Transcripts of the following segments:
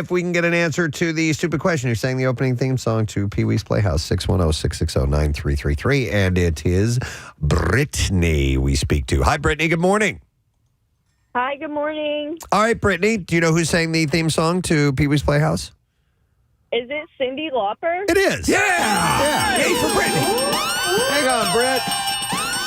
if we can get an answer to the stupid question. Who sang the opening theme song to Pee-wee's Playhouse? 610-660-9333. And it is Brittany we speak to. Hi, Brittany. Good morning. Hi, good morning. All right, Brittany. Do you know who sang the theme song to Pee-wee's Playhouse? Is it Cyndi Lauper? It is. Yeah. Yay for Brittany. Hang on, Britt.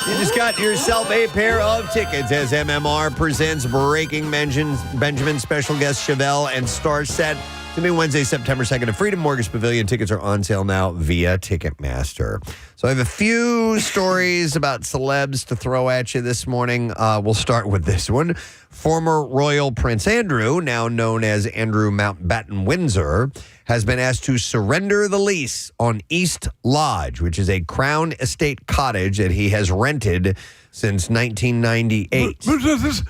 You just got yourself a pair of tickets as MMR presents Breaking Benjamin special guest Chevelle and Star Set. It's going to be Wednesday, September 2nd at Freedom Mortgage Pavilion. Tickets are on sale now via Ticketmaster. So I have a few stories about celebs to throw at you this morning. We'll start with this one. Former Royal Prince Andrew, now known as Andrew Mountbatten Windsor, has been asked to surrender the lease on East Lodge, which is a Crown Estate cottage that he has rented since 1998.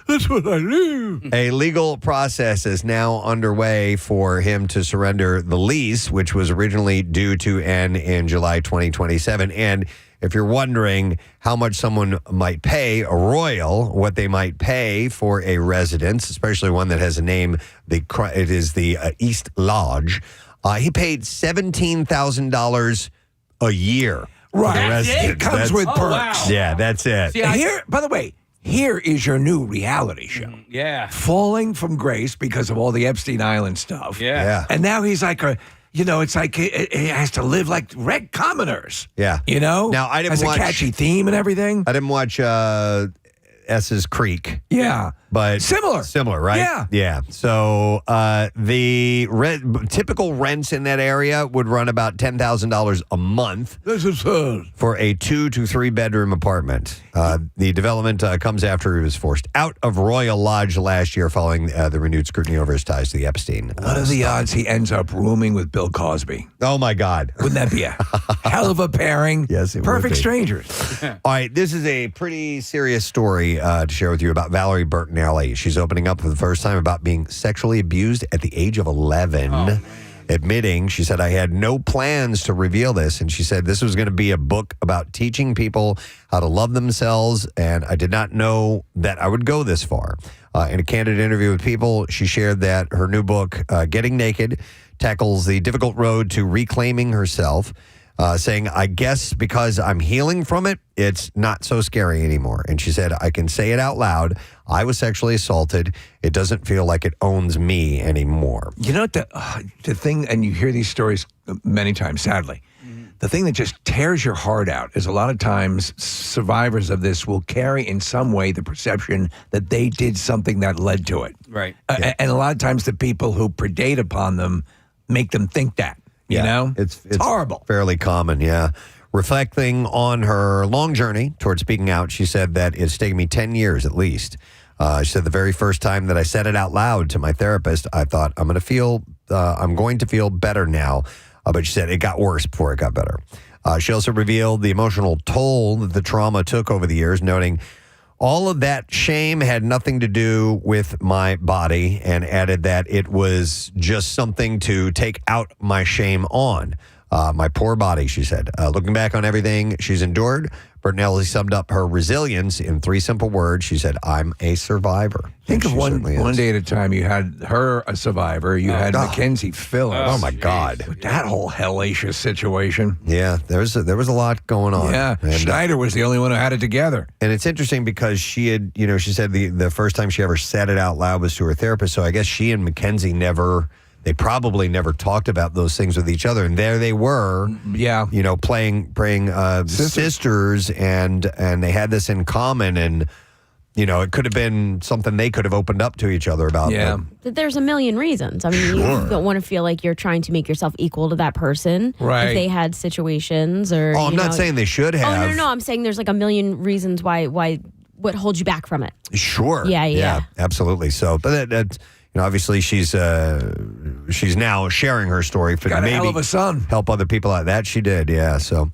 That's what I do. A legal process is now underway for him to surrender the lease, which was originally due to end in July 2027. And if you're wondering how much someone might pay a royal, what they might pay for a residence, especially one that has a name, it is the East Lodge, he paid $17,000 a year. Right. It comes with perks. Wow. Yeah, that's it. See, here, by the way, here is your new reality show. Yeah. Falling from grace because of all the Epstein Island stuff. Yeah. And now he's like it's like he has to live like commoners. Yeah. You know? Now, I didn't has watch a catchy theme and everything. I didn't watch S's Creek. Yeah. But Similar, right? Yeah. Yeah. So the typical rents in that area would run about $10,000 a month This is for a 2 to 3 bedroom apartment. The development comes after he was forced out of Royal Lodge last year following the renewed scrutiny over his ties to the Epstein. What are the odds he ends up rooming with Bill Cosby? Oh, my God. Wouldn't that be a hell of a pairing? Yes, it would Perfect be. strangers. All right, this is a pretty serious story to share with you about Valerie Bertinelli. She's opening up for the first time about being sexually abused at the age of 11. Admitting, she said, I had no plans to reveal this. And she said this was going to be a book about teaching people how to love themselves. And I did not know that I would go this far. In a candid interview with People, she shared that her new book, Getting Naked, tackles the difficult road to reclaiming herself. Saying, I guess because I'm healing from it, it's not so scary anymore. And she said, I can say it out loud. I was sexually assaulted. It doesn't feel like it owns me anymore. You know, the thing, and you hear these stories many times, sadly, the thing that just tears your heart out is a lot of times survivors of this will carry in some way the perception that they did something that led to it. Right. And a lot of times the people who predate upon them make them think that. You know? It's horrible. Fairly common, yeah. Reflecting on her long journey towards speaking out, she said that it's taken me 10 years at least. She said the very first time that I said it out loud to my therapist, I thought I'm going to feel better now. But she said it got worse before it got better. She also revealed the emotional toll that the trauma took over the years, noting all of that shame had nothing to do with my body, and added that it was just something to take out my shame on. My poor body, she said. Looking back on everything she's endured, Bertinelli summed up her resilience in 3 simple words. She said, I'm a survivor. Think of one day at a time. You had her a survivor. You had Mackenzie Phillips. Oh, my God. That whole hellacious situation. Yeah, there was a lot going on. Yeah, And, Schneider was the only one who had it together. And it's interesting because she had, she said the first time she ever said it out loud was to her therapist. So I guess she and Mackenzie they probably never talked about those things with each other. And there they were, praying sisters, and they had this in common. And, it could have been something they could have opened up to each other about. Yeah. There's a million reasons. I mean, you don't want to feel like you're trying to make yourself equal to that person. Right. If they had situations or. I'm not saying they should have. Oh, no. I'm saying there's like a million reasons why what holds you back from it. Sure. Yeah. Absolutely. So, but that obviously she's now sharing her story for Got a hell of maybe a son. help other people like that. She did, yeah. So,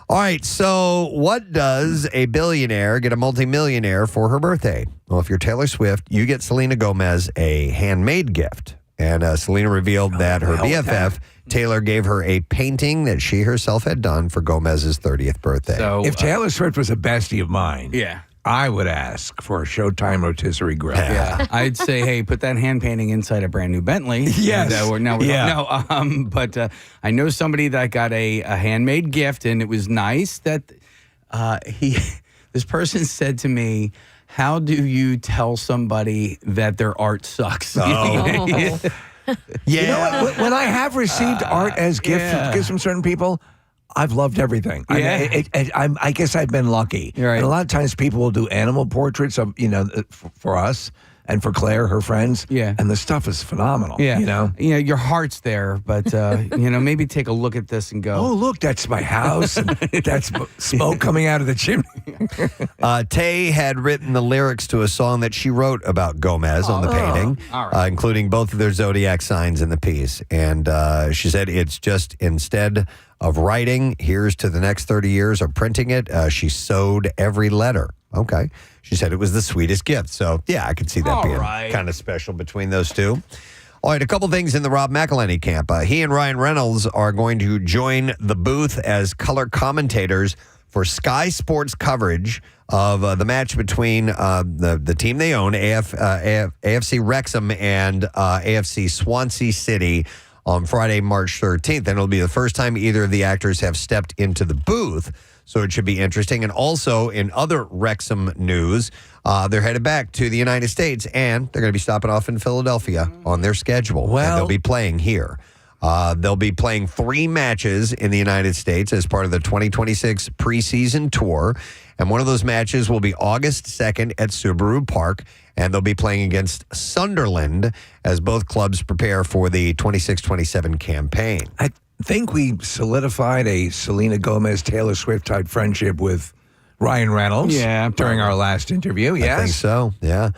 all right. So, what does a billionaire get a multimillionaire for her birthday? Well, if you're Taylor Swift, you get Selena Gomez a handmade gift, and Selena revealed that her BFF Taylor gave her a painting that she herself had done for Gomez's 30th birthday. So, if Taylor Swift was a bestie of mine, I would ask for a Showtime rotisserie grill. Yeah, I'd say, hey, put that hand painting inside a brand new Bentley. Yes. But I know somebody that got a handmade gift, and it was nice that this person said to me, how do you tell somebody that their art sucks? Yeah. You know what? When I have received art as gifts from certain people, I've loved everything. Yeah. I guess I've been lucky. Right. And a lot of times people will do animal portraits of, for us and for Claire, her friends. Yeah. And the stuff is phenomenal. Yeah. Your heart's there, but, maybe take a look at this and go, Oh, look, that's my house. And that's smoke coming out of the chimney. Tay had written the lyrics to a song that she wrote about Gomez on the painting, all right. including both of their zodiac signs in the piece. And she said it's just instead of writing, here's to the next 30 years of printing it, she sewed every letter. Okay. She said it was the sweetest gift. So, yeah, I could see that All being right. kind of special between those two. All right, a couple things in the Rob McElhenney camp. He and Ryan Reynolds are going to join the booth as color commentators for Sky Sports coverage of the match between the team they own, AFC Wrexham and AFC Swansea City on Friday, March 13th. And it'll be the first time either of the actors have stepped into the booth. So it should be interesting. And also in other Wrexham news, they're headed back to the United States, and they're going to be stopping off in Philadelphia on their schedule. Well- and they'll be playing here. They'll be playing 3 matches in the United States as part of the 2026 preseason tour. And one of those matches will be August 2nd at Subaru Park. And they'll be playing against Sunderland as both clubs prepare for the 26-27 campaign. I think we solidified a Selena Gomez, Taylor Swift type friendship with Ryan Reynolds during our last interview. Yes. I think so, yeah.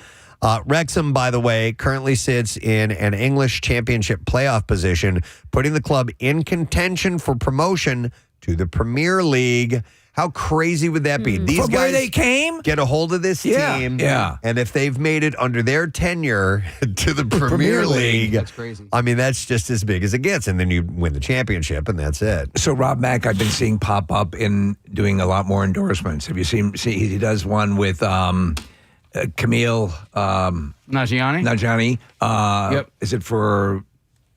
Wrexham, by the way, currently sits in an English championship playoff position, putting the club in contention for promotion to the Premier League. How crazy would that be? These From guys where they came? get a hold of this team. Yeah. And if they've made it under their tenure to the Premier League, That's crazy. I mean, that's just as big as it gets. And then you win the championship, and that's it. So Rob Mack, I've been seeing pop up in doing a lot more endorsements. Have you seen? He does one with Camille Najani? Najani. Yep. Is it for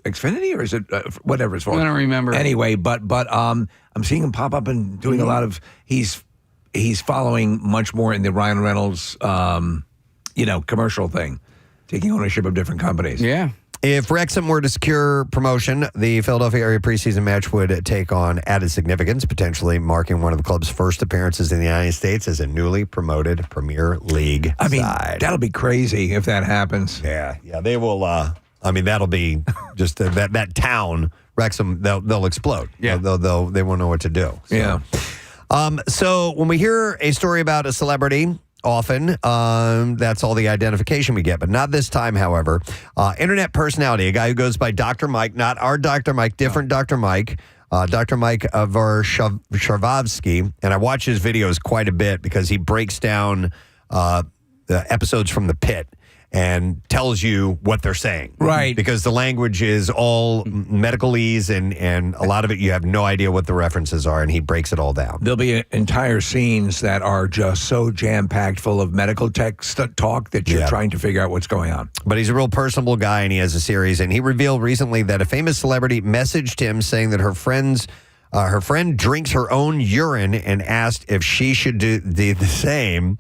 Xfinity or is it whatever it's for? I don't remember. Anyway, but I'm seeing him pop up and doing a lot of. He's following much more in the Ryan Reynolds, commercial thing, taking ownership of different companies. Yeah. If Wrexham were to secure promotion, the Philadelphia area preseason match would take on added significance, potentially marking one of the club's first appearances in the United States as a newly promoted Premier League I mean, side. that'll be crazy if that happens. Yeah, they will. That'll be just that town, Wrexham. They'll explode. Yeah. They won't know what to do. So. Yeah. So when we hear a story about a celebrity, often that's all the identification we get, but not this time, however. Internet personality, a guy who goes by Dr. Mike, not our Dr. Mike, different Dr. Mike, Dr. Mike Varshavsky, and I watch his videos quite a bit because he breaks down the episodes from The Pit and tells you what they're saying. Right. Because the language is all medicalese and a lot of it you have no idea what the references are, and he breaks it all down. There'll be entire scenes that are just so jam-packed full of medical talk that you're trying to figure out what's going on. But he's a real personable guy, and he has a series, and he revealed recently that a famous celebrity messaged him saying that her friend drinks her own urine and asked if she should do the same.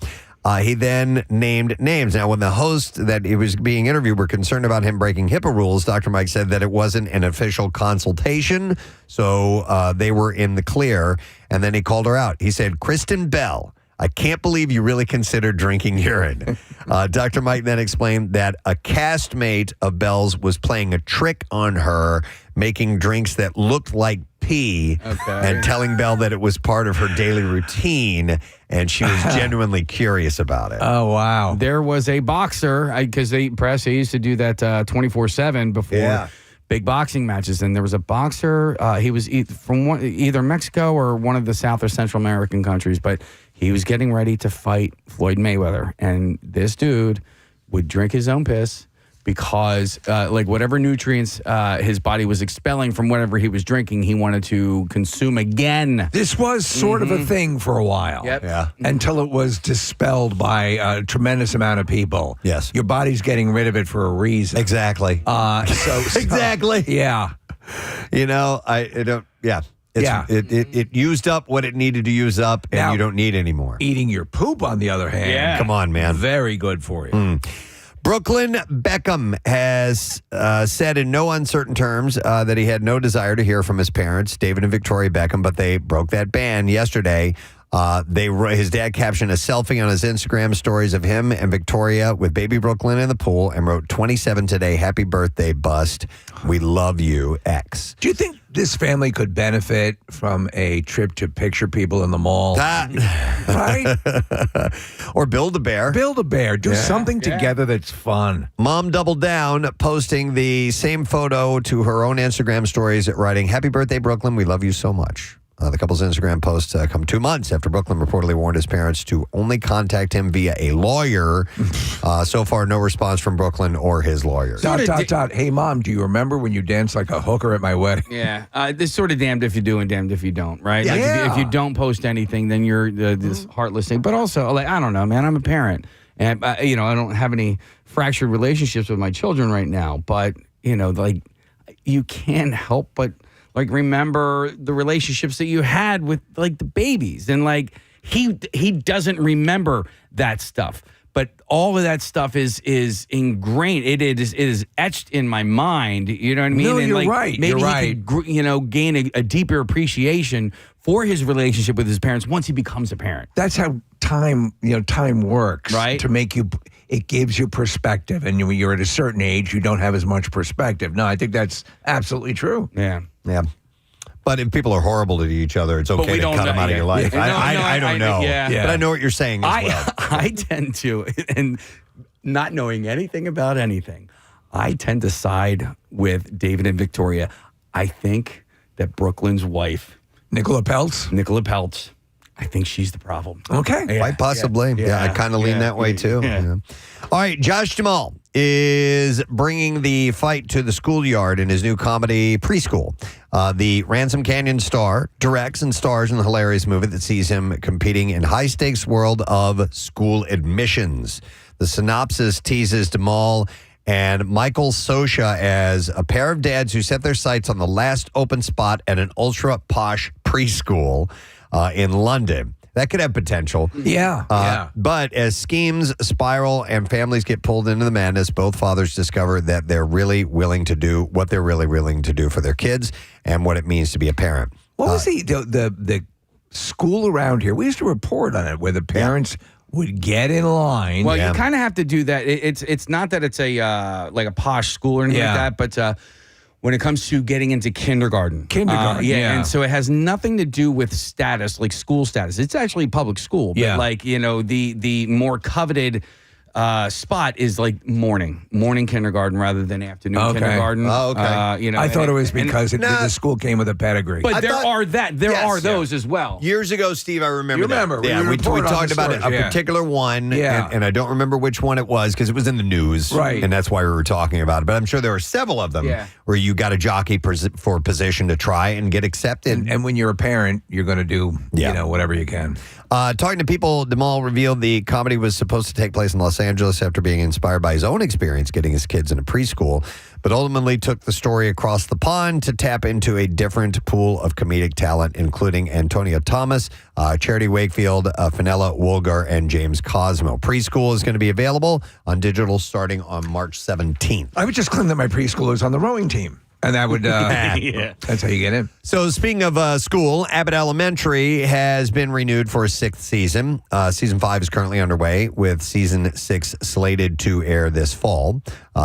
He then named names. Now, when the host that he was being interviewed were concerned about him breaking HIPAA rules, Dr. Mike said that it wasn't an official consultation, so they were in the clear. And then he called her out. He said, "Kristen Bell, I can't believe you really considered drinking urine." Dr. Mike then explained that a castmate of Bell's was playing a trick on her, making drinks that looked like pee and telling Bell that it was part of her daily routine, and she was genuinely curious about it. Oh, wow. There was a boxer, because they used to do that 24/7 before big boxing matches, and there was a boxer. He was from either Mexico or one of the South or Central American countries, but he was getting ready to fight Floyd Mayweather, and this dude would drink his own piss because like whatever nutrients his body was expelling from whatever he was drinking, he wanted to consume again. This was sort of a thing for a while. Yep. Yeah. Until it was dispelled by a tremendous amount of people. Yes. Your body's getting rid of it for a reason. Exactly. So Exactly. Yeah. You know, I don't. Yeah. It used up what it needed to use up, and Now- you don't need any more. Eating your poop, on the other hand. Yeah. Come on, man. Very good for you. Brooklyn Beckham has said in no uncertain terms that he had no desire to hear from his parents, David and Victoria Beckham, but they broke that ban yesterday. His dad captioned a selfie on his Instagram stories of him and Victoria with baby Brooklyn in the pool and wrote 27 today. Happy birthday, Bust. We love you, X. Do you think this family could benefit from a trip to picture people in the mall? Right? Or Build-A-Bear. Build-A-Bear. Do something together that's fun. Mom doubled down, posting the same photo to her own Instagram stories, writing, Happy birthday, Brooklyn. We love you so much. The couple's Instagram posts come 2 months after Brooklyn reportedly warned his parents to only contact him via a lawyer. So far, no response from Brooklyn or his lawyer. Hey, Mom, do you remember when you danced like a hooker at my wedding? Yeah, this sort of damned if you do and damned if you don't, right? Yeah. Like if you don't post anything, then you're this heartless thing. But also, like, I don't know, man, I'm a parent, and I don't have any fractured relationships with my children right now. But like, you can't help but like remember the relationships that you had with like the babies, and like he doesn't remember that stuff. But all of that stuff is ingrained. It is etched in my mind. You know what I mean? No, and you're like, right. Maybe You're he could, gain a deeper appreciation for his relationship with his parents once he becomes a parent. That's how time works. Right. To make you, it gives you perspective. And when you're at a certain age, you don't have as much perspective. No, I think that's absolutely true. Yeah. Yeah. But if people are horrible to each other, it's okay we to don't cut them know, out of yeah. your life. Yeah. I don't know. Yeah. But I know what you're saying as well. I tend to, and not knowing anything about anything, I tend to side with David and Victoria. I think that Brooklyn's wife, Nicola Peltz. I think she's the problem. Okay. Yeah. Quite possibly. Yeah, I kind of lean that way too. Yeah. All right, Josh Jamal is bringing the fight to the schoolyard in his new comedy Preschool. The Ransom Canyon star directs and stars in the hilarious movie that sees him competing in high-stakes world of school admissions. The synopsis teases Jamal and Michael Sosha as a pair of dads who set their sights on the last open spot at an ultra-posh preschool in London. That could have potential. Yeah. But as schemes spiral and families get pulled into the madness, both fathers discover that they're really willing to do what they're really willing to do for their kids and what it means to be a parent. What was the school around here? We used to report on it where the parents would get in line. Well, you kind of have to do that. It's not that it's a like a posh school or anything like that, but when it comes to getting into kindergarten. And so it has nothing to do with status, like school status. It's actually public school, but like, the more coveted spot is like morning kindergarten rather than afternoon kindergarten. Oh, okay. I thought it was because the school came with a pedigree. But there Yes, are those as well. Years ago, Steve, I remember You remember, that. Yeah, we we reported on talked the about stories, a particular one, Yeah. and I don't remember which one it was because it was in the news, Right. and that's why we were talking about it. But I'm sure there were several of them where you got a jockey for a position to try and get accepted. And when you're a parent, you're going to do whatever you can. Talking to people, Jamal revealed the comedy was supposed to take place in Los Angeles after being inspired by his own experience getting his kids into preschool, but ultimately took the story across the pond to tap into a different pool of comedic talent, including Antonia Thomas, Charity Wakefield, Fenella Woolgar, and James Cosmo. Preschool is going to be available on digital starting on March 17th. I would just claim that my preschool is on the rowing team. And that would, that's how you get in. So speaking of school, Abbott Elementary has been renewed for a 6th season. Season 5 is currently underway, with Season 6 slated to air this fall.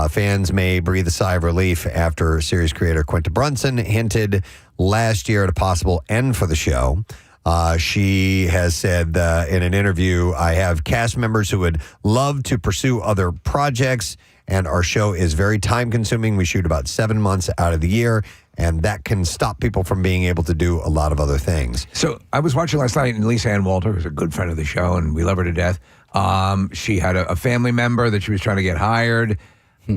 Fans may breathe a sigh of relief after series creator Quinta Brunson hinted last year at a possible end for the show. She has said in an interview, I have cast members who would love to pursue other projects, and our show is very time-consuming. We shoot about 7 months out of the year, and that can stop people from being able to do a lot of other things. So I was watching last night, and Lisa Ann Walter, who's a good friend of the show, and we love her to death. She had a family member that she was trying to get hired.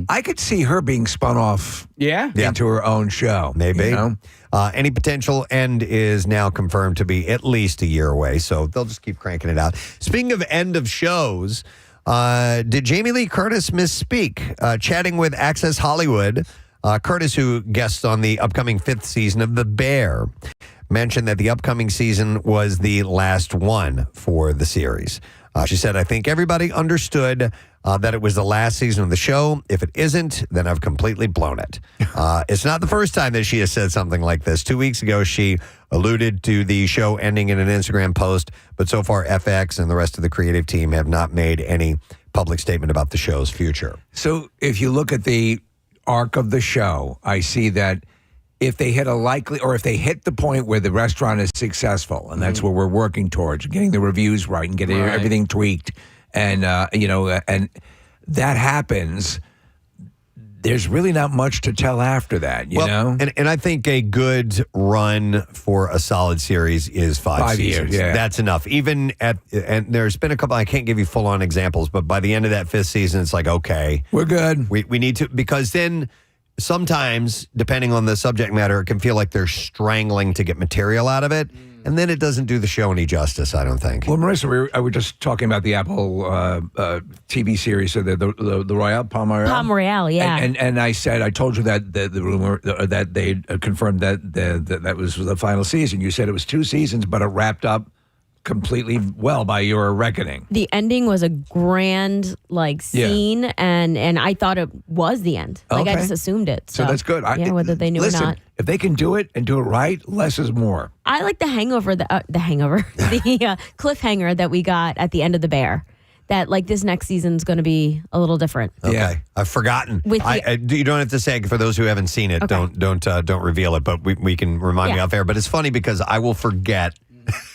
I could see her being spun off Yeah. into her own show. Maybe. You know? Any potential end is now confirmed to be at least a year away, so they'll just keep cranking it out. Speaking of end of shows, did Jamie Lee Curtis misspeak? Chatting with Access Hollywood, Curtis, who guests on the upcoming 5th season of The Bear, mentioned that the upcoming season was the last one for the series. She said, I think everybody understood that it was the last season of the show. If it isn't, then I've completely blown it. It's not the first time that she has said something like this. 2 weeks ago, she alluded to the show ending in an Instagram post, but so far FX and the rest of the creative team have not made any public statement about the show's future. So if you look at the arc of the show, I see that if they hit if they hit the point where the restaurant is successful, and that's what we're working towards, getting the reviews right and getting everything tweaked, and and that happens, there's really not much to tell after that, you know? And I think a good run for a solid series is 5 seasons. Years, yeah. That's enough. Even and there's been a couple, I can't give you full-on examples, but by the end of that 5th season, it's like, okay. We're good. We need to, because then sometimes, depending on the subject matter, it can feel like they're strangling to get material out of it. And then it doesn't do the show any justice, I don't think. Well, Marissa, we were just talking about the Apple TV series, so the Royale, Palm Royale. Palm Royale, yeah. And I said, I told you that the rumor that they confirmed that was the final season. You said it was 2 seasons, but it wrapped up completely well by your reckoning. The ending was a grand scene, and I thought it was the end. I just assumed it. So that's good. Whether they knew or not. If they can do it and do it right, less is more. I like the hangover, the cliffhanger that we got at the end of The Bear. That this next season's going to be a little different. Okay. Yeah. I've forgotten. You don't have to say it for those who haven't seen it. Okay. Don't reveal it, but we can remind me off air. But it's funny because I will forget.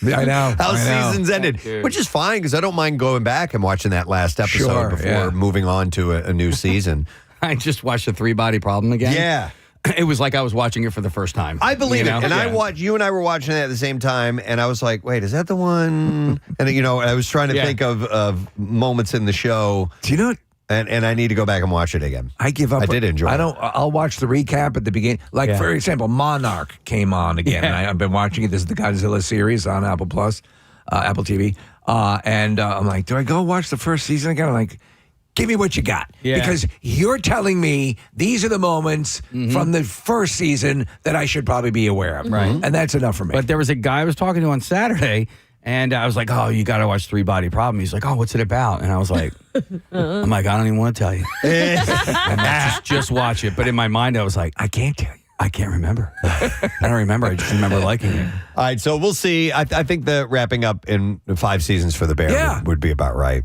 I know how seasons ended, which is fine because I don't mind going back and watching that last episode before moving on to a new season. I just watched the 3-Body Problem again. Yeah. It was like I was watching it for the first time. I believe it. And Yeah. you and I were watching it at the same time, and I was like, wait, is that the one? And, I was trying to think of moments in the show. Do you know what? And I need to go back and watch it again. I give up. I did enjoy it. I'll watch the recap at the beginning. For example, Monarch came on again. And I've been watching it. This is the Godzilla series on Apple TV. And I'm like, do I go watch the first season again? I'm like, give me what you got. Yeah. Because you're telling me these are the moments from the first season that I should probably be aware of. Right. And that's enough for me. But there was a guy I was talking to on Saturday, and I was like, oh, you got to watch 3-Body Problem. He's like, oh, what's it about? And I was like, I'm like, I don't even want to tell you. And just watch it. But in my mind, I was like, I can't tell you. I can't remember. I don't remember. I just remember liking it. All right, so we'll see. I think the wrapping up in 5 seasons for The Bear would be about right.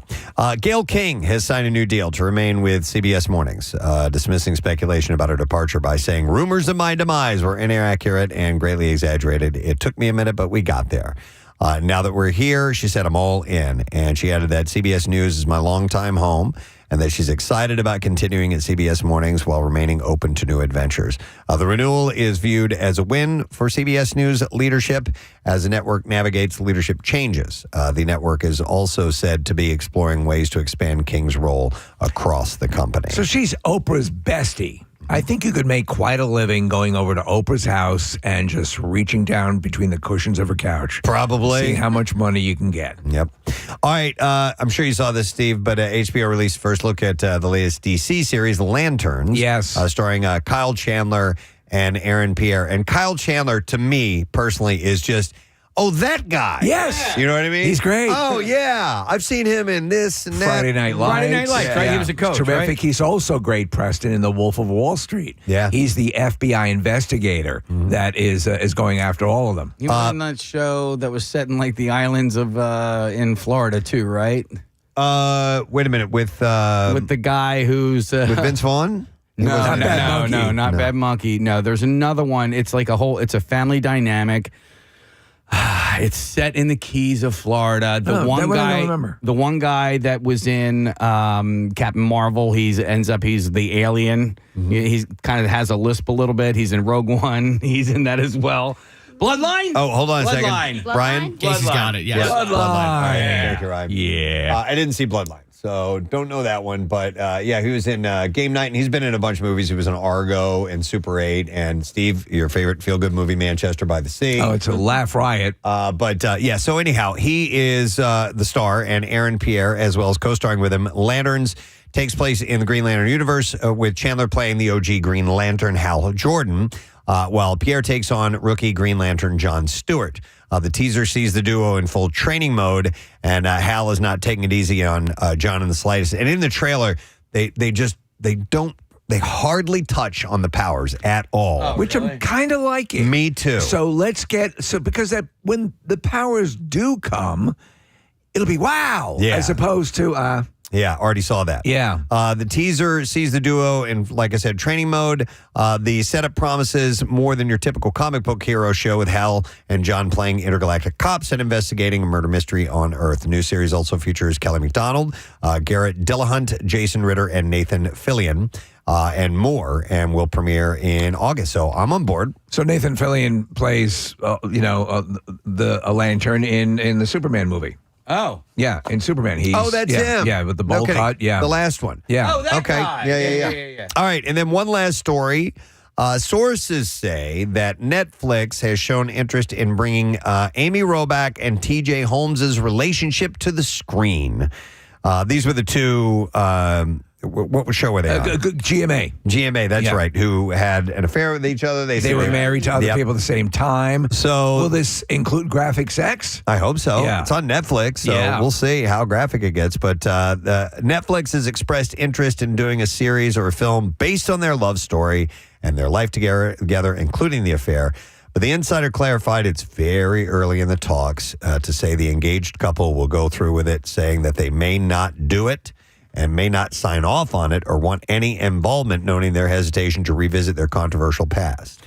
Gayle King has signed a new deal to remain with CBS Mornings, dismissing speculation about her departure by saying, rumors of my demise were inaccurate and greatly exaggerated. It took me a minute, but we got there. Now that we're here, she said, I'm all in. And she added that CBS News is my longtime home and that she's excited about continuing at CBS Mornings while remaining open to new adventures. The renewal is viewed as a win for CBS News leadership as the network navigates leadership changes. The network is also said to be exploring ways to expand King's role across the company. So she's Oprah's bestie. I think you could make quite a living going over to Oprah's house and just reaching down between the cushions of her couch. Probably. Seeing how much money you can get. Yep. All right. I'm sure you saw this, Steve, but HBO released first look at the latest DC series, Lanterns. Yes. Starring Kyle Chandler and Aaron Pierre. And Kyle Chandler, to me, personally, is just... Oh, that guy. Yes. You know what I mean? He's great. Oh, yeah. I've seen him in this and that. Friday Night Lights. Friday Night Lights, right? He was a coach, Terrific. right? He's also great, Preston, in The Wolf of Wall Street. Yeah. He's the FBI investigator that is going after all of them. He was on that show that was set in the islands of in Florida too, right? Wait a minute. With the guy who's with Vince Vaughn? No, Not Bad Monkey. not No. Bad Monkey. No, there's another one. It's it's a family dynamic. It's set in the Keys of Florida. that one I don't remember. The one guy that was in Captain Marvel, he's the alien. He's kind of has a lisp a little bit. He's in Rogue One. He's in that as well. Bloodline? Oh, hold on a second. Bloodline. Brian? Casey's got it. Yeah. Bloodline. All right. Yeah. Thank you, Ryan. Yeah. I didn't see Bloodline. So don't know that one, but yeah, he was in Game Night, and he's been in a bunch of movies. He was in Argo and Super 8, and Steve, your favorite feel-good movie, Manchester by the Sea. Oh, it's a laugh riot. Yeah, so anyhow, he is the star, and Aaron Pierre, as well as co-starring with him. Lanterns takes place in the Green Lantern universe, with Chandler playing the OG Green Lantern, Hal Jordan, while Pierre takes on rookie Green Lantern John Stewart. The teaser sees the duo in full training mode, and Hal is not taking it easy on John in the slightest. And in the trailer, they hardly touch on the powers at all. Which really? I'm kind of liking. Me too. So because when the powers do come, it'll be wow, as opposed to yeah, already saw that. Yeah. The teaser sees the duo in, like I said, training mode. The setup promises more than your typical comic book hero show, with Hal and John playing intergalactic cops and investigating a murder mystery on Earth. The new series also features Kelly MacDonald, Garrett Dillahunt, Jason Ritter, and Nathan Fillion, and more, and will premiere in August. So I'm on board. So Nathan Fillion plays, a lantern in the Superman movie. Oh. Yeah, in Superman. That's him. Yeah, with the bowl cut. Yeah. The last one. Yeah. Oh, that guy. Yeah. All right, and then one last story. Sources say that Netflix has shown interest in bringing Amy Robach and TJ Holmes' relationship to the screen. These were the two... what show were they on? GMA. GMA, that's right, who had an affair with each other. They were married to other people at the same time. So will this include graphic sex? I hope so. Yeah. It's on Netflix, so we'll see how graphic it gets. But Netflix has expressed interest in doing a series or a film based on their love story and their life together, including the affair. But the insider clarified it's very early in the talks to say the engaged couple will go through with it, saying that they may not do it and may not sign off on it or want any involvement, noting their hesitation to revisit their controversial past.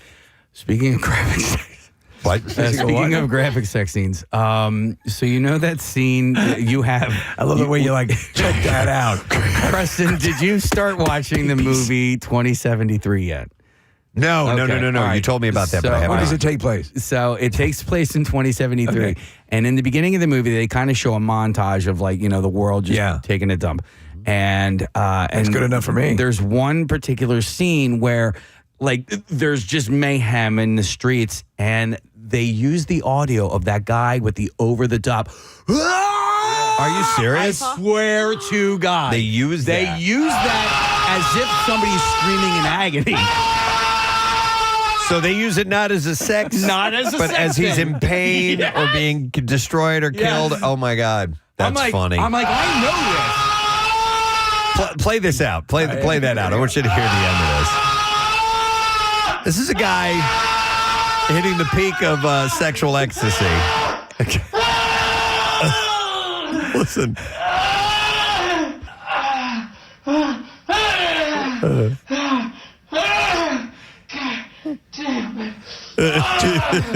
Speaking of graphic sex. What? Speaking of graphic sex scenes, so you know that scene you have... I love the way you check that out. Preston, did you start watching the movie 2073 yet? No. Right. You told me about that, but I haven't. When does it take place? So it takes place in 2073. Okay. And in the beginning of the movie, they kind of show a montage of the world just taking a dump. And that's good enough for me. There's one particular scene where there's just mayhem in the streets, and they use the audio of that guy with the over the top. Are you serious? I swear to God. They use that as if somebody's screaming in agony. So they use it not as a sex, but as he's in pain or being destroyed or killed. Oh my God, that's funny. I'm like, I know this. Play this out. Play that out. I want you to hear the end of this. This is a guy hitting the peak of sexual ecstasy. Listen.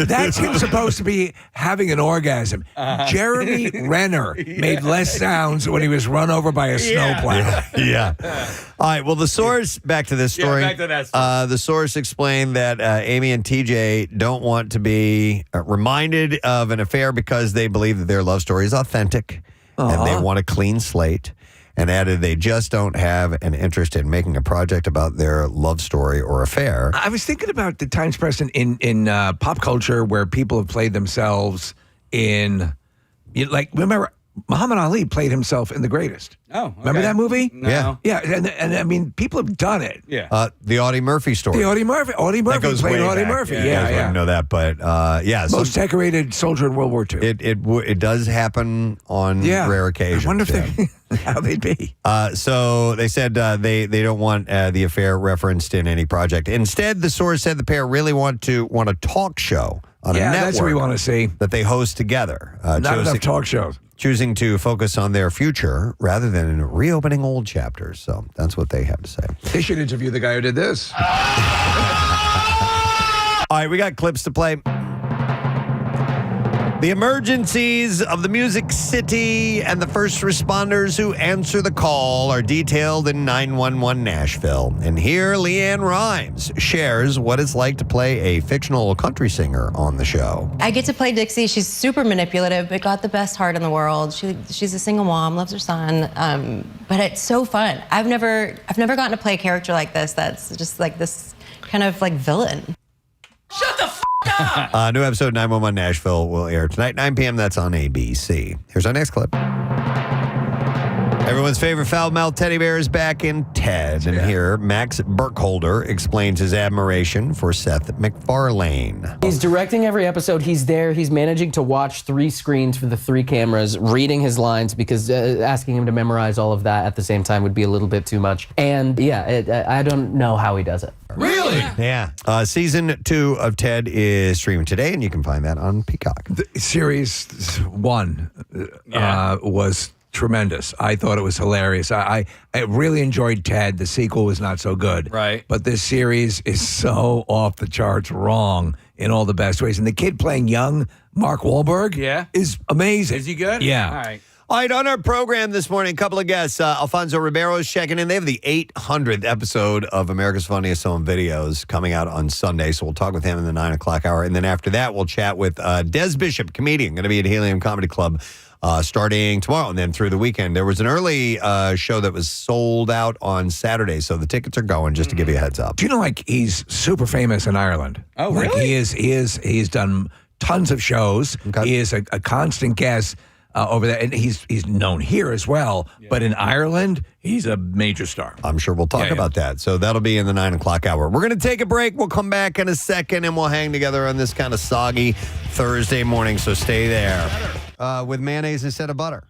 That's him supposed to be having an orgasm. Jeremy Renner made less sounds when he was run over by a snowplow. Yeah. All right. Well, the source, back to this story. Back to that story. The source explained that Amy and TJ don't want to be reminded of an affair because they believe that their love story is authentic and they want a clean slate. And added they just don't have an interest in making a project about their love story or affair. I was thinking about the times, Preston, in pop culture where people have played themselves in, remember, Muhammad Ali played himself in The Greatest. Oh, okay. Remember that movie? No. Yeah, and I mean, people have done it. Yeah. The Audie Murphy story. Audie Murphy played Audie back. Murphy. Yeah, I didn't know that, but Most decorated soldier in World War II. It does happen on rare occasions. I wonder if how they'd be. So they said they don't want the affair referenced in any project. Instead, the source said the pair really want a talk show on a network. That's what we want to see. That they host together. Not enough talk shows. Choosing to focus on their future rather than reopening old chapters. So that's what they have to say. They should interview the guy who did this. All right, we got clips to play. The emergencies of the Music City and the first responders who answer the call are detailed in 911 Nashville. And here, Leanne Rhymes shares what it's like to play a fictional country singer on the show. I get to play Dixie. She's super manipulative, but got the best heart in the world. She's a single mom, loves her son, but it's so fun. I've never gotten to play a character like this that's just like this kind of like villain. Shut the f*** up! New episode 911 Nashville will air tonight, 9 p.m. That's on ABC. Here's our next clip. Everyone's favorite foul-mouthed teddy bear is back in Ted. And here, Max Burkholder explains his admiration for Seth MacFarlane. He's directing every episode. He's there. He's managing to watch 3 screens for the 3 cameras, reading his lines because asking him to memorize all of that at the same time would be a little bit too much. And yeah, I don't know how he does it. Really? Yeah. Season 2 of Ted is streaming today, and you can find that on Peacock. Series 1 was tremendous. I thought it was hilarious. I really enjoyed Ted. The sequel was not so good. Right. But this series is so off the charts wrong in all the best ways. And the kid playing young Mark Wahlberg is amazing. Is he good? Yeah. All right. All right, on our program this morning, a couple of guests. Alfonso Ribiero is checking in. They have the 800th episode of America's Funniest Home Videos coming out on Sunday, so we'll talk with him in the 9 o'clock hour. And then after that, we'll chat with Des Bishop, comedian, going to be at Helium Comedy Club starting tomorrow and then through the weekend. There was an early show that was sold out on Saturday, so the tickets are going, just to give you a heads up. Do you know, like, he's super famous in Ireland? Oh, like, really? He's done tons of shows. Okay. He is a constant guest over there, and he's known here as well. Yeah. But in Ireland, he's a major star. I'm sure we'll talk about that. So that'll be in the 9 o'clock hour. We're going to take a break. We'll come back in a second, and we'll hang together on this kind of soggy Thursday morning. So stay there. With mayonnaise instead of butter.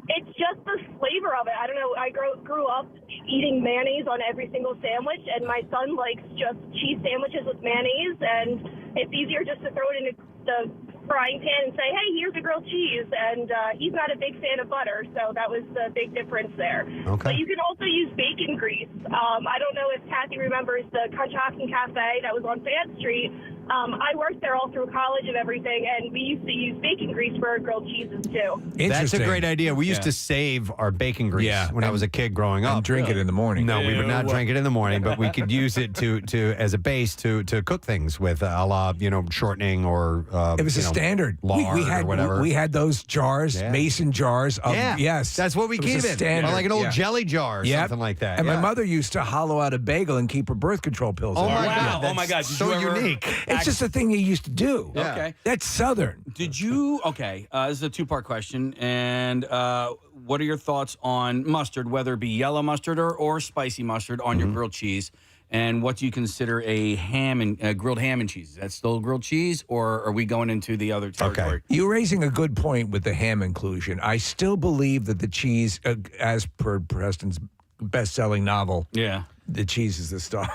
It's just the flavor of it. I don't know. I grew up eating mayonnaise on every single sandwich, and my son likes just cheese sandwiches with mayonnaise, and it's easier just to throw it in the frying pan and say, hey, here's a grilled cheese. And he's not a big fan of butter, so that was the big difference there. Okay. But you can also use bacon grease. I don't know if Kathy remembers the Conshohocken Cafe that was on Fan Street. I worked there all through college and everything, and we used to use bacon grease for our grilled cheeses, too. That's a great idea. We used to save our bacon grease when I was a kid growing up. And drink it in the morning. No, we would not drink it in the morning, but we could use it to as a base to cook things with, a la, shortening or it was a standard. Lard we had, or whatever. We had those jars, mason jars. Of, yes. That's what we keep it. Or like an old jelly jar or something like that. And my mother used to hollow out a bagel and keep her birth control pills Oh, in my it. God. Oh, my God. That's so unique. It's just a thing you used to do. Yeah. Okay. That's Southern. Did you? Okay. This is a 2-part question. And what are your thoughts on mustard, whether it be yellow mustard or spicy mustard on your grilled cheese? And what do you consider a grilled ham and cheese? Is that still grilled cheese, or are we going into the other territory? Okay. You're raising a good point with the ham inclusion. I still believe that the cheese, as per Preston's best-selling novel, the cheese is the star.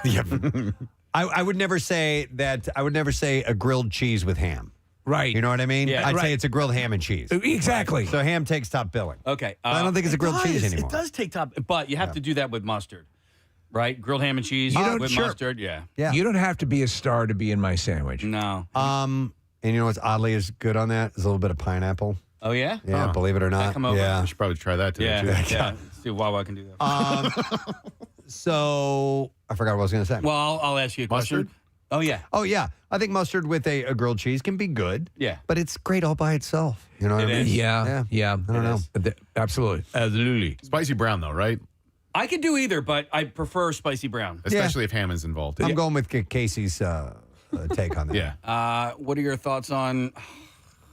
I would never say that. I would never say a grilled cheese with ham. Right. You know what I mean? Yeah. I'd say it's a grilled ham and cheese. Exactly. So ham takes top billing. Okay. But I don't think it's a grilled cheese anymore. It does take top, but you have to do that with mustard, right? Grilled ham and cheese with mustard. Yeah. You don't have to be a star to be in my sandwich. No. And you know what's oddly is good on that is a little bit of pineapple. Oh, yeah? Yeah, believe it or not. Come over. Yeah. I should probably try that today, Yeah. too. Yeah. See if Wawa can do that. So I forgot what I was going to say. Well, I'll ask you a question. Mustard? Oh, yeah. Oh, yeah. I think mustard with a grilled cheese can be good. Yeah. But it's great all by itself. You know what I mean? is. Yeah. I don't know. Absolutely. Spicy brown, though, right? I could do either, but I prefer spicy brown. Especially if ham is involved. I'm going with Casey's take on that. Yeah. What are your thoughts on,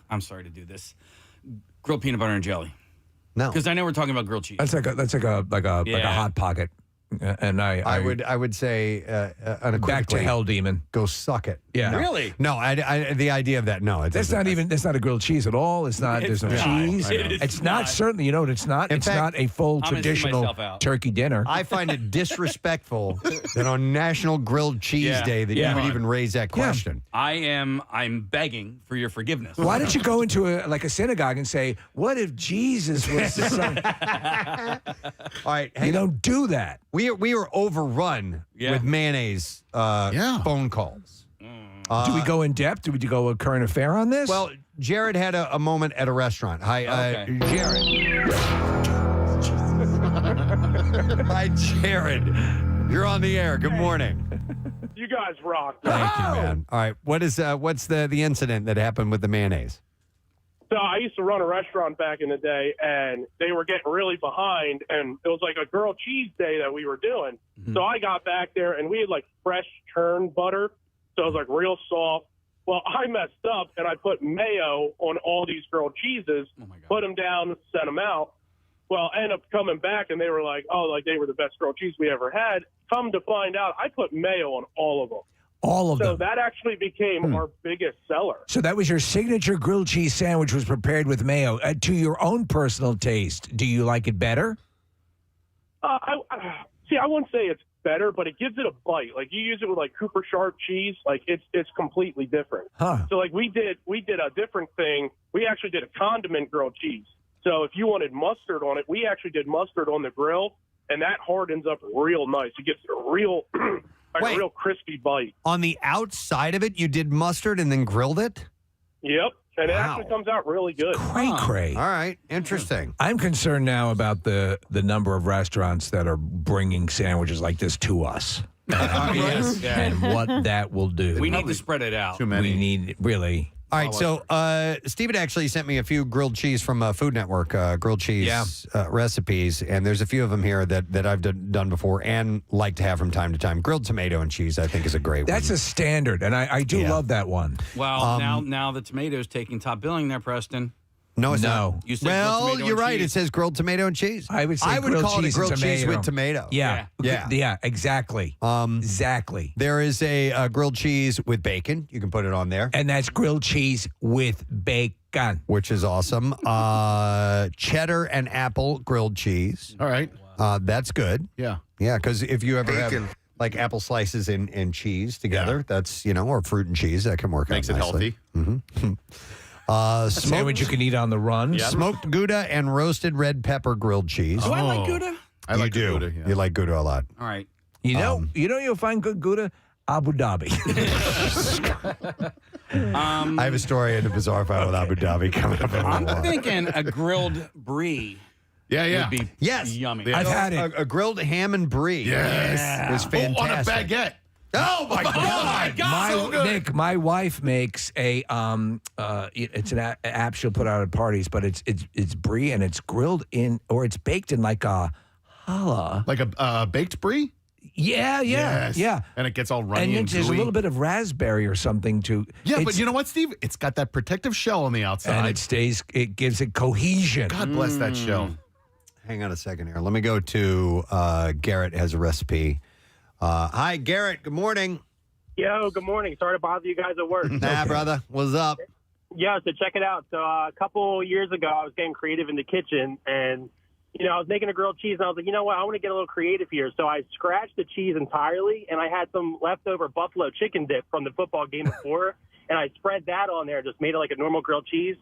I'm sorry to do this, grilled peanut butter and jelly? No. Because I know we're talking about grilled cheese. That's like a hot pocket. And I would say unequivocally, back to hell, demon. go suck it. Yeah. Really? No, I the idea of that. No, That's not a grilled cheese at all. It's not. There's no not. cheese. It's not not. certainly. You know what? It's not. It's fact, not a full I'm gonna see traditional myself out. turkey dinner. I find it disrespectful that on National Grilled Cheese Day that you would even raise that question. I'm begging for your forgiveness. Why don't you go into a synagogue and say, "What if Jesus was the son?" All right, You don't do that. we are overrun with mayonnaise phone calls. Do we go in depth? Do we go a current affair on this? Well, Jared had a moment at a restaurant. Hi, Jared. Hi, Jared. You're on the air. Good morning. You guys rock. Thank you, man. All right. What's the incident that happened with the mayonnaise? So I used to run a restaurant back in the day, and they were getting really behind, and it was like a grilled cheese day that we were doing. Mm-hmm. So I got back there, and we had like fresh churned butter, so it was like real soft. Well, I messed up, and I put mayo on all these grilled cheeses, put them down, sent them out. Well, I ended up coming back, and they were like, oh, like they were the best grilled cheese we ever had. Come to find out, I put mayo on all of them. All of them. So that actually became our biggest seller. So that was your signature grilled cheese sandwich was prepared with mayo. To your own personal taste, do you like it better? I wouldn't say it's better, but it gives it a bite. Like you use it with like Cooper Sharp cheese, like it's completely different. Huh. So like we did a different thing. We actually did a condiment grilled cheese. So if you wanted mustard on it, we actually did mustard on the grill, and that hardens up real nice. It gets a real a real crispy bite. On the outside of it, you did mustard and then grilled it? Yep. And it actually comes out really good. Cray. All right. Interesting. I'm concerned now about the number of restaurants that are bringing sandwiches like this to us. Yes. Yeah. And what that will do. We need to spread it out. Too many. We need, really. All right, so Steven actually sent me a few grilled cheese from Food Network, grilled cheese recipes, and there's a few of them here that I've done before and like to have from time to time. Grilled tomato and cheese, I think, is a great one. That's a standard, and I do love that one. Well, now the tomato's taking top billing there, Preston. No, it's not. You said grilled well, tomato you're and right. cheese. It says grilled tomato and cheese. I would say grilled call it a cheese grilled and cheese tomato. with tomato. Yeah, exactly. Exactly. There is a grilled cheese with bacon. You can put it on there. And that's grilled cheese with bacon. Which is awesome. Cheddar and apple grilled cheese. All right. That's good. Yeah. Yeah, because if you ever have like apple slices and cheese together, that's, or fruit and cheese, that can work Makes out it nicely. healthy. Mm-hmm. A sandwich you can eat on the run. Yep. Smoked Gouda and roasted red pepper grilled cheese. Do I like Gouda? I like you do. Gouda, yeah. You like Gouda a lot. All right. You know you'll find good Gouda? Abu Dhabi. I have a story in the bizarre file with Abu Dhabi coming up in a I'm while. thinking a grilled brie Yeah. would be yummy. Yeah. I've had it. A grilled ham and brie. Yes. Is fantastic. On a baguette. Oh my God! so good. Nick, my wife makes a it's an app she'll put out at parties, but it's brie and it's grilled in or it's baked in like a challah. Like a baked brie? Yeah. And it gets all runny And and then there's a gooey. little bit of raspberry or something too. Yeah, but you know what, Steve? It's got that protective shell on the outside. and it gives it cohesion. God bless that shell. Hang on a second here. Let me go to Garrett has a recipe. Hi, Garrett. Good morning. Yo, good morning. Sorry to bother you guys at work. Nah, brother. What's up? Yeah, so check it out. So a couple years ago, I was getting creative in the kitchen, and I was making a grilled cheese, and I was like, you know what, I want to get a little creative here. So I scratched the cheese entirely, and I had some leftover buffalo chicken dip from the football game before, and I spread that on there, just made it like a normal grilled cheese.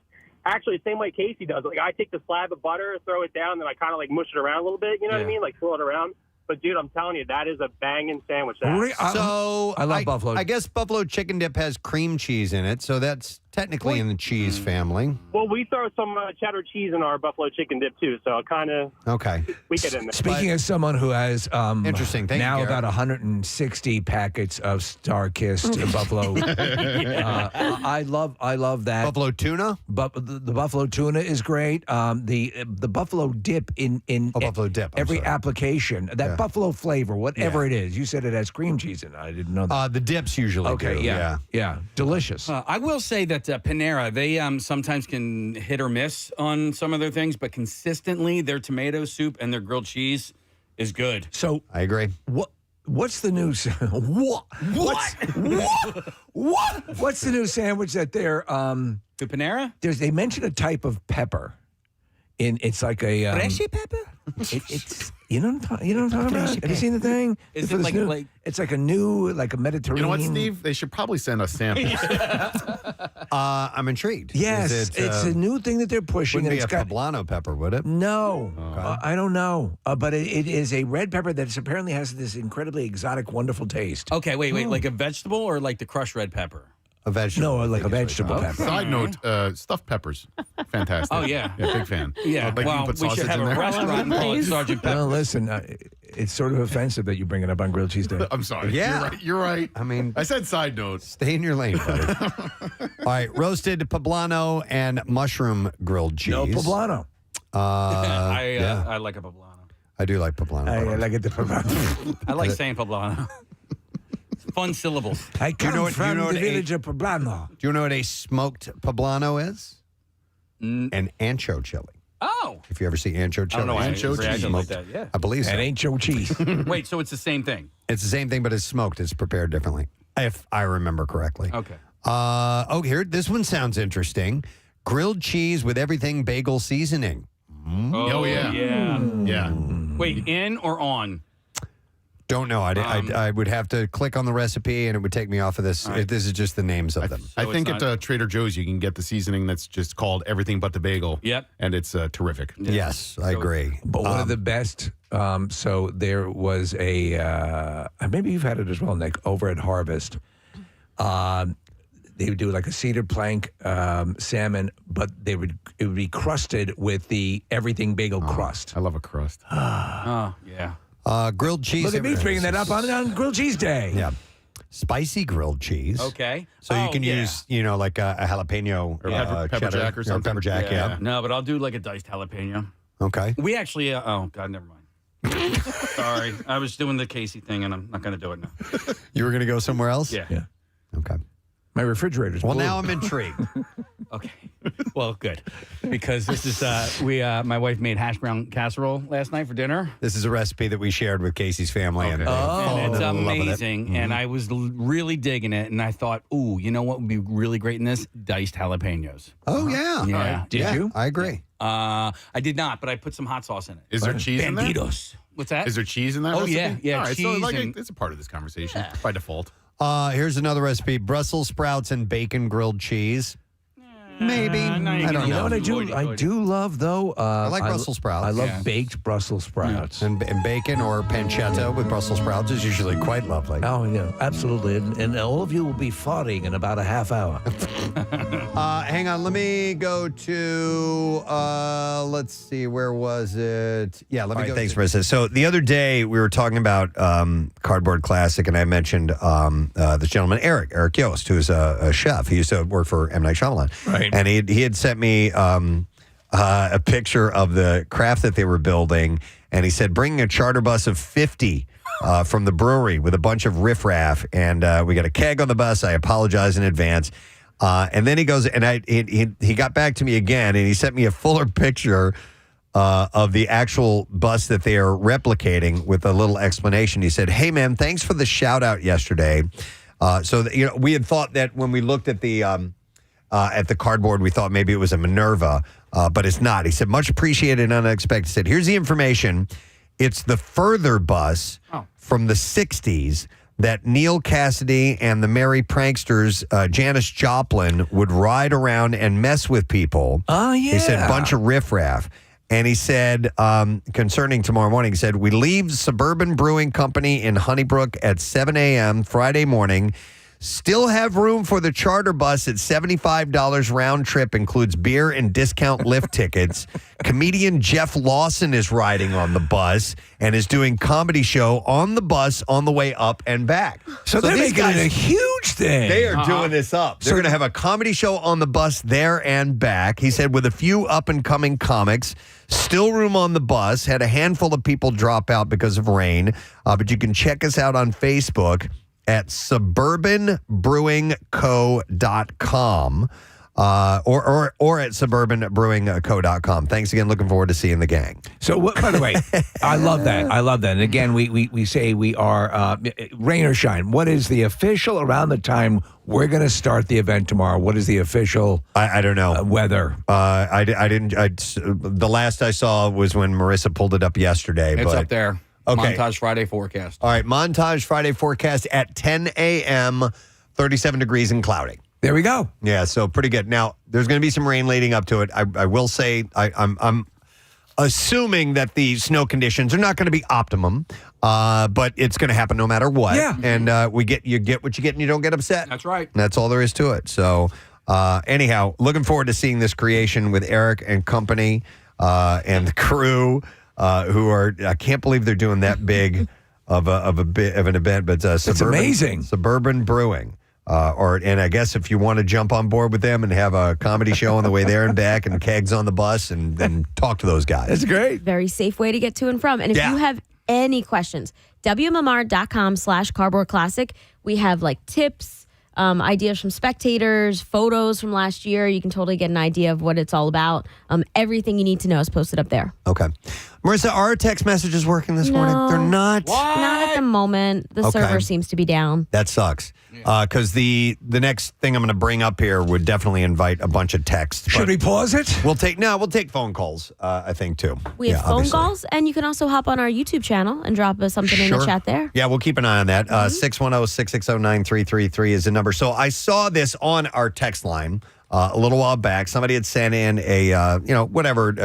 Actually, the same way Casey does. Like, I take the slab of butter, throw it down, then I kind of like mush it around a little bit, you know what I mean? Like, swirl it around. But, dude, I'm telling you, that is a banging sandwich. So I love buffalo. I guess buffalo chicken dip has cream cheese in it, so that's technically in the cheese family. Well, we throw some cheddar cheese in our buffalo chicken dip, too, so kind of Okay. we get in there. Speaking as someone who has Interesting. Thank you, now Garrett. about 160 packets of Star-Kissed buffalo, I love that. Buffalo tuna? But the buffalo tuna is great. The buffalo dip in buffalo dip. I'm every sorry. application. That buffalo flavor, whatever it is. You said it has cream cheese in it. I didn't know that. The dips usually do. Yeah. Delicious. I will say that Panera, they sometimes can hit or miss on some of their things, but consistently their tomato soup and their grilled cheese is good. So I agree. What's the new What's the new sandwich that they're The Panera? they mentioned a type of pepper. It's like a Freshy pepper? It's you know what I'm talking about? Have you seen the thing? Is For it this like- new- like- it's like a new like a Mediterranean. You know what, Steve? They should probably send us samples. I'm intrigued. Yes, Is it, it's a new thing that they're pushing. Wouldn't And be it's a got poblano pepper, would it? no, I don't know, but it is a red pepper that apparently has this incredibly exotic, wonderful taste. Okay, wait. Like a vegetable or like the crushed red pepper? A vegetable. No, like a vegetable pepper. Side note, stuffed peppers. Fantastic. Oh, yeah. Big fan. Yeah, Like you well, can put we should sausage have in a there. restaurant and call it Sergeant Pepper. Well, listen, it's sort of offensive that you bring it up on grilled cheese day. I'm sorry. Yeah. You're right. I mean, I said side note. stay in your lane, buddy. All right, roasted poblano and mushroom grilled cheese. No poblano. I like a poblano. I do like poblano. I like it the poblano. I like saying poblano. Fun syllables. I come know what- from you know the what village of Poblano. Do you know what a smoked poblano is? An ancho chili. Oh. If you ever see ancho chili. I don't know why Ancho I reacted like cheese. that. Yeah. I believe so. That ain't your cheese. Wait, so it's the same thing? It's the same thing, but it's smoked. It's prepared differently, if I remember correctly. Okay. Here, this one sounds interesting. Grilled cheese with everything bagel seasoning. Oh, yeah. Yeah. Yeah. Wait, in or on? Don't know. I would have to click on the recipe, and it would take me off of this. Right. This is just the names of them. I So think it's at not- Trader Joe's you can get the seasoning that's just called everything but the bagel. Yep. And it's terrific. Yes, I agree. But one of the best, so there was maybe you've had it as well, Nick, over at Harvest. They would do like a cedar plank salmon, but it would be crusted with the everything bagel crust. I love a crust. Oh, yeah. Grilled cheese. Look at me bringing that up on grilled cheese day. Yeah. Spicy grilled cheese. Okay. So you can use, like a jalapeno Or pepper cheddar, jack or something. Pepper jack, yeah. No, but I'll do like a diced jalapeno. Okay. We actually, oh, God, never mind. Sorry. I was doing the Casey thing, and I'm not going to do it now. You were going to go somewhere else? Yeah. Okay. My refrigerator's Well, blue. now I'm intrigued. Okay. Well, good. Because this is, my wife made hash brown casserole last night for dinner. This is a recipe that we shared with Casey's family. And, And it's in love with it. amazing. And I was really digging it. And I thought, ooh, you know what would be really great in this? Diced jalapenos. Oh, yeah. Yeah. Did you? I agree. I did not, but I put some hot sauce in it. Is there cheese in there? Banditos. What's that? Is there cheese in that Oh, recipe? yeah, All right, so cheese like and- it's a part of this conversation by default. Here's another recipe: Brussels sprouts and bacon grilled cheese. Maybe. no, I you don't can You know know. what I do? Avoid it, I avoid it. do love though. I like Brussels sprouts. I love Yeah. baked Brussels sprouts. And bacon or pancetta with Brussels sprouts is usually quite lovely. Oh yeah, absolutely. And all of you will be farting in about a half hour. Hang on. Let me go to, let's see, where was it? Yeah, let me go. Thanks, Marissa. So the other day we were talking about Cardboard Classic, and I mentioned this gentleman, Eric Yost, who's a chef. He used to work for M. Night Shyamalan. Right. And he had sent me a picture of the craft that they were building, and he said, bringing a charter bus of 50 from the brewery with a bunch of riffraff, and we got a keg on the bus. I apologize in advance. And then he goes, and he got back to me again, and he sent me a fuller picture of the actual bus that they are replicating with a little explanation. He said, "Hey, man, thanks for the shout out yesterday." We had thought that when we looked at the cardboard, we thought maybe it was a Minerva, but it's not. He said, "Much appreciated and unexpected." He said, "Here's the information. It's the Further bus from the 60s that Neil Cassidy and the Merry Pranksters, Janis Joplin, would ride around and mess with people." Oh, yeah. He said, bunch of riffraff. And he said, concerning tomorrow morning, he said, "We leave Suburban Brewing Company in Honeybrook at 7 a.m. Friday morning. Still have room for the charter bus at $75 round trip, includes beer and discount lift tickets. Comedian Jeff Lawson is riding on the bus and is doing comedy show on the bus on the way up and back." So they're these making it a huge thing. They are doing this up. They're going to have a comedy show on the bus there and back. He said, with a few up-and-coming comics. Still room on the bus. Had a handful of people drop out because of rain. But you can check us out on Facebook at suburbanbrewingco.com or at suburbanbrewingco.com. Thanks again. Looking forward to seeing the gang. So, by the way, I love that. I love that. And again, we say we are rain or shine. What is the official around the time we're going to start the event tomorrow? What is the official? I don't know weather. I didn't. The last I saw was when Marissa pulled it up yesterday. It's but, up there. Okay. Montage Friday forecast. All right, Montage Friday forecast at 10 a.m., 37 degrees and cloudy. There we go. Yeah, so pretty good. Now, there's going to be some rain leading up to it. I will say I'm assuming that the snow conditions are not going to be optimum, But it's going to happen no matter what. Yeah. And you get what you get and you don't get upset. That's right. And that's all there is to it. So anyhow, looking forward to seeing this creation with Eric and company and the crew who are, I can't believe they're doing that big of an event, but it's amazing. Suburban Brewing. And I guess if you want to jump on board with them and have a comedy show on the way there and back and kegs on the bus and then talk to those guys. That's great. Very safe way to get to and from. And if you have any questions, WMMR.com/Cardboard Classic. We have like tips, ideas from spectators, photos from last year. You can totally get an idea of what it's all about. Everything you need to know is posted up there. Okay. Marissa, are our text messages working this morning? They're not. Not at the moment. The server seems to be down. That sucks. Because the next thing I'm going to bring up here would definitely invite a bunch of texts. Should we pause it? We'll take phone calls, I think, too. We have phone calls, and you can also hop on our YouTube channel and drop us something in the chat there. Yeah, we'll keep an eye on that. 610-660-9333 is the number. So I saw this on our text line a little while back. Somebody had sent in a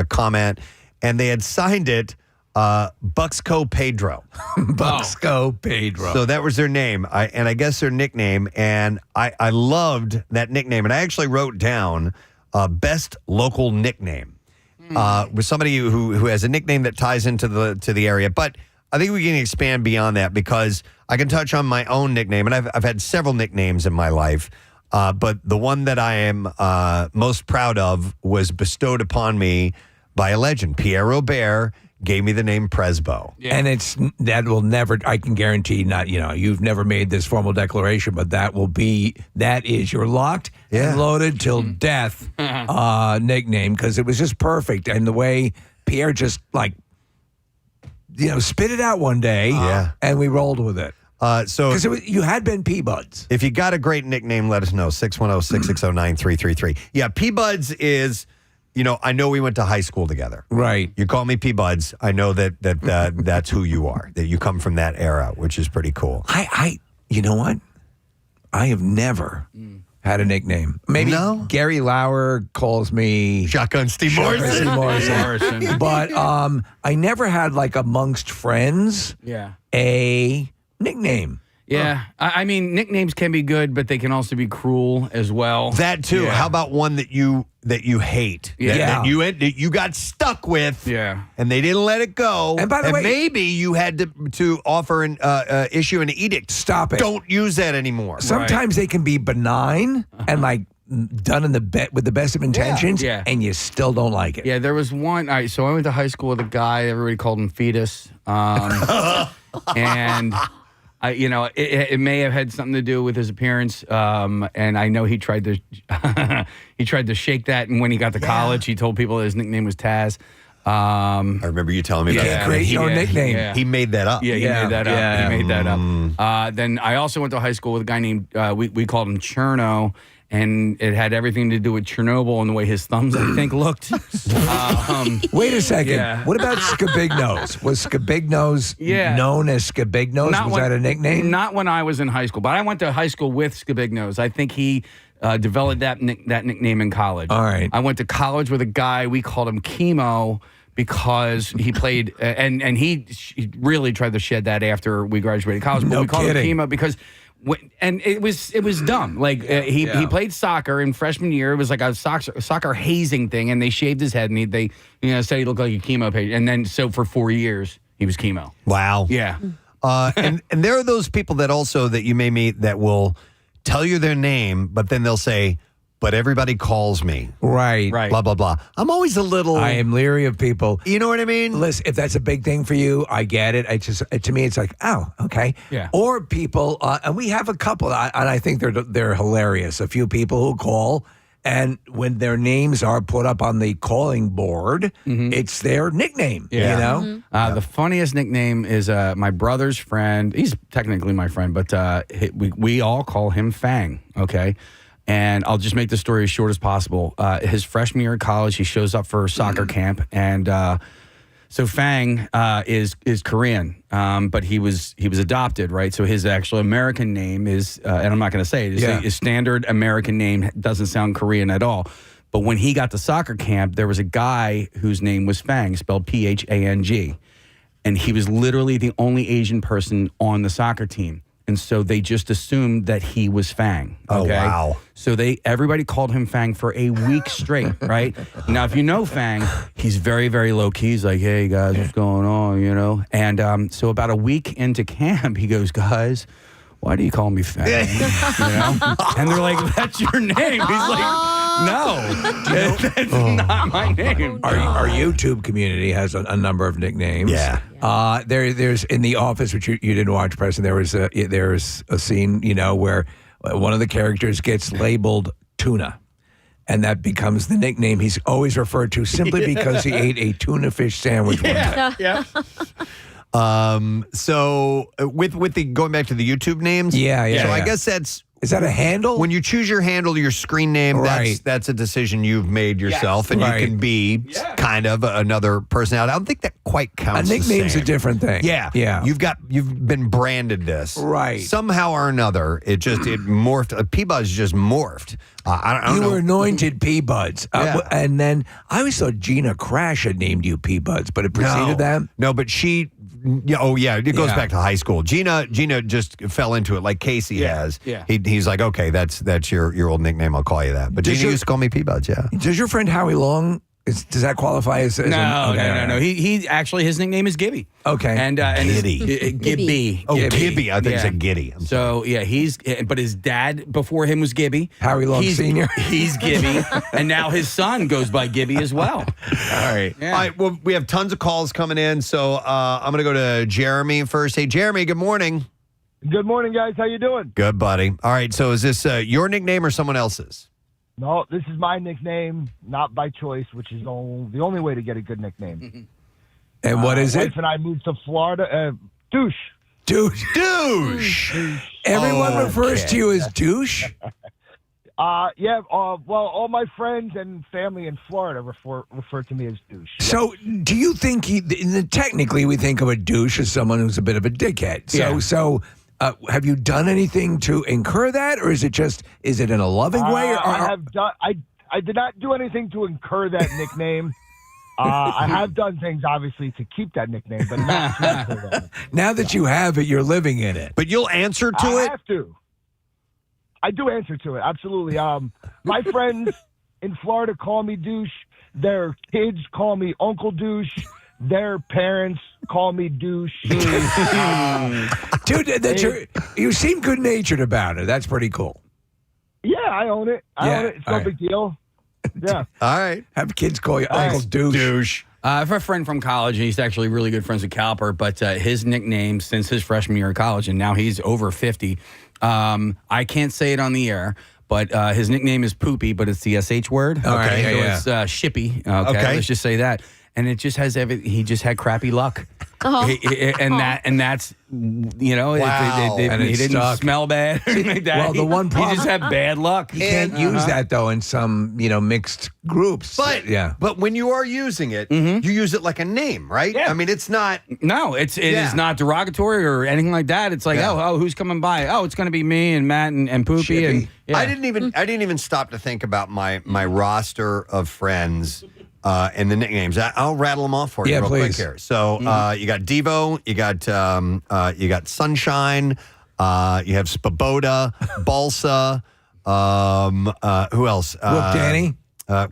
comment, and they had signed it Bucksco Pedro. Bucksco Pedro. So that was their name, I guess their nickname, and I loved that nickname. And I actually wrote down best local nickname with somebody who has a nickname that ties into the area. But I think we can expand beyond that because I can touch on my own nickname, and I've had several nicknames in my life. But the one that I am most proud of was bestowed upon me by a legend. Pierre Robert gave me the name Presbo. Yeah. And that will never, I can guarantee not, you've never made this formal declaration, but that is your locked and loaded till death nickname, because it was just perfect. And the way Pierre just spit it out one day and we rolled with it. Because you had been P-Buds. If you got a great nickname, let us know. 610-660-9333. Yeah, P-Buds is... I know we went to high school together. Right. You call me P-Buds. I know that that's who you are, that you come from that era, which is pretty cool. You know what? I have never had a nickname. Maybe Gary Lauer calls me Shotgun Steve Morrison. But I never had, amongst friends, a nickname. Yeah. I mean, nicknames can be good, but they can also be cruel as well. That too. Yeah. How about one that you hate? Yeah. That you got stuck with. Yeah. And they didn't let it go. And by the way, maybe you had to offer issue an edict. Stop it. Don't use that anymore. Sometimes they can be benign and done with the best of intentions, and you still don't like it. Yeah, there was one. So I went to high school with a guy. Everybody called him Fetus, and it may have had something to do with his appearance. And I know he tried to shake that. And when he got to college, he told people his nickname was Taz. I remember you telling me about that. Create your nickname. He made that up. Yeah, he made that up. Yeah. He made that up. Then I also went to high school with a guy named, we called him Cherno, and it had everything to do with Chernobyl and the way his thumbs, I think, looked. Wait a second. Yeah. What about Scabignos? Was Scabignos known as Scabignos? Was that a nickname? Not when I was in high school, but I went to high school with Scabignos. I think he developed that nickname in college. All right. I went to college with a guy, we called him Chemo, because he played, and he really tried to shed that after we graduated college. But we called him Chemo because... And it was dumb. He played soccer in freshman year. It was like a soccer hazing thing, and they shaved his head, and they said he looked like a chemo patient. And then so for 4 years he was chemo. Wow. Yeah. And there are those people that you may meet that will tell you their name, but then they'll say, "But everybody calls me." Right. Blah, blah, blah. I'm always a little... I am leery of people. You know what I mean? Listen, if that's a big thing for you, I get it. To me, it's like, oh, okay. Yeah. Or people, and we have a couple, and I think they're hilarious. A few people who call, and when their names are put up on the calling board, it's their nickname. Yeah. You know? The funniest nickname is my brother's friend. He's technically my friend, but we all call him Fang. Okay. And I'll just make the story as short as possible. His freshman year in college, he shows up for soccer camp, and so Fang is Korean, but he was adopted, right? So his actual American name is, and I'm not going to say it, his standard American name doesn't sound Korean at all. But when he got to soccer camp, there was a guy whose name was Fang, spelled Phang. and he was literally the only Asian person on the soccer team. And so they just assumed that he was Fang. Oh, Okay? wow. So everybody called him Fang for a week straight, right? Now, if you know Fang, he's very, very low key. He's like, hey, guys, what's going on, you know? And so about a week into camp, he goes, guys, why do you call me Fang? You know? And they're like, that's your name. He's like, no, that's not my name. Our YouTube community has a number of nicknames. Yeah. There's in The Office, which you didn't watch, Preston. There's a scene, where one of the characters gets labeled Tuna, and that becomes the nickname he's always referred to simply because he ate a tuna fish sandwich one day. Yeah. So with the going back to the YouTube names, Yeah. So I guess Is that a handle? when you choose your handle, your screen name. Right. That's a decision you've made yourself, and Right. you can be kind of another personality. I don't think that quite A counts. the nickname's a same. different thing. Yeah, Yeah. You've been branded this, Right. Somehow or another, it morphed. P-Buzz just morphed. I don't You know. were anointed P-Buds. Yeah. And then I always thought Gina Crash had named you P-Buds, but it preceded that? No, but she. Yeah, it goes Yeah. back to high school. Gina just fell into it like Casey has. Yeah. He's like, okay, that's your old nickname. I'll call you that. But Gina used to call me P-Buds. Yeah. Does your friend Howie Long, does that qualify as No. He actually, his nickname is Gibby. Okay. And Giddy. Gibby. Oh, Gibby. I think Yeah. you said Giddy. So but his dad before him was Gibby. Howie Long Sr. He's Gibby, and now his son goes by Gibby as well. All right. Yeah. All right. Well, we have tons of calls coming in, so I'm going to go to Jeremy first. Hey, Jeremy. Good morning. Good morning, guys. How you doing? Good, buddy. All right. So is this your nickname or someone else's? No, this is my nickname, not by choice, which is the only way to get a good nickname. And what is it? Wife and I moved to Florida. Douche. Douche. Douche. Everyone refers to you as douche? Yeah. Well, all my friends and family in Florida refer to me as douche. So do you think technically we think of a douche as someone who's a bit of a dickhead? So have you done anything to incur that, or is it in a loving way? Or, I have done. I did not do anything to incur that nickname. I have done things, obviously, to keep that nickname, but not to incur that. Now that you have it, you're living in it. But you'll answer to I it? have to. I do answer to it, absolutely. My friends in Florida call me douche. Their kids call me Uncle Douche. Their parents call me douche. Dude, you seem good-natured about it. That's pretty cool. Yeah, I own it. I own it. It's no big deal. Yeah. All right. Have kids call you Uncle Douche. I have a friend from college, and he's actually really good friends with Caliper, but his nickname since his freshman year of college, and now he's over 50. I can't say it on the air, but his nickname is Poopy, but it's the SH word. Okay, so it's Shippy. Okay, let's just say that. And it just has he just had crappy luck. And that's Wow. And he it didn't stuck. smell bad or anything like that. Well, the one problem- he just had bad luck. You can't use that, though, in some, mixed groups. But when you are using it, you use it like a name, right? Yeah. I mean, it's not. No, it is not derogatory or anything like that. It's like, oh, who's coming by? Oh, it's going to be me and Matt and Poopy. Shippy. And I didn't even stop to think about my roster of friends and the nicknames. I'll rattle them off for you real quick please. here. So you got Devo, you got Sunshine, you have Spaboda, Balsa. Who else? Whoop Danny.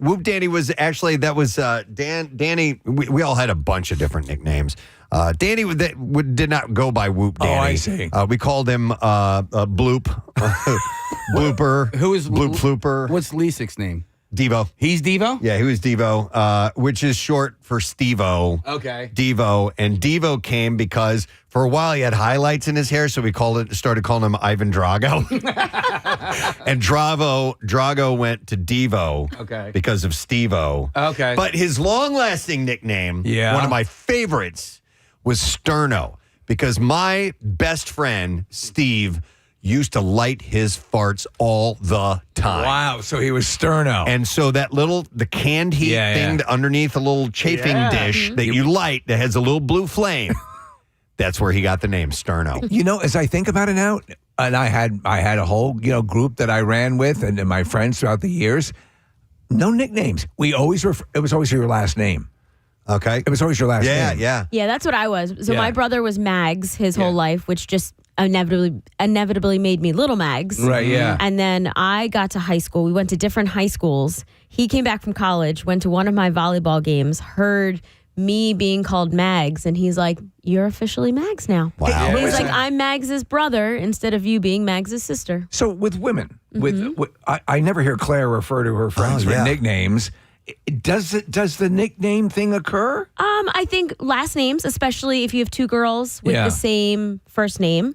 Whoop Danny was actually Danny. We all had a bunch of different nicknames. Danny did not go by Whoop Danny. Oh, I see. We called him Bloop, Blooper. Who is Bloop Flooper? What's Lisik's name? Devo. He's Devo? Yeah, he was Devo, which is short for Steve-O. Okay. Devo. And Devo came because for a while he had highlights in his hair, so we started calling him Ivan Drago. And Drago went to Devo because of Steve-O. Okay. But his long-lasting nickname, one of my favorites, was Sterno, because my best friend, Steve, used to light his farts all the time. Wow, so he was Sterno. And so the canned heat thing underneath a little chafing dish that you light that has a little blue flame, that's where he got the name Sterno. As I think about it now, and I had a whole group that I ran with and my friends throughout the years, no nicknames. We always it was always your last name. Okay. It was always your last name. Yeah. Yeah, that's what I was. So Yeah. my brother was Mags his whole life, which just inevitably made me Little Mags. Right, yeah. And then I got to high school. We went to different high schools. He came back from college, went to one of my volleyball games, heard me being called Mags, and he's like, "You're officially Mags now." Wow. He's like, "I'm Mags's brother instead of you being Mags's sister." So with women, with I never hear Claire refer to her friends with nicknames. Does the nickname thing occur? I think last names, especially if you have two girls with the same first name.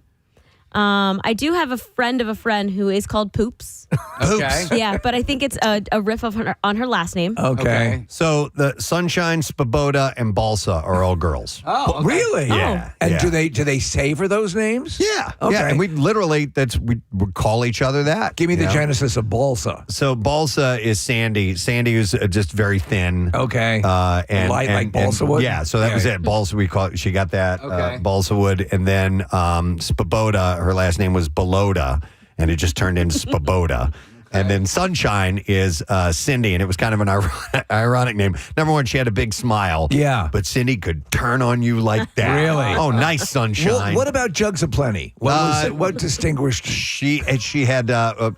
I do have a friend of a friend who is called Poops. Okay. Yeah, but I think it's a riff on her last name. Okay. So the Sunshine, Spaboda, and Balsa are all girls. Oh, okay. Really? Yeah. And Yeah. do they savor those names? Yeah. Okay. Yeah. And we literally we would call each other that. Give me the you know? genesis of balsa. So Balsa is Sandy. Sandy is just very thin. Okay. And Light like balsa wood? Yeah. So that was it. Balsa. She got that. Okay. Balsa wood, and then Spaboda. Her last name was Beloda, and it just turned into Spaboda. And then Sunshine is Cindy, and it was kind of an ironic name. Number one, she had a big smile. Yeah. But Cindy could turn on you like that. Really? Oh, nice Sunshine. What about Jugs of Plenty? What distinguished? She had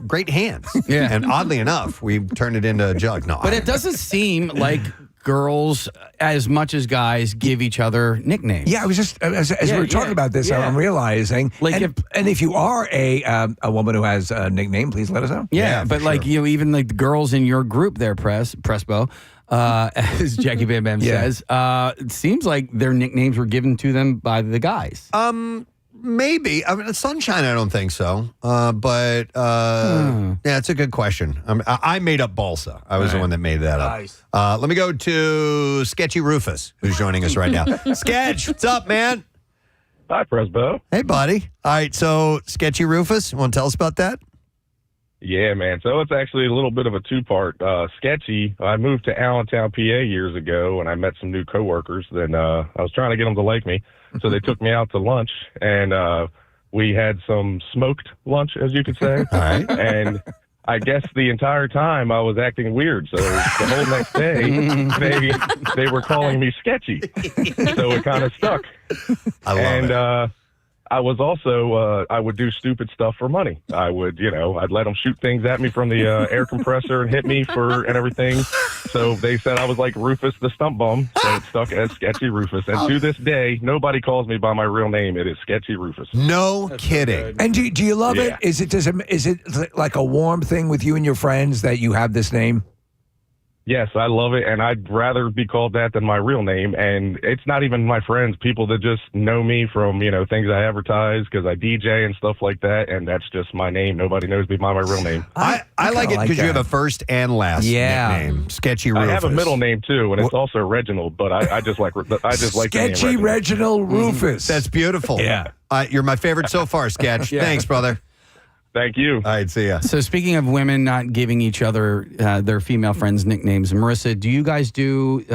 great hands. Yeah. And oddly enough, we turned it into a jug. No, But it doesn't seem like girls, as much as guys, give each other nicknames. Yeah, I was just as we were talking about this, I'm realizing. Like and if you are a woman who has a nickname, please let us know. Yeah, but for like sure. even like the girls in your group there, Presbo, as Jackie Bam Bam says, it seems like their nicknames were given to them by the guys. Maybe. I mean, Sunshine, I don't think so. But yeah, it's a good question. I made up Balsa. I was the one that made that up. Nice. Let me go to Sketchy Rufus, who's joining us right now. Sketch, what's up, man? Hi, Presbo. Hey, buddy. All right, so Sketchy Rufus, you want to tell us about that? Yeah, man. So it's actually a little bit of a two-part. Sketchy, I moved to Allentown, PA years ago, and I met some new coworkers. Then I was trying to get them to like me. So they took me out to lunch, and we had some smoked lunch, as you could say. All right. And I guess the entire time I was acting weird. So the whole next day, they were calling me Sketchy. So it kind of stuck. I love it. I was also, I would do stupid stuff for money. I would, I'd let them shoot things at me from the air compressor and hit me and everything. So they said I was like Rufus the Stump Bum. So it stuck as Sketchy Rufus. And to this day, nobody calls me by my real name. It is Sketchy Rufus. No kidding. And do you love it? Yeah. Is it like a warm thing with you and your friends that you have this name? Yes, I love it, and I'd rather be called that than my real name. And it's not even my friends, people that just know me from, things I advertise because I DJ and stuff like that, and that's just my name. Nobody knows me by my real name. I like it because you have a first and last nickname. Sketchy Rufus. I have a middle name too, and it's also Reginald, but I just like the name Sketchy Reginald Rufus. That's beautiful. Yeah. You're my favorite so far, Sketch. Thanks, brother. Thank you. All right, see ya. So speaking of women not giving each other their female friends nicknames, Marissa, do you guys do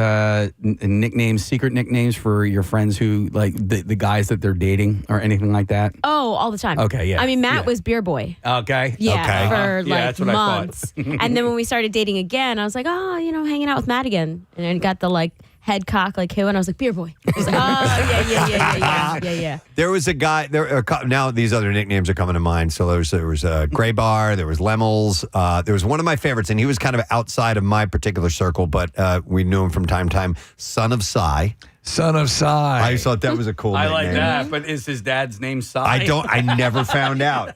nicknames, secret nicknames for your friends who like the guys that they're dating or anything like that? Oh, all the time. Okay, yeah. I mean, Matt was Beer Boy. Okay. Yeah, Okay. for Yeah, like that's what I thought. months. And then when we started dating again, I was like, hanging out with Matt again. And I got the like head cock like who, and I was like, Beer Boy. I was like, yeah. There was a guy. Now these other nicknames are coming to mind. So there was Gray Bar. There was Lemels. There was one of my favorites, and he was kind of outside of my particular circle, but we knew him from time to time. Son of Cy. Son of Cy. I thought that was a cool I nickname. like that, but is his dad's name Cy? I never found out.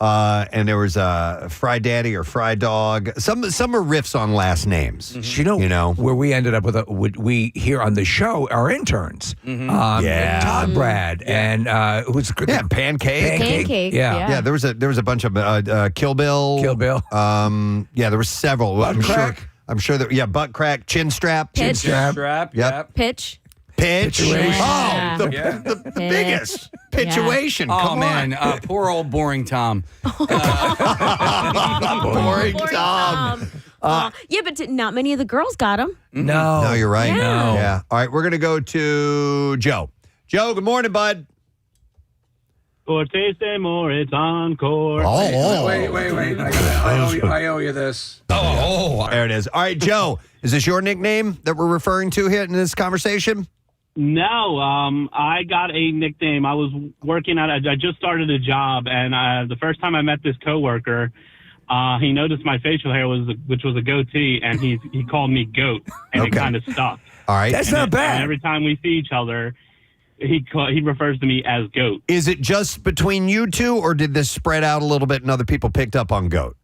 And there was Fry Daddy or Fry Dog. Some are riffs on last names. You know where we ended up with we here on the show, our interns. Todd Brad and who's Pancake. Yeah. There was a bunch of Kill Bill. There were several. Butt Crack. I'm sure that Butt Crack, Chin Strap. Pitch. Strap. Yep. Pitch. Pitchuation. Yeah. Oh, Yeah. the biggest. Pitchuation. Oh, Come man. on. Poor old boring Tom. Boring Tom. Yeah, but not many of the girls got them. No, No, you're right. Yeah. No. Yeah. All right, we're going to go to Joe. Joe, good morning, bud. Cortez de Amor, it's encore. Wait. I owe you this. There it is. All right, Joe, is this your nickname that we're referring to here in this conversation? No, I got a nickname. I was working I just started a job, and the first time I met this coworker, he noticed my facial hair which was a goatee, and he called me Goat, and it kind of stuck. All right. That's not bad. And every time we see each other, he refers to me as Goat. Is it just between you two, or did this spread out a little bit and other people picked up on Goat?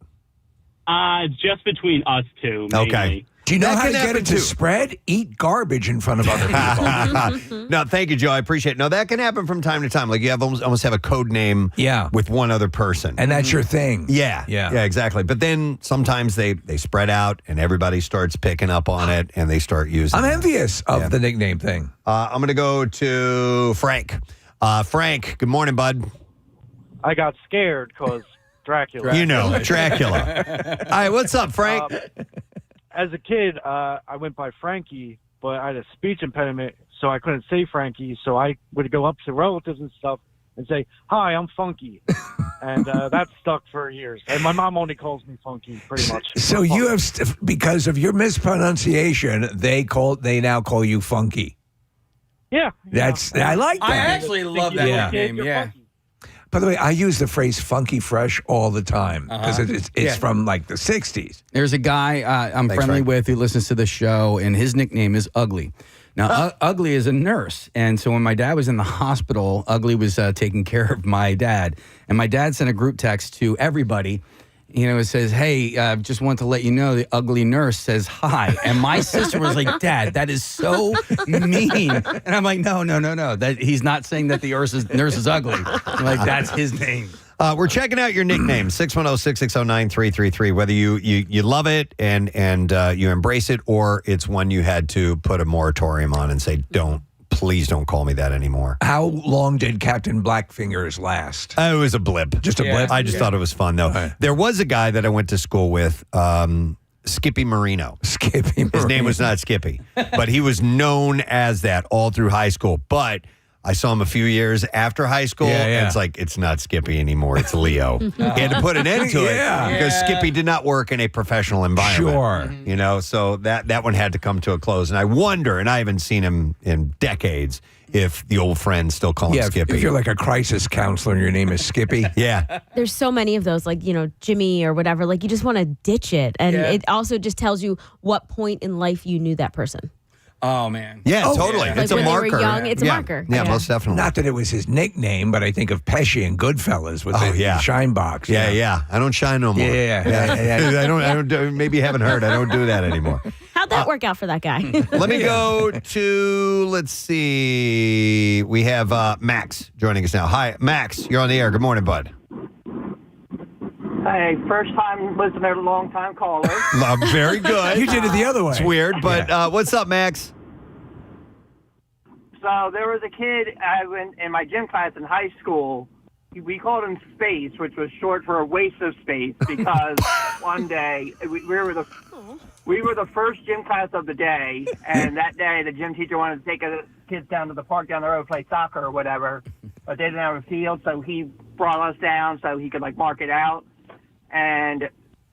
Just between us two, mainly. Okay. Do you know That how to can get happen it to too. spread? Eat garbage in front of other people. No, thank you, Joe. I appreciate it. No, that can happen from time to time. Like you have almost have a code name with one other person. And that's your thing. Yeah, exactly. But then sometimes they spread out and everybody starts picking up on it and they start using I'm it. envious of the nickname thing. I'm going to go to Frank. Frank, good morning, bud. I got scared because Dracula. You know, Dracula. All right, what's up, Frank? As a kid, I went by Frankie, but I had a speech impediment, so I couldn't say Frankie. So I would go up to relatives and stuff and say, "Hi, I'm Funky," and that stuck for years. And my mom only calls me Funky, pretty much. So you have, because of your mispronunciation, they now call you Funky. Yeah. I like that. I actually love that nickname. Yeah. By the way, I use the phrase funky fresh all the time because it's from like the 60s. There's a guy I'm friendly with who listens to the show, and his nickname is Ugly. Now, Ugly is a nurse. And so when my dad was in the hospital, Ugly was taking care of my dad. And my dad sent a group text to everybody. You know, it says, "Hey, just want to let you know the ugly nurse says hi." And my sister was like, "Dad, that is so mean." And I'm like, no. That he's not saying that the nurse is ugly. I'm like, that's his name. We're checking out your nickname, 610-660-9333, whether you love it and you embrace it, or it's one you had to put a moratorium on and say, please don't call me that anymore. How long did Captain Blackfingers last? It was a blip. Just a blip? I just thought it was fun, though. Okay. There was a guy that I went to school with, Skippy Marino. His name was not Skippy, but he was known as that all through high school. But I saw him a few years after high school, and it's like, it's not Skippy anymore, it's Leo. He had to put an end to it because Skippy did not work in a professional environment. Sure. You know, so that one had to come to a close. And I wonder, and I haven't seen him in decades, if the old friends still call him Skippy. If you're like a crisis counselor and your name is Skippy. There's so many of those, like, Jimmy or whatever. Like, you just want to ditch it. And it also just tells you what point in life you knew that person. Oh, man. Yeah, totally. Like It's a when they were marker. young, it's a marker. Yeah, most definitely. Not that it was his nickname, but I think of Pesci and Goodfellas with the shine box. Yeah. I don't shine no more. Yeah. I don't. Maybe you haven't heard. I don't do that anymore. How'd that work out for that guy? Let me go to. Let's see. We have Max joining us now. Hi, Max. You're on the air. Good morning, bud. Hey, first time listener, long time caller. Very good. You did it the other way. It's weird, but what's up, Max? So there was a kid in my gym class in high school. We called him Space, which was short for a waste of space, because one day we were the first gym class of the day, and that day the gym teacher wanted to take the kids down to the park down the road, play soccer or whatever, but they didn't have a field, so he brought us down so he could mark it out. And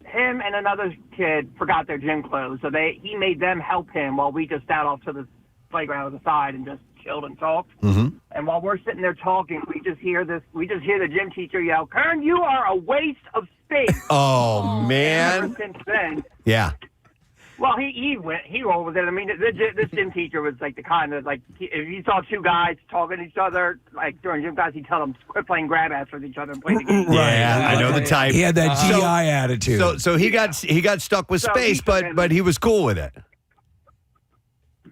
him and another kid forgot their gym clothes, so he made them help him while we just sat off to the playground on the side and just chilled and talked. Mm-hmm. And while we're sitting there talking, we just hear the gym teacher yell, "Kern, you are a waste of space." Oh man! And ever since then, yeah. Well, he rolled with it. I mean, this gym teacher was like the kind of if you saw two guys talking to each other during gym class, he'd tell them quit playing grab ass with each other and play the game. Yeah, I know the type. He had that GI attitude. So he got stuck with space, but he was cool with it.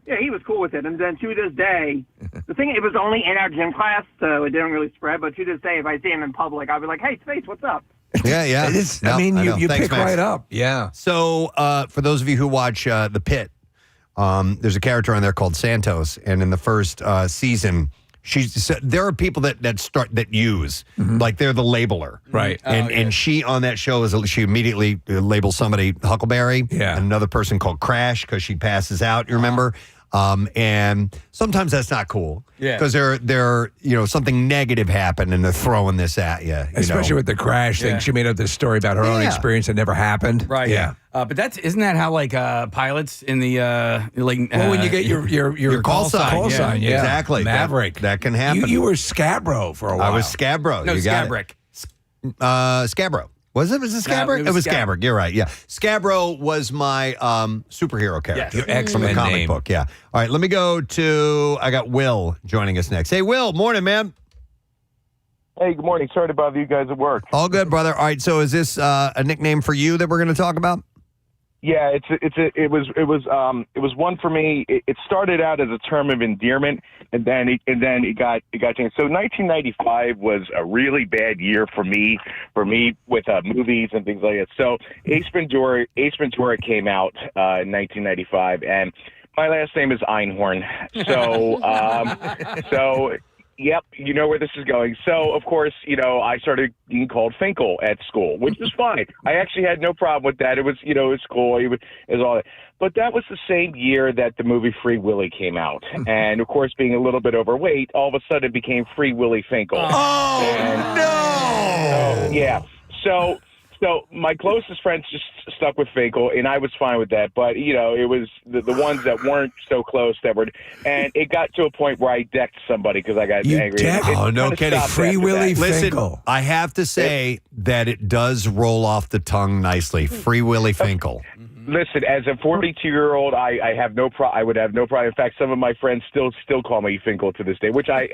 Yeah, he was cool with it. And then to this day, it was only in our gym class, so it didn't really spread. But to this day, if I see him in public, I'll be like, "Hey, Space, what's up?" Yeah. You Thanks, pick Max. right up. Yeah. So for those of you who watch The Pit, there's a character on there called Santos, and in the first season, there are people that use like they're the labeler, right? And she on that show she immediately labels somebody Huckleberry, and another person called Crash because she passes out. You remember? And sometimes that's not cool. Yeah. Because they're something negative happened and they're throwing this at you. Especially with the crash thing. She made up this story about her own experience that never happened. Right. Yeah. But isn't that how like pilots in the Well, when you get your call sign, yeah. Exactly. Maverick. That can happen. You were Scabro for a while. I was Scabro. No, You got Scabrick. it. Scabro. Was it Scabrick? it was Scabrick. You're right. Yeah. Scabro was my superhero character. Your X-Men from the comic name. book. Yeah. All right. Let me go to. I got Will joining us next. Hey, Will. Morning, man. Hey, good morning. Sorry to bother you guys at work. All good, brother. All right. So, is this a nickname for you that we're going to talk about? Yeah, it was one for me. It started out as a term of endearment, and then it got changed. So 1995 was a really bad year for me with movies and things like that. So Ace Ventura came out in 1995, and my last name is Einhorn. So Yep, you know where this is going. So, of course, I started being called Finkel at school, which was fine. I actually had no problem with that. It was, it was cool. It was all that. But that was the same year that the movie Free Willy came out. And, of course, being a little bit overweight, all of a sudden it became Free Willy Finkel. Oh, no! Yeah. So my closest friends just stuck with Finkel, and I was fine with that. But, it was the ones that weren't so close that were, and it got to a point where I decked somebody because I got angry. Oh, no kidding. Free Willy Finkel. Listen, I have to say that it does roll off the tongue nicely. Free Willy Finkel. Listen, as a 42-year-old, I have no I would have no problem. In fact, some of my friends still call me Finkel to this day, which I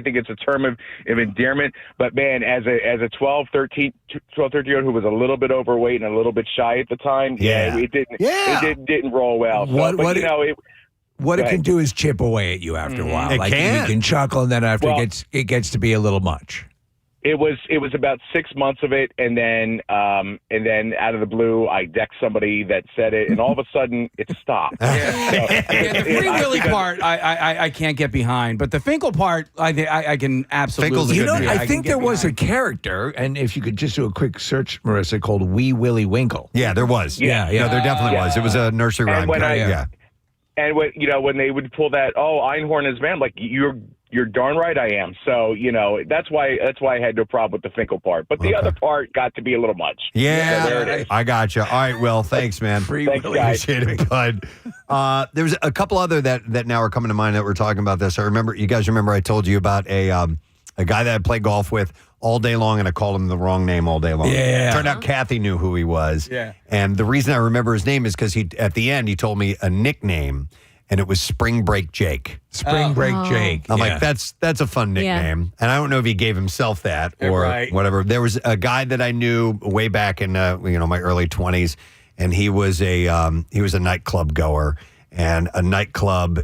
think it's a term of endearment. But man, as a 12, 13-year-old who was a little bit overweight and a little bit shy at the time, it didn't roll well. What it can do is chip away at you after a while. It can. You can chuckle, and then after it gets to be a little much. It was about 6 months of it, and then out of the blue, I decked somebody that said it, and all of a sudden, it stopped. The Free Willy part, I can't get behind, but the Finkel part, I can absolutely. I think there was a character, and if you could just do a quick search, Marissa, called Wee Willy Winkle. Yeah, there was. Yeah. No, there definitely was. It was a nursery rhyme. And when they would pull that, Einhorn is man, I'm like you're darn right I am. So, that's why I had no problem with the Finkel part. But the other part got to be a little much. Yeah, so there it is. I got you. All right, Will, thanks, man. Thanks, guys. Appreciate it, bud. There's a couple other that now are coming to mind that we're talking about this. You guys remember I told you about a guy that I played golf with all day long, and I called him the wrong name all day long. Yeah. Turned out Kathy knew who he was. Yeah. And the reason I remember his name is because at the end, he told me a nickname, and it was Spring Break Jake. Spring Break Jake. I'm like, that's a fun nickname. And I don't know if he gave himself that or whatever. There was a guy that I knew way back in my early 20s, and he was a nightclub goer, and a nightclub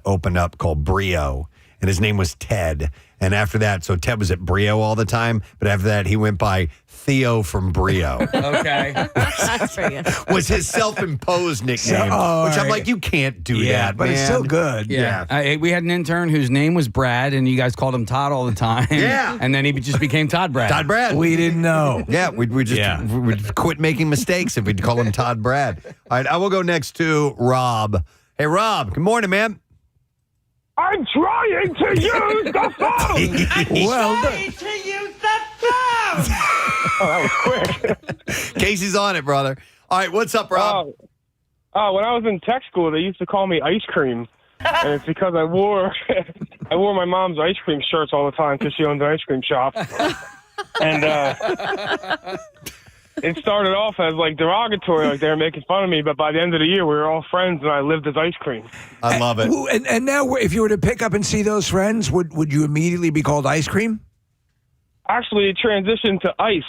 opened up called Brio, and his name was Ted. And after that, so Ted was at Brio all the time, but after that, he went by Theo from Brio. Okay. That's pretty good. Was his self-imposed nickname, which I'm like, you can't do that, but man. it's still good. Yeah. We had an intern whose name was Brad, and you guys called him Todd all the time. Yeah. And then he just became Todd Brad. Todd Brad. We didn't know. Yeah, we'd quit making mistakes if we'd call him Todd Brad. All right, I will go next to Rob. Hey, Rob, good morning, man. I'm trying to use the phone. Well, to use the phone. Oh, that was quick. Casey's on it, brother. All right, what's up, Rob? When I was in tech school, they used to call me Ice Cream, and it's because I wore my mom's ice cream shirts all the time because she owns an ice cream shop, and it started off as like derogatory, like they were making fun of me, but by the end of the year, we were all friends, and I lived as Ice Cream. I love it. And now, if you were to pick up and see those friends, would you immediately be called Ice Cream? Actually, it transitioned to Ice.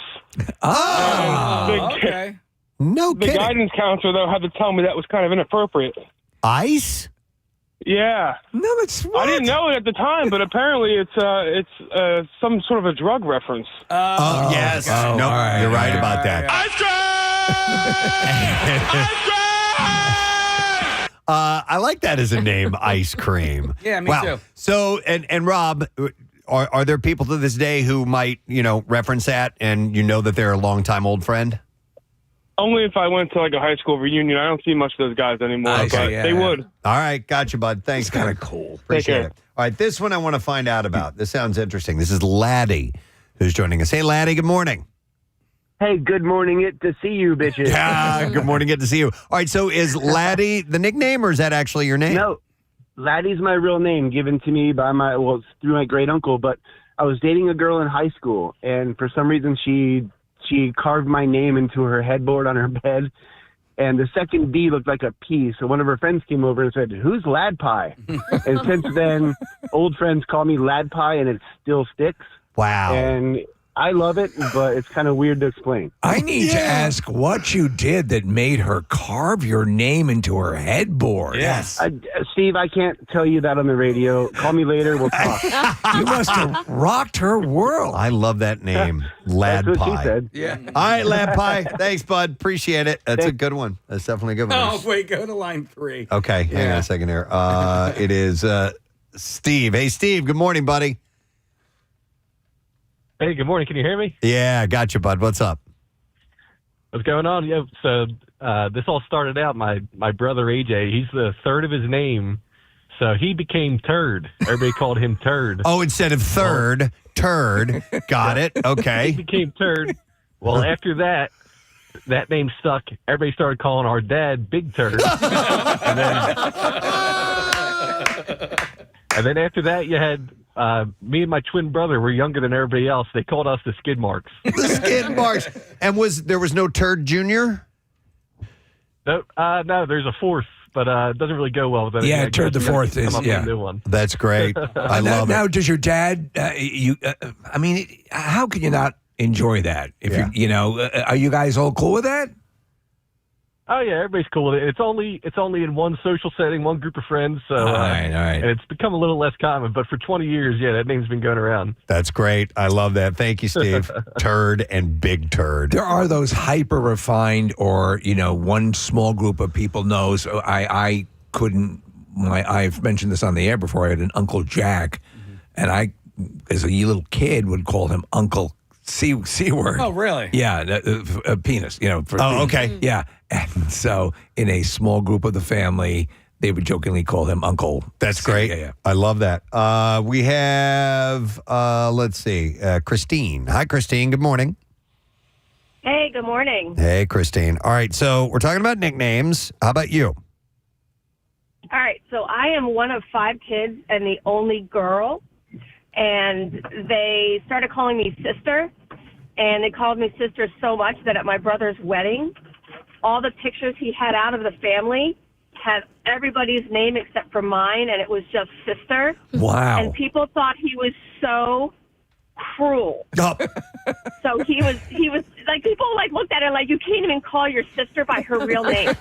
Okay. No The kidding. guidance counselor, though, had to tell me that was kind of inappropriate. Ice? Yeah. No, that's I didn't know it at the time, but apparently it's some sort of a drug reference. Oh, yes. Oh, Nope, all right. you're right about that. I like that as a name, Ice Cream. Yeah, me too. So, and Rob, are there people to this day who might, reference that and that they're a longtime old friend? Only if I went to like a high school reunion. I don't see much of those guys anymore, they would. All right, gotcha, bud. Thanks. It's kind of cool. Appreciate it. All right, this one I want to find out about. This sounds interesting. This is Laddie who's joining us. Hey, Laddie, good morning. Hey, good morning. It to see you, bitches. Yeah, good morning. Good to see you. All right, so is Laddie the nickname, or is that actually your name? No, Laddie's my real name, given to me by it's through my great uncle. But I was dating a girl in high school, and for some reason she carved my name into her headboard on her bed, and the second D looked like a P. So one of her friends came over and said, "Who's Lad Pie?" And since then, old friends call me Lad Pie, and it still sticks. Wow. And I love it, but it's kind of weird to explain. I need to ask what you did that made her carve your name into her headboard. Yes. Steve, I can't tell you that on the radio. Call me later. We'll talk. You must have rocked her world. I love that name, Lad That's what Pie. she said. Yeah. All right, Lad Pie. Thanks, bud. Appreciate it. That's a good one. That's definitely a good one. Oh, wait, go to line 3. Okay, hang on a second here. It is Steve. Hey, Steve. Good morning, buddy. Hey, good morning. Can you hear me? Yeah, got you, bud. What's up? What's going on? Yeah, so this all started out, my brother AJ, he's the third of his name, so he became Turd. Everybody called him Turd. Oh, instead of third, Turd. Got it. Okay. He became Turd. Well, after that name stuck. Everybody started calling our dad Big Turd. and then after that, you had me and my twin brother were younger than everybody else. They called us the Skid Marks. The Skid Marks. And there was no Turd Junior? No, there's a fourth, but it doesn't really go well with it. Yeah, Turd the fourth is, a new one. That's great. I love it. Now, does your dad, I mean, how can you not enjoy that? If are you guys all cool with that? Oh yeah, everybody's cool with it. It's only in one social setting, one group of friends. So, all right. And it's become a little less common. But for 20 years, yeah, that name's been going around. That's great. I love that. Thank you, Steve. Turd and Big Turd. There are those hyper refined, or one small group of people knows. I couldn't. I've mentioned this on the air before. I had an Uncle Jack, and I, as a little kid, would call him Uncle C word. Oh, really? Yeah, penis. Okay. Yeah. And so, in a small group of the family, they would jokingly call him Uncle. That's great. Yeah. I love that. We have, let's see, Christine. Hi, Christine. Good morning. Hey, good morning. Hey, Christine. All right, so we're talking about nicknames. How about you? All right, so I am one of 5 kids and the only girl, and they started calling me sister, and they called me sister so much that at my brother's wedding, all the pictures he had out of the family had everybody's name except for mine, and it was just sister. Wow. And people thought he was so cruel. Oh. So he was like, people looked at it like, you can't even call your sister by her real name.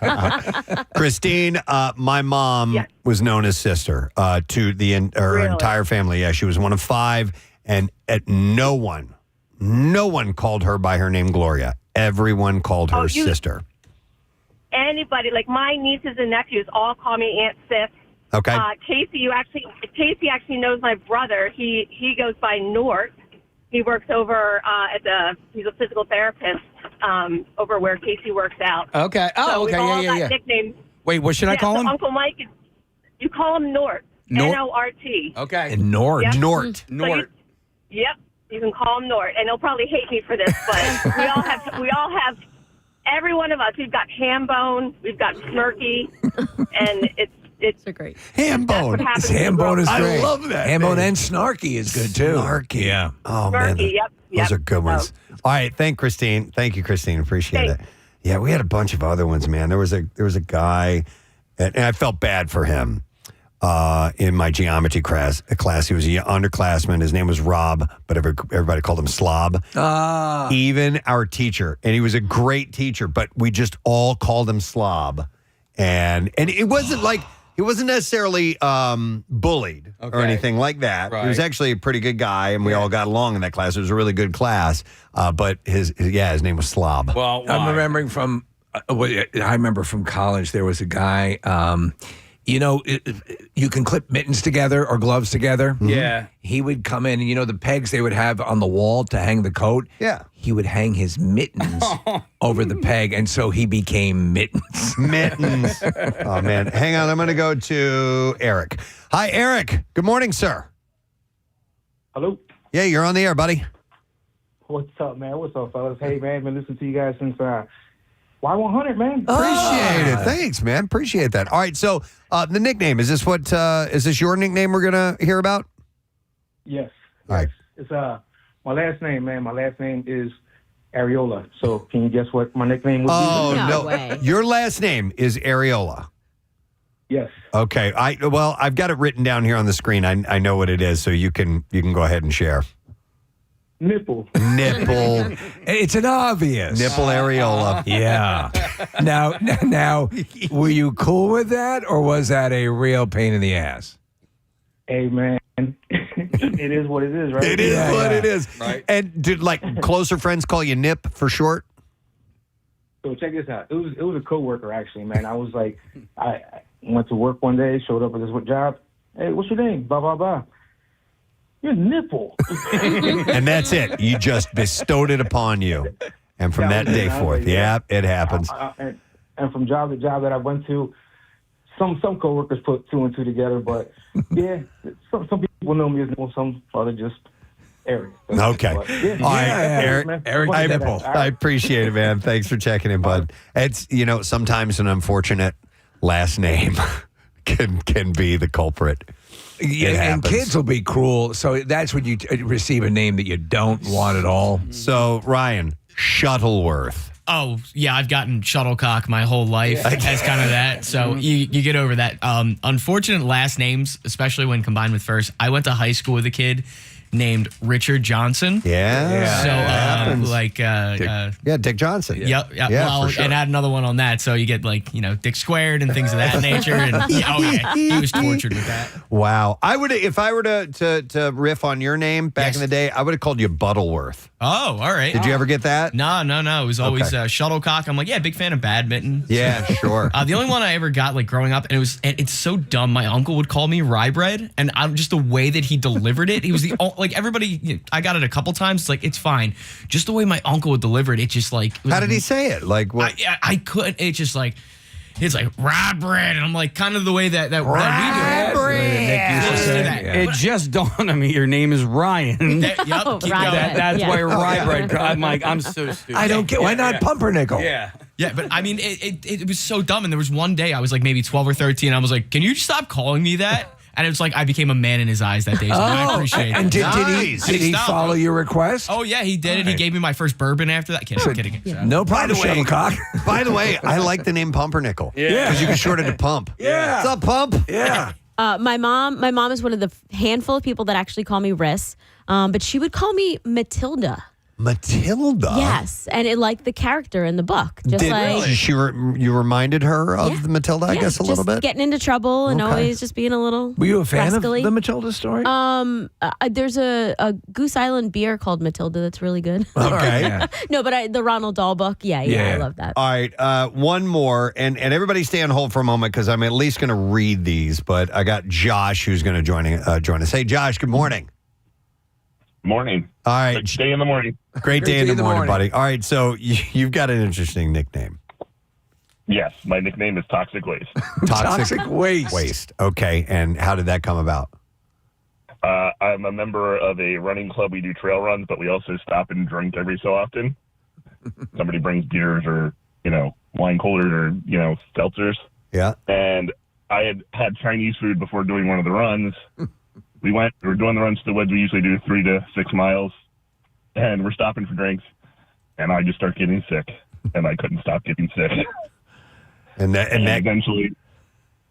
Christine, my mom was known as sister to her entire family. Yeah, she was one of 5, and no one called her by her name Gloria. Everyone called her sister. Anybody, like my nieces and nephews, all call me Aunt Sif. Okay. Casey actually knows my brother. He goes by Nort. He works over he's a physical therapist over where Casey works out. Okay. Oh, so okay. We've all Yeah. got nicknames. Wait, what should I call him? Uncle Mike, you call him Nort. Nort. Okay. And Nort. Yep. Nort. Nort. Yep. You can call him Nort, and he'll probably hate me for this, but we all have. Every one of us, we've got Hambone, we've got Snarky, and it's so great. Hambone. Hambone is great. I love that. Hambone name. and Snarky is good too. Snarky. Yeah. Oh man, Snarky, yep. Those are good ones. All right, thank you, Christine. Appreciate it. Yeah, we had a bunch of other ones, man. There was a guy, and I felt bad for him. In my geometry class, he was an underclassman. His name was Rob, but everybody called him Slob. Even our teacher, and he was a great teacher, but we just all called him Slob. And it wasn't like he wasn't necessarily bullied or anything like that. Right. He was actually a pretty good guy, and we all got along in that class. It was a really good class. But his name was Slob. Well, I'm remembering from college, there was a guy, You know, you can clip mittens together or gloves together. Yeah. He would come in, and the pegs they would have on the wall to hang the coat? Yeah. He would hang his mittens over the peg, and so he became Mittens. Mittens. Oh, man. Hang on. I'm going to go to Eric. Hi, Eric. Good morning, sir. Hello. Yeah, you're on the air, buddy. What's up, man? What's up, fellas? Hey, man, been listening to you guys since Y100, man. Appreciate it. Thanks, man. Appreciate that. All right, so the nickname, is this your nickname we're going to hear about? Yes. All right. It's my last name, man. My last name is Areola. So can you guess what my nickname would be? Oh, No no. way. Your last name is Areola. Yes. Okay. I've got it written down here on the screen. I know what it is, so you can go ahead and share. Nipple. Nipple. It's an obvious. Nipple areola. Yeah. Now, were you cool with that, or was that a real pain in the ass? Hey, man. It is what it is, right? It is what it is. Right. And did closer friends call you Nip for short? So check this out. It was a coworker, actually, man. I was like, I went to work one day, showed up at this job. Hey, what's your name? Blah, blah, blah. Your nipple. And that's it. You just bestowed it upon you. And from that day forth, it happens. And from job to job that I went to, some coworkers put two and two together, but yeah, some people know me as nipple, some other just Eric. Okay. But, yeah. All right, Eric Nipple. I appreciate it, man. Thanks for checking in, bud. It's, sometimes an unfortunate last name can be the culprit. Yeah, and kids will be cruel. So that's when you receive a name that you don't want at all. So, Ryan, Shuttleworth. Oh, yeah, I've gotten shuttlecock my whole life as kind of that. So you get over that. Unfortunate last names, especially when combined with first. I went to high school with a kid named Richard Johnson. Yeah. So, Dick Johnson. Yep. Yeah, well, for sure. and add another one on that. So you get Dick Squared and things of that nature. And he was tortured with that. Wow. If I were to riff on your name back in the day, I would have called you Butterworth. Oh, all right. Did you ever get that? No. It was always shuttlecock. I'm like, yeah, big fan of badminton. Yeah, sure. The only one I ever got growing up, and it's so dumb. My uncle would call me rye bread, and just the way that he delivered it, he was everybody. I got it a couple times. It's it's fine. Just the way my uncle would deliver it, it just How did he say it? What? I couldn't. It's just it's rye bread, and I'm kind of the way that we do it. It just dawned on me your name is Ryan. Yep. That's why rye bread. I'm I'm so stupid. I don't get why not pumpernickel. Yeah. Yeah, but I mean, it was so dumb. And there was one day I was maybe 12 or 13. I was like, can you just stop calling me that? And it was I became a man in his eyes that day. So I appreciate it. And did he follow your request? Oh, yeah, he did it. He gave me my first bourbon after that. Kidding. No problem, Shuttlecock. By the way, I like the name Pumpernickel. Yeah. Because you can short it to Pump. Yeah. What's up, Pump? Yeah. My mom is one of the handful of people that actually call me Riss, but she would call me Matilda. Matilda? Yes, and it the character in the book. Just you reminded her of the Matilda, I guess, a little bit? Getting into trouble and Okay. always just being a little Were you a fan rascally. of the Matilda story? There's a Goose Island beer called Matilda that's really good. Okay. Yeah. No, but the Ronald Dahl book, I love that. All right, one more, and everybody stay on hold for a moment because I'm at least going to read these, but I got Josh who's going to join us. Hey, Josh, good morning. Morning. All right. Great day in the morning. Great day in the morning, buddy. All right, so you've got an interesting nickname. Yes, my nickname is Toxic Waste. Toxic Waste. Waste. Okay, and how did that come about? I'm a member of a running club. We do trail runs, but we also stop and drink every so often. Somebody brings beers or, wine coolers or, seltzers. Yeah. And I had Chinese food before doing one of the runs. We were doing the runs to the woods. We usually do 3 to 6 miles, and we're stopping for drinks. And I just start getting sick, and I couldn't stop getting sick. And eventually,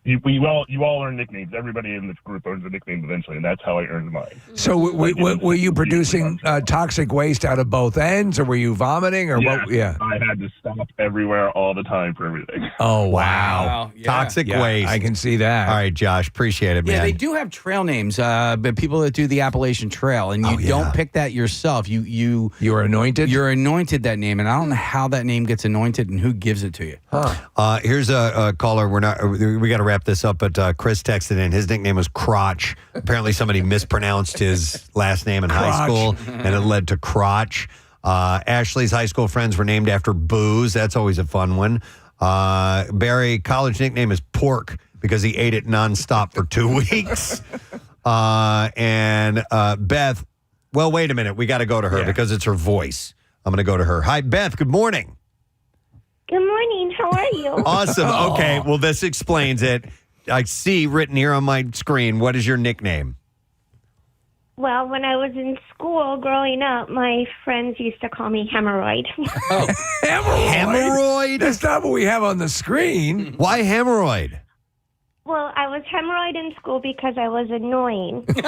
you all earn nicknames. Everybody in this group earns a nickname eventually, and that's how I earned mine. So were you producing toxic waste out of both ends, or were you vomiting, or what? Yeah. I had to stop everywhere all the time for everything. Oh, wow. Yeah. Toxic waste. I can see that. All right, Josh, appreciate it, man. Yeah, they do have trail names, but people that do the Appalachian Trail, and you don't pick that yourself. You're anointed? You're anointed that name, and I don't know how that name gets anointed and who gives it to you. Here's a caller. We got to wrap wrap this up, but Chris texted in. His nickname was Crotch. Apparently somebody mispronounced his last name in high school, and it led to Crotch. Ashley's high school friends were named after booze. That's always a fun one. Barry, college nickname is Pork because he ate it nonstop for 2 weeks. And Beth, well, wait a minute. We got to go to her because it's her voice. I'm going to go to her. Hi, Beth. Good morning. Good morning. How are you? Awesome. Okay. Well, this explains it. I see written here on my screen. What is your nickname? Well, when I was in school growing up, my friends used to call me Hemorrhoid. Hemorrhoid? That's not what we have on the screen. Why hemorrhoid? Well, I was hemorrhoid in school because I was annoying. But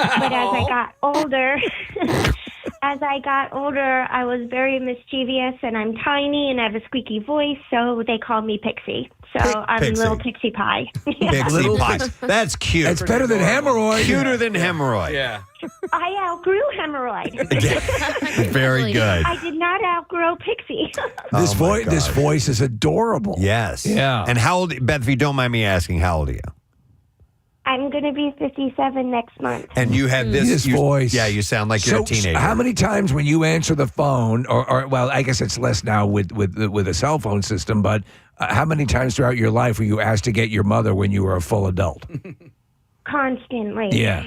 as I got older, I was very mischievous, and I'm tiny and I have a squeaky voice, so they called me Pixie. So I'm Pixie. Little Pixie Pie. Pixie Pie. That's cute. It's better than hemorrhoid. Cuter than hemorrhoid. Yeah. I outgrew hemorrhoid. Very good. I did not outgrow Pixie. This voice is adorable. Yes. Yeah. And how old, Beth, if you don't mind me asking, how old are you? I'm going to be 57 next month. And you have this voice. Yeah, you sound like you're a teenager. How many times when you answer the phone, or well, I guess it's less now with a cell phone system, but how many times throughout your life were you asked to get your mother when you were a full adult? Constantly. Yeah,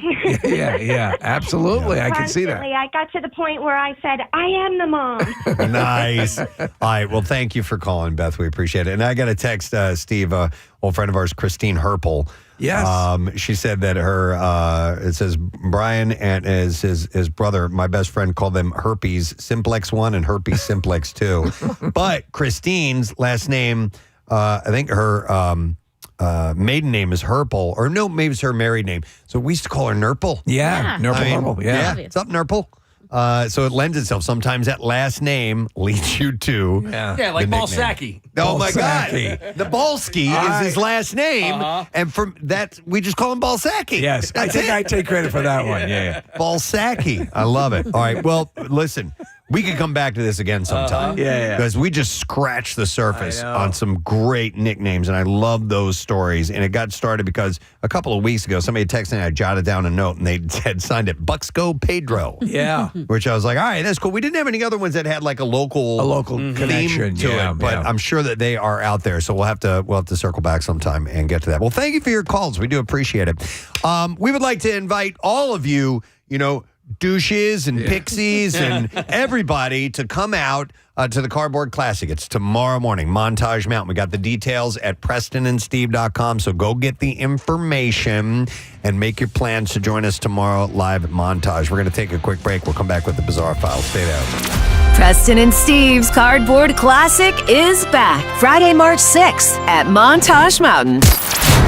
absolutely. I can see that. Constantly. I got to the point where I said, I am the mom. Nice. All right. Well, thank you for calling, Beth. We appreciate it. And I got a text, Steve, old friend of ours, Christine Herpel. Yes. She said that her, it says Brian and his brother, my best friend, called them Herpes Simplex 1 and Herpes Simplex 2. But Christine's last name, I think her maiden name is Herpel, or no, maybe it's her married name. So we used to call her Nurple. Yeah, Nurple. Yeah. What's up, Nurple? So it lends itself. Sometimes that last name leads you to like Balsacki. Oh my God, the Balski is his last name, and from that we just call him Balsacki. Yes, I think I take credit for that one. Yeah. Balsacki. I love it. All right. Well, listen. We could come back to this again sometime. Because we just scratched the surface on some great nicknames, and I love those stories. And it got started because a couple of weeks ago, somebody texted me, I jotted down a note, and they had signed it Bucksco Pedro. Yeah. Which I was like, all right, that's cool. We didn't have any other ones that had like a local connection to it, but I'm sure that they are out there. So we'll have to circle back sometime and get to that. Well, thank you for your calls. We do appreciate it. We would like to invite all of you, douches and pixies and everybody to come out to the Cardboard Classic. It's tomorrow morning, Montage Mountain. We got the details at PrestonandSteve.com, so go get the information and make your plans to join us tomorrow live at Montage. We're going to take a quick break. We'll come back with the Bizarre File. Stay there. Preston and Steve's Cardboard Classic is back Friday, March 6th at Montage Mountain.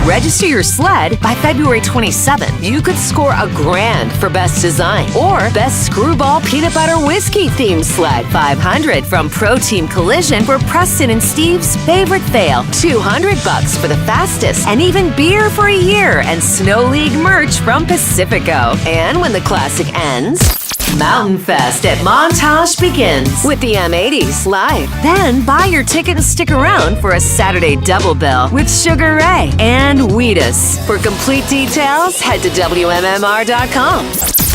Register your sled by February 27th. You could score $1,000 for Best Design or Best Screwball Peanut Butter Whiskey themed sled. $500 from Pro Team Collision for Preston and Steve's favorite fail. $200 for the fastest, and even beer for a year and Snow League merch from Pacifico. And when the classic ends, Mountain Fest at Montage begins with the M80s live. Then buy your ticket and stick around for a Saturday double bill with Sugar Ray and Wheatus. For complete details, head to WMMR.com.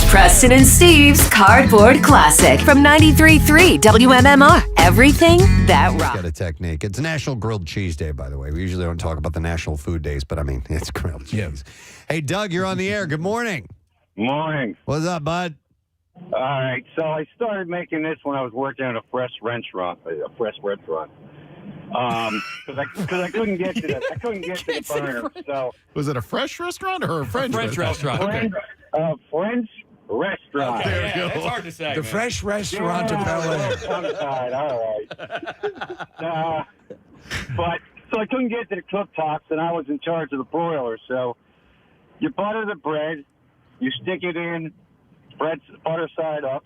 Preston and Steve's Cardboard Classic from 93.3 WMMR. Everything that rocks. Got a technique. It's National Grilled Cheese Day, by the way. We usually don't talk about the national food days, but I mean, it's grilled cheese. Hey, Doug, you're on the air. Good morning. Morning. What's up, bud? All right, so I started making this when I was working at a fresh restaurant. Because I couldn't get to the burner. So was it a fresh restaurant or a French restaurant? Okay. French restaurant. There we go. It's hard to say. The Fresh Restaurant of Bel Air. All right. But so I couldn't get to the cooktops, and I was in charge of the broiler. So you butter the bread, you stick it in. Butter side up,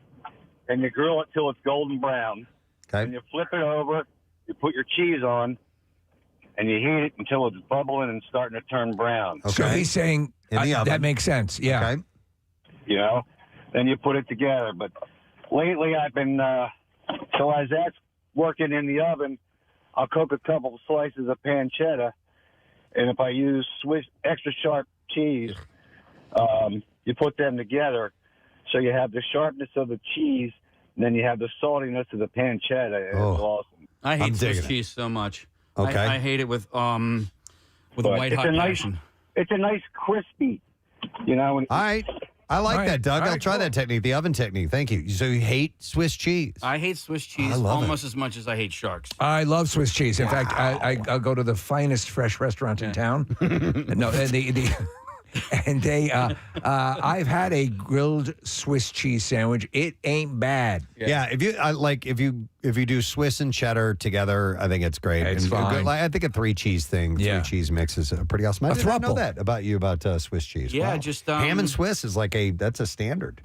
and you grill it till it's golden brown. Okay. And you flip it over, you put your cheese on, and you heat it until it's bubbling and starting to turn brown. Okay. So he's saying that makes sense. Yeah. Okay. Then you put it together. But lately I've been, so as that's working in the oven, I'll cook a couple of slices of pancetta, and if I use Swiss extra sharp cheese, you put them together, so you have the sharpness of the cheese, and then you have the saltiness of the pancetta. It's awesome. I hate Swiss cheese so much. Okay. I hate it with a But white hot passion. It's a nice crispy, you know. All right. I like All right. that, Doug. All I'll right, try cool. that technique, the oven technique. Thank you. So you hate Swiss cheese? I hate Swiss cheese I love almost as much as I hate sharks. I love Swiss cheese. In fact, I'll go to the finest fresh restaurant in town. No, and they I've had a grilled Swiss cheese sandwich. It ain't bad. Yeah, if you do Swiss and cheddar together, I think it's great. It's And fine. I think a 3-cheese thing, Yeah. 3-cheese mix is pretty awesome. I did not know throuple. that about you about Swiss cheese. Yeah, Wow. just ham and Swiss is that's a standard.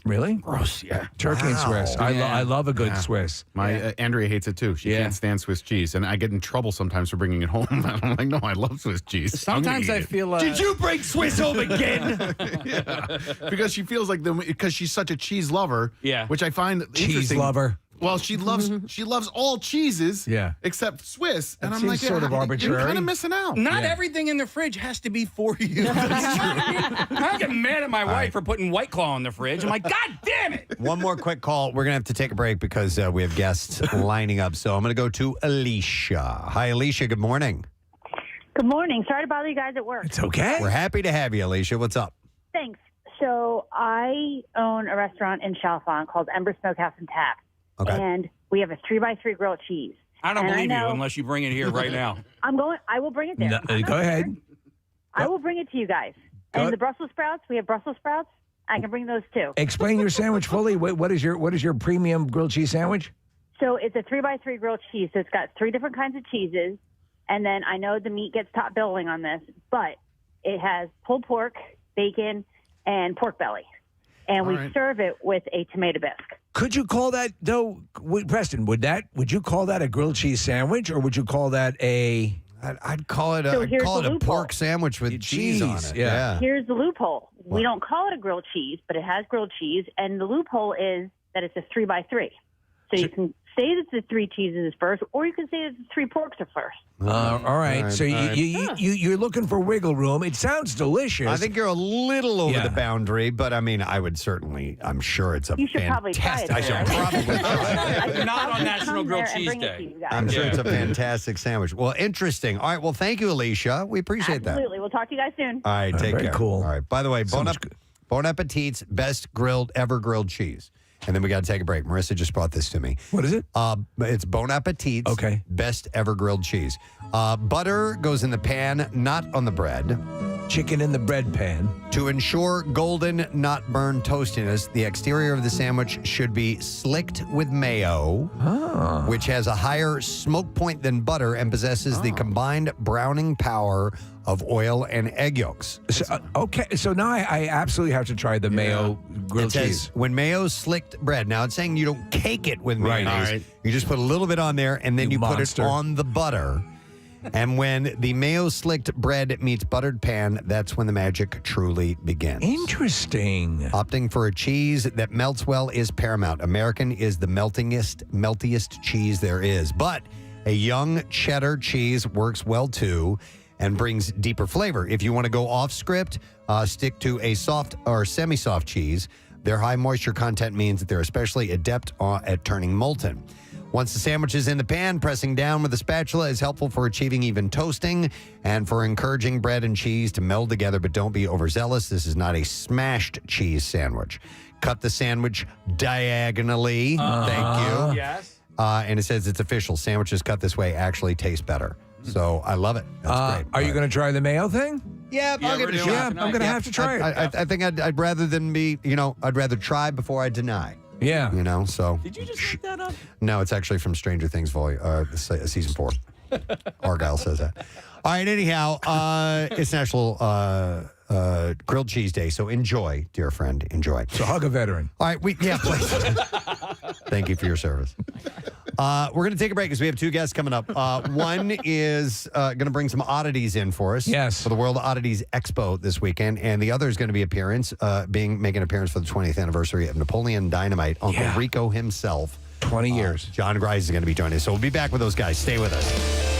Really? Gross, yeah. Turkey and Swiss. I love a good Swiss. My Andrea hates it too. She can't stand Swiss cheese, and I get in trouble sometimes for bringing it home. I'm like, no, I love Swiss cheese. Sometimes I feel. Did you bring Swiss home again? Yeah, because she feels like because she's such a cheese lover. Yeah, which I find Cheese interesting. lover. Well, she loves all cheeses. Yeah. except Swiss, and That I'm like, seems sort of arbitrary. You're kind of missing out. Not Yeah. everything in the fridge has to be for you. I get mad at my wife for putting White Claw in the fridge. I'm like, God damn it! One more quick call. We're going to have to take a break because we have guests lining up. So I'm going to go to Alicia. Hi, Alicia. Good morning. Good morning. Sorry to bother you guys at work. It's okay. We're happy to have you, Alicia. What's up? Thanks. So I own a restaurant in Chalfont called Ember Smokehouse and Tap. Okay. And we have a 3x3 grilled cheese. I don't And believe you know- unless you bring it here right now. I will bring it there. No, go ahead. I will bring it to you guys. Go- And the Brussels sprouts, we have Brussels sprouts. I can bring those too. Explain your sandwich fully. What is your premium grilled cheese sandwich? So it's a 3x3 grilled cheese. So it's got 3 different kinds of cheeses. And then I know the meat gets top billing on this, but it has pulled pork, bacon, and pork belly. And we serve it with a tomato bisque. Could you call that though, Preston? Would you call that a grilled cheese sandwich, or would you call that a? I'd call it So I'd here's call the it a loophole. pork sandwich with cheese on it. yeah. Here's the loophole. We don't call it a grilled cheese, but it has grilled cheese. And the loophole is that it's a 3x3. So you can say that the 3 cheeses is first, or you can say that the 3 porks are first. All right. So you're looking for wiggle room. It sounds delicious. I think you're a little over the boundary, but I mean, I'm sure it's a You should probably try fantastic. it. I should probably try it. Not on National Grilled Cheese bring it Day. to you guys. I'm sure it's a fantastic sandwich. Well, interesting. All right. Well, thank you, Alicia. We appreciate that. Absolutely. We'll talk to you guys soon. All right. Take very care. cool. All right. By the way, So Bon much Appetit's best ever grilled cheese. And then we got to take a break. Marissa just brought this to me. What is it? It's Bon Appetit's best ever grilled cheese. Butter goes in the pan, not on the bread. Chicken in the bread pan. To ensure golden, not burned toastiness, the exterior of the sandwich should be slicked with mayo, which has a higher smoke point than butter and possesses the combined browning power of oil and egg yolks. So, okay, so now I absolutely have to try the mayo grilled It says, cheese. when mayo slicked bread. Now it's saying you don't cake it with Right. mayonnaise. All right. You just put a little bit on there and then you put monster. it on the butter. And when the mayo slicked bread meets buttered pan, that's when the magic truly begins. Interesting. Opting for a cheese that melts well is paramount. American is the meltiest cheese there is. But a young cheddar cheese works well too and brings deeper flavor. If you want to go off script, stick to a soft or semi-soft cheese. Their high moisture content means that they're especially adept at turning molten. Once the sandwich is in the pan, pressing down with a spatula is helpful for achieving even toasting and for encouraging bread and cheese to meld together, but don't be overzealous. This is not a smashed cheese sandwich. Cut the sandwich diagonally. Thank you. Yes. And it says it's official. Sandwiches cut this way actually taste better. So I love it. That's great. Are you going to try the mayo thing? Yeah, I'll give it a shot. Yeah, I'm going to have to try it. I think I'd rather than be, I'd rather try before I deny. Yeah. So. Did you just make that up? No, it's actually from Stranger Things season 4. Argyle says that. All right, anyhow, it's National Grilled Cheese Day, so enjoy, dear friend, enjoy. So hug a veteran. All right, please. Thank you for your service. We're going to take a break because we have 2 guests coming up. One is going to bring some oddities in for us. Yes. For the World Oddities Expo this weekend. And the other is going to be making an appearance for the 20th anniversary of Napoleon Dynamite. Uncle Rico himself. 20 years. John Grice is going to be joining us. So we'll be back with those guys. Stay with us.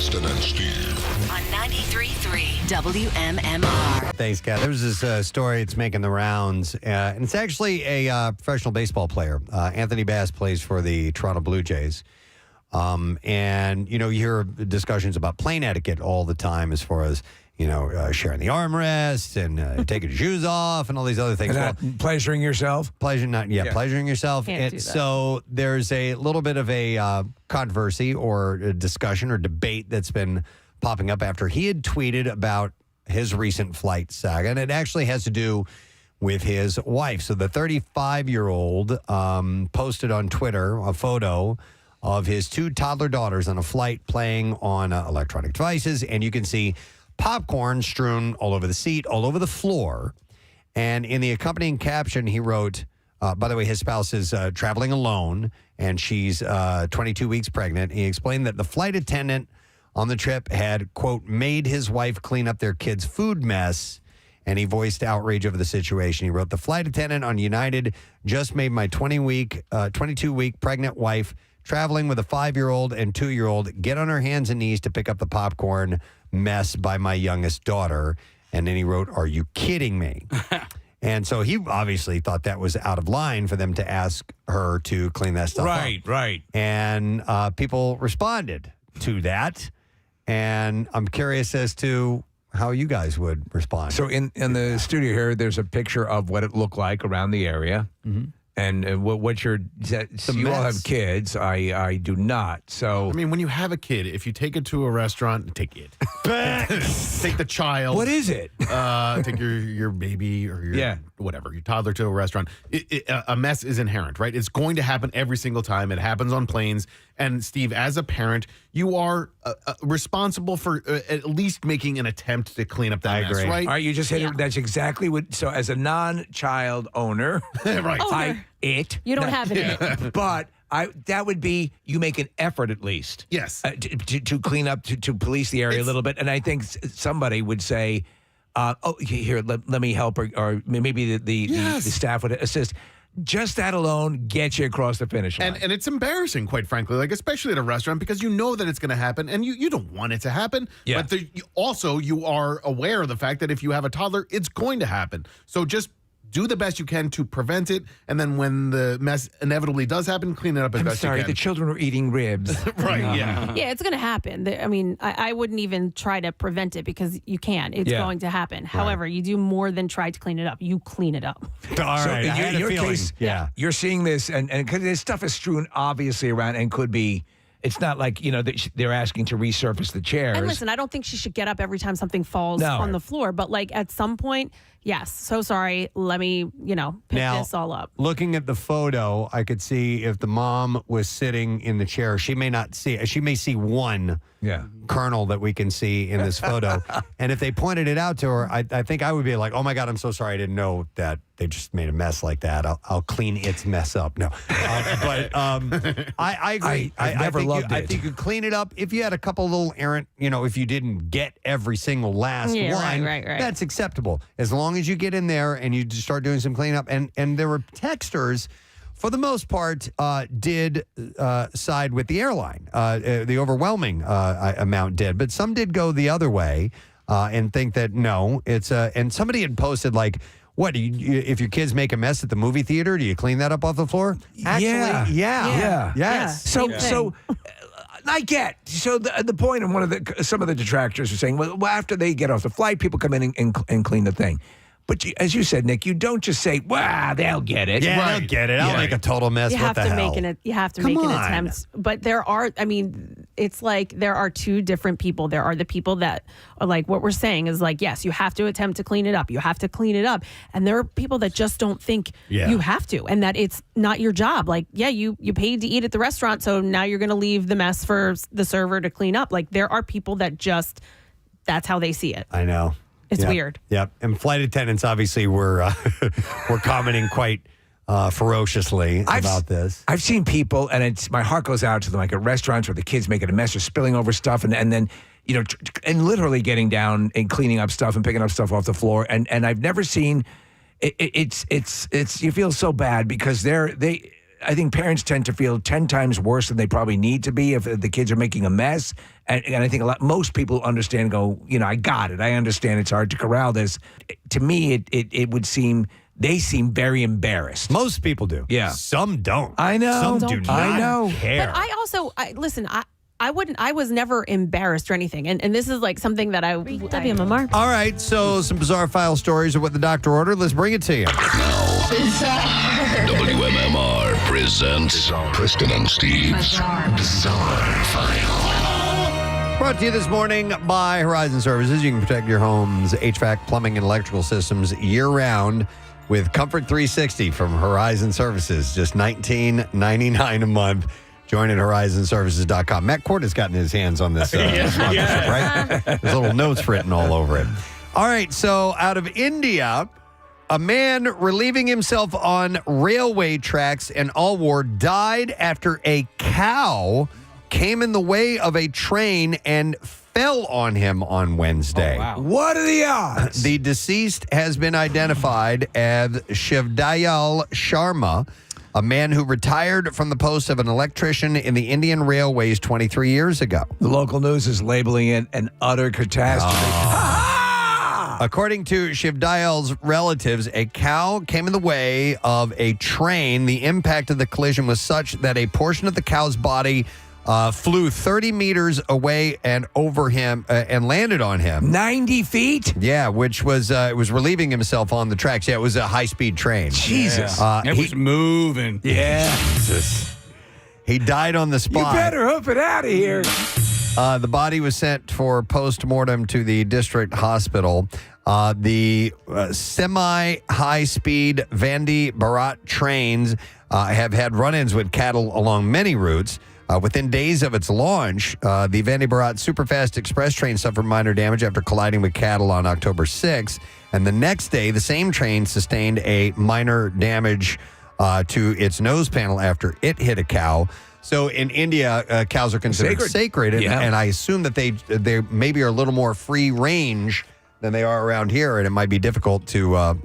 Preston and Steve on 93.3 WMMR. Thanks, Kat. There was this story that's making the rounds, and it's actually a professional baseball player. Anthony Bass plays for the Toronto Blue Jays. And, you hear discussions about plane etiquette all the time as far as, sharing the armrest and taking your shoes off and all these other things. And not pleasuring yourself? Pleasuring yourself. Can't And do that. so there's a little bit of a controversy or a discussion or debate that's been popping up after he had tweeted about his recent flight saga. And it actually has to do with his wife. So the 35-year-old posted on Twitter a photo of his 2 toddler daughters on a flight playing on electronic devices. And you can see popcorn strewn all over the seat, all over the floor. And in the accompanying caption, he wrote, by the way, his spouse is traveling alone, and she's 22 weeks pregnant. He explained that the flight attendant on the trip had, quote, made his wife clean up their kids' food mess, and he voiced outrage over the situation. He wrote, the flight attendant on United just made my 22-week pregnant wife traveling with a 5-year-old and 2-year-old get on her hands and knees to pick up the popcorn mess by my youngest daughter. And then he wrote, are you kidding me? And so he obviously thought that was out of line for them to ask her to clean that stuff up. Right. And people responded to that. And I'm curious as to how you guys would respond. So in the studio here, there's a picture of what it looked like around the area. Mm-hmm. And what you all have kids. I do not. So I mean, when you have a kid, if you take it to a restaurant, take it. Take the child. What is it? Take your baby or your whatever, your toddler to a restaurant. A mess is inherent, right? It's going to happen every single time. It happens on planes. And Steve, as a parent, you are responsible for at least making an attempt to clean up that mess, right? All right, you just hit it. That's exactly what. So as a non-child owner, right? You don't have it. But that would be you make an effort at least. Yes. To clean up, to police the area a little bit. And I think somebody would say, here, let me help, or maybe the staff would assist. Just that alone gets you across the finish line. And it's embarrassing, quite frankly, like especially at a restaurant, because you know that it's going to happen and you don't want it to happen. Yeah. But you are aware of the fact that if you have a toddler, it's going to happen. So just do the best you can to prevent it. And then when the mess inevitably does happen, clean it up as best you can. The children were eating ribs. Right, yeah. Yeah, it's going to happen. I mean, I wouldn't even try to prevent it because you can. It's going to happen. However, you do more than try to clean it up. You clean it up. All right. In your case, you're seeing this, and because this stuff is strewn obviously around and could be. It's not like, they're asking to resurface the chairs. And listen, I don't think she should get up every time something falls on the floor. But like at some point, yes, so sorry. Let me, pick this all up. Looking at the photo, I could see if the mom was sitting in the chair, she may see one kernel that we can see in this photo. And if they pointed it out to her, I think I would be like, oh my God, I'm so sorry. I didn't know that they just made a mess like that. I'll clean its mess up. No, but I agree. I never loved it. I think you clean it up. If you had a couple little errant, if you didn't get every single last one, right. that's acceptable. As long as you get in there and you just start doing some cleanup. And there were texters, for the most part, did side with the airline. The overwhelming amount did. But some did go the other way and think that, no, it's and somebody had posted like, what, if your kids make a mess at the movie theater, do you clean that up off the floor? Actually, yeah. Yes. So I get. So the point of some of the detractors are saying, well, after they get off the flight, people come in and clean the thing. But as you said, Nick, you don't just say, "Wow, they'll get it." Yeah, they'll get it. I'll make a total mess. You what have the to hell? you have to make an attempt. But there are, it's like there are two different people. There are the people that are like what we're saying is like, yes, you have to attempt to clean it up. You have to clean it up. And there are people that just don't think you have to, and that it's not your job. Like, you paid to eat at the restaurant, so now you're going to leave the mess for the server to clean up. Like, there are people that just that's how they see it. I know. It's weird. Yep. And flight attendants obviously were commenting quite ferociously about this. I've seen people, and my heart goes out to them, like at restaurants where the kids making a mess or spilling over stuff, and then and literally getting down and cleaning up stuff and picking up stuff off the floor. And I've never seen it's you feel so bad because I think parents tend to feel 10 times worse than they probably need to be if the kids are making a mess. And I think most people understand and go, I got it. I understand it's hard to corral this. To me, it would seem they seem very embarrassed. Most people do. Yeah. Some don't. I know. Some do not I know. care. But listen, I was never embarrassed or anything. And this is like something that WMMR. All right, so some bizarre file stories of what the doctor ordered. Let's bring it to you. WMMR presents Preston and Steve's Bizarre File. Brought to you this morning by Horizon Services. You can protect your home's HVAC, plumbing, and electrical systems year-round with Comfort 360 from Horizon Services. Just $19.99 a month. Join at horizonservices.com. Matt Cord has gotten his hands on this sponsorship, right? There's little notes written all over it. All right, so out of India, a man relieving himself on railway tracks in Alwar died after a cow came in the way of a train and fell on him on Wednesday. Oh, wow. What are the odds? The deceased has been identified as Shivdayal Sharma, a man who retired from the post of an electrician in the Indian Railways 23 years ago. The local news is labeling it an utter catastrophe. According to Shivdayal's relatives, a cow came in the way of a train. The impact of the collision was such that a portion of the cow's body flew 30 meters away and over him and landed on him. 90 feet? Yeah, which was it was relieving himself on the tracks. Yeah, it was a high-speed train. Jesus. It was moving. Yeah. Jesus. He died on the spot. You better hook it out of here. The body was sent for post-mortem to the district hospital. The semi-high-speed Vande Bharat trains have had run-ins with cattle along many routes. Within days of its launch, the Vande Bharat Superfast Express train suffered minor damage after colliding with cattle on October 6th. And the next day, the same train sustained a minor damage to its nose panel after it hit a cow. So in India, cows are considered sacred, and I assume that they maybe are a little more free range than they are around here, and it might be difficult to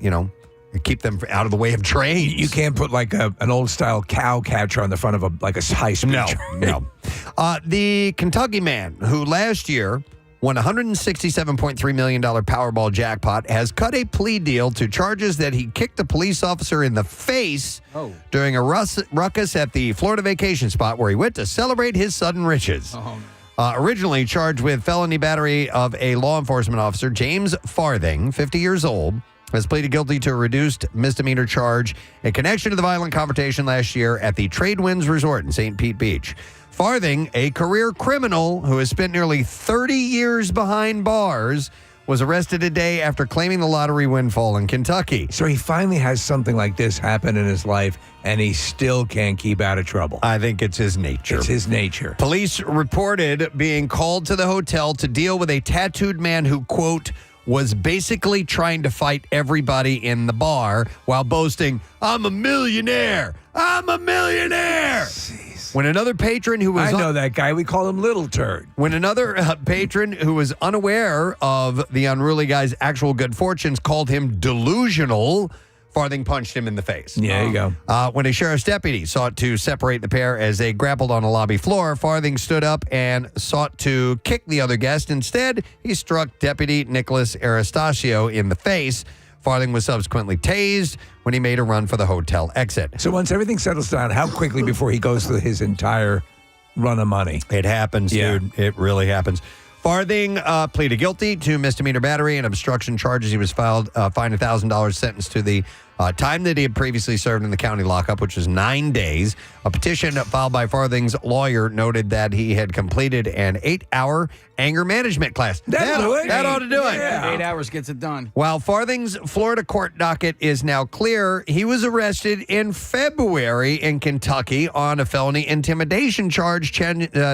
keep them out of the way of trains. You can't put like an old style cow catcher on the front of a high speed train. No. The Kentucky man who last year won $167.3 million Powerball jackpot has cut a plea deal to charges that he kicked a police officer in the face during a ruckus at the Florida vacation spot where he went to celebrate his sudden riches. Originally charged with felony battery of a law enforcement officer, James Farthing, 50 years old, has pleaded guilty to a reduced misdemeanor charge in connection to the violent confrontation last year at the Tradewinds Resort in St. Pete Beach. Farthing, a career criminal who has spent nearly 30 years behind bars, was arrested today after claiming the lottery windfall in Kentucky. So he finally has something like this happen in his life, and he still can't keep out of trouble. I think it's his nature. It's his nature. Police reported being called to the hotel to deal with a tattooed man who, quote, was basically trying to fight everybody in the bar while boasting, "I'm a millionaire! I'm a millionaire!" Jeez. When another patron who was... I know that guy. We call him Little Turd. When another patron who was unaware of the unruly guy's actual good fortunes called him delusional, Farthing punched him in the face. Yeah, there you go. When a sheriff's deputy sought to separate the pair as they grappled on a lobby floor, Farthing stood up and sought to kick the other guest. Instead, he struck Deputy Nicholas Aristosio in the face. Farthing was subsequently tased when he made a run for the hotel exit. So once everything settles down, how quickly before he goes through his entire run of money? It happens, dude. It really happens. Farthing pleaded guilty to misdemeanor battery and obstruction charges. He was fined $1,000, sentenced to the time that he had previously served in the county lockup, which was 9 days. A petition filed by Farthing's lawyer noted that he had completed an 8-hour anger management class. That ought to do it. 8 hours gets it done. While Farthing's Florida court docket is now clear, he was arrested in February in Kentucky on a felony intimidation charge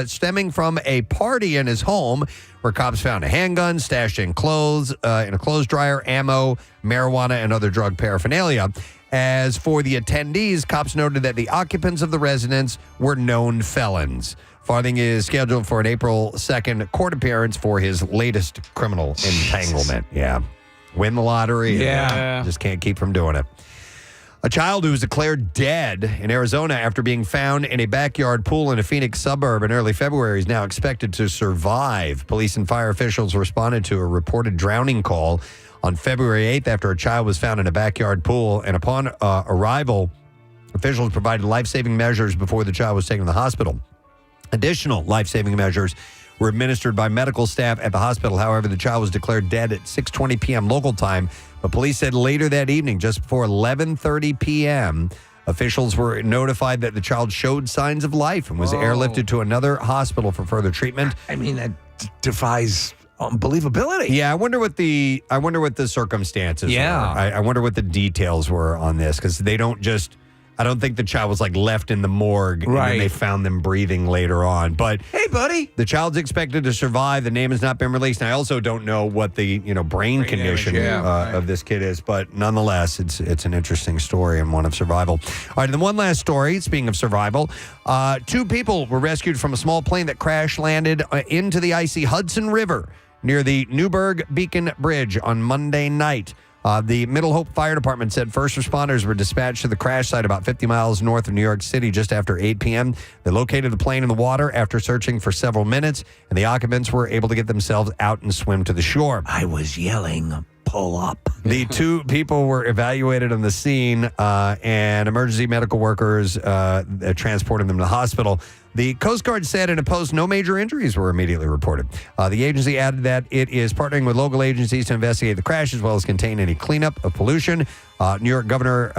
stemming from a party in his home where cops found a handgun stashed in clothes, in a clothes dryer, ammo, marijuana, and other drug paraphernalia. As for the attendees, cops noted that the occupants of the residence were known felons. Farthing is scheduled for an April 2nd court appearance for his latest criminal entanglement. Yeah. Win the lottery. Yeah. Just can't keep from doing it. A child who was declared dead in Arizona after being found in a backyard pool in a Phoenix suburb in early February is now expected to survive. Police and fire officials responded to a reported drowning call on February 8th after a child was found in a backyard pool. And upon arrival, officials provided life-saving measures before the child was taken to the hospital. Additional life-saving measures were administered by medical staff at the hospital. However, the child was declared dead at 6:20 p.m. local time. But police said later that evening, just before 11:30 p.m., officials were notified that the child showed signs of life and was airlifted to another hospital for further treatment. I mean, that defies believability. Yeah, I wonder what the circumstances were. I wonder what the details were on this, because they don't just. I don't think the child was like left in the morgue and then they found them breathing later on. But hey, buddy, the child's expected to survive. The name has not been released. And I also don't know what the brain condition of this kid is. But nonetheless, it's an interesting story and one of survival. All right, and then one last story. Speaking of survival, 2 people were rescued from a small plane that crash landed into the icy Hudson River near the Newburgh Beacon Bridge on Monday night. The Middle Hope Fire Department said first responders were dispatched to the crash site about 50 miles north of New York City just after 8 p.m. They located the plane in the water after searching for several minutes, and the occupants were able to get themselves out and swim to the shore. I was yelling, pull up. The 2 people were evaluated on the scene, and emergency medical workers transported them to the hospital. The Coast Guard said in a post no major injuries were immediately reported. The agency added that it is partnering with local agencies to investigate the crash as well as contain any cleanup of pollution. New York Governor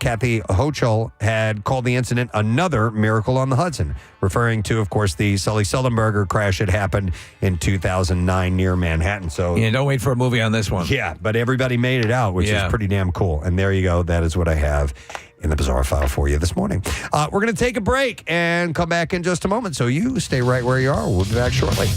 Kathy Hochul had called the incident another miracle on the Hudson, referring to, of course, the Sully Sullenberger crash that happened in 2009 near Manhattan. So don't wait for a movie on this one. Yeah, but everybody made it out, which is pretty damn cool. And there you go. That is what I have in the Bizarre File for you this morning. We're going to take a break and come back in just a moment. So you stay right where you are. We'll be back shortly.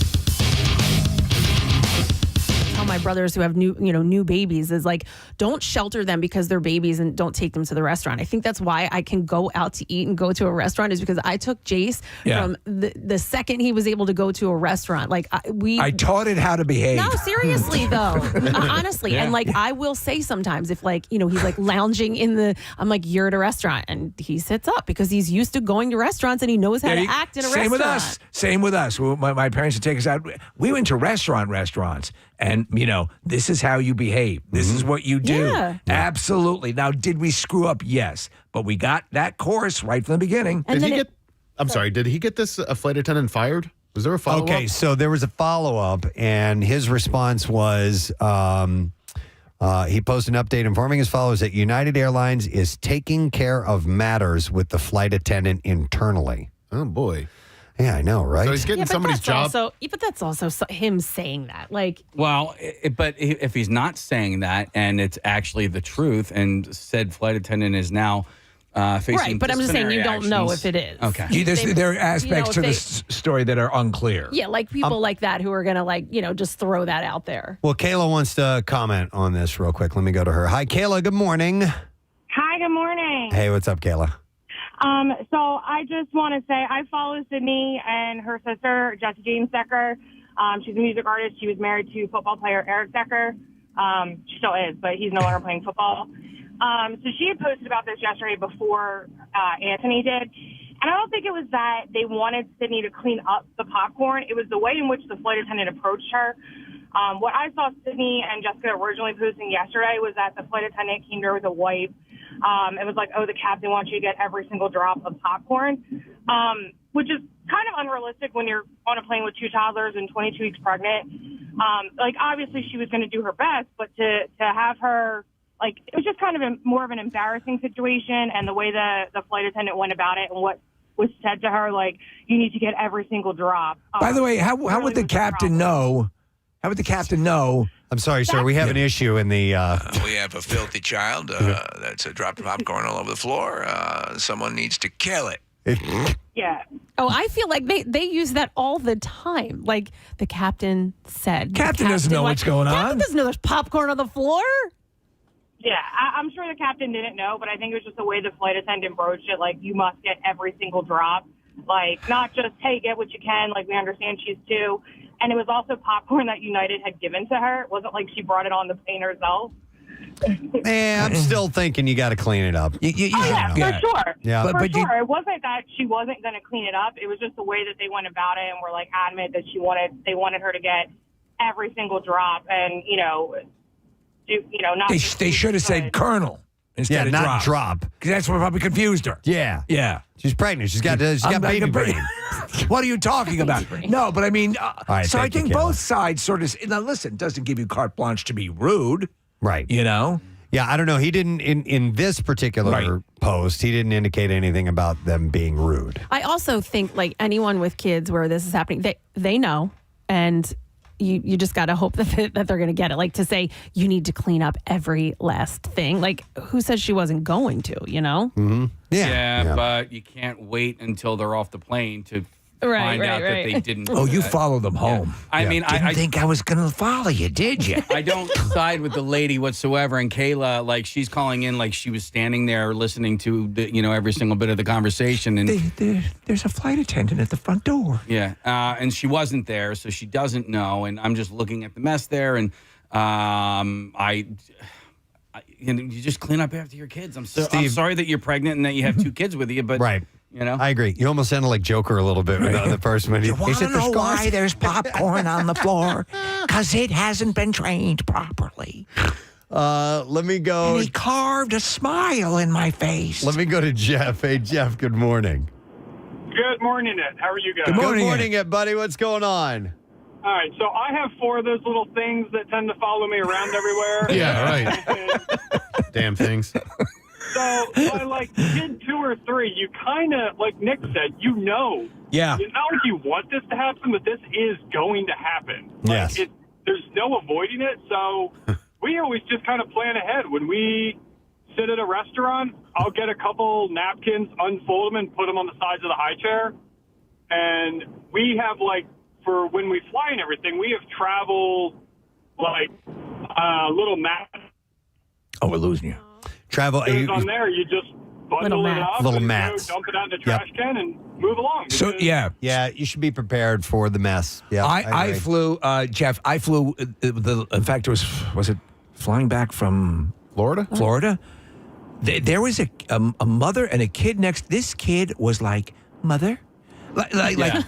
Tell my brothers who have new babies is like, don't shelter them because they're babies and don't take them to the restaurant. I think that's why I can go out to eat and go to a restaurant, is because I took Jace from the second he was able to go to a restaurant. Like I taught it how to behave. No, seriously though, honestly. And like I will say sometimes if he's like lounging I'm like, you're at a restaurant, and he sits up because he's used to going to restaurants and he knows how to act in a restaurant. Same with us. My parents would take us out. We went to restaurants. And, this is how you behave. This is what you do. Yeah. Absolutely. Now, did we screw up? Yes. But we got that course right from the beginning. And did he get this flight attendant fired? Was there a follow-up? Okay, so there was a follow-up, and his response was he posted an update informing his followers that United Airlines is taking care of matters with the flight attendant internally. Oh, boy. Yeah, I know, right? So he's getting somebody's job. But that's also him saying that. Like, well, but if he's not saying that and it's actually the truth, and said flight attendant is now facing right, but I'm just saying you don't know if it is. Okay. There are aspects to this story that are unclear. Yeah, like people like that who are going to just throw that out there. Well, Kayla wants to comment on this real quick. Let me go to her. Hi, Kayla. Good morning. Hi, good morning. Hey, what's up, Kayla? So I just want to say I follow Sydney and her sister, Jessie James Decker. She's a music artist. She was married to football player Eric Decker. She still is, but he's no longer playing football. So she had posted about this yesterday before Anthony did. And I don't think it was that they wanted Sydney to clean up the popcorn. It was the way in which the flight attendant approached her. What I saw Sydney and Jessica originally posting yesterday was that the flight attendant came to her with a wipe. It was like, the captain wants you to get every single drop of popcorn, which is kind of unrealistic when you're on a plane with 2 toddlers and 22 weeks pregnant. Obviously she was going to do her best, but to have her, it was just kind of more of an embarrassing situation, and the way the flight attendant went about it and what was said to her, you need to get every single drop. By the way, how would the captain know? How would the captain know? I'm sorry, sir. We have an issue in the... we have a filthy child that's dropped popcorn all over the floor. Someone needs to kill it. Yeah. Oh, I feel like they use that all the time. Like the captain said. Captain doesn't know what's going on. Captain doesn't know there's popcorn on the floor. Yeah, I'm sure the captain didn't know, but I think it was just the way the flight attendant broached it. You must get every single drop. Not just, hey, get what you can. We understand she's 2. And it was also popcorn that United had given to her. It wasn't like she brought it on the plane herself. I'm still thinking you got to clean it up. For sure. Yeah. For sure. It wasn't that she wasn't going to clean it up. It was just the way that they went about it and were like adamant that they wanted her to get every single drop and, not. They should have said Colonel instead of not drop. Because that's what probably confused her. Yeah. Yeah. She's pregnant. She's got baby brain. What are you talking about? No, but I mean, so I think Kayla. both sides sort of, now listen, it doesn't give you carte blanche to be rude. Right. You know? Yeah, I don't know. He didn't, in this particular post, he didn't indicate anything about them being rude. I also think like anyone with kids where this is happening, they know, and you just got to hope that they're going to get it. Like to say you need to clean up every last thing. Like who said she wasn't going to? Mm-hmm. Yeah, but you can't wait until they're off the plane to find out that they didn't. Oh, you that. follow them home. I mean, I think I was going to follow you, did you? I don't side with the lady whatsoever. And Kayla, like, she's calling in like she was standing there listening to every single bit of the conversation. And there's a flight attendant at the front door. Yeah, and she wasn't there, so she doesn't know. And I'm just looking at the mess there, and you just clean up after your kids. I'm sorry that you're pregnant and that you have two kids with you, but Right. I agree. You almost sounded like Joker a little bit on the first one. You want to know why there's popcorn on the floor? Because it hasn't been trained properly. Let me go. And he carved a smile in my face. Let me go to Jeff. Hey, Jeff, good morning. Good morning, Ed. How are you guys? Good morning, Ed, buddy. What's going on? All right, so I have 4 of those little things that tend to follow me around everywhere. Yeah, right. Damn things. So by kid 2 or 3, you kind of, like Nick said, Yeah. It's not like you want this to happen, but this is going to happen. Yes. There's no avoiding it, so we always just kind of plan ahead. When we sit at a restaurant, I'll get a couple napkins, unfold them, and put them on the sides of the high chair. And we have, for when we fly and everything, we have travel, little map. Oh, we're losing you. Travel. On there, you just bundle it up, Little and mats. dump it out in the trash can, and move along. So yeah, you should be prepared for the mess. Yeah, I flew, Jeff. I flew. In fact, was it flying back from Florida? Florida. There was a mother and a kid next. This kid was like, mother.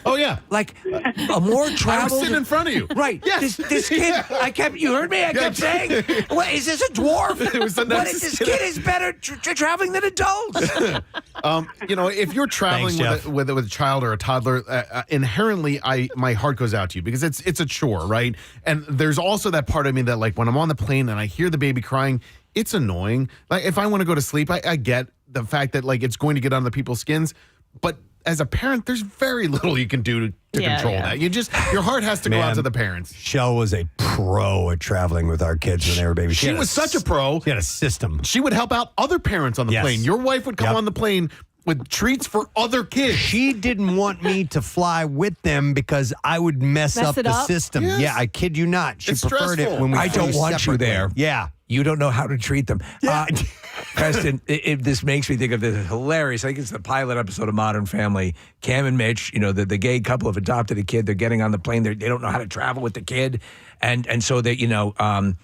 Oh yeah, like a more traveled. I was sitting in front of you, right? Yes, this kid. You heard me. I kept saying, "What is this a dwarf? It was this kid is better traveling than adults." If you're traveling with a child or a toddler, inherently, my heart goes out to you because it's a chore, right? And there's also that part of me that, when I'm on the plane and I hear the baby crying, it's annoying. Like if I want to go to sleep, I get the fact that it's going to get under people's skins, but as a parent, there's very little you can do to control that. Your heart has to go out to the parents. Shell was a pro at traveling with our kids when they were babies. She was such a pro. She had a system. She would help out other parents on the plane. Your wife would come on the plane with treats for other kids. She didn't want me to fly with them because I would mess up the system. Yes. Yeah, I kid you not. She preferred it when we I don't flew want you separately. there. Yeah. You don't know how to treat them. Preston, this makes me think of this hilarious. I think it's the pilot episode of Modern Family. Cam and Mitch, the gay couple have adopted a kid. They're getting on the plane. They don't know how to travel with the kid, and so they and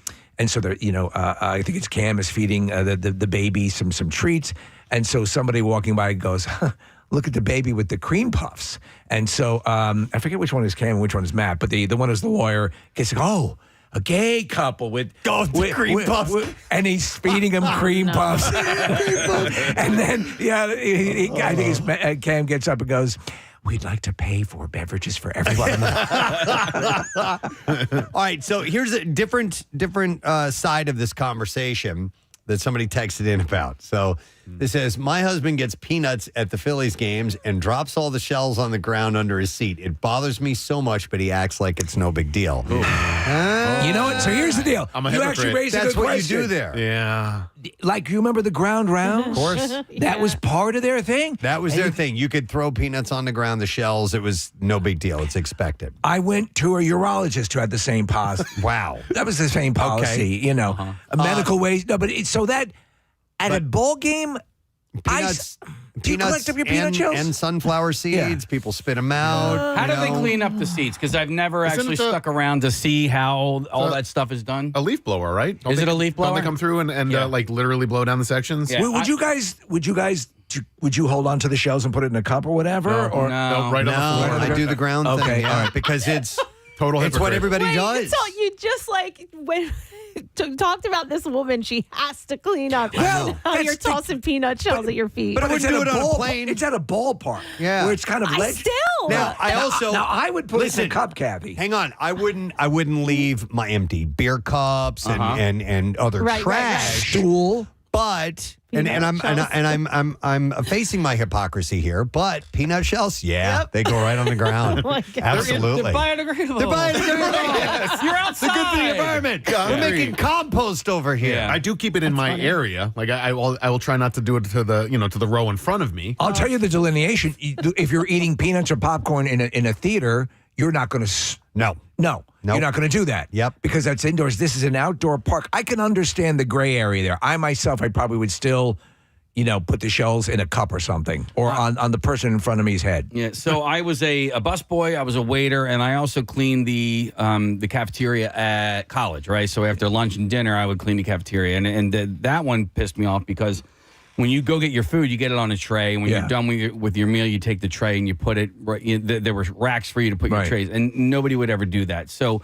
so they're I think it's Cam is feeding the baby some treats, and so somebody walking by goes, look at the baby with the cream puffs, and so I forget which one is Cam and which one is Matt, but the one is the lawyer. Gets a gay couple with cream puffs. And he's feeding him cream puffs. And then, I think Cam gets up and goes, we'd like to pay for beverages for everyone. All right, so here's a different side of this conversation that somebody texted in about. So this says, my husband gets peanuts at the Phillies games and drops all the shells on the ground under his seat. It bothers me so much, but he acts like it's no big deal. You know what? So here's the deal. I'm a you hypocrite. actually raised a That's good what question. you do there. Yeah. Like, you remember the ground rounds? Of course. That was part of their thing? That was their thing. You could throw peanuts on the ground, the shells. It was no big deal. It's expected. I went to a urologist who had the same policy. Wow. That was the same policy, A medical waste. No, but so that at a ball game, peanuts. Do you collect up your peanut shells? And sunflower seeds. People spit them out. How do they clean up the seeds? Because I've never actually stuck around to see how all that stuff is done. A leaf blower, right? Is it a leaf blower? Don't they come through and like literally blow down the sections? Yeah. Would you guys hold on to the shells and put it in a cup or whatever? No, or no. Right on the floor. I do the ground thing. Okay, Yeah, all right. because it's total. It's what everybody Wait, does. So you just like when talked about this woman, she has to clean up. Well, Now you're tossing peanut shells at your feet. But I wouldn't do it on a plane. It's at a ballpark. Yeah. Where it's kind of still. Now I would put it in a cup, Kathy. Hang on, I wouldn't leave my empty beer cups and other trash, stool. But I'm facing my hypocrisy here. But peanut shells, they go right on the ground. Oh my God. Absolutely, They're biodegradable. They're biodegradable. Yes. You're outside. It's good for the environment. We're making compost over here. I do keep it in my area. Like I will try not to do it to the row in front of me. I'll tell you the delineation. If you're eating peanuts or popcorn in a theater, you're not going to. No, you're not going to do that. Yep. Because that's indoors. This is an outdoor park. I can understand the gray area there. I probably would still, put the shells in a cup or something, or on the person in front of me's head. Yeah. So I was a busboy. I was a waiter, and I also cleaned the cafeteria at college. Right. So after lunch and dinner, I would clean the cafeteria, and that one pissed me off because when you go get your food, you get it on a tray. And when you're done with your meal, you take the tray and you put it right. There were racks for you to put your trays, and nobody would ever do that. So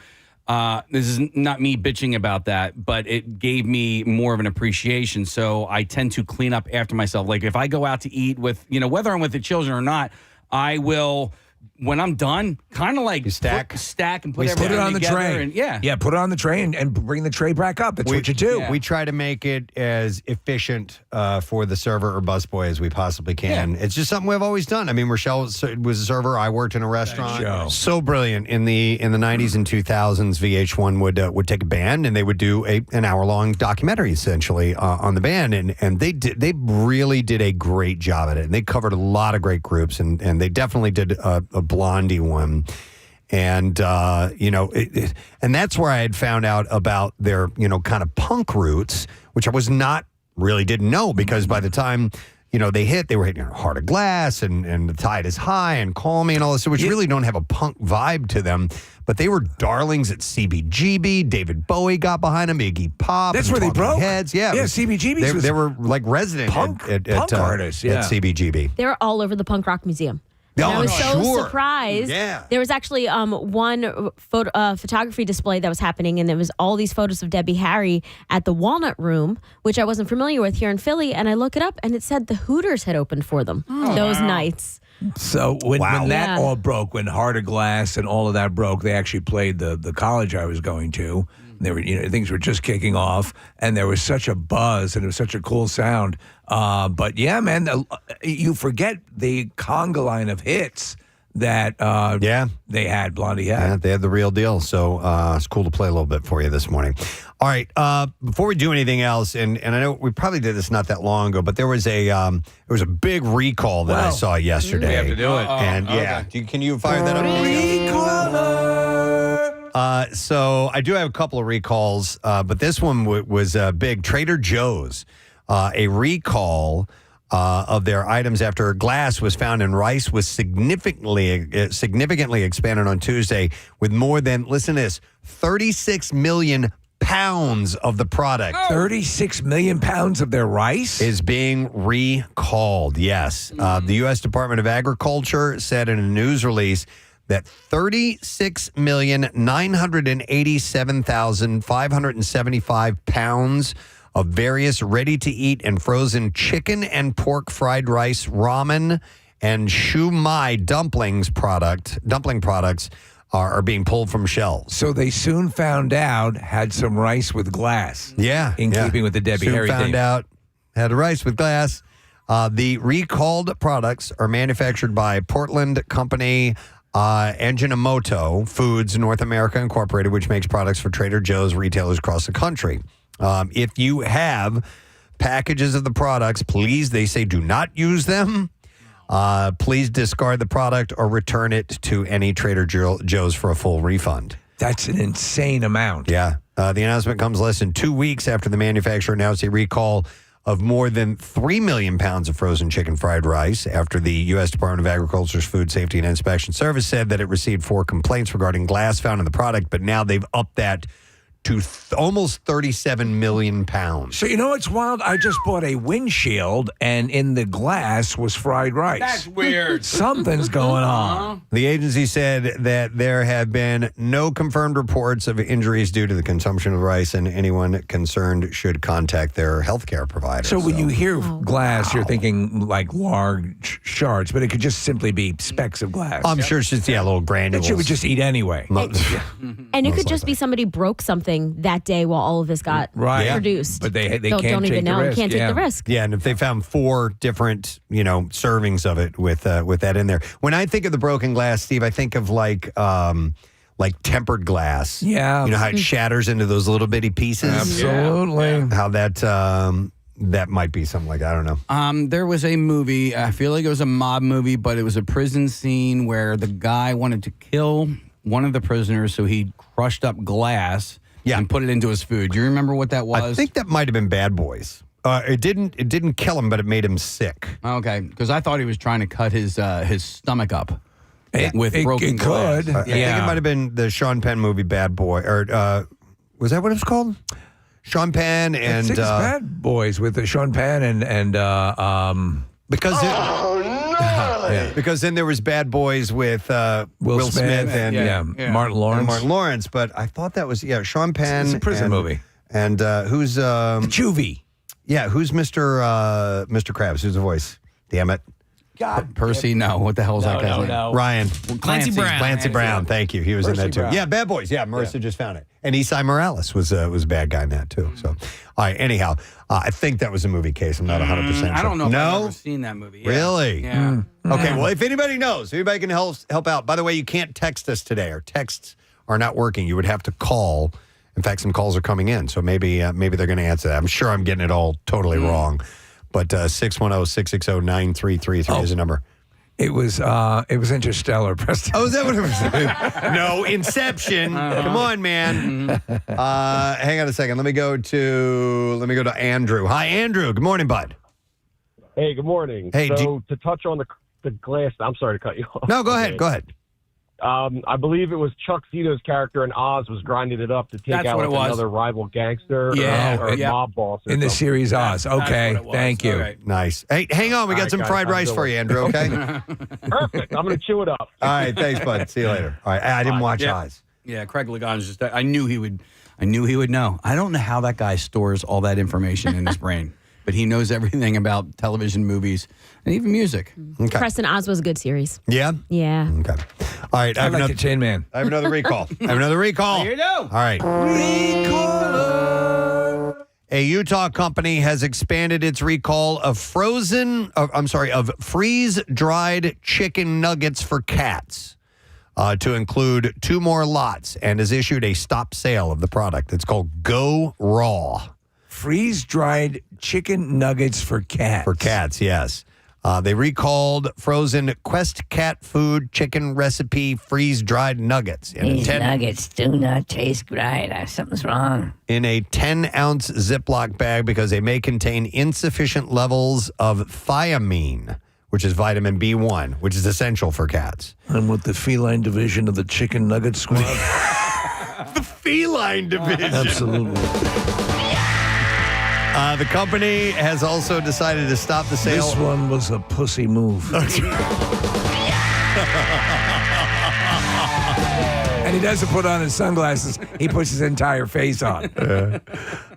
this is not me bitching about that, but it gave me more of an appreciation. So I tend to clean up after myself. Like if I go out to eat with, whether I'm with the children or not, I will. When I'm done, kind of like stack and put everything it on the together tray. And, put it on the tray and bring the tray back up. That's what you do. We try to make it as efficient for the server or busboy as we possibly can. It's just something we've always done. I mean, Rochelle was a server. I worked in a restaurant. So brilliant in the 90s and 2000s. VH1 would take a band and they would do an hour-long documentary essentially on the band, and they really did a great job at it. And they covered a lot of great groups, and they definitely did a Blondie one. And, and that's where I had found out about their, kind of punk roots, which I didn't know, because by the time, they were hitting Heart of Glass and The Tide is High and Call Me and all this, which really don't have a punk vibe to them. But they were darlings at CBGB. David Bowie got behind them, Iggy Pop. That's where they broke. Heads. Yeah, CBGB. They were like resident punk artists at CBGB. They were all over the Punk Rock Museum. And I was so surprised. Yeah. There was actually one photography display that was happening, and there was all these photos of Debbie Harry at the Walnut Room, which I wasn't familiar with here in Philly. And I look it up, and it said the Hooters had opened for them those nights. So when that all broke, when Heart of Glass and all of that broke, they actually played the college I was going to. They were, things were just kicking off, and there was such a buzz, and it was such a cool sound. But yeah, man, you forget the conga line of hits that they had. Blondie had. Yeah, they had the real deal. So it's cool to play a little bit for you this morning. All right, before we do anything else, and I know we probably did this not that long ago, but there was a big recall that I saw yesterday. We have to do it. And can you fire that up? So I do have a couple of recalls, but this one was big. Trader Joe's, a recall of their items after glass was found in rice was significantly expanded on Tuesday with more than, listen to this, 36 million pounds of the product. 36 million pounds of their rice is being recalled. Yes. The U.S. Department of Agriculture said in a news release that 36,987,575 pounds of various ready-to-eat and frozen chicken and pork fried rice, ramen, and shumai dumpling products are being pulled from shelves. So they soon found out had some rice with glass. Yeah. In keeping with the Debbie Harry thing. Found out had rice with glass. The recalled products are manufactured by Portland company Ajinomoto Foods North America Incorporated, which makes products for Trader Joe's retailers across the country. If you have packages of the products, please, they say, do not use them. Please discard the product or return it to any Trader Joe's for a full refund. That's an insane amount. Yeah. The announcement comes less than 2 weeks after the manufacturer announced a recall of more than 3 million pounds of frozen chicken fried rice after the U.S. Department of Agriculture's Food Safety and Inspection Service said that it received 4 complaints regarding glass found in the product, but now they've upped that to almost 37 million pounds. So you know what's wild? I just bought a windshield, and in the glass was fried rice. That's weird. Something's going on. The agency said that there have been no confirmed reports of injuries due to the consumption of rice, and anyone concerned should contact their healthcare provider. So when you hear glass, you're thinking like large shards, but it could just simply be specks of glass. I'm sure it's just, little granules. That you would just eat anyway. And it could just be somebody broke something that day while all of this got produced. But they don't can't even take know. the risk. Can't take the risk. Yeah, and if they found 4 different, servings of it with that in there. When I think of the broken glass, Steve, I think of like tempered glass. Yeah. You know how it shatters into those little bitty pieces? Absolutely. How that might be something like that. I don't know. There was a movie, I feel like it was a mob movie, but it was a prison scene where the guy wanted to kill one of the prisoners, so he crushed up glass and put it into his food. Do you remember what that was? I think that might have been Bad Boys. It didn't kill him, but it made him sick. Okay, because I thought he was trying to cut his stomach up with broken glass. I think it might have been the Sean Penn movie Bad Boy, or was that what it was called? Sean Penn and I think it's Bad Boys with Sean Penn and because because then there was Bad Boys with Will Smith and Martin Lawrence. But I thought that was Sean Penn. It's a prison movie. And who's Juvie? Yeah, who's Mr. Krabs? Who's the voice? Damn it. God, Percy, no. What the hell is that guy's name? Ryan. Clancy Brown. Clancy Brown. Thank you. He was in that too. Brown. Yeah, Bad Boys. Yeah, Marissa just found it. And Esai Morales was a bad guy in that too. So, all right. Anyhow, I think that was a movie case. I'm not 100% sure. I don't know if I've No? ever seen that movie. Yeah. Really? Yeah. Okay. Well, if anybody knows, anybody can help out. By the way, you can't text us today. Our texts are not working. You would have to call. In fact, some calls are coming in, so maybe they're going to answer that. I'm sure I'm getting it all totally wrong. But 610-660-9333 is the number. It was Interstellar, Preston. Oh, is that what it was? No, Inception. Come on, man. Hang on a second. Let me go to Andrew. Hi, Andrew. Good morning, bud. Hey, good morning. Hey, so to touch on the glass, I'm sorry to cut you off. No, go ahead. Go ahead. I believe it was Chuck Zito's character in Oz was grinding it up to take out another rival gangster or mob boss. In the series Oz. Okay, thank you. Okay. Nice. Hey, hang on. We got some fried rice for you, Andrew, okay? Perfect. I'm going to chew it up. All right, thanks, bud. See you later. All right, I didn't watch Oz. Yeah, Craig Lagon's just. I knew he would know. I don't know how that guy stores all that information in his brain, but he knows everything about television, movies, and even music. Okay. Preston Oz was a good series. Yeah? Yeah. Okay. All right. I like the Tin Man. I have another recall. Here you go. All right. A Utah company has expanded its recall of freeze-dried chicken nuggets for cats to include 2 more lots and has issued a stop sale of the product. It's called Go Raw. Freeze-dried chicken nuggets for cats. For cats, yes. They recalled frozen Quest cat food chicken recipe freeze-dried nuggets. These nuggets do not taste great. Something's wrong. In a 10-ounce Ziploc bag because they may contain insufficient levels of thiamine, which is vitamin B1, which is essential for cats. I'm with the feline division of the chicken nugget squad. The feline division. Absolutely. The company has also decided to stop the sale. This one was a pussy move. And he doesn't put on his sunglasses. He puts his entire face on.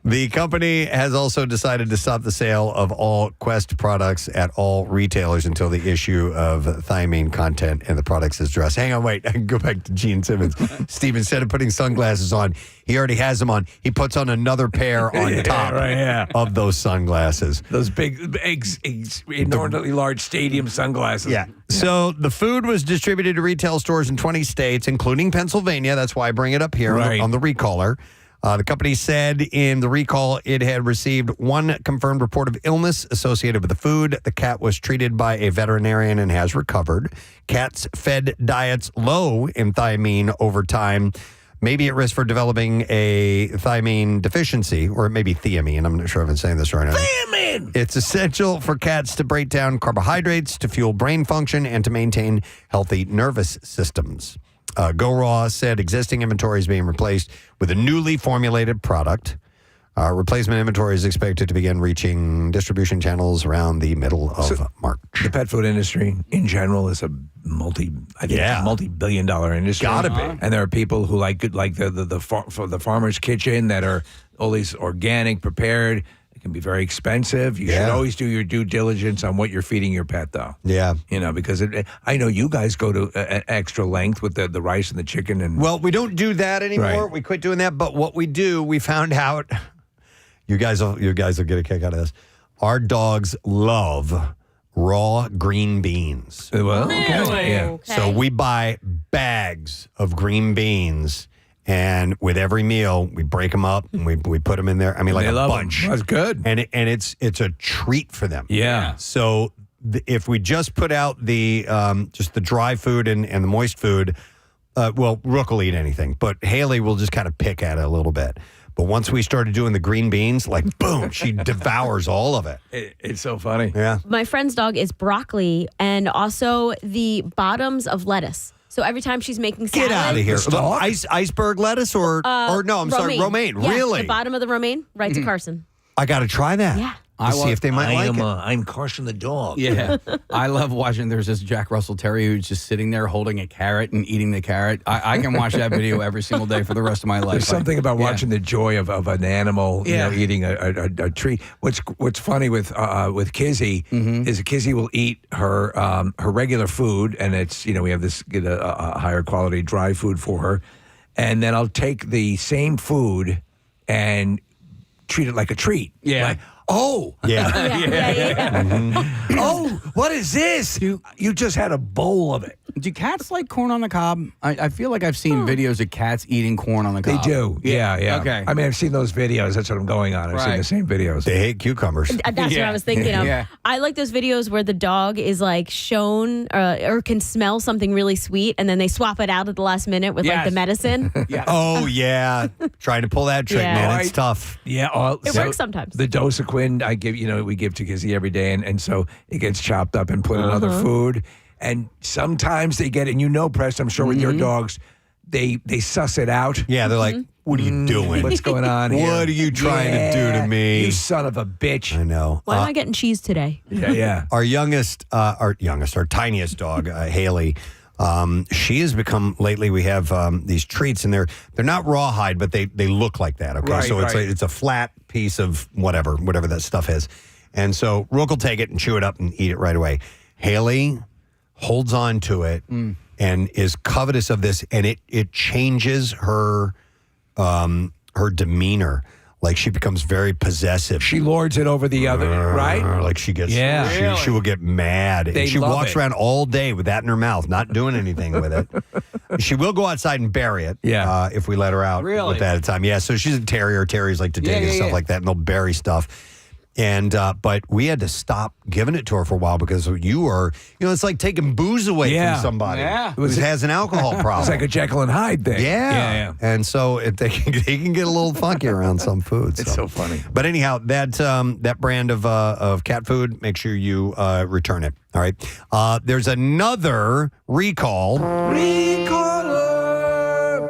The company has also decided to stop the sale of all Quest products at all retailers until the issue of thiamine content in the products is addressed. Hang on, wait. I can go back to Gene Simmons. Steve, instead of putting sunglasses on, he already has them on. He puts on another pair on top of those sunglasses. Those big, inordinately large stadium sunglasses. Yeah. So the food was distributed to retail stores in 20 states, including Pennsylvania. That's why I bring it up here on the recaller. The company said in the recall it had received 1 confirmed report of illness associated with the food. The cat was treated by a veterinarian and has recovered. Cats fed diets low in thiamine over time may be at risk for developing a thiamine deficiency, or it may be thiamine. I'm not sure if I'm saying this right. Thiamine! It's essential for cats to break down carbohydrates, to fuel brain function, and to maintain healthy nervous systems. Go Raw said existing inventory is being replaced with a newly formulated product. Replacement inventory is expected to begin reaching distribution channels around the middle of March. The pet food industry in general is a multi-billion-dollar industry. Gotta be. And there are people who like the farmer's kitchen that are always organic, prepared. It can be very expensive. You should always do your due diligence on what you're feeding your pet, though. Yeah. Because I know you guys go to an extra length with the rice and the chicken. And Well, we don't do that anymore. Right. We quit doing that. But what we do, we found out, you guys will get a kick out of this. Our dogs love raw green beans. Well, Really? Yeah. Okay. So we buy bags of green beans, and with every meal, we break them up and we put them in there. I mean, like They a love 'em. bunch. That's good. And it's a treat for them. Yeah. So if we just put out the just the dry food and the moist food, well, Rook will eat anything, but Haley will just kind of pick at it a little bit. But once we started doing the green beans, like boom, she devours all of it. It's so funny. Yeah. My friend's dog is broccoli and also the bottoms of lettuce. So every time she's making salad. Get out of here. dog? Iceberg lettuce or no, I'm sorry, romaine. Yeah, Really? the bottom of the romaine, right to Carson. I got to try that. Yeah. To see if they might like it. I'm Carson the dog. Yeah. I love watching. There's this Jack Russell Terrier who's just sitting there holding a carrot and eating the carrot. I can watch that video every single day for the rest of my life. There's something about watching the joy of an animal, eating a treat. What's funny with Kizzy is Kizzy will eat her regular food, and it's we have this a higher quality dry food for her, and then I'll take the same food and treat it like a treat. Yeah. Like, oh, Yeah. oh, what is this? You just had a bowl of it. Do cats like corn on the cob? I feel like I've seen videos of cats eating corn on the They cob. do. Yeah. Okay. I mean, I've seen those videos. That's what I'm going on. I've seen the same videos. They hate cucumbers. That's what I was thinking of. Yeah. I like those videos where the dog is like shown or can smell something really sweet, and then they swap it out at the last minute with like the Yes. medicine. Oh, yeah. Trying to pull that trick, Yeah. man. It's Right. tough. Yeah, It works sometimes. The Dosequin I give, we give to Kizzy every day, and so it gets chopped up and put in other food. And sometimes they get it. And Preston, I'm sure with your dogs, they suss it out. Yeah, they're like, what are you doing? What's going on here? What are you trying to do to me? You son of a bitch. I know. Why am I getting cheese today? Yeah. Our tiniest dog, Haley, she has become lately. We have these treats, and they're not rawhide, but they look like that. Okay, Right, so right. it's a flat piece of whatever that stuff is, and so Rook will take it and chew it up and eat it right away. Haley holds on to it and is covetous of this, and it changes her demeanor. Like she becomes very possessive. She lords it over the other, right? Like she gets, Yeah. she will get mad. They And she love walks it. around all day with that in her mouth, not doing anything with it. She will go outside and bury it. If we let her out Really? with that at a time. Yeah. So she's a terrier. Terriers like to dig and stuff like that, and they'll bury stuff. And but we had to stop giving it to her for a while because it's like taking booze away from somebody who has an alcohol problem. It's like a Jekyll and Hyde thing. Yeah. And so they can get a little funky around some foods. It's so funny. But anyhow, that brand of cat food, make sure you return it. All right. There's another recall.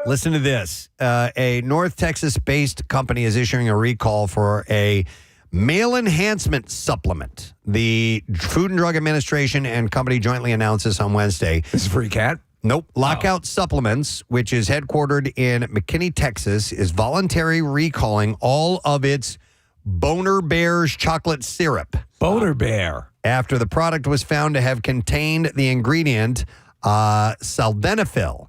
Listen to this. A North Texas-based company is issuing a recall for a male enhancement supplement. The Food and Drug Administration and company jointly announced this on Wednesday. This is for your cat? Nope. Lockout Supplements, which is headquartered in McKinney, Texas, is voluntarily recalling all of its Boner Bears chocolate syrup. Boner Bear. After the product was found to have contained the ingredient sildenafil,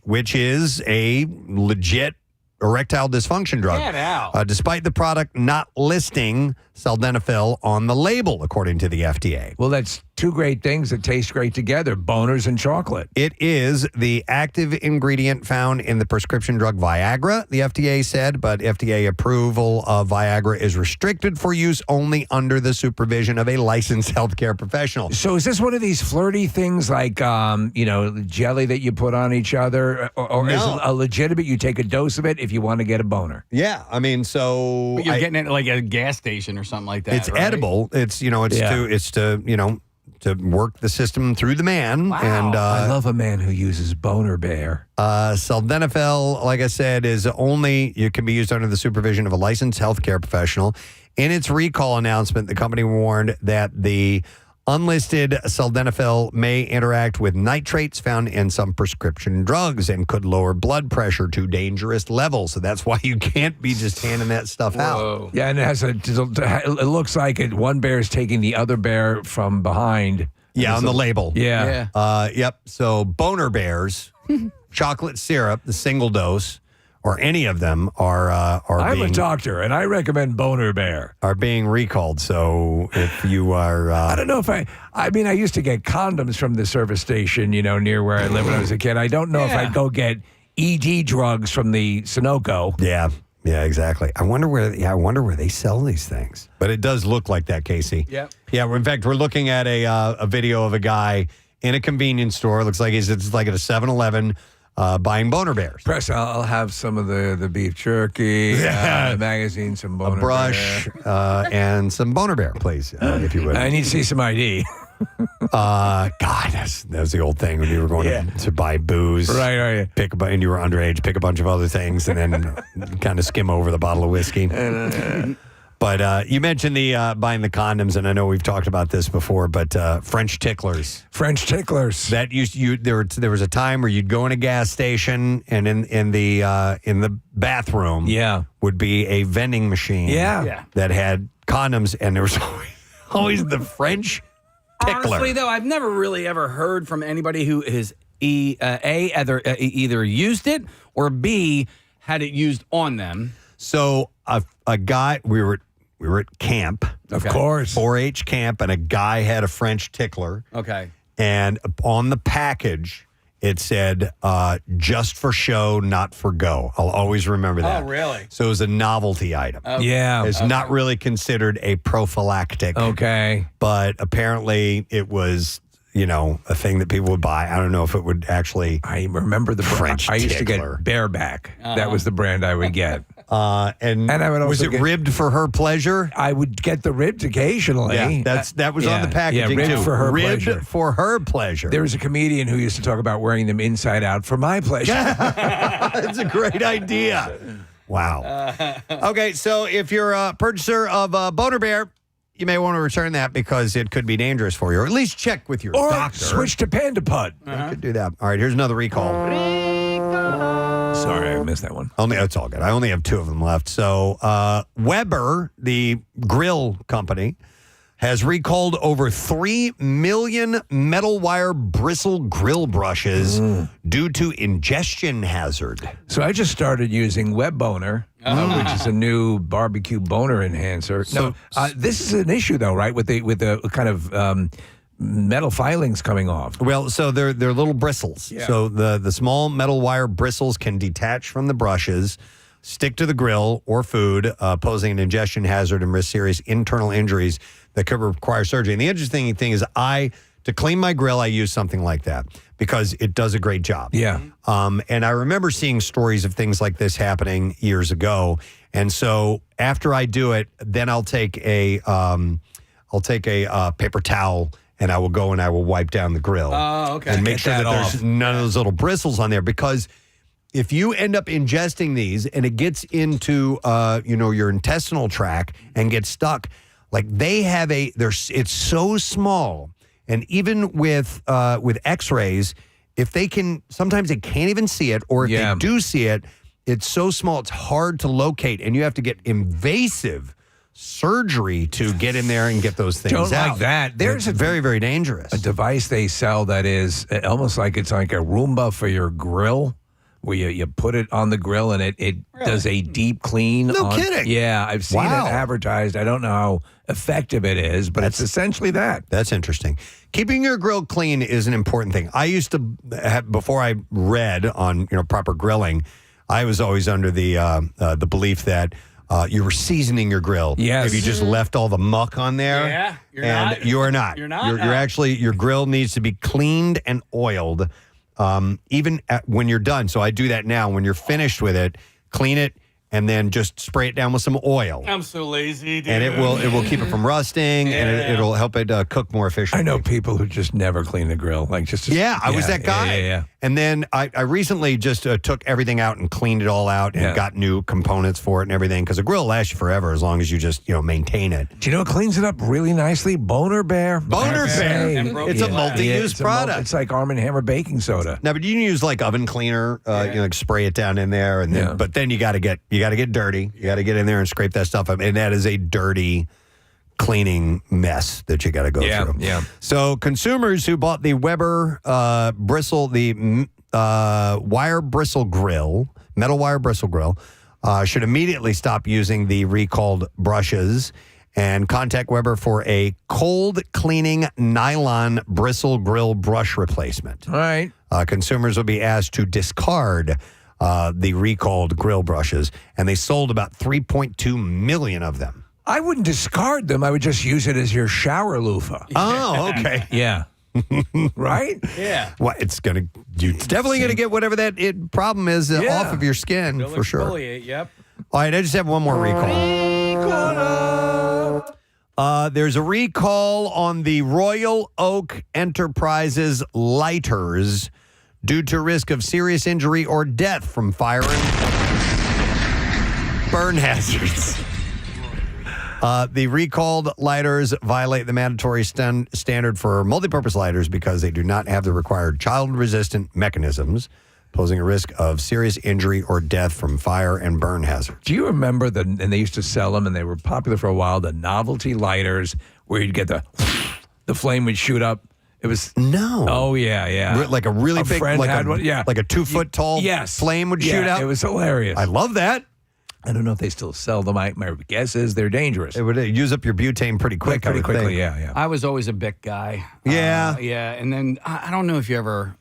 which is a legit erectile dysfunction drug. Get out. Despite the product not listing sildenafil on the label, according to the FDA. Well, that's two great things that taste great together, boners and chocolate. It is the active ingredient found in the prescription drug Viagra, the FDA said, but FDA approval of Viagra is restricted for use only under the supervision of a licensed healthcare professional. So is this one of these flirty things like, jelly that you put on each other? Or is it a legitimate, you take a dose of it if you want to get a boner? Yeah, I mean, so... But you're getting it at like a gas station or something like that, It's right? edible. It's, to work the system through the man. Wow. And I love a man who uses Boner Bear. Sildenafil, like I said, it can be used under the supervision of a licensed healthcare professional. In its recall announcement, the company warned that the unlisted sildenafil may interact with nitrates found in some prescription drugs and could lower blood pressure to dangerous levels. So that's why you can't be just handing that stuff out. Yeah, and it looks like one bear is taking the other bear from behind. Yeah, on the label. Yeah. Yep. So Boner Bears, chocolate syrup, the single dose, or any of them are I'm a doctor, and I recommend Boner Bear. Are being recalled. So if you are... I don't know if I used to get condoms from the service station, near where I lived when I was a kid. I don't know if I'd go get ED drugs from the Sunoco. Yeah, exactly. I wonder where they sell these things. But it does look like that, Casey. Yeah. Yeah, in fact, we're looking at a video of a guy in a convenience store. It looks like it's like at a 7-Eleven buying Boner Bears. Preston, I'll have some of the beef jerky, the magazine, some Boner a brush, and some Boner Bear, please, if you would. I need to see some ID. God, that was the old thing when you were going to buy booze. Right. And you were underage, pick a bunch of other things, and then kind of skim over the bottle of whiskey. But you mentioned the buying the condoms, and I know we've talked about this before, but French ticklers. That there was a time where you'd go in a gas station, and in the bathroom, would be a vending machine, that had condoms, and there was always the French tickler. Honestly, though, I've never really ever heard from anybody who has either used it or B had it used on them. So a guy, we were at camp, of course, 4-H camp, and a guy had a French tickler. Okay, and on the package it said, "Just for show, not for go." I'll always remember that. Oh, really? So it was a novelty item. Yeah, it's not really considered a prophylactic. Okay, but apparently it was. A thing that people would buy. I don't know if it would actually. I remember the French I used to tickler. get Bareback. That was the brand I would get. And I would also was it ribbed for her pleasure? I would get the ribbed occasionally. Yeah, that was on the packaging ribbed too. for her ribbed pleasure. for her pleasure. There was a comedian who used to talk about wearing them inside out for my pleasure. That's a great idea. Wow. Okay, so if you're a purchaser of Boner Bear, you may want to return that because it could be dangerous for you, or at least check with your or doctor. Switch to Panda Pud. You could do that. All right, here's another recall. Sorry, I missed that one. It's all good. I only have 2 of them left. So Weber, the grill company, has recalled over 3 million metal wire bristle grill brushes due to ingestion hazard. So I just started using Web Boner, which is a new barbecue boner enhancer. This is an issue though, right? With the kind of metal filings coming off. Well, so they're little bristles. Yeah. So the small metal wire bristles can detach from the brushes, stick to the grill or food, posing an ingestion hazard and risk serious internal injuries that could require surgery. And the interesting thing is to clean my grill, I use something like that because it does a great job. Yeah. And I remember seeing stories of things like this happening years ago. And so after I do it, then I'll take a paper towel and I will go and I will wipe down the grill. Oh, okay. And make Get sure that that there's off. none of those little bristles on there, because if you end up ingesting these and it gets into your intestinal tract and gets stuck, like they have it's so small, and even with X-rays, sometimes they can't even see it, or if they do see it, it's so small it's hard to locate, and you have to get invasive surgery to get in there and get those things Don't out. like that. There's It's very, very dangerous. A device they sell that is almost like it's like a Roomba for your grill, where you put it on the grill and it does a deep clean. No kidding. Yeah, I've seen Wow. it advertised. I don't know how effective it is, but it's essentially that. That's interesting. Keeping your grill clean is an important thing. I used to have, before I read on proper grilling, I was always under the belief that you were seasoning your grill. Yes. If you just left all the muck on there. Yeah, you're and not. you are not. You're not. You're actually, your grill needs to be cleaned and oiled even when you're done. So I do that now. When you're finished with it, clean it and then just spray it down with some oil. I'm so lazy, dude. And it will keep it from rusting, and it'll help it cook more efficiently. I know people who just never clean the grill. Like I was that guy. Yeah. And then I recently just took everything out and cleaned it all out and got new components for it and everything, because a grill lasts you forever as long as you just maintain it. Do you know what cleans it up really nicely? Boner Bear. Boner Bear. It's a multi-use product. It's like Arm & Hammer baking soda. Now, but you can use like oven cleaner, like spray it down in there, and then but then you got to get dirty. You got to get in there and scrape that stuff up, and that is a dirty cleaning mess that you got to go through. Yeah. So consumers who bought the Weber wire bristle grill, metal wire bristle grill, should immediately stop using the recalled brushes and contact Weber for a cold cleaning nylon bristle grill brush replacement. All right. Consumers will be asked to discard the recalled grill brushes, and they sold about 3.2 million of them. I wouldn't discard them. I would just use it as your shower loofah. Oh, okay. Yeah. Right? Yeah. Well, it's definitely going to get whatever that problem is off of your skin, for sure. Exfoliate, yep. All right, I just have one more recall. There's a recall on the Royal Oak Enterprises lighters due to risk of serious injury or death from fire and burn hazards. The recalled lighters violate the mandatory standard for multipurpose lighters because they do not have the required child-resistant mechanisms, posing a risk of serious injury or death from fire and burn hazards. Do you remember and they used to sell them, and they were popular for a while, the novelty lighters where you'd get the flame would shoot up? It was no. Oh yeah. Like a really big, friend like had one. Yeah, like a 2 foot tall flame would shoot up. It was hilarious. I love that. I don't know if they still sell them. My guess is they're dangerous. It would use up your butane pretty quick. Pretty quickly, yeah. I was always a Bic guy. Yeah. And then I don't know if you ever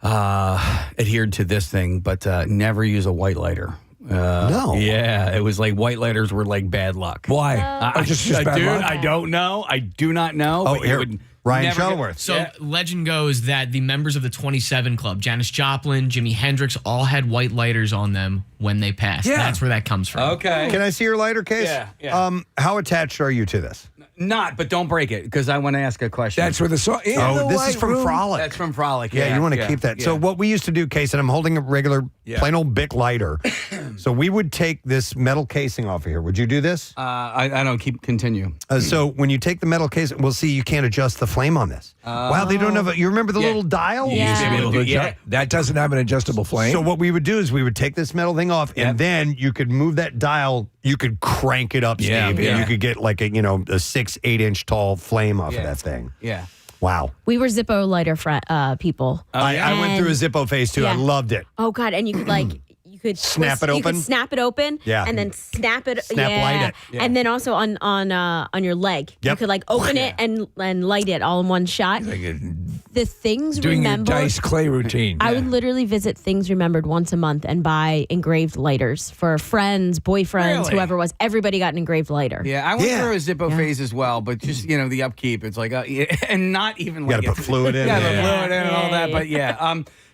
adhered to this thing, but never use a white lighter. No. Yeah, it was like white lighters were like bad luck. Why? Just bad luck? I don't know. I do not know. Oh, but here. it would Ryan never Shuttleworth. So legend goes that the members of the 27 Club, Janis Joplin, Jimi Hendrix, all had white lighters on them when they passed. Yeah. That's where that comes from. Okay. Can I see your lighter case? Yeah. How attached are you to this? Not, but don't break it because I want to ask a question. That's where the song. This is from Frolic. That's from Frolic. Yeah, you want to keep that. Yeah. So what we used to do, Case, and I'm holding a regular plain old Bic lighter. So we would take this metal casing off of here. Would you do this? I don't continue. So when you take the metal casing, we'll see you can't adjust the flame on this. Wow, they don't have you remember the little dial? You used to be able to adjust. That doesn't have an adjustable flame. So what we would do is we would take this metal thing off, and then you could move that dial. You could crank it up, Steve, and you could get like a 6-8 inch tall flame off of that thing. Yeah. Wow. We were Zippo lighter people. I went through a Zippo phase too. I loved it. Oh God! And you could you could snap it open. You could snap it open. Yeah. And then snap light it. Yeah. And then also on your leg, you could open it and light it all in one shot. The things doing remembered. your dice clay routine. I would literally visit Things Remembered once a month and buy engraved lighters for friends, boyfriends, whoever it was. Everybody got an engraved lighter. Yeah, I went through a Zippo phase as well, but just the upkeep. It's like and not even you got to put fluid in. Yeah, the fluid in and all that. But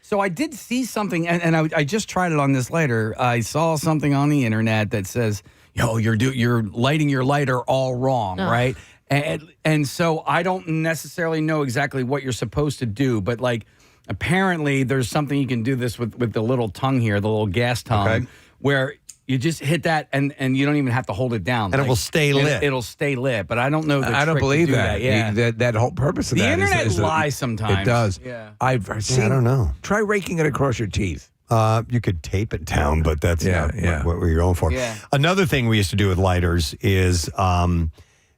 so I did see something, and I just tried it on this lighter. I saw something on the internet that says, you're lighting your lighter all wrong, right? And so I don't necessarily know exactly what you're supposed to do, but apparently there's something you can do this with the little tongue here, the little gas tongue, where you just hit that and you don't even have to hold it down. And it will stay lit. It'll stay lit, but I don't know I don't believe that. Yeah. That whole purpose of the that internet is lies sometimes. It does. Yeah. I've seen. I don't know. Try raking it across your teeth. You could tape it down, but that's not what we're going for. Yeah. Another thing we used to do with lighters is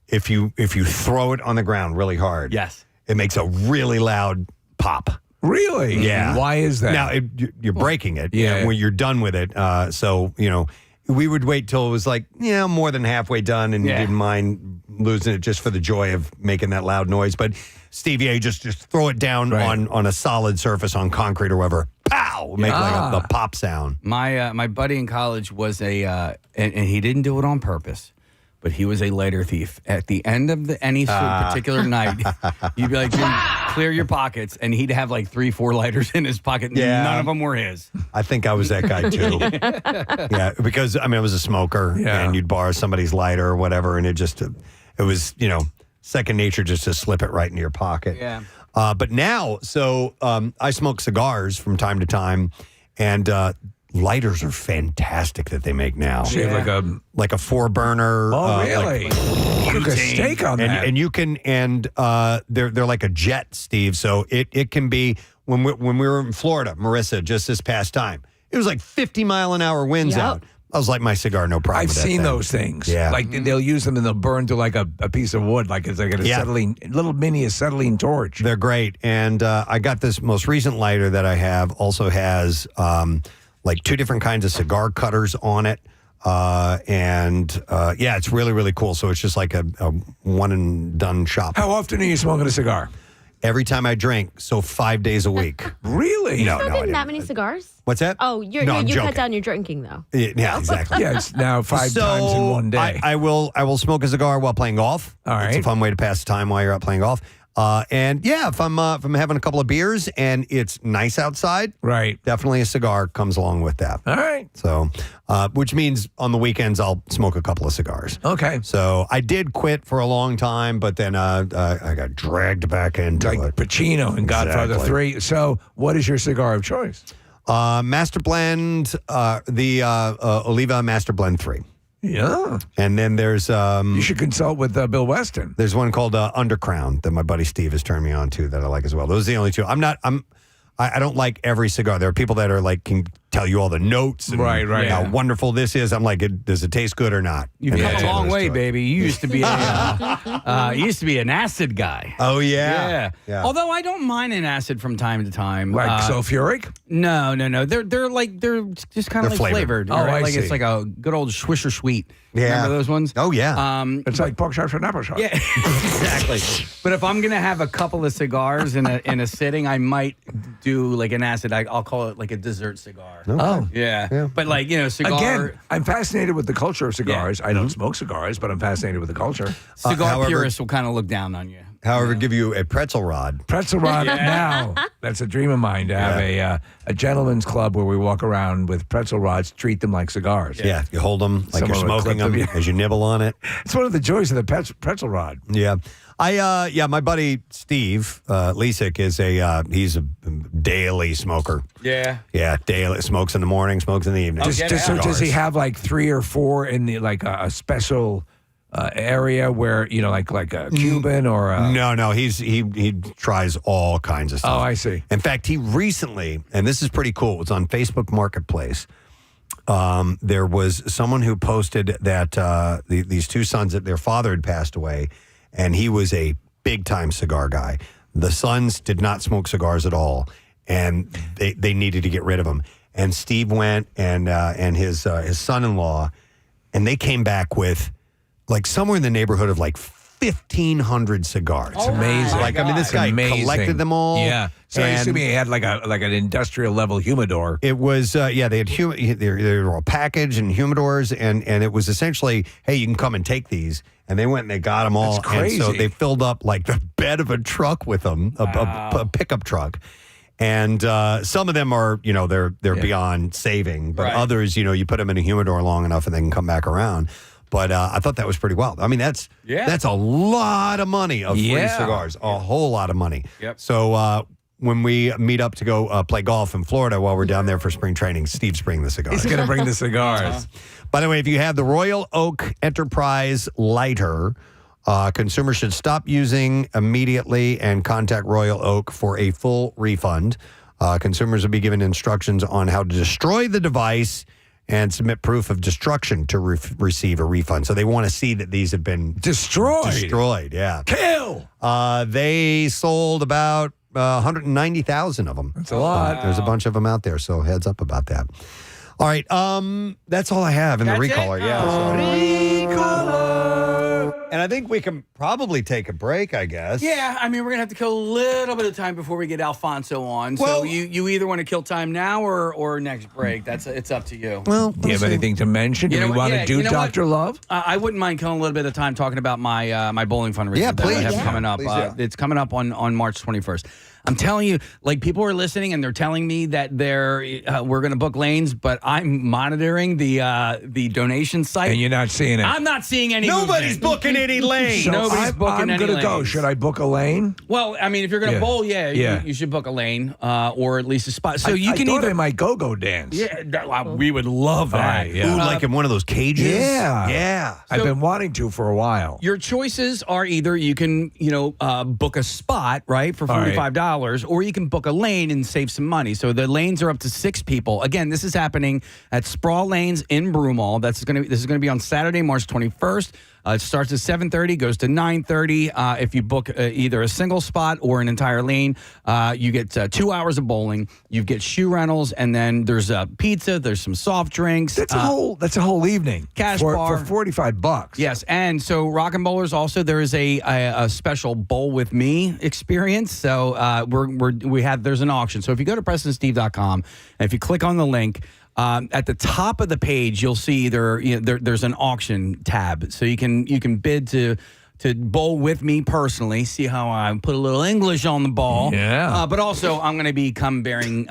if you throw it on the ground really hard, yes, it makes a really loud pop. Really? Yeah. Why is that? Now, you're breaking it. Yeah. When you're done with it. So, we would wait till it was like, more than halfway done and you didn't mind losing it just for the joy of making that loud noise. But Stevie, just throw it down on a solid surface on concrete or whatever. Pow! Make like a pop sound. My buddy in college was and he didn't do it on purpose, but he was a lighter thief. At the end of any particular night, you'd be like, dude, clear your pockets, and he'd have like 3-4 lighters in his pocket. Yeah. None of them were his. I think I was that guy too. Yeah, because I was a smoker, and you'd borrow somebody's lighter or whatever, and it was second nature just to slip it right into your pocket. Yeah. But now, I smoke cigars from time to time, and lighters are fantastic that they make now. So you have like a 4-burner. Oh, really? Cook a steak on that. And you can, they're like a jet, Steve. So it can be when we were in Florida, Marissa, just this past time. It was like 50-mile-an-hour winds out. I was like, my cigar, no problem. I've with that seen thing. those things. Yeah. Like they'll use them and they'll burn to like a piece of wood, like it's like a little mini acetylene torch. They're great. And I got this most recent lighter that I have also has like 2 different kinds of cigar cutters on it. It's really, really cool. So it's just like a one and done shop. How often are you smoking a cigar? Every time I drink, so 5 days a week. Really? No, Smoking I didn't. that many cigars? What's that? Oh, No, you I'm cut joking. down your drinking though. Yeah, exactly. Yeah, it's now 5 times in one day. I will smoke a cigar while playing golf. All right. It's a fun way to pass the time while you're out playing golf. If I'm having a couple of beers and it's nice outside, right, definitely a cigar comes along with that. All right. So, which means on the weekends I'll smoke a couple of cigars. Okay. So I did quit for a long time, but then I got dragged back into it. Pacino in Godfather 3. So, what is your cigar of choice? Master Blend, the Oliva Master Blend 3. Yeah. And then there's you should consult with Bill Weston. There's one called Undercrown that my buddy Steve has turned me on to that I like as well. Those are the only 2. I don't like every cigar. There are people that are like can tell you all the notes and right. how wonderful this is. I'm like, does it taste good or not? You've And come that's a all long there is way, to it. baby. You used to be an acid guy. Oh yeah. Although I don't mind an acid from time to time. Like sulfuric? No. They're just kind of They're like flavored. flavored. Oh, I like see. It's like a good old Swisher Sweet. Yeah. Remember those ones? Oh yeah. It's like pork chops and apple chops. Yeah, exactly. But if I'm gonna have a couple of cigars in a sitting, I might do like an acid. I'll call it like a dessert cigar. Oh. Yeah. But like cigar. Again, I'm fascinated with the culture of cigars. I don't smoke cigars, but I'm fascinated with the culture. Cigar however- purists will kind of look down on you. However, give you a pretzel rod. Pretzel rod now. That's a dream of mine to have a gentleman's club where we walk around with pretzel rods, treat them like cigars. Yeah, you hold them like Someone you're would smoking clip them them, as you nibble on it. It's one of the joys of the pretzel rod. Yeah. My buddy Steve Lisick is he's a daily smoker. Yeah. Yeah, daily. Smokes in the morning, smokes in the evening. Does he have like 3 or 4 in the like a special area where like a Cuban or a... No, he tries all kinds of stuff. Oh, I see. In fact, he recently, and this is pretty cool, it was on Facebook Marketplace. There was someone who posted that these 2 sons, that their father had passed away, and he was a big-time cigar guy. The sons did not smoke cigars at all, and they needed to get rid of them. And Steve went and his son-in-law, and they came back with like somewhere in the neighborhood of like 1,500 cigars. It's amazing. Like, I mean, this guy collected them all. Yeah. So I and assume he had like an industrial level humidor. It was, they had they were all packaged and humidors, and it was essentially, hey, you can come and take these. And they went and they got them all. That's crazy. And so they filled up like the bed of a truck with them, a pickup truck. And some of them are, they're beyond saving, but others, you put them in a humidor long enough and they can come back around. But I thought that was pretty wild. I mean, that's a lot of money of free cigars, a whole lot of money. Yep. So when we meet up to go play golf in Florida while we're down there for spring training, Steve's bringing the cigars. He's going to bring the cigars. By the way, if you have the Royal Oak Enterprise lighter, consumers should stop using immediately and contact Royal Oak for a full refund. Consumers will be given instructions on how to destroy the device and submit proof of destruction to receive a refund. So they want to see that these have been destroyed. Destroyed, yeah. Kill. They sold about 190,000 of them. That's a lot. There's a bunch of them out there, so heads up about that. All right, that's all I have in the recaller. And I think we can probably take a break, I guess. Yeah, I mean, we're going to have to kill a little bit of time before we get Alfonso on. So you either want to kill time now or next break. It's up to you. Well, do you have anything to mention? Do you want to do Dr. Love? I wouldn't mind killing a little bit of time talking about my my bowling fundraiser that I have coming up. It's coming up on March 21st. I'm telling you, like, people are listening and they're telling me that we're going to book lanes, but I'm monitoring the donation site. And you're not seeing it. I'm not seeing any. Nobody's booking any lanes. So Nobody's booking any I'm going to go. lanes. Should I book a lane? Well, I mean, if you're going to bowl, you should book a lane or at least a spot. So I thought I might go dance. Yeah, we would love that. Ooh, like in one of those cages? Yeah. I've been wanting to for a while. Your choices are either you can, book a spot, right, for $45, or you can book a lane and save some money. So the lanes are up to 6 people. Again, this is happening at Sprawl Lanes in Broomall. This is going to be on Saturday, March 21st. It starts at 7:30, goes to 9:30. If you book either a single spot or an entire lane, you get 2 hours of bowling. You get shoe rentals, and then there's pizza. There's some soft drinks. That's a whole evening. Cash bar for $45. Yes, and so Rockin' Bowlers also there is a special bowl with me experience. So there's an auction. So if you go to PrestonSteve.com and if you click on the link. At the top of the page, you'll see there's an auction tab, so you can bid to bowl with me personally. See how I put a little English on the ball. Yeah. But also, I'm going to come bearing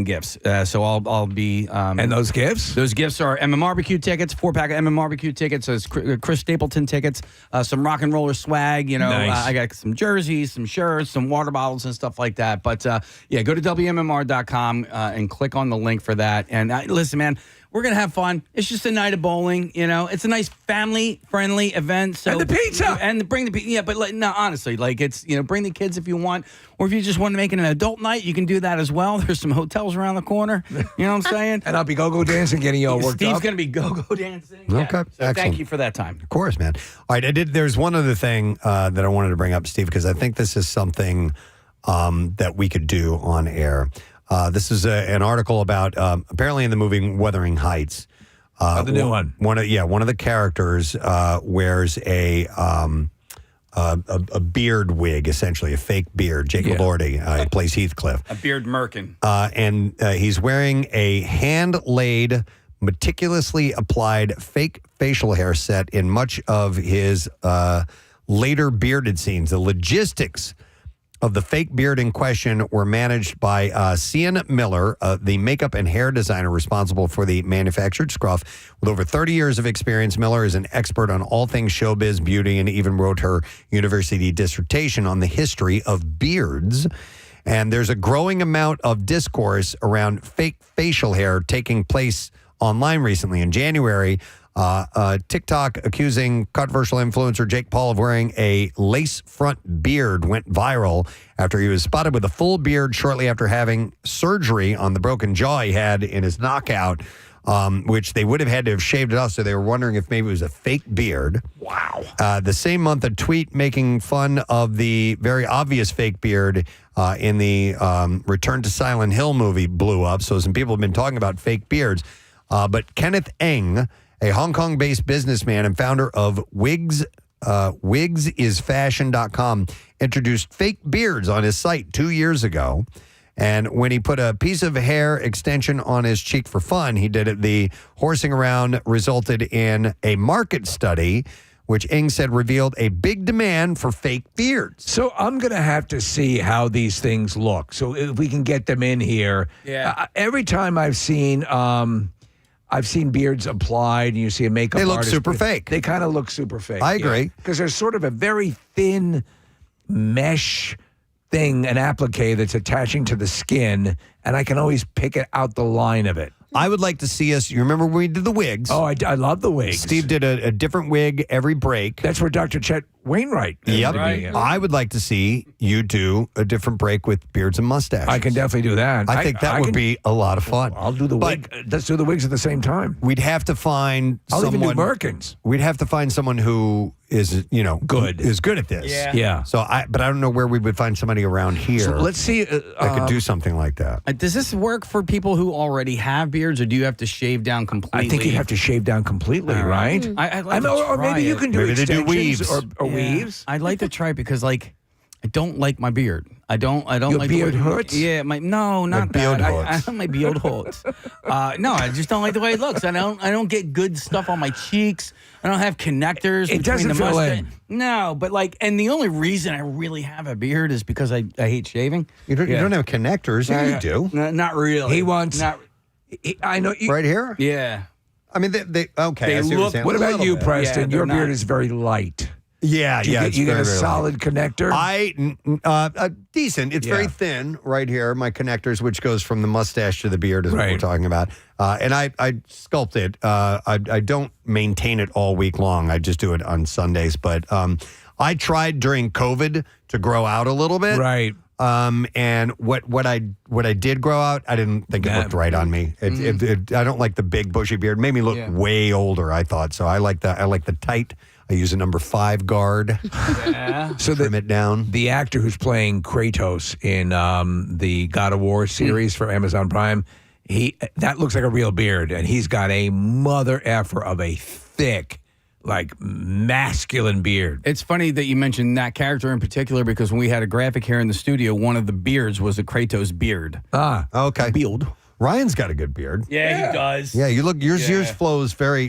gifts. So I'll be. And those gifts? Those gifts are MMRBQ tickets, 4-pack of MMRBQ tickets. So it's Chris Stapleton tickets, some rock and roller swag. Nice. I got some jerseys, some shirts, some water bottles, and stuff like that. But go to WMMR.com and click on the link for that. And listen, man. We're going to have fun. It's just a night of bowling, It's a nice family-friendly event. So, and the pizza. And bring the pizza. Yeah, but honestly, it's, bring the kids if you want. Or if you just want to make it an adult night, you can do that as well. There's some hotels around the corner. You know what I'm saying? And I'll be go-go dancing, getting you all worked Steve's up. going to be go-go dancing. Okay, So excellent. thank you for that time. Of course, man. All right, there's one other thing that I wanted to bring up, Steve, because I think this is something that we could do on air. This is an article about apparently in the movie Wuthering Heights. The new one. One of the characters wears a beard wig, essentially a fake beard. Jake Lordy plays Heathcliff. A beard merkin. And he's wearing a hand-laid, meticulously applied fake facial hair set in much of his later bearded scenes. The logistics of the fake beard in question were managed by Sian Miller, the makeup and hair designer responsible for the manufactured scruff. With over 30 years of experience, Miller is an expert on all things showbiz, beauty, and even wrote her university dissertation on the history of beards. And there's a growing amount of discourse around fake facial hair taking place online recently. In January, TikTok accusing controversial influencer Jake Paul of wearing a lace front beard went viral after he was spotted with a full beard shortly after having surgery on the broken jaw he had in his knockout, which they would have had to have shaved it off, so they were wondering if maybe it was a fake beard. Wow. The same month, a tweet making fun of the very obvious fake beard in the Return to Silent Hill movie blew up, so some people have been talking about fake beards. But Kenneth Eng, a Hong Kong-based businessman and founder of wigsisfashion.com, introduced fake beards on his site 2 years ago. And when he put a piece of hair extension on his cheek for fun, he did it. The horsing around resulted in a market study, which Ing said revealed a big demand for fake beards. So I'm going to have to see how these things look. So if we can get them in here. Yeah. Every time I've seen beards applied, and you see a makeup They look artist, super fake. They kind of look super fake. I agree. Because there's sort of a very thin mesh thing, an applique that's attaching to the skin, and I can always pick it out the line of it. I would like to see us. You remember when we did the wigs? Oh, I love the wigs. Steve did a different wig every break. That's where Dr. Chet Wainwright. Yep. Right. I would like to see you do a different break with beards and mustaches. I can definitely do that. I think that would be a lot of fun. I'll do the wig. Let's do the wigs at the same time. We'd have to find I'll someone. even do Merkins. We'd have to find someone who is good at this. Yeah. So but I don't know where we would find somebody around here. So let's see. that could do something like that. Does this work for people who already have beards, or do you have to shave down completely? I think you have to shave down completely, right? I'd like to or try maybe you it. can do Maybe they do extensions weaves. or weaves. I'd like to try it because, like, I don't like my beard. I don't Your like beard the way, hurts? Yeah, not that. beard I hurts. my beard hurts. No, I just don't like the way it looks. I don't get good stuff on my cheeks. I don't have connectors. It between doesn't the fill mustache. in. No, but and the only reason I really have a beard is because I hate shaving. You don't have connectors. Yeah, you do. Not really. He wants. I know. Right here? Yeah. I mean, they okay. I see look- you're saying. What A about little you, bit. Preston? Yeah, Your they're beard not- is very light. Yeah, You get very, a very solid connector. Decent. It's Yeah. very thin right here. My connectors, which goes from the mustache to the beard, is what we're Right. talking about. And I sculpt it. I don't maintain it all week long. I just do it on Sundays. But I tried during COVID to grow out a little bit. Right. And what I did grow out, I didn't think it looked right on me. I don't like the big bushy beard. It made me look way older, I thought. So I like the tight. I use a number 5 guard. So Trim it down. The actor who's playing Kratos in the God of War series for Amazon Prime, that looks like a real beard, and he's got a mother effer of a thick, like masculine beard. It's funny that you mentioned that character in particular because when we had a graphic here in the studio, one of the beards was a Kratos beard. Ah, okay. Beard. Ryan's got a good beard. Yeah, he does. Yeah, you look. Yours flows very.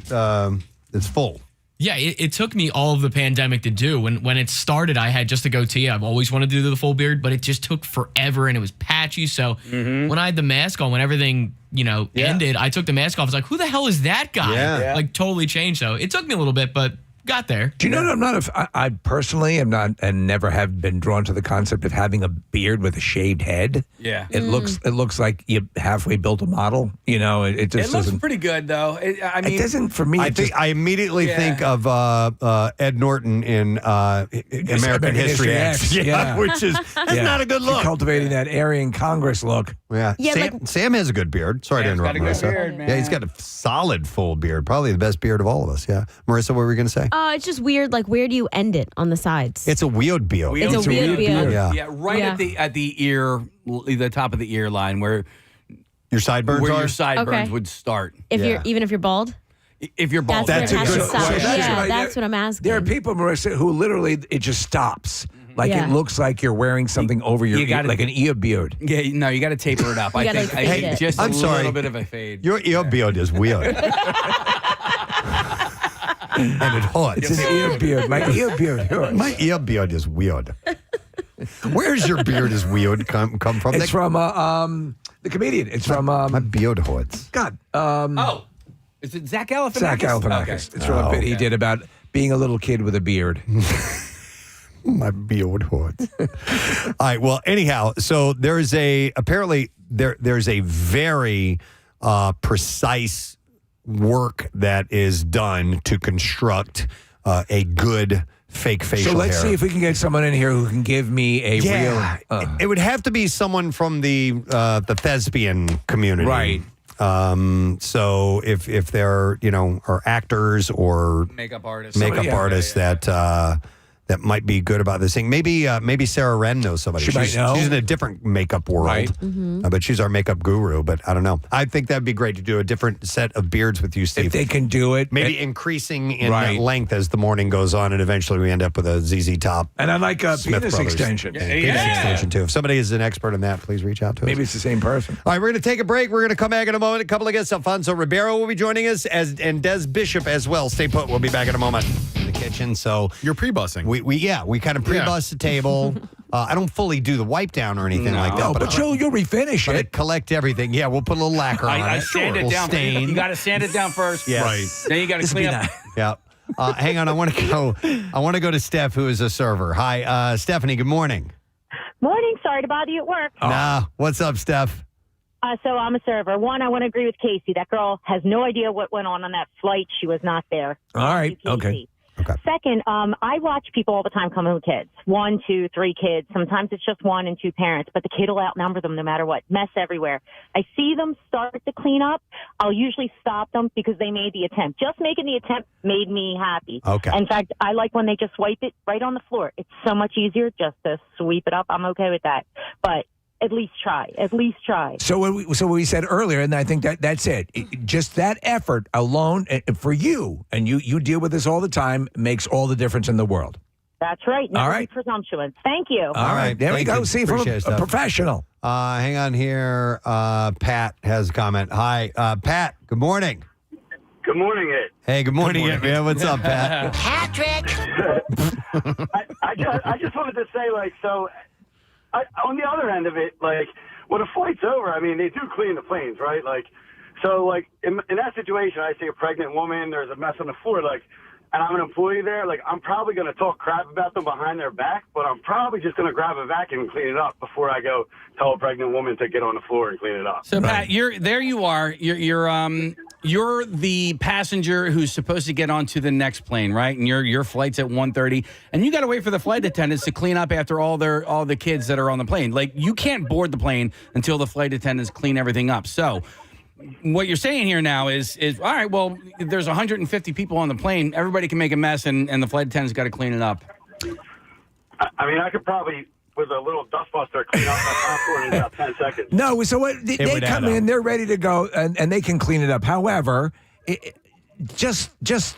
It's full. Yeah, it took me all of the pandemic to do. When it started, I had just a goatee. I've always wanted to do the full beard, but it just took forever and it was patchy. So when I had the mask on, when everything ended, I took the mask off. I was like, who the hell is that guy? Yeah. Like totally changed. So it took me a little bit, but got there. Do you know that I personally am not and never have been drawn to the concept of having a beard with a shaved head. Yeah. It looks like you halfway built a model. It just It looks doesn't. pretty good though. It doesn't for me. I immediately think of Ed Norton in American History X. Yeah. Which is not a good You're look. cultivating that Aryan Congress look. Yeah. Yeah, Sam has a good beard. Sorry to Sam's interrupt, got a good Marissa. beard, man. Yeah, he's got a solid full beard. Probably the best beard of all of us. Yeah. Marissa, what were we going to say? It's just weird. Like, where do you end it on the sides? It's a weird beard. It's a weird beard. Yeah. Right at the ear, the top of the ear line where Your sideburns where are? your sideburns Okay. would start. If you're bald, If you're bald, that's where it has to stop. question. Yeah, that's what I'm asking. There are people, Marissa, who literally it just stops. Like Yeah. it looks like you're wearing something over your you gotta- ear, like an ear beard. Yeah, no, you got to taper it up. I gotta, think like, I fade think it. just I'm a sorry. little bit of a fade. Your ear beard is weird. And it hurts. It's an ear beard. My ear beard hurts. My ear beard is weird. Where's your beard is weird come from? It's from the comedian. It's from my beard hurts. God. Oh, is it Zach Galifianakis? Zach Galifianakis. Okay. It's from a bit he did about being a little kid with a beard. My beard hurts. All right. Well, anyhow, so there's a very precise work that is done to construct a good fake facial So let's hair. see if we can get someone in here who can give me a real. It would have to be someone from the thespian community, Right. So if there are actors or Makeup artists. artists that might be good about this thing. Maybe Sarah Wren knows somebody. She might know. She's in a different makeup world, Right. But she's our makeup guru. But I don't know. I think that'd be great to do a different set of beards with you, Steve. If they can do it. Maybe increasing in Right. length as the morning goes on, and eventually we end up with a ZZ Top. And I like a Smith penis Brothers. extension. Yeah, penis extension too. If somebody is an expert in that, please reach out to us. Maybe it's the same person. All right, we're going to take a break. We're going to come back in a moment. A couple of guests. Alfonso Ribiero will be joining us, and Des Bishop as well. Stay put. We'll be back in a moment in the kitchen. So You're pre-bussing. we kind of pre-bus the table. I don't fully do the wipe down or anything like that. No, but you'll refinish I it. collect everything. Yeah, we'll put a little lacquer on I it. sand it We'll down. stain. You got to sand it down first. Yes. Right. Then you got to clean up. Yeah. Hang on. I want to go to Steph, who is a server. Hi, Stephanie. Good morning. Morning. Sorry to bother you at work. Nah. What's up, Steph? So I'm a server. One, I want to agree with Casey. That girl has no idea what went on that flight. She was not there. All right. Thank you, Okay. Casey. Second, I watch people all the time come home with kids. 1, 2, 3 kids. Sometimes it's just 1 and 2 parents, but the kid will outnumber them no matter what. Mess everywhere. I see them start to clean up. I'll usually stop them because they made the attempt. Just making the attempt made me happy. Okay. In fact, I like when they just wipe it right on the floor. It's so much easier just to sweep it up. I'm okay with that. But at least try. At least try. So what we said earlier, and I think that's it. Just that effort alone for you, and you deal with this all the time, makes all the difference in the world. That's right. Never All right. be presumptuous. Thank you. All right. There we go. See, from a professional. Hang on here. Pat has a comment. Hi, Pat. Good morning. Good morning, Ed. Hey, good morning, man. What's up, Pat? Patrick. I just wanted to say, on the other end of it, when a flight's over, I mean, they do clean the planes, right? In that situation, I see a pregnant woman, there's a mess on the floor, and I'm an employee there, I'm probably going to talk crap about them behind their back, but I'm probably just going to grab a vacuum and clean it up before I go tell a pregnant woman to get on the floor and clean it up. So, Pat, you're the passenger who's supposed to get onto the next plane, right? And your flight's at 1:30, and you got to wait for the flight attendants to clean up after all the kids that are on the plane. You can't board the plane until the flight attendants clean everything up. So, what you're saying here now is all right, well, there's 150 people on the plane. Everybody can make a mess, and the flight attendant's got to clean it up. I mean, I could probably, with a little dustbuster, clean up my popcorn in about 10 seconds. No, so what? They come in, they're ready to go, and they can clean it up. However, just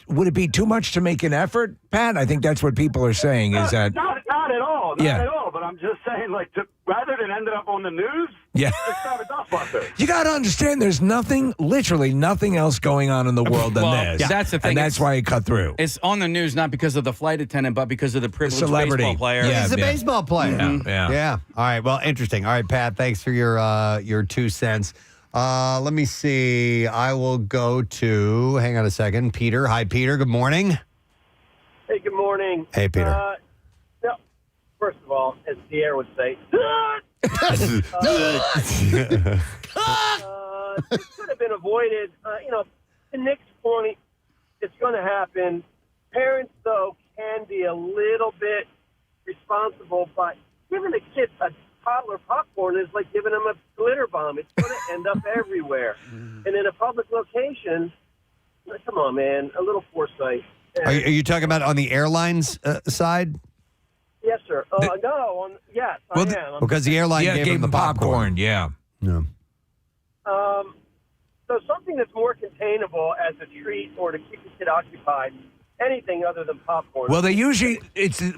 would it be too much to make an effort, Pat? I think that's what people are saying. Is that not at all? Not at all. But I'm just saying, rather than end up on the news, just grab a dustbuster. You got to understand, there's literally nothing else going on in the world than this. Yeah. That's the thing. And that's why it cut through. It's on the news not because of the flight attendant, but because of the privileged celebrity baseball player. He's a baseball player. Yeah. All right. Well, interesting. All right, Pat. Thanks for your 2 cents. Let me see. I will go to. Hang on a second. Peter. Hi, Peter. Good morning. Hey, good morning. Hey, Peter. First of all, as Pierre would say, this could have been avoided. To Nick's point, it's going to happen. Parents, though, can be a little bit responsible, but giving a kid a toddler popcorn is like giving them a glitter bomb. It's going to end up everywhere. And in a public location, come on, man, a little foresight. Are you talking about on the airlines side? Yes, sir. Yes, I am. Because the airline gave him the popcorn. Yeah. So something that's more containable as a treat or to keep the kid occupied, anything other than popcorn. Well,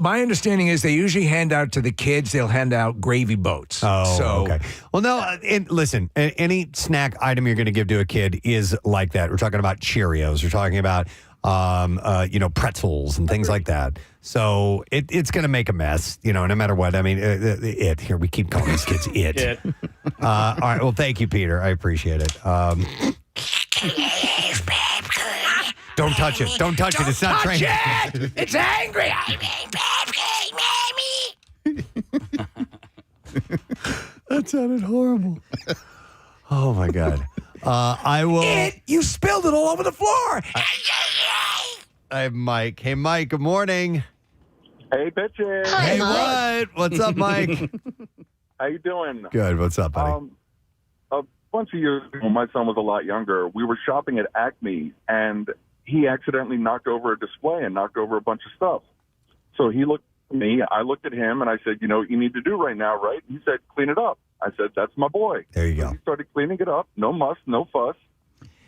my understanding is they usually hand out to the kids, they'll hand out gravy boats. Okay. Well, no, listen, any snack item you're going to give to a kid is like that. We're talking about Cheerios. We're talking about pretzels and things like that. So it's going to make a mess, no matter what. I mean, here we keep calling these kids it. All right. Well, thank you, Peter. I appreciate it. Don't touch it. Don't touch it. It's not trained. It's angry. That sounded horrible. Oh my God. I will. You spilled it all over the floor. I have Mike. Hey, Mike. Good morning. Hey, bitches. Hey, what? What's up, Mike? How you doing? Good. What's up, buddy? A bunch of years ago, when my son was a lot younger, we were shopping at Acme, and he accidentally knocked over a display and knocked over a bunch of stuff. So he looked at me, I looked at him, and I said, you know what you need to do right now, right? He said, clean it up. I said, that's my boy. There you go. He started cleaning it up. No muss, no fuss.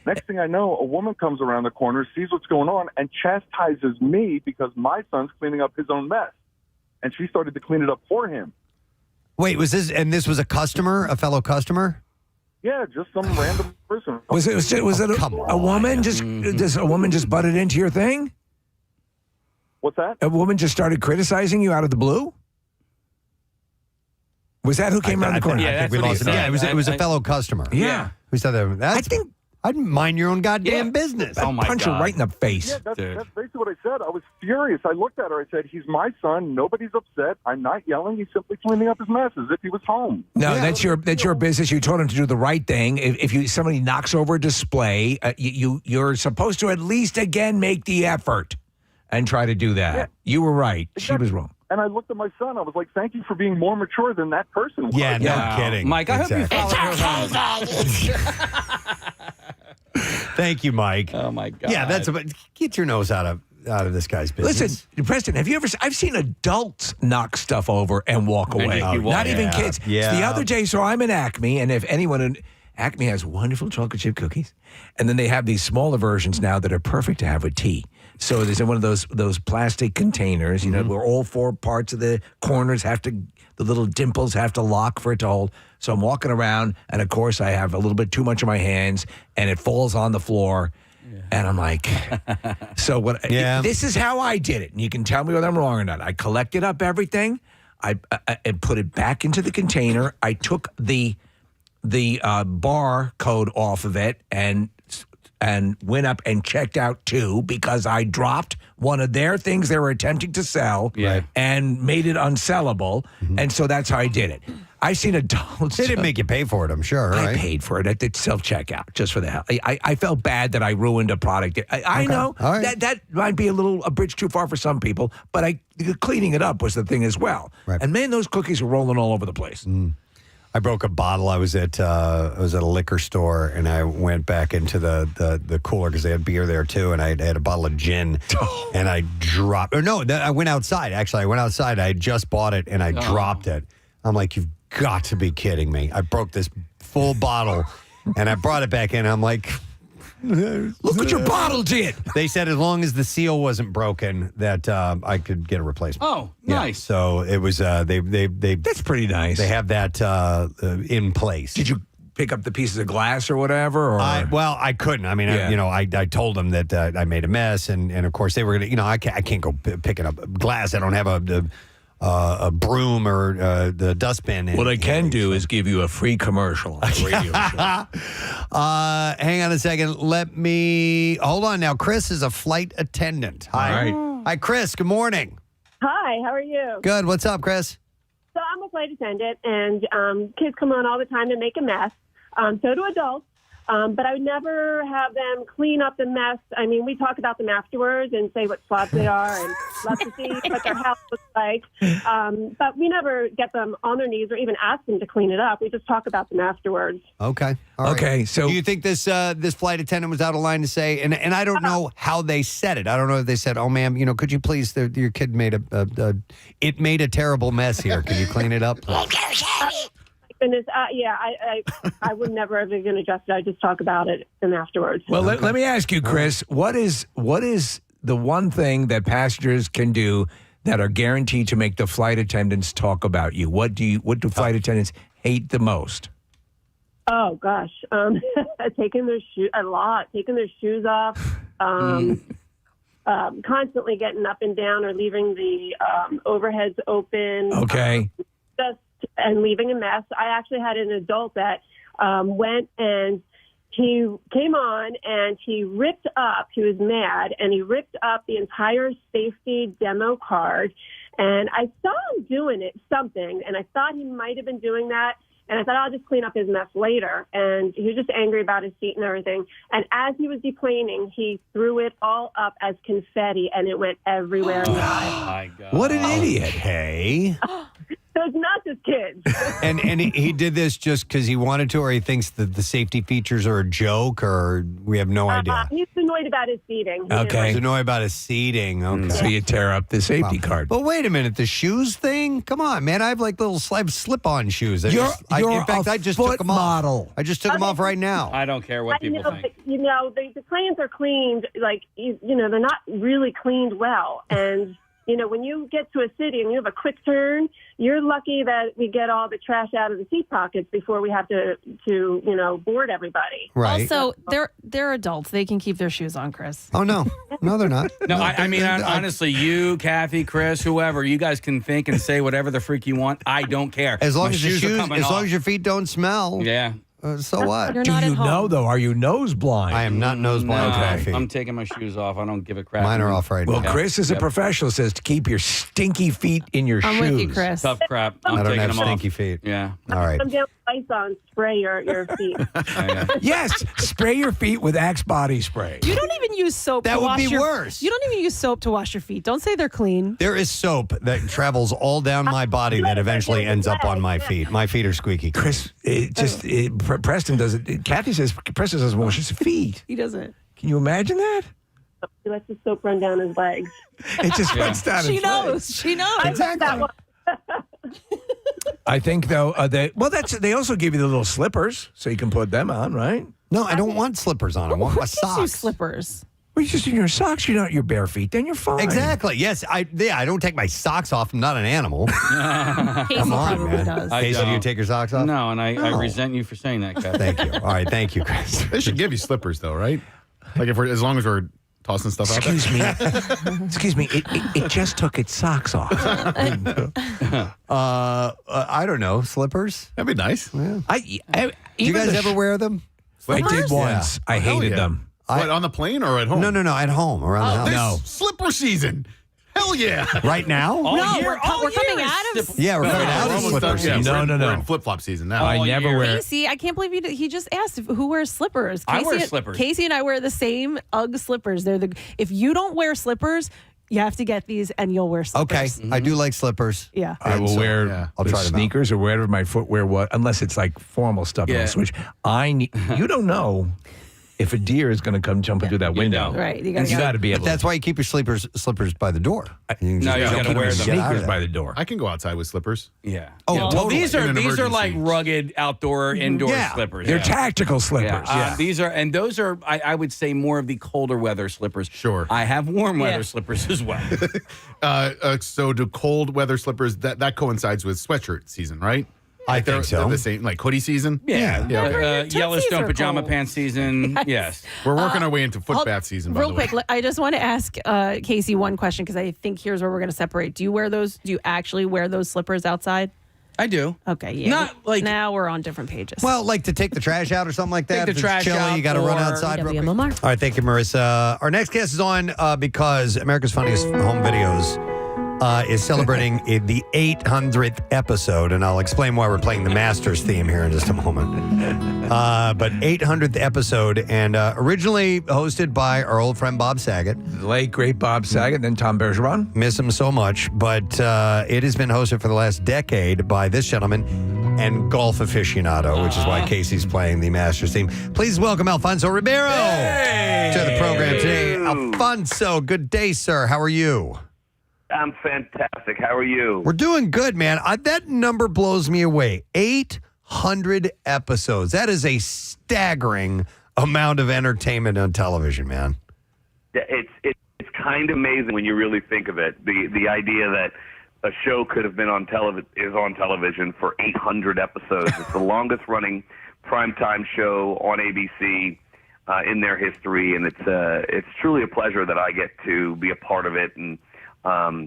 Next thing I know, a woman comes around the corner, sees what's going on, and chastises me because my son's cleaning up his own mess. And she started to clean it up for him. Wait, this was a customer, a fellow customer? Yeah, just some random person. Was it a woman? Does a woman just butted into your thing? What's that? A woman just started criticizing you out of the blue? Was that who came around the corner? I think we lost him. Yeah, it was a fellow customer. Yeah. Who said that? I'd mind your own goddamn business. Oh my punch her right in the face. Yeah, that's basically what I said. I was furious. I looked at her. I said, he's my son. Nobody's upset. I'm not yelling. He's simply cleaning up his mess as if he was home. No, that's your business. You told him to do the right thing. If somebody knocks over a display, you're supposed to at least again make the effort and try to do that. Yeah. You were right. Exactly. She was wrong. And I looked at my son. I was like, thank you for being more mature than that person was. Yeah, no kidding. Mike, I hope you followed her home. Thank you, Mike. Oh my God. Yeah, get your nose out of this guy's business. Listen, Preston, have you ever? I've seen adults knock stuff over and walk away. Not even kids. Yeah. The other day, so I'm in Acme, and if anyone in Acme has wonderful chocolate chip cookies, and then they have these smaller versions now that are perfect to have with tea. So there's in one of those plastic containers, you know, where all four parts of the corners the little dimples have to lock for it to hold. So I'm walking around, and of course I have a little bit too much in my hands, and it falls on the floor. And I'm like, so what? Yeah. This is how I did it. And you can tell me whether I'm wrong or not. I collected up everything. I put it back into the container. I took the bar code off of it and went up and checked out too, because I dropped one of their things they were attempting to sell and made it unsellable. And so that's how I did it. I've seen adults. They didn't make you pay for it, I'm sure, right? I paid for it at the self-checkout just for the hell. I felt bad that I ruined a product. I know that might be a bridge too far for some people, but cleaning it up was the thing as well. Right. And man, those cookies were rolling all over the place. I broke a bottle. I was at a liquor store, and I went back into the cooler because they had beer there too, and I had a bottle of gin, and I dropped. Or no, I went outside. Actually, I went outside. I had just bought it, and I dropped it. I'm like, you've got to be kidding me! I broke this full bottle, and I brought it back in. I'm like, look what your bottle did. They said as long as the seal wasn't broken, that I could get a replacement. Oh, nice. So it was. They. That's pretty nice. They have that in place. Did you pick up the pieces of glass or whatever? Or I couldn't. I mean, I told them that I made a mess, and of course they were gonna. I can't go picking up glass. I don't have a broom or the dustbin. What I can do is give you a free commercial on the radio show. Hang on a second. Hold on now. Chris is a flight attendant. Hi. All right. Hi, Chris. Good morning. Hi, how are you? Good. What's up, Chris? So I'm a flight attendant, and kids come on all the time and make a mess. So do adults. But I would never have them clean up the mess. I mean, we talk about them afterwards and say what slobs they are and love to see what their house looks like. But we never get them on their knees or even ask them to clean it up. We just talk about them afterwards. Okay. All right. Okay. So do you think this flight attendant was out of line to say? And I don't know how they said it. I don't know if they said, "Oh, ma'am, could you please? Your kid made it made a terrible mess here. Can you clean it up?" Goodness, I would never have even adjusted. I just talk about it and afterwards. Well, let me ask you, Chris, what is the one thing that passengers can do that are guaranteed to make the flight attendants talk about you? What do flight attendants hate the most? Oh gosh, taking their shoes off, constantly getting up and down or leaving the overheads open. Okay. And leaving a mess. I actually had an adult that went and he came on and he ripped up, he was mad, and he ripped up the entire safety demo card. And I saw him doing something, and I thought he might have been doing that. And I thought, I'll just clean up his mess later. And he was just angry about his seat and everything. And as he was deplaning, he threw it all up as confetti, and it went everywhere. Oh, my God. What an idiot. Hey. So it's not just kids. And he did this just because he wanted to, or he thinks that the safety features are a joke, or we have no idea? He's annoyed about his seating. He's annoyed about his seating. Okay. So you tear up the safety card. But wait a minute, the shoes thing? Come on, man. I have like little slip-on shoes. You're I just took them off. I just took them off right now. I don't care what people think. The planes are cleaned, they're not really cleaned well. And, when you get to a city and you have a quick turn, you're lucky that we get all the trash out of the seat pockets before we have to board everybody. Right. Also, they're adults. They can keep their shoes on, Chris. Oh, no. No, they're not. No, I mean, honestly, you, Kathy, Chris, whoever, you guys can think and say whatever the freak you want. I don't care. As long My as shoes are coming off. long as your feet don't smell. Yeah. So what? You're Do not you at home. know, though? Are you nose blind? I am not nose blind. No, I'm taking my shoes off. I don't give a crap. Mine are off right Well, now. Chris is a professional, says to keep your stinky feet in your shoes. I'm with you, Chris. Tough crap. I I'm don't taking have them off. stinky feet. Yeah. All right. I'm down Lysol spray your feet. Yes, spray your feet with Axe body spray. You don't even use soap That to would wash be your worse. You don't even use soap to wash your feet. Don't say they're clean. There is soap that travels all down my body that eventually ends up on my feet. My feet are squeaky. Chris, Preston does it. Kathy says Preston doesn't wash his feet. He doesn't. Can you imagine that? He lets the soap run down his legs. It just runs down his legs. She knows. Exactly. I think though they also give you the little slippers so you can put them on, right? No, I don't want slippers on. I want my socks. You slippers. Well, you're just in your socks. You're not your bare feet. Then you're fine. Exactly. Yes. I don't take my socks off. I'm not an animal. Come on, man. Does. Casey, do you take your socks off? No, and I resent you for saying that, Kevin. Thank you. All right. Thank you, Chris. They should give you slippers, though, right? Like as long as we're tossing stuff out there. Excuse me. It just took its socks off. I don't know. Slippers? That'd be nice. Yeah. Do you guys ever wear them? I did once. Yeah. I hated them. What, on the plane or at home? No, at home, around the house. There's slipper season. Hell yeah. Right now? No, we're coming out of. Yeah, we're coming out of slipper season. No. No. We're in flip-flop season now. I never wear. Casey, I can't believe he just asked who wears slippers. I wear slippers. Casey and I wear the same UGG slippers. If you don't wear slippers, you have to get these and you'll wear slippers. Okay, I do like slippers. Yeah. I will wear I'll the try them out. sneakers or whatever my footwear was, unless it's like formal stuff. Yeah. I'll switch. You don't know if a deer is going to come jumping through that window. Right. You You got to be able. But that's why you keep your slippers by the door. No, you gotta wear them. Sneakers by the door. I can go outside with slippers. Yeah. Oh, well, totally. these In are an like emergency. rugged outdoor indoor Yeah. slippers. They're Yeah. tactical slippers. Yeah. Those are I would say more of the colder weather slippers. Sure. I have warm weather slippers as well. So do cold weather slippers, that coincides with sweatshirt season, right? I think so. They're the same, like hoodie season? Yeah. Tootsies Yellowstone are pajama cold. pants season. Yes. We're working our way into foot bath season, by Real the way. quick, I just want to ask Casey one question because I think here's where we're going to separate. Do you wear those? Do you actually wear those slippers outside? I do. Okay, yeah. Not like now we're on different pages. Well, like to take the trash out or something like that. Take the If it's trash chilly, out you got to run or outside real quick. WMMR. All right, thank you, Marissa. Our next guest is on because America's Funniest Home Videos is celebrating the 800th episode, and I'll explain why we're playing the Masters theme here in just a moment. But 800th episode, and originally hosted by our old friend Bob Saget. The late, great Bob Saget, then Tom Bergeron. Miss him so much, but it has been hosted for the last decade by this gentleman and golf aficionado, which is why Casey's playing the Masters theme. Please welcome Alfonso Ribiero to the program today. Alfonso, good day, sir. How are you? I'm fantastic. How are you? We're doing good, man. That number blows me away. 800 episodes. That is a staggering amount of entertainment on television, man. It's kind of amazing when you really think of it. The idea that a show could have been on television for 800 episodes. It's the longest running primetime show on ABC in their history, and it's truly a pleasure that I get to be a part of it. And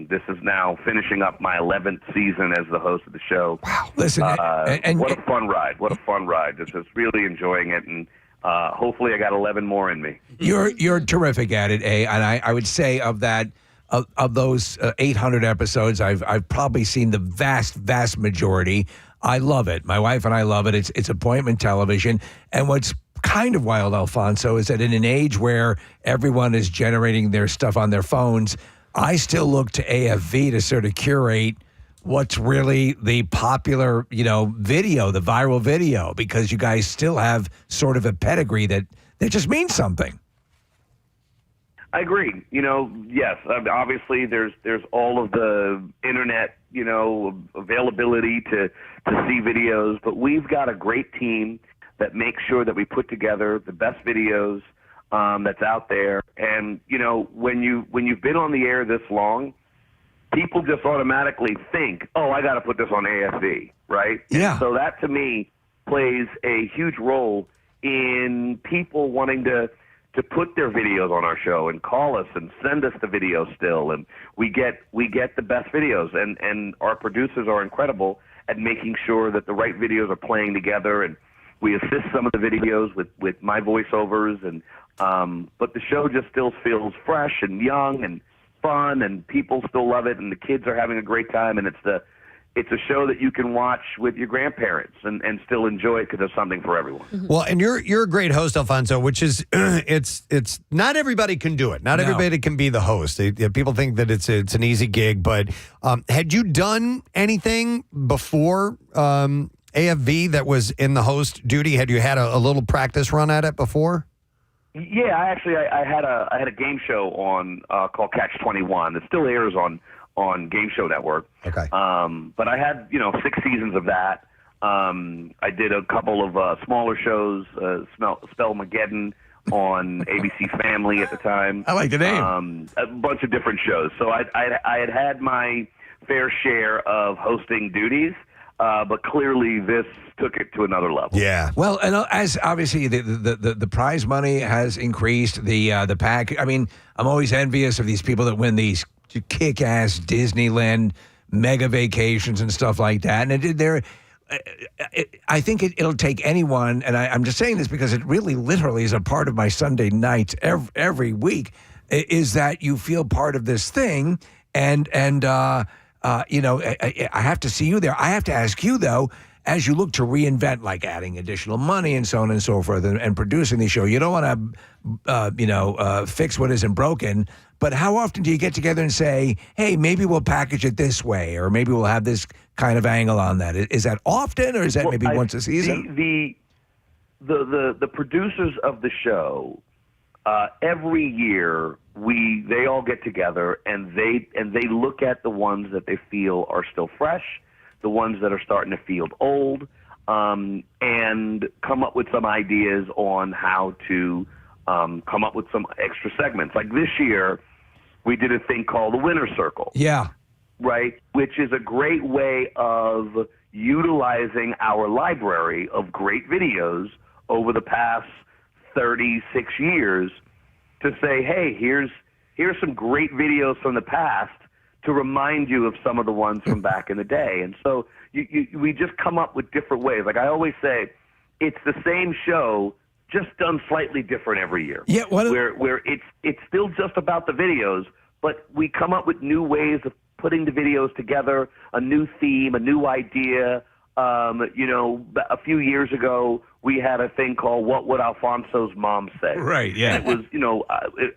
this is now finishing up my 11th season as the host of the show. Wow. Listen, what a fun ride. What a fun ride. Just really enjoying it, and hopefully I got 11 more in me. You're terrific at it, and I would say of those 800 episodes, I've probably seen the vast majority. I love it. My wife and I love it. It's appointment television, and what's kind of wild, Alfonso, is that in an age where everyone is generating their stuff on their phones, I still look to AFV to sort of curate what's really the popular, video, the viral video, because you guys still have sort of a pedigree that just means something. I agree. Yes, obviously there's all of the internet, availability to see videos, but we've got a great team that makes sure that we put together the best videos that's out there. And when you've been on the air this long, people just automatically think, oh, I got to put this on AFV, right? Yeah. So that to me plays a huge role in people wanting to put their videos on our show and call us and send us the video still, and we get the best videos, and our producers are incredible at making sure that the right videos are playing together, and we assist some of the videos with my voiceovers, and but the show just still feels fresh and young and fun, and people still love it, and the kids are having a great time, and it's it's a show that you can watch with your grandparents and still enjoy it because there's something for everyone. Well, and you're a great host, Alfonso, which is it's not everybody can do it. Not everybody can be the host. People think that it's an easy gig, but had you done anything before AFV that was in the host duty? Had you had a little practice run at it before? Yeah, I had a game show on called Catch 21. It still airs on Game Show Network. Okay. But I had 6 seasons of that. I did a couple of smaller shows, Spellmageddon on ABC Family at the time. I like the name. A bunch of different shows. So I had my fair share of hosting duties. But clearly, this took it to another level. Yeah. Well, and as obviously the prize money has increased, the pack. I mean, I'm always envious of these people that win these kick-ass Disneyland mega vacations and stuff like that. And I think it'll take anyone. And I'm just saying this because it really, literally, is a part of my Sunday nights every week. Is that you feel part of this thing, and I have to see you there. I have to ask you, though, as you look to reinvent, like adding additional money and so on and so forth, and producing the show, you don't want to, fix what isn't broken. But how often do you get together and say, hey, maybe we'll package it this way, or maybe we'll have this kind of angle on that? Is that often, or is that maybe once a season? The producers of the show, every year they all get together and they look at the ones that they feel are still fresh, the ones that are starting to feel old, and come up with some ideas on how to come up with some extra segments. Like this year, we did a thing called the Winner's Circle. Yeah. Right, which is a great way of utilizing our library of great videos over the past 36 years to say, hey, here's some great videos from the past to remind you of some of the ones from back in the day. And so we just come up with different ways. Like I always say, it's the same show, just done slightly different every year. Yeah, where it's still just about the videos, but we come up with new ways of putting the videos together, a new theme, a new idea. A few years ago, we had a thing called "What Would Alfonso's Mom Say?" Right. Yeah. And it was,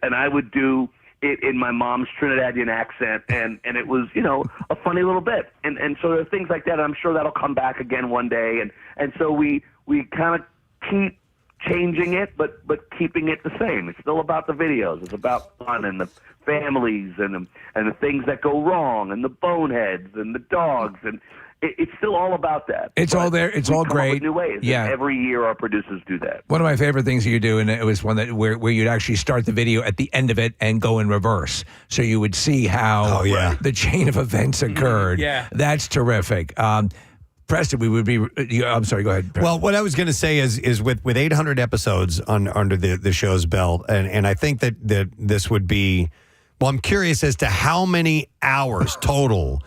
and I would do it in my mom's Trinidadian accent, and it was, a funny little bit. And so there are things like that. I'm sure that'll come back again one day. And so we kind of keep changing it, but keeping it the same. It's still about the videos. It's about fun and the families and the things that go wrong and the boneheads and the dogs, and it's still all about that. It's all there. It's all come up great. with new ways. Yeah. And every year our producers do that. One of my favorite things you do, and it was one that where you'd actually start the video at the end of it and go in reverse, so you would see how the chain of events occurred. Yeah, that's terrific. Preston, we would be. I'm sorry. Go ahead. Preston. Well, what I was going to say is with 800 episodes under the show's belt, and I think that this would be. Well, I'm curious as to how many hours total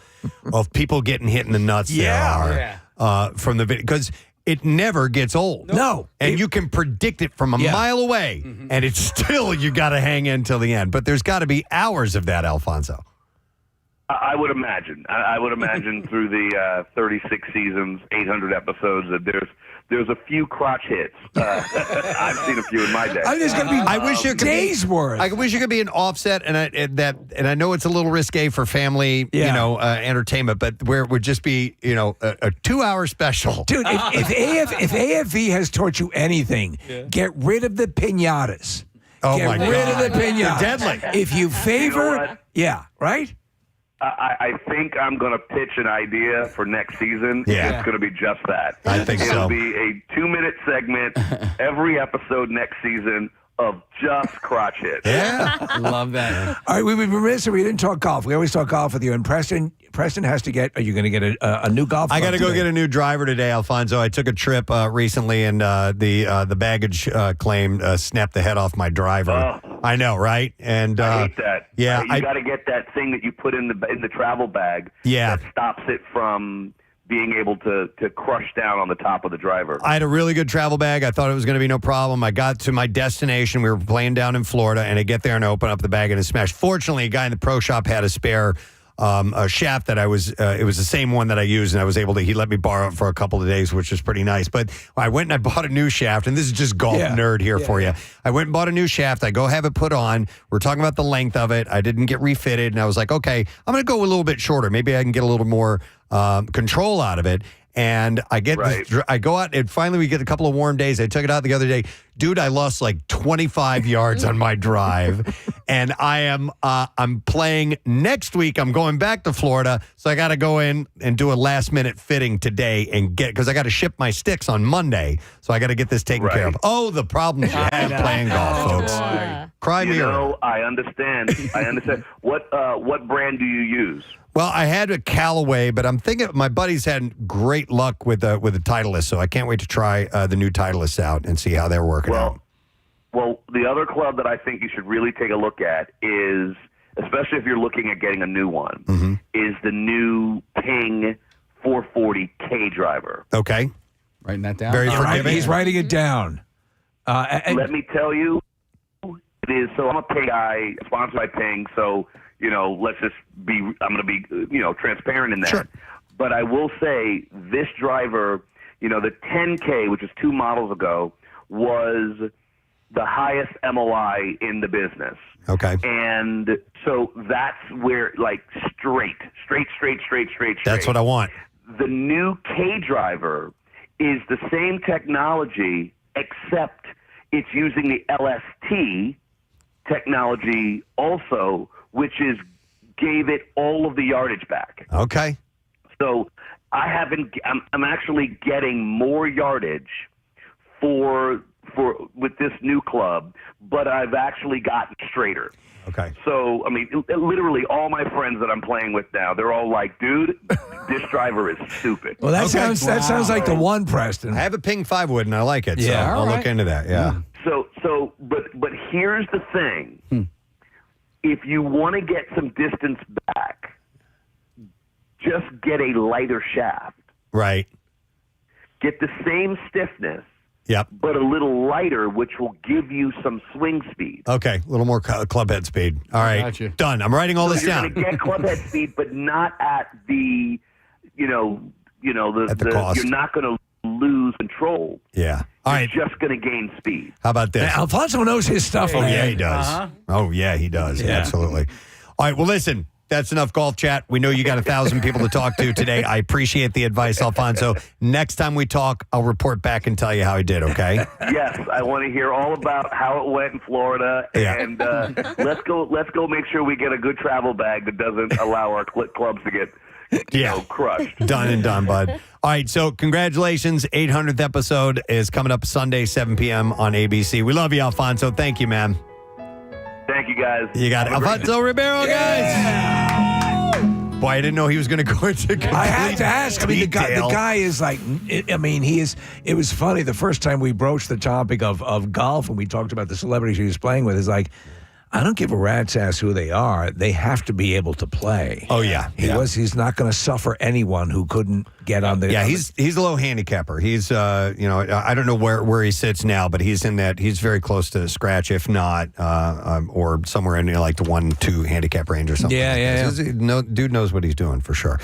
of people getting hit in the nuts there are from the video, because it never gets old. No. And you can predict it from a mile away, and it's still, you got to hang in till the end. But there's got to be hours of that, Alfonso. I would imagine. I would imagine through the 36 seasons, 800 episodes, that there's a few crotch hits. I've seen a few in my day. I think it's going to be. I wish it could days worth. I wish it could be an offset, and I know it's a little risque for family, entertainment, but where it would just be, a 2-hour special. Dude, if AFV has taught you anything, get rid of the piñatas. Oh get my God. rid of the piñatas. They're deadly. If you favor, right? I think I'm going to pitch an idea for next season. Yeah. It's going to be just that. I think It'll so. be a 2-minute segment every episode next season of just crotch hits. Yeah. Love that. All right, we were remiss if we didn't talk golf. We always talk golf with you. And Preston has to get, are you going to get a new golf club I got to go today? get a new driver today, Alfonso. I took a trip recently, and the baggage claim snapped the head off my driver. I know, right? And I hate that. Yeah, you got to get that thing that you put in the travel bag. Yeah. That stops it from being able to crush down on the top of the driver. I had a really good travel bag. I thought it was going to be no problem. I got to my destination. We were playing down in Florida, and I get there and I open up the bag, and it's smashed. Fortunately, a guy in the pro shop had a spare a shaft that I was, it was the same one that I used, and I was able to, he let me borrow it for a couple of days, which was pretty nice. But I went and I bought a new shaft, and this is just golf nerd here for you. I went and bought a new shaft. I go have it put on. We're talking about the length of it. I didn't get refitted, and I was like, okay, I'm going to go a little bit shorter. Maybe I can get a little more control out of it. And I get this, I go out, and finally we get a couple of warm days. I took it out the other day. Dude, I lost like 25 yards on my drive. And I'm playing next week. I'm going back to Florida. So I got to go in and do a last minute fitting today and because I got to ship my sticks on Monday. So I got to get this taken care of. Oh, the problems you have playing golf, folks. Cry me a river. I understand. What brand do you use? Well, I had a Callaway, but I'm thinking my buddy's had great luck with the Titleist, so I can't wait to try the new Titleist out and see how they're working out. Well, the other club that I think you should really take a look at is, especially if you're looking at getting a new one, is the new Ping 440K driver. Okay. Writing that down. Very forgiving. He's writing it down. Let me tell you, it is. So I'm a Ping guy, sponsored by Ping, so let's just I'm going to be, transparent in that. Sure. But I will say this driver, the 10K, which is 2 models ago, was the highest MOI in the business. Okay. And so that's where, straight. That's what I want. The new K driver is the same technology, except it's using the LST technology also, which gave it all of the yardage back. Okay. So I'm actually getting more yardage with this new club, but I've actually gotten straighter. Okay. So, literally all my friends that I'm playing with now, they're all like, dude, this driver is stupid. Well, that sounds like the one, Preston. I have a Ping 5-wood, and I like it, so Yeah, I'll look into that, yeah. But here's the thing. If you want to get some distance back, just get a lighter shaft. Right. Get the same stiffness, but a little lighter, which will give you some swing speed. Okay, a little more club head speed. All right, Gotcha. Done. I'm writing all this You're down. going to get club head speed, but not at the, At the cost. You're not going to lose control. Yeah. All right. You're just going to gain speed. How about this? Now, Alfonso knows his stuff. Oh, yeah, he does. Oh, yeah, he does. Yeah. Absolutely. All right, well, listen, that's enough golf chat. We know you got 1,000 people to talk to today. I appreciate the advice, Alfonso. Next time we talk, I'll report back and tell you how I did, okay? Yes, I want to hear all about how it went in Florida, and let's go make sure we get a good travel bag that doesn't allow our clubs to get crushed. Done and done, bud. All right, so congratulations. 800th episode is coming up Sunday, 7 p.m. on ABC. We love you, Alfonso. Thank you, man. Thank you, guys. You got it. Alfonso Ribiero, guys. Boy, I didn't know he was going to go into complete I had to ask. The guy is like, he is. It was funny the first time we broached the topic of golf and we talked about the celebrities he was playing with. Is like, I don't give a rat's ass who they are. They have to be able to play. Oh, yeah. He's not going to suffer anyone who couldn't get on the. Yeah, he's a low handicapper. He's, I don't know where he sits now, but he's in that. He's very close to scratch, if not, or somewhere in the 1-2 handicap range or something. Yeah. Dude knows what he's doing for sure.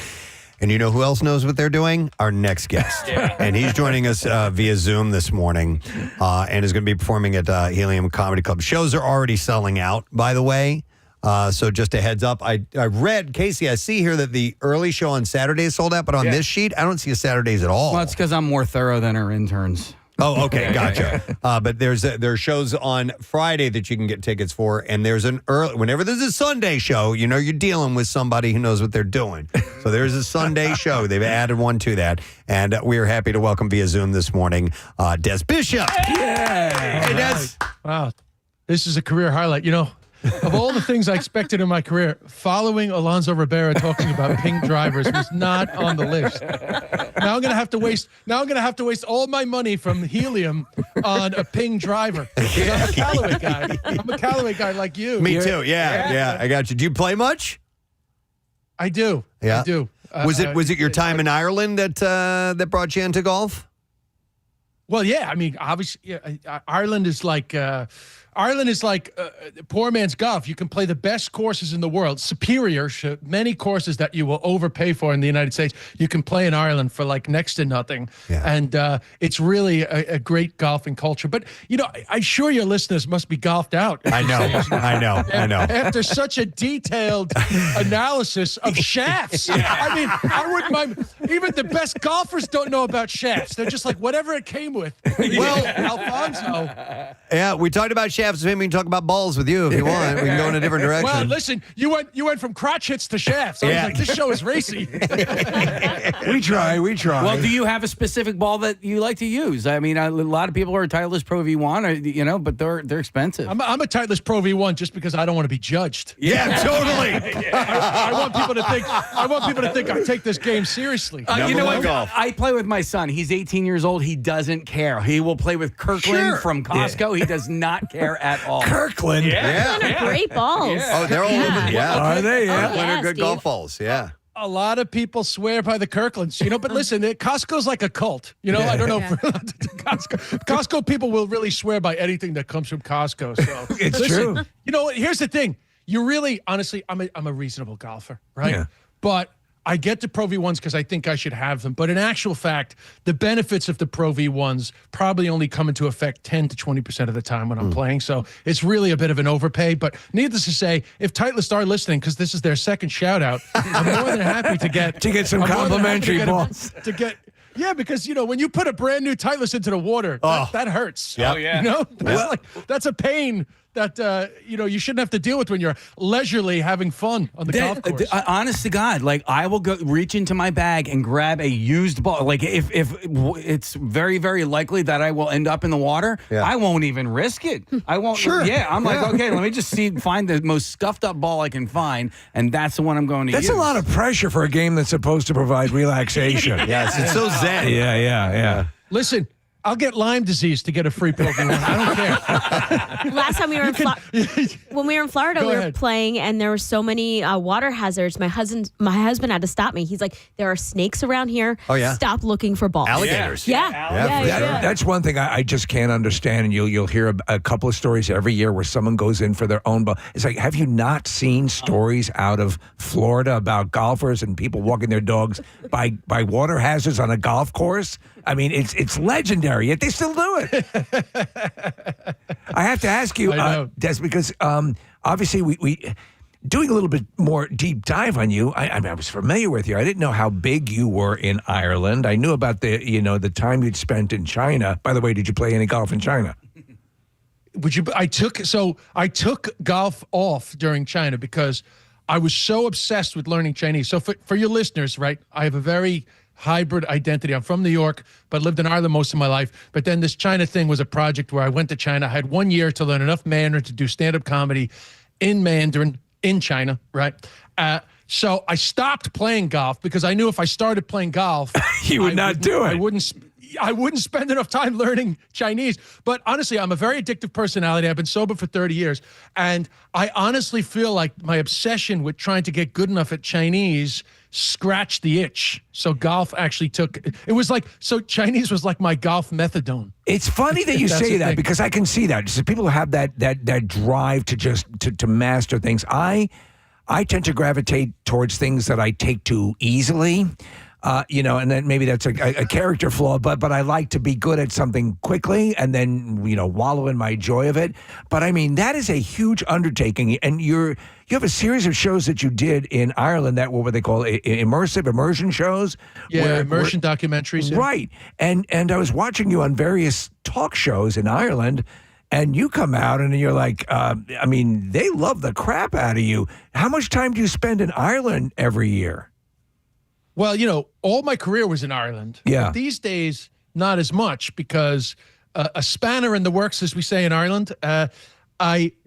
And you know who else knows what they're doing? Our next guest. And he's joining us via Zoom this morning and is going to be performing at Helium Comedy Club. Shows are already selling out, by the way. So just a heads up. I read, Casey, I see here that the early show on Saturday is sold out, but on this sheet, I don't see a Saturdays at all. Well, it's because I'm more thorough than our interns. Oh, okay, gotcha. But there's shows on Friday that you can get tickets for, and there's whenever there's a Sunday show, you're dealing with somebody who knows what they're doing. So there's a Sunday show. They've added one to that, and we are happy to welcome via Zoom this morning, Des Bishop. Yeah. Hey, Des. Wow, this is a career highlight. Of all the things I expected in my career, following Alonso Ribiero talking about Ping drivers was not on the list. Now I'm gonna have to waste all my money from Helium on a Ping driver. I'm a Callaway guy. I'm a Callaway guy like you. Me too. Yeah. I got you. Do you play much? I do. Yeah. I do. Was it your time in Ireland that brought you into golf? Well, yeah. Obviously, Ireland is like. Ireland is like poor man's golf. You can play the best courses in the world, superior to many courses that you will overpay for in the United States. You can play in Ireland for like next to nothing. Yeah. And it's really a great golfing culture. But, I'm sure your listeners must be golfed out. I know. After such a detailed analysis of shafts. I mean, I wouldn't mind. Even the best golfers don't know about shafts. They're just like, whatever it came with. Well, Alfonso. Yeah, we talked about shafts. Maybe we can talk about balls with you if you want. We can go in a different direction. Well, listen, you went from crotch hits to shafts. I was like, this show is racy. We try. Well, do you have a specific ball that you like to use? I mean, a lot of people are Titleist Pro V1, but they're expensive. I'm a Titleist Pro V1 just because I don't want to be judged. Yeah, totally. I want people to think I take this game seriously. You know what? I play with my son. He's 18 years old. He doesn't care. He will play with Kirkland from Costco. He does not care at all. Kirkland? Kirkland are great balls. Yeah. Oh, they're all over. Yeah. Are they? Yeah. Kirkland are good golf balls. Yeah. A lot of people swear by the Kirklands, but listen, Costco's like a cult. I don't know. Costco people will really swear by anything that comes from Costco. So It's true. You know what? Here's the thing. You really, honestly, I'm a reasonable golfer, right? Yeah. But I get the Pro V1s because I think I should have them. But in actual fact, the benefits of the Pro V1s probably only come into effect 10 to 20% of the time when I'm playing. So it's really a bit of an overpay. But needless to say, if Titleist are listening, because this is their second shout out, I'm more than happy to get some complimentary balls. Yeah, because when you put a brand new Titleist into the water, that hurts. Yep. Oh, yeah. That's a pain that you shouldn't have to deal with when you're leisurely having fun on the golf course. Honest to God, I will go reach into my bag and grab a used ball. If it's very, very likely that I will end up in the water, I won't even risk it. I won't. Sure. Yeah, I'm like, okay, let me just find the most scuffed up ball I can find, and that's the one I'm going to use. That's a lot of pressure for a game that's supposed to provide relaxation. Yes, it's so zen. Yeah. Listen, I'll get Lyme disease to get a free Pro V1. I don't care. Last time we were when we were in Florida, Go we were ahead. playing, and there were so many water hazards. My husband had to stop me. He's like, "There are snakes around here. Oh, yeah. Stop looking for balls." Alligators. Yeah. That's one thing I just can't understand, and you'll hear a couple of stories every year where someone goes in for their own ball. It's like, have you not seen stories out of Florida about golfers and people walking their dogs by water hazards on a golf course? I mean, it's legendary, yet they still do it. I have to ask you, Des, because obviously we doing a little bit more deep dive on you. I was familiar with you. I didn't know how big you were in Ireland. I knew about the time you'd spent in China. By the way, did you play any golf in China? I took golf off during China because I was so obsessed with learning Chinese. So for your listeners, right, I have a very hybrid identity. I'm from New York, but lived in Ireland most of my life. But then this China thing was a project where I went to China. I had 1 year to learn enough Mandarin to do stand-up comedy in Mandarin in China, right? So I stopped playing golf because I knew if I started playing golf, you would not do it. I wouldn't spend enough time learning Chinese. But honestly, I'm a very addictive personality. I've been sober for 30 years. And I honestly feel like my obsession with trying to get good enough at Chinese scratched the itch. So golf actually Chinese was like my golf methadone. It's funny that you say that because I can see that. Just people who have that drive to just to master things. I tend to gravitate towards things that I take too easily. And then maybe that's a character flaw, but I like to be good at something quickly and then, wallow in my joy of it. But I mean, that is a huge undertaking. And you have a series of shows that you did in Ireland that were what they call immersion shows. Yeah, immersion documentaries. Yeah. Right. And I was watching you on various talk shows in Ireland. And you come out and you're like, they love the crap out of you. How much time do you spend in Ireland every year? Well, all my career was in Ireland. Yeah. But these days, not as much because a spanner in the works, as we say in Ireland.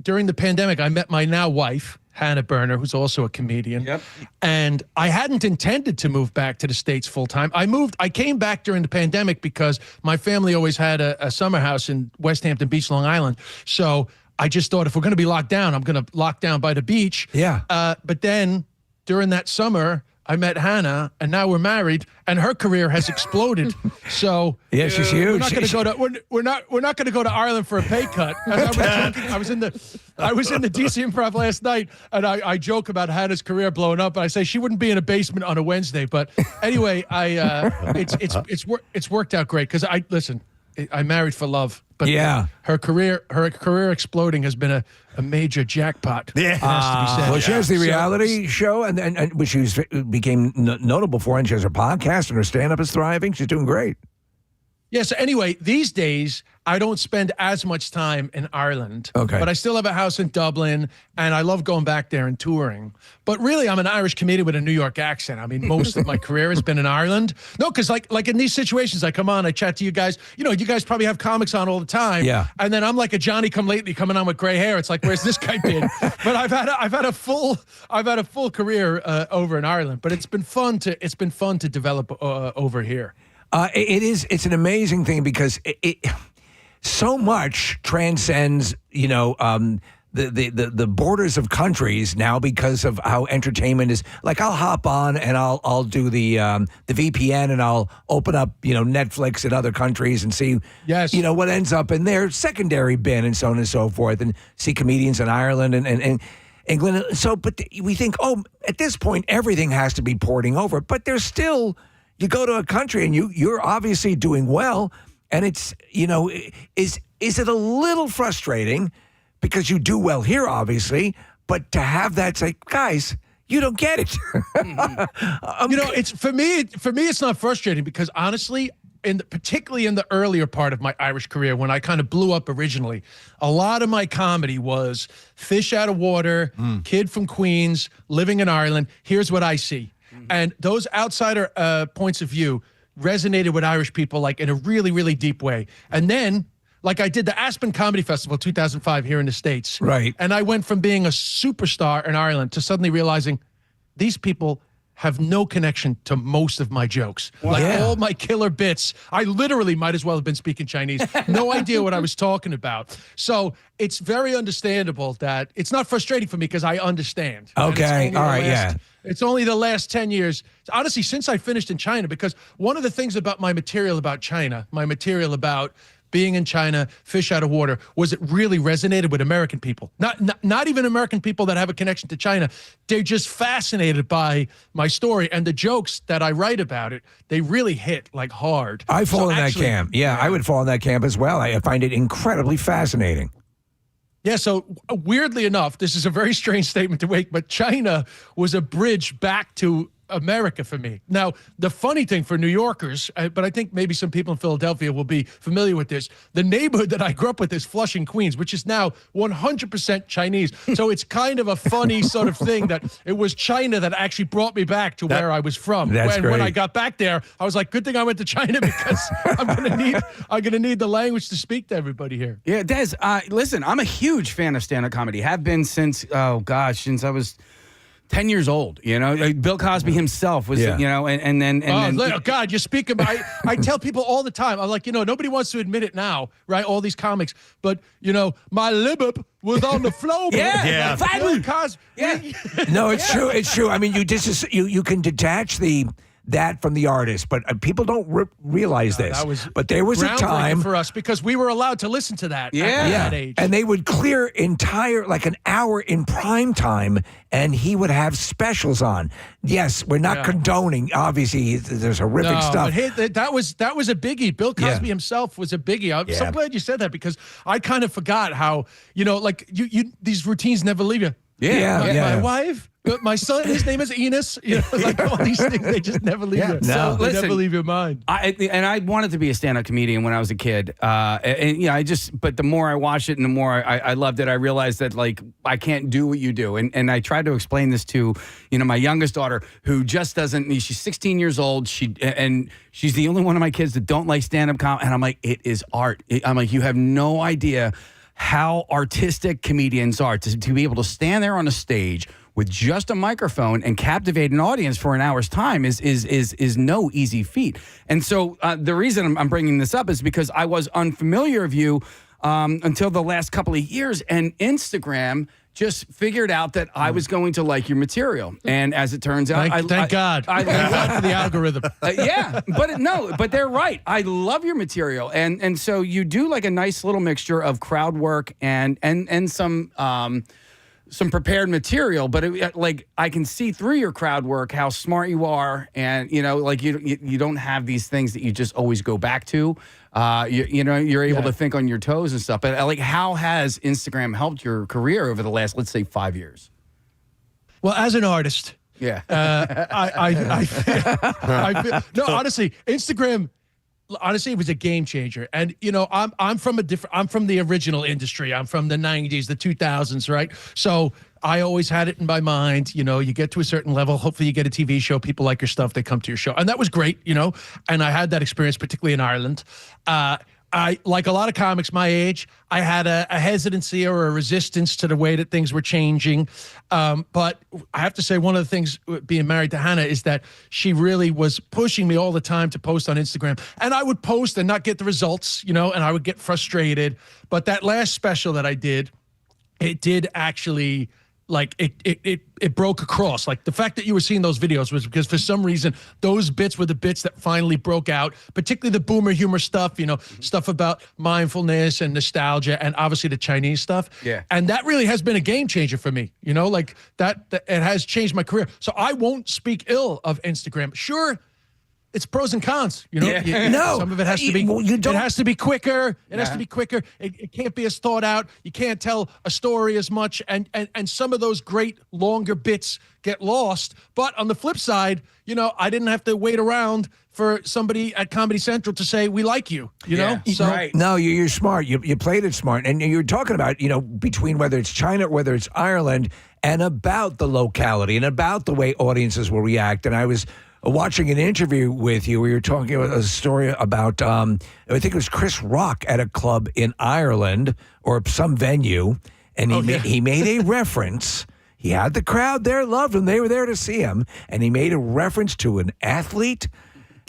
During the pandemic, I met my now wife, Hannah Berner, who's also a comedian. Yep. And I hadn't intended to move back to the States full time. I came back during the pandemic because my family always had a summer house in West Hampton Beach, Long Island. So I just thought if we're going to be locked down, I'm going to lock down by the beach. Yeah. But then during that summer, I met Hannah, and now we're married, and her career has exploded. So yeah, she's huge. We're not going to go to we're not going to go to Ireland for a pay cut. As I was in the DC Improv last night, and I joke about Hannah's career blowing up, and I say she wouldn't be in a basement on a Wednesday. But anyway, it's worked out great because I married for love. But her career exploding has been a major jackpot. Yeah, has to be said. Well, she has the reality show, and which she became notable for, and she has her podcast, and her stand-up is thriving. She's doing great. Yeah, so anyway, these days, I don't spend as much time in Ireland. Okay. But I still have a house in Dublin, and I love going back there and touring. But really, I'm an Irish comedian with a New York accent. I mean, most of my career has been in Ireland. No, because like in these situations, I come on, I chat to you guys. You know, you guys probably have comics on all the time. Yeah. And then I'm like a Johnny-come-lately coming on with gray hair. It's like, where's this guy been? But I've had a full career over in Ireland. But it's been fun to develop over here. It's an amazing thing because it so much transcends, the borders of countries now because of how entertainment is. Like, I'll hop on and I'll do the VPN, and I'll open up, Netflix in other countries and see, what ends up in their secondary bin and so on and so forth, and see comedians in Ireland and England. So, but we think, at this point, everything has to be porting over, but there's still. You go to a country and you're obviously doing well, and it's, is it a little frustrating because you do well here, obviously, but to have that say, guys, you don't get it. It's for me, it's not frustrating because honestly, particularly in the earlier part of my Irish career, when I kind of blew up originally, a lot of my comedy was fish out of water, kid from Queens, living in Ireland. Here's what I see. And those outsider points of view resonated with Irish people like in a really, really deep way. And then, like I did the Aspen Comedy Festival 2005 here in the States. Right. And I went from being a superstar in Ireland to suddenly realizing these people have no connection to most of my jokes. Wow. Like all my killer bits, I literally might as well have been speaking Chinese. No idea what I was talking about. So it's very understandable that it's not frustrating for me because I understand. Okay. All right. It's only the last 10 years, honestly, since I finished in China, because one of the things about my material about China, my material about being in China, fish out of water, was it really resonated with American people. Not even American people that have a connection to China. They're just fascinated by my story, and the jokes that I write about it, they really hit like hard. I fall in that camp. Yeah, I would fall in that camp as well. I find it incredibly fascinating. Yeah, so weirdly enough, this is a very strange statement to make, but China was a bridge back to America for me. Now, the funny thing for New Yorkers, but I think maybe some people in Philadelphia will be familiar with this, the neighborhood that I grew up with is Flushing, Queens, which is now 100% Chinese. So it's kind of a funny sort of thing that it was China that actually brought me back to where I was from. When I got back there, I was like, good thing I went to China because I'm gonna need the language to speak to everybody here. Yeah, Des, listen, I'm a huge fan of stand-up comedy. Have been since I was 10 years old, Bill Cosby himself was, and then God, you speak about, I tell people all the time, I'm like, nobody wants to admit it now, right? All these comics, but my lip was on the floor. Yeah. Bill Cosby. Yeah. No, it's true. It's true. I mean, you can detach that from the artist, but people don't realize this. But there was a time for us because we were allowed to listen to that. At that age. And they would clear like an hour in prime time, and he would have specials on. Yes, we're not condoning. Obviously, there's horrific stuff. But that was a biggie. Bill Cosby himself was a biggie. I'm so glad you said that because I kind of forgot how like you these routines never leave you. My wife. My son, his name is Enos. Like all these things, they just never leave you. No, they never leave your mind. I wanted to be a stand-up comedian when I was a kid. But the more I watched it and the more I loved it, I realized that like I can't do what you do. And I tried to explain this to, my youngest daughter who just doesn't. She's 16 years old. She's the only one of my kids that don't like stand-up comedy. And I'm like, it is art. I'm like, you have no idea how artistic comedians are to be able to stand there on a stage with just a microphone and captivate an audience for an hour's time is no easy feat. And so the reason I'm bringing this up is because I was unfamiliar of you until the last couple of years, and Instagram just figured out that I was going to like your material, and as it turns out, Thank God. Thank God for the algorithm. Yeah, but they're right. I love your material, and so you do like a nice little mixture of crowd work and some prepared material. But like I can see through your crowd work how smart you are, and like you don't have these things that you just always go back to. You're able to think on your toes and stuff. But like, how has Instagram helped your career over the last, let's say, 5 years? Well, as an artist, yeah, I feel, no, honestly, Instagram. Honestly, it was a game changer, and I'm from the original industry. I'm from the '90s, the 2000s, right? So I always had it in my mind. You get to a certain level. Hopefully, you get a TV show. People like your stuff. They come to your show, and that was great. And I had that experience, particularly in Ireland. I, like a lot of comics my age, I had a hesitancy or a resistance to the way that things were changing. But I have to say, one of the things being married to Hannah is that she really was pushing me all the time to post on Instagram. And I would post and not get the results, and I would get frustrated. But that last special that I did, it did actually... like it broke across. Like the fact that you were seeing those videos was because for some reason those bits were the bits that finally broke out, particularly the boomer humor stuff, stuff about mindfulness and nostalgia and obviously the Chinese stuff. Yeah. And that really has been a game changer for me, like that it has changed my career. So I won't speak ill of Instagram. Sure, it's pros and cons, Yeah. No, some of it has to be. It has to be quicker. It has to be quicker. It can't be as thought out. You can't tell a story as much, and some of those great longer bits get lost. But on the flip side, I didn't have to wait around for somebody at Comedy Central to say we like you. So right. No, you're smart. You played it smart, and you're talking about between whether it's China or whether it's Ireland, and about the locality and about the way audiences will react. And I was watching an interview with you where you're talking about a story about, I think it was Chris Rock at a club in Ireland or some venue, and he made a reference. He had the crowd there, loved him. They were there to see him, and he made a reference to an athlete,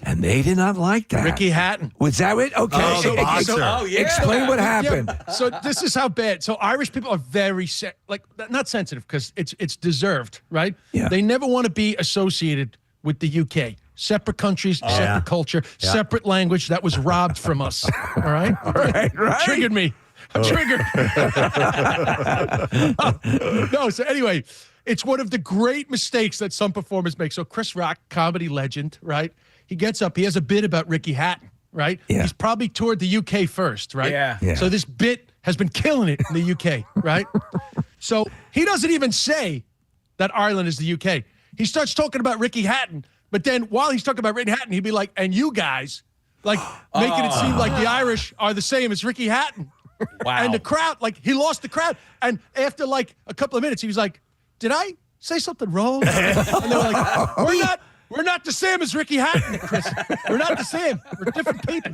and they did not like that. Ricky Hatton. Was that it? Okay. Oh, the boxer. Explain what happened. Yeah. So this is how bad. So Irish people are very not sensitive because it's deserved, right? Yeah. They never want to be associated with the UK. Separate countries, separate culture, separate language that was robbed from us. All right? Right. Triggered me. I'm triggered. No, so anyway, it's one of the great mistakes that some performers make. So Chris Rock, comedy legend, right? He gets up, he has a bit about Ricky Hatton, right? Yeah. He's probably toured the UK first, right? Yeah. So this bit has been killing it in the UK, right? So he doesn't even say that Ireland is the UK. He starts talking about Ricky Hatton, but then while he's talking about Ricky Hatton, he'd be like, and you guys, like making it seem like the Irish are the same as Ricky Hatton. Wow. And the crowd, he lost the crowd. And after a couple of minutes, he was like, did I say something wrong? And they were like, we're not the same as Ricky Hatton, Chris. We're not the same. We're different people.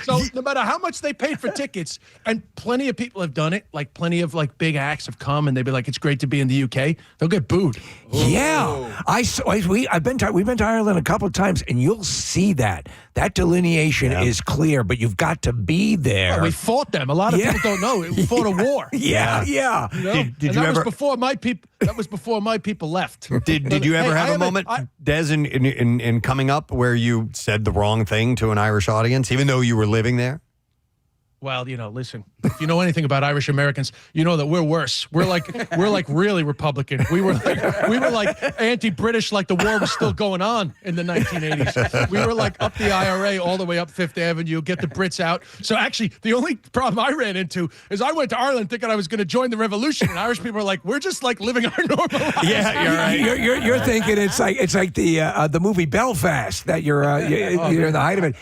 So no matter how much they paid for tickets, and plenty of people have done it, plenty of big acts have come and they'd be like, it's great to be in the UK. They'll get booed. Yeah. We've been to Ireland a couple of times, and you'll see that delineation is clear, but you've got to be there. Oh, we fought them. A lot of people don't know. We fought a war. Yeah. Did you ever? Was before my people. That was before my people left. Did you ever have a moment, Des, in coming up where you said the wrong thing to an Irish audience, even though you were living there? Well, listen, if you know anything about Irish Americans, you know that we're worse. We're like really Republican. We were like anti-British, like the war was still going on in the 1980s. We were up the IRA all the way up Fifth Avenue, get the Brits out. So actually, the only problem I ran into is I went to Ireland thinking I was going to join the revolution, and Irish people are like, we're just living our normal lives. Yeah, you're right. You're thinking it's like the movie Belfast that you're in the height of it.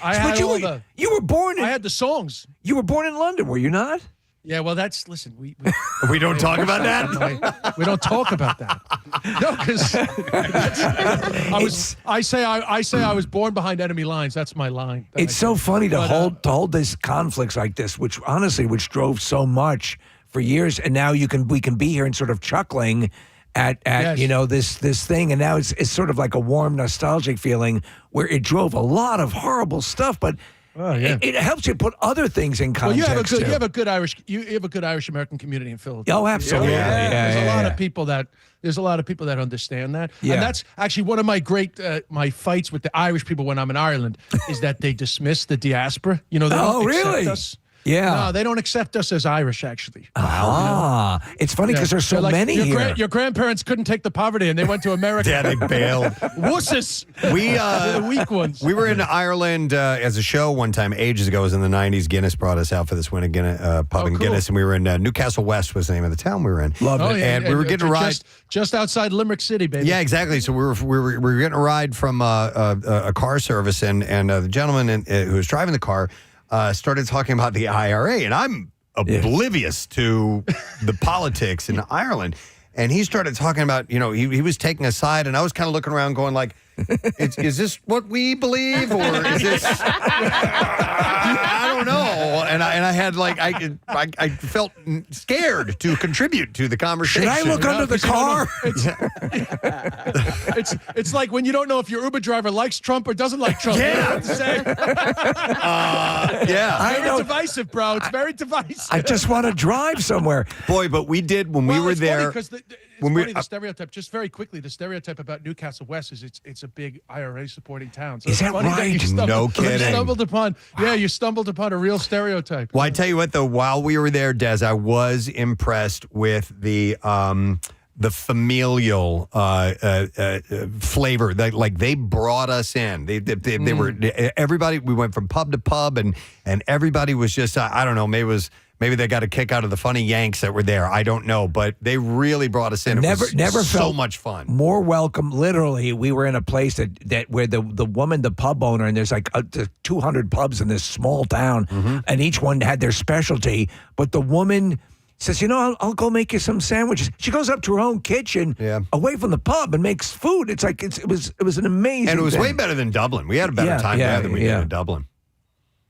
You were born in. I had the songs. You were born in London, were you not? Yeah, well, listen, we don't talk about that. We don't talk about that. No, because I say I was born behind enemy lines. That's my line. It's so funny to hold this conflicts like this, which drove so much for years, and now we can be here and sort of chuckling at this thing, and now it's sort of like a warm, nostalgic feeling where it drove a lot of horrible stuff, but Oh, yeah. It helps you put other things in Well, context. you have a good Irish American community in Philadelphia. Oh, absolutely. Yeah. There's a lot yeah. of people that understand that. Yeah. And that's actually one of my great my fights with the Irish people when I'm in Ireland is that they dismiss the diaspora. They don't accept us. Yeah. No, they don't accept us as Irish, actually. It's funny because there's so They're like, many here. Your grandparents couldn't take the poverty, and they went to America. Yeah, they bailed. Wusses. The weak ones. We were in Ireland as a show one time ages ago. It was in the 90s. Guinness brought us out for this win at pub in cool. Guinness, and we were in Newcastle West was the name of the town we were in. Loved it. And we were getting a ride. Just outside Limerick City, baby. Yeah, exactly. So we were getting a ride from a car service, and the gentleman who was driving the car started talking about the IRA, and I'm oblivious to the politics in Ireland. And he started talking about, he was taking a side, and I was kind of looking around going like, is this what we believe, or is this, I don't know. And I had like, I felt scared to contribute to the conversation. Should I look under the car? It's like when you don't know if your Uber driver likes Trump or doesn't like Trump. Yeah. You know what to say? Yeah. Very divisive, bro. It's very divisive. I just want to drive somewhere. Boy, but we did when we were there. The stereotype, just very quickly, the stereotype about Newcastle West is it's a big IRA supporting town. So Is that funny right? No kidding. You stumbled upon a real sterotype. Well, I tell you what, though, while we were there, Des, I was impressed with the familial flavor. They brought us in. They were everybody. We went from pub to pub, and everybody was just I don't know. Maybe they got a kick out of the funny Yanks that were there. I don't know, but they really brought us in. It was so felt much fun. More welcome. Literally, we were in a place that where the woman, the pub owner, and there's like 200 pubs in this small town, and each one had their specialty. But the woman says, I'll go make you some sandwiches. She goes up to her own kitchen, away from the pub, and makes food. It's like it was an amazing. And it was thing. way better than Dublin. We had a better time there than we did in Dublin.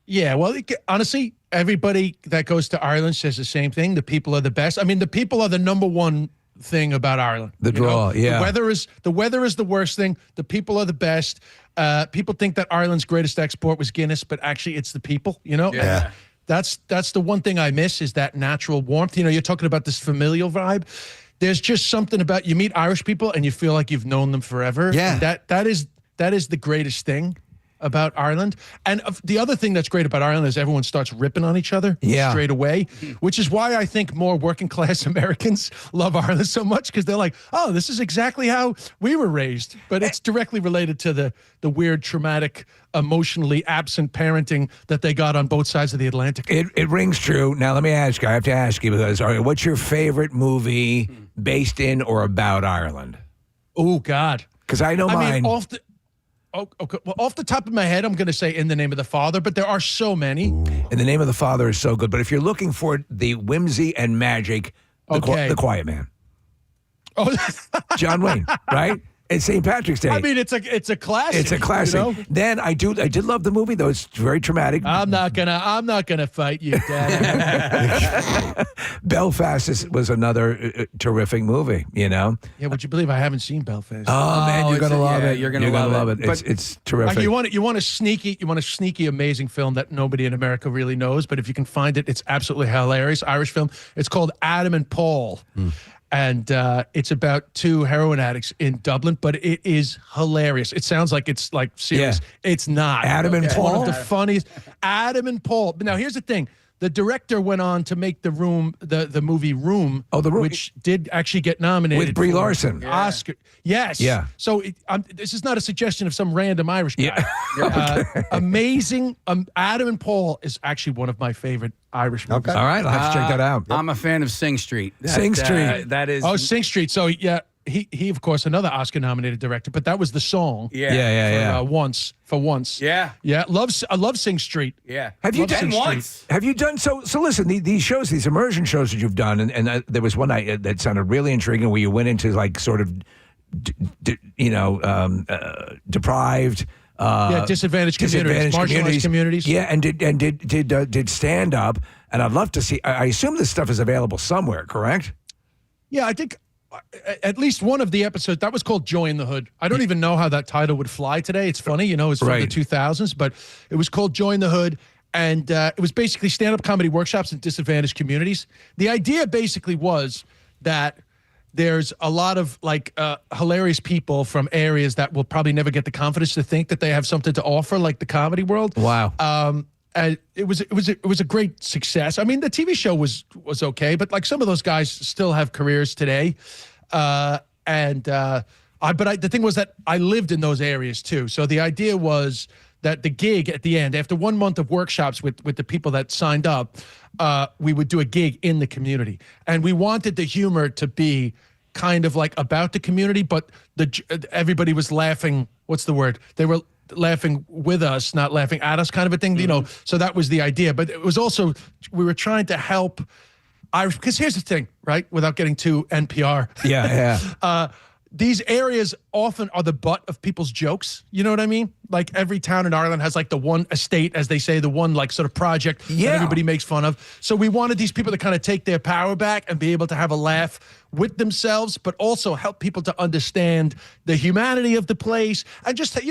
Yeah, well, honestly, everybody that goes to Ireland says the same thing. The people are the best. I mean, the people are the number one thing about Ireland. The draw, yeah. The weather is the worst thing. The people are the best. People think that Ireland's greatest export was Guinness, but actually it's the people, Yeah. That's the one thing I miss is that natural warmth. You're talking about this familial vibe. There's just something about you meet Irish people and you feel like you've known them forever. Yeah. And that is the greatest thing about Ireland. And the other thing that's great about Ireland is everyone starts ripping on each other straight away, which is why I think more working class Americans love Ireland so much, because they're like, oh, this is exactly how we were raised. But it's directly related to the weird, traumatic, emotionally absent parenting that they got on both sides of the Atlantic. It rings true. Now, let me ask you. I have to ask you because, all right, what's your favorite movie based in or about Ireland? Oh, God. Because I know mine. Okay. Well, off the top of my head, I'm going to say In the Name of the Father, but there are so many. In the Name of the Father is so good. But if you're looking for the whimsy and magic, The Quiet Man. Oh, John Wayne, right? It's St. Patrick's Day. I mean, it's a classic. It's a classic. Then I did love the movie, though. It's very traumatic. I'm not gonna fight you, Dad. Belfast was another terrific movie. Yeah, would you believe I haven't seen Belfast? Oh man, you're gonna love it. You're gonna love it. It's terrific. You want a sneaky, amazing film that nobody in America really knows, but if you can find it, it's absolutely hilarious. Irish film. It's called Adam and Paul. And it's about two heroin addicts in Dublin, but it is hilarious. It sounds like it's like serious. Yeah. It's not. Adam and Paul? One of the funniest. Adam and Paul. But now here's the thing. The director went on to make the movie Room, which did actually get nominated with Brie Larson, Oscar. Yes. Yeah. So this is not a suggestion of some random Irish guy. Yeah. Amazing. Adam and Paul is actually one of my favorite Irish movies. Okay. All right, I'll have to check that out. I'm a fan of Sing Street. Sing Street. That is. Oh, Sing Street. So yeah. He of course another Oscar-nominated director, but that was the song. Yeah. For once. Yeah. I love Sing Street. Yeah. Have you done once? Have you done so? Listen, these shows, these immersion shows that you've done, and there was one night that sounded really intriguing, where you went into like sort of, deprived. Disadvantaged communities, marginalized communities. Yeah, and did stand up, and I'd love to see. I assume this stuff is available somewhere, correct? Yeah, I think at least one of the episodes, that was called Joy in the Hood. I don't even know how that title would fly today. It's funny, it's from the 2000s, but it was called Joy in the Hood. And it was basically stand-up comedy workshops in disadvantaged communities. The idea basically was that there's a lot of hilarious people from areas that will probably never get the confidence to think that they have something to offer, like the comedy world. Wow. And it was a great success. I mean, the TV show was okay, but like some of those guys still have careers today. The thing was that I lived in those areas too. So the idea was that the gig at the end, after 1 month of workshops with the people that signed up, we would do a gig in the community. And we wanted the humor to be kind of like about the community, but everybody was laughing. What's the word? They were laughing with us, not laughing at us, kind of a thing, so that was the idea. But it was also, we were trying to help Irish, because here's the thing, right? Without getting too NPR. Yeah. These areas often are the butt of people's jokes. You know what I mean? Like every town in Ireland has like the one estate, as they say, the one like sort of project that everybody makes fun of. So we wanted these people to kind of take their power back and be able to have a laugh with themselves, but also help people to understand the humanity of the place. And just, I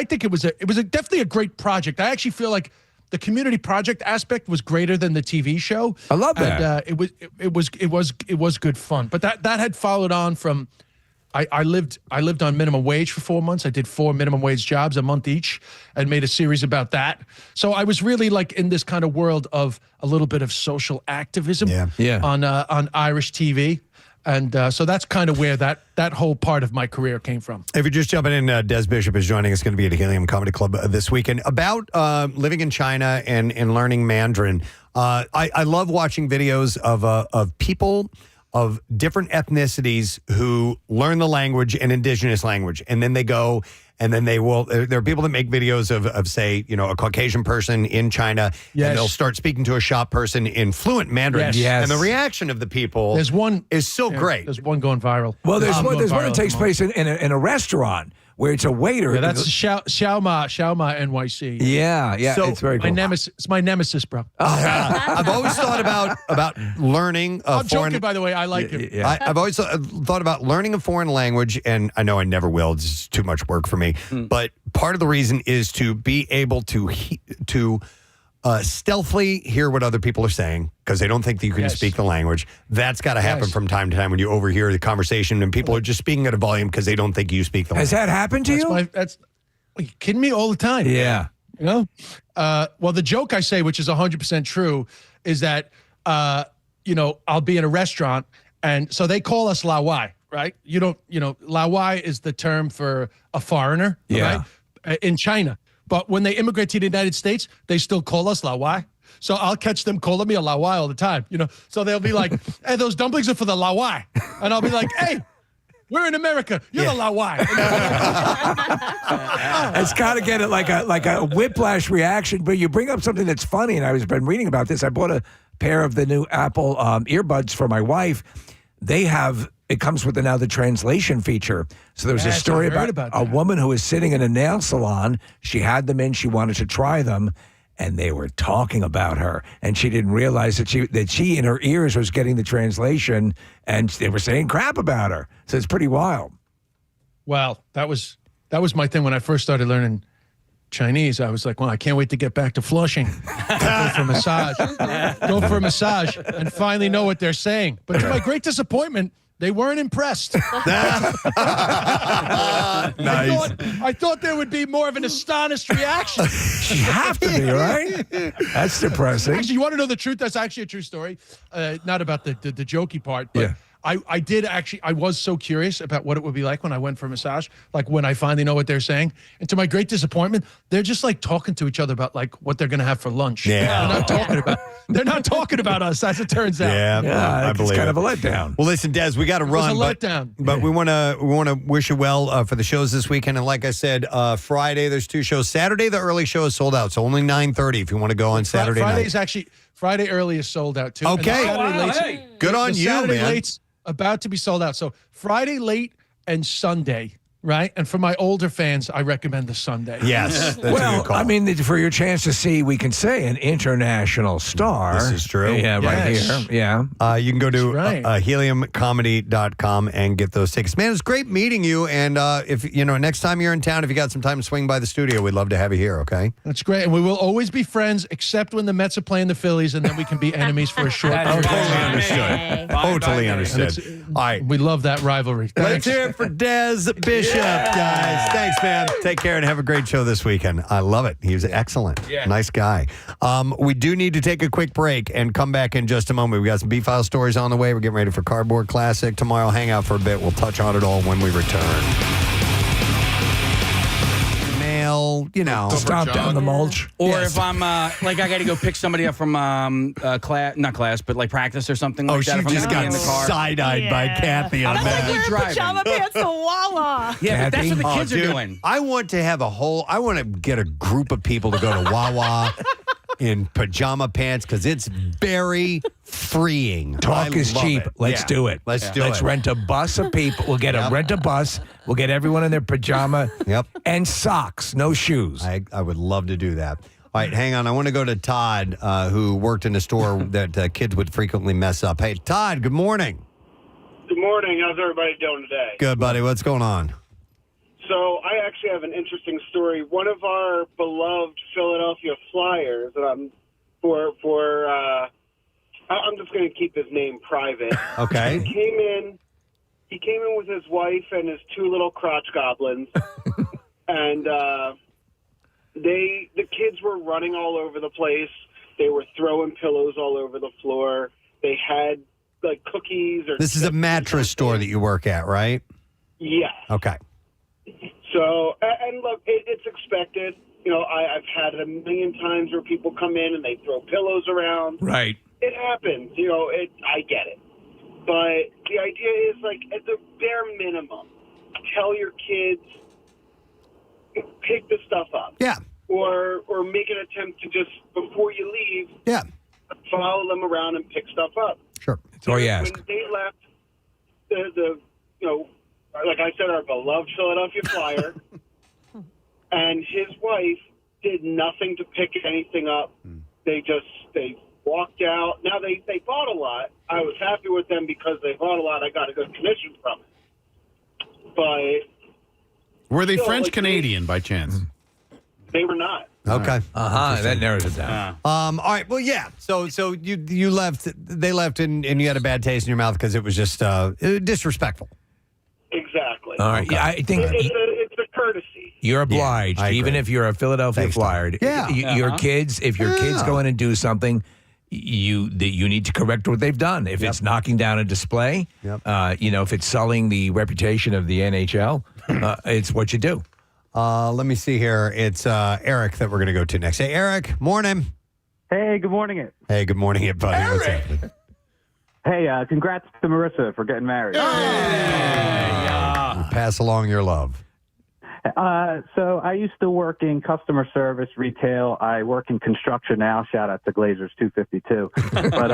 think it was definitely a great project. I actually feel like the community project aspect was greater than the TV show. I love that. And it was good fun. But that had followed on from, I lived on minimum wage for 4 months. I did 4 minimum wage jobs a month each and made a series about that. So I was really like in this kind of world of a little bit of social activism on Irish TV. And so that's kind of where that whole part of my career came from. If you're just jumping in, Des Bishop is joining us, going to be at Helium Comedy Club this weekend, about living in China and learning Mandarin. I love watching videos of people of different ethnicities who learn the language and indigenous language, and then they go and then they will. There are people that make videos of say, a Caucasian person in China, and they'll start speaking to a shop person in fluent Mandarin. Yes. And the reaction of the people is so great. There's one going viral. Well, there's one that takes place in a restaurant where it's a waiter. Yeah, that's Xiaoma NYC. Yeah, so it's very cool. It's my nemesis, bro. I've always thought about learning a I'm foreign. joking, by the way. I like him. Yeah. I've always thought about learning a foreign language, and I know I never will. It's too much work for me. But part of the reason is to be able to stealthily hear what other people are saying, because they don't think that you can speak the language. That's got to happen from time to time when you overhear the conversation and people are just speaking at a volume because they don't think you speak the language. Has that happened to you? Are you kidding me? All the time. Yeah. Well, the joke I say, which is 100% true, is that, I'll be in a restaurant, and so they call us La Wai, right? La Wai is the term for a foreigner, right? In China. But when they immigrate to the United States, they still call us La Wai. So I'll catch them calling me a La Wai all the time, So they'll be like, hey, those dumplings are for the La Wai. And I'll be like, hey, we're in America. You're the La Wai. It's got to get it like a whiplash reaction. But you bring up something that's funny, and I've been reading about this. I bought a pair of the new Apple earbuds for my wife. It comes with now the translation feature. So there's a story about a woman who was sitting in a nail salon. She had them in. She wanted to try them, and they were talking about her. And she didn't realize that she in her ears was getting the translation, and they were saying crap about her. So it's pretty wild. Well, that was my thing when I first started learning Chinese. I was like, well, I can't wait to get back to Flushing. Go for a massage and finally know what they're saying. But to my great disappointment, they weren't impressed. Nice. I thought there would be more of an astonished reaction. You have to be, right? That's depressing. Actually, you want to know the truth? That's actually a true story. Not about the jokey part, but I was so curious about what it would be like when I went for a massage, like when I finally know what they're saying. And to my great disappointment, they're just like talking to each other about like what they're going to have for lunch. Yeah. They're not talking about us, as it turns out. Yeah, I believe it's kind it. of a letdown. Well, listen, Des, we got to run. It was a letdown. But we want to wish you well for the shows this weekend. And like I said, Friday there's 2 shows. Saturday the early show is sold out, so only 9:30 if you want to go on Saturday night. Friday early is sold out too. Okay, good on you, Saturday man. late's about to be sold out. So Friday late and Sunday, right? And for my older fans, I recommend the Sunday. Yes. That's a Well, good call. I mean, for your chance to see, we can say an international star. This is true. Yeah, right Yes. here. Yeah. You can go to right. heliumcomedy.com and get those tickets. Man, it's great meeting you. And if next time you're in town, if you got some time to swing by the studio, we'd love to have you here, okay? That's great. And we will always be friends, except when the Mets are playing the Phillies, and then we can be enemies for a short period. Totally understood. Totally understood. All right. We love that rivalry. Let's Thanks. hear it for Des Bishop, guys. Thanks, man. Take care and have a great show this weekend. I love it. He was excellent. Yeah. Nice guy. We do need to take a quick break and come back in just a moment. We got some B-File stories on the way. We're getting ready for Cardboard Classic tomorrow. Hang out for a bit. We'll touch on it all when we return. Mail, Stomp down the mulch. Or if I'm I got to go pick somebody up from not class, but like practice or something like that. she If I'm just gonna be got in the car. side-eyed by Kathy on I'm that. like, Wear pajama pants to Wawa. Yeah, but that's what the kids dude, are doing. I want to get a group of people to go to Wawa in pajama pants because it's very freeing. Talk I is love cheap. it. Let's Yeah. do it. Let's do Let's it. rent a bus of people. We'll rent a bus. We'll get everyone in their pajama. Yep. And socks, no shoes. I would love to do that. All right, hang on. I want to go to Todd, who worked in a store that kids would frequently mess up. Hey, Todd, good morning. Good morning. How's everybody doing today? Good, buddy. What's going on? So I actually have an interesting story. One of our beloved Philadelphia Flyers, I'm just going to keep his name private. Okay. He came in with his wife and his two little crotch goblins, and the kids were running all over the place. They were throwing pillows all over the floor. They had like cookies or. This is a mattress store that you work at, right? Yeah. Okay. So, and look, it's expected. I've had it a million times where people come in and they throw pillows around. Right. It happens. I get it. But the idea is, like, at the bare minimum, tell your kids, pick the stuff up. Yeah. Or make an attempt to just, before you leave, yeah, follow them around and pick stuff up. Sure. That's all you ask. When they left, like I said, our beloved Philadelphia Flyer, and his wife did nothing to pick anything up. They walked out. Now, they bought a lot. I was happy with them because they bought a lot. I got a good commission from it. But were they still, French-Canadian by chance? They were not. Okay. That narrows it down. All right. Well, yeah. So you left. They left, and you had a bad taste in your mouth because it was just disrespectful. Exactly. All right. Yeah, I think it's a courtesy. you're obliged, I even agree. if you're a Philadelphia Thanks, Flyer. Tom. Yeah. Your kids, if your kids go in and do something, you need to correct what they've done. If it's knocking down a display, if it's sullying the reputation of the NHL, it's what you do. Let me see here. It's Eric that we're going to go to next. Hey, Eric. Morning. Hey, good morning, it. Hey, good morning, it, buddy. What's happening? Hey, congrats to Marissa for getting married. Pass along your love. So I used to work in customer service, retail. I work in construction now. Shout out to Glazers 252. But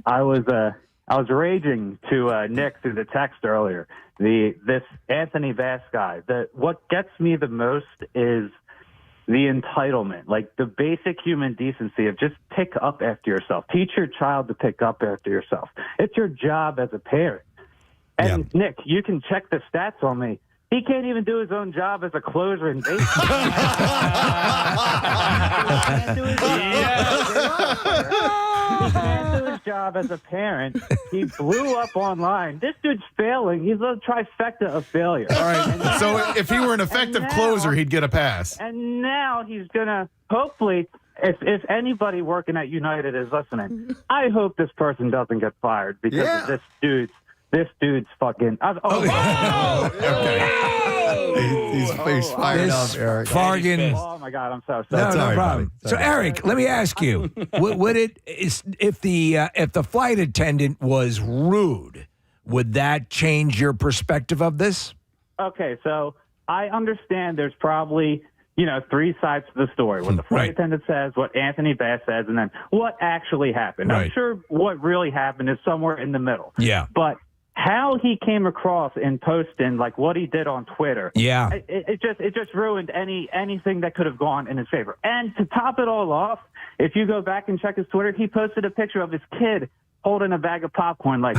I was raging to Nick through the text earlier. This Anthony Bass guy. What gets me the most is the entitlement, like the basic human decency of just pick up after yourself. Teach your child to pick up after yourself. It's your job as a parent. And Nick, you can check the stats on me. He can't even do his own job as a closer in baseball. He can't do his job as a parent. He blew up online. This dude's failing. He's a trifecta of failure. All right. So if he were an effective closer, he'd get a pass. And now he's going to, hopefully, if anybody working at United is listening, I hope this person doesn't get fired because of this dude's fucking. He's fired up, Eric. Fargan. Oh my God, I'm so sorry. No problem. So Eric, let me ask you: if the flight attendant was rude, would that change your perspective of this? Okay, so I understand there's probably three sides to the story: what the flight attendant says, what Anthony Bass says, and then what actually happened. I'm sure what really happened is somewhere in the middle. Yeah, but how he came across in posting like what he did on Twitter. Yeah. It just ruined anything that could have gone in his favor. And to top it all off, if you go back and check his Twitter, he posted a picture of his kid holding a bag of popcorn, like,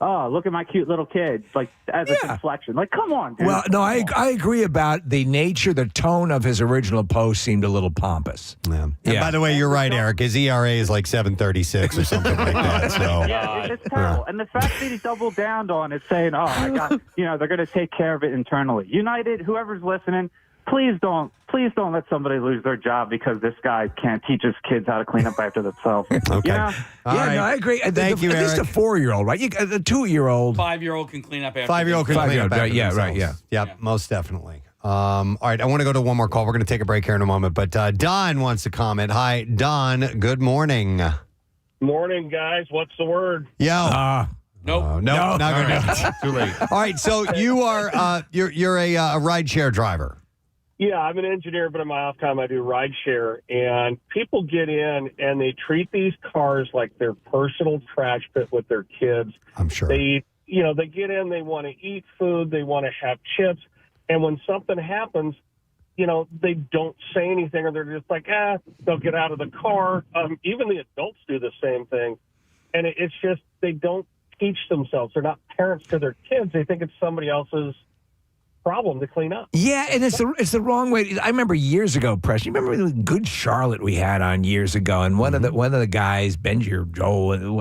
oh, look at my cute little kid, like, as a deflection. Like, come on, dude. Well, no, I agree about the nature, the tone of his original post seemed a little pompous. Yeah. And by the way, you're right, Eric. His ERA is like 7.36 or something like that. So yeah, it's terrible. And the fact that he doubled down on it, saying, oh, I got, they're going to take care of it internally. United, whoever's listening, please don't let somebody lose their job because this guy can't teach his kids how to clean up after themselves. Okay. No, I agree. Thank you, At least a Eric. 4-year-old, right? The 2-year-old. 5-year-old can clean up after 5-year-old can clean up after yeah, themselves. right, yeah. Yep, most definitely. All right, I want to go to one more call. We're going to take a break here in a moment, but Don wants to comment. Hi, Don. Good morning. Morning, guys. What's the word? Yo. Nope. No, not going to Too late. All right, so you are you're a rideshare driver. Yeah, I'm an engineer, but in my off time I do ride share. And people get in and they treat these cars like their personal trash pit with their kids. I'm sure. They get in, they want to eat food, they want to have chips. And when something happens, they don't say anything, or they're just like, they'll get out of the car. Even the adults do the same thing. And it's just, they don't teach themselves. They're not parents to their kids. They think it's somebody else's problem to clean up. Yeah, and it's the wrong way. I remember years ago, Preston. You remember the Good Charlotte we had on years ago, and one of the guys, Benji or Joel,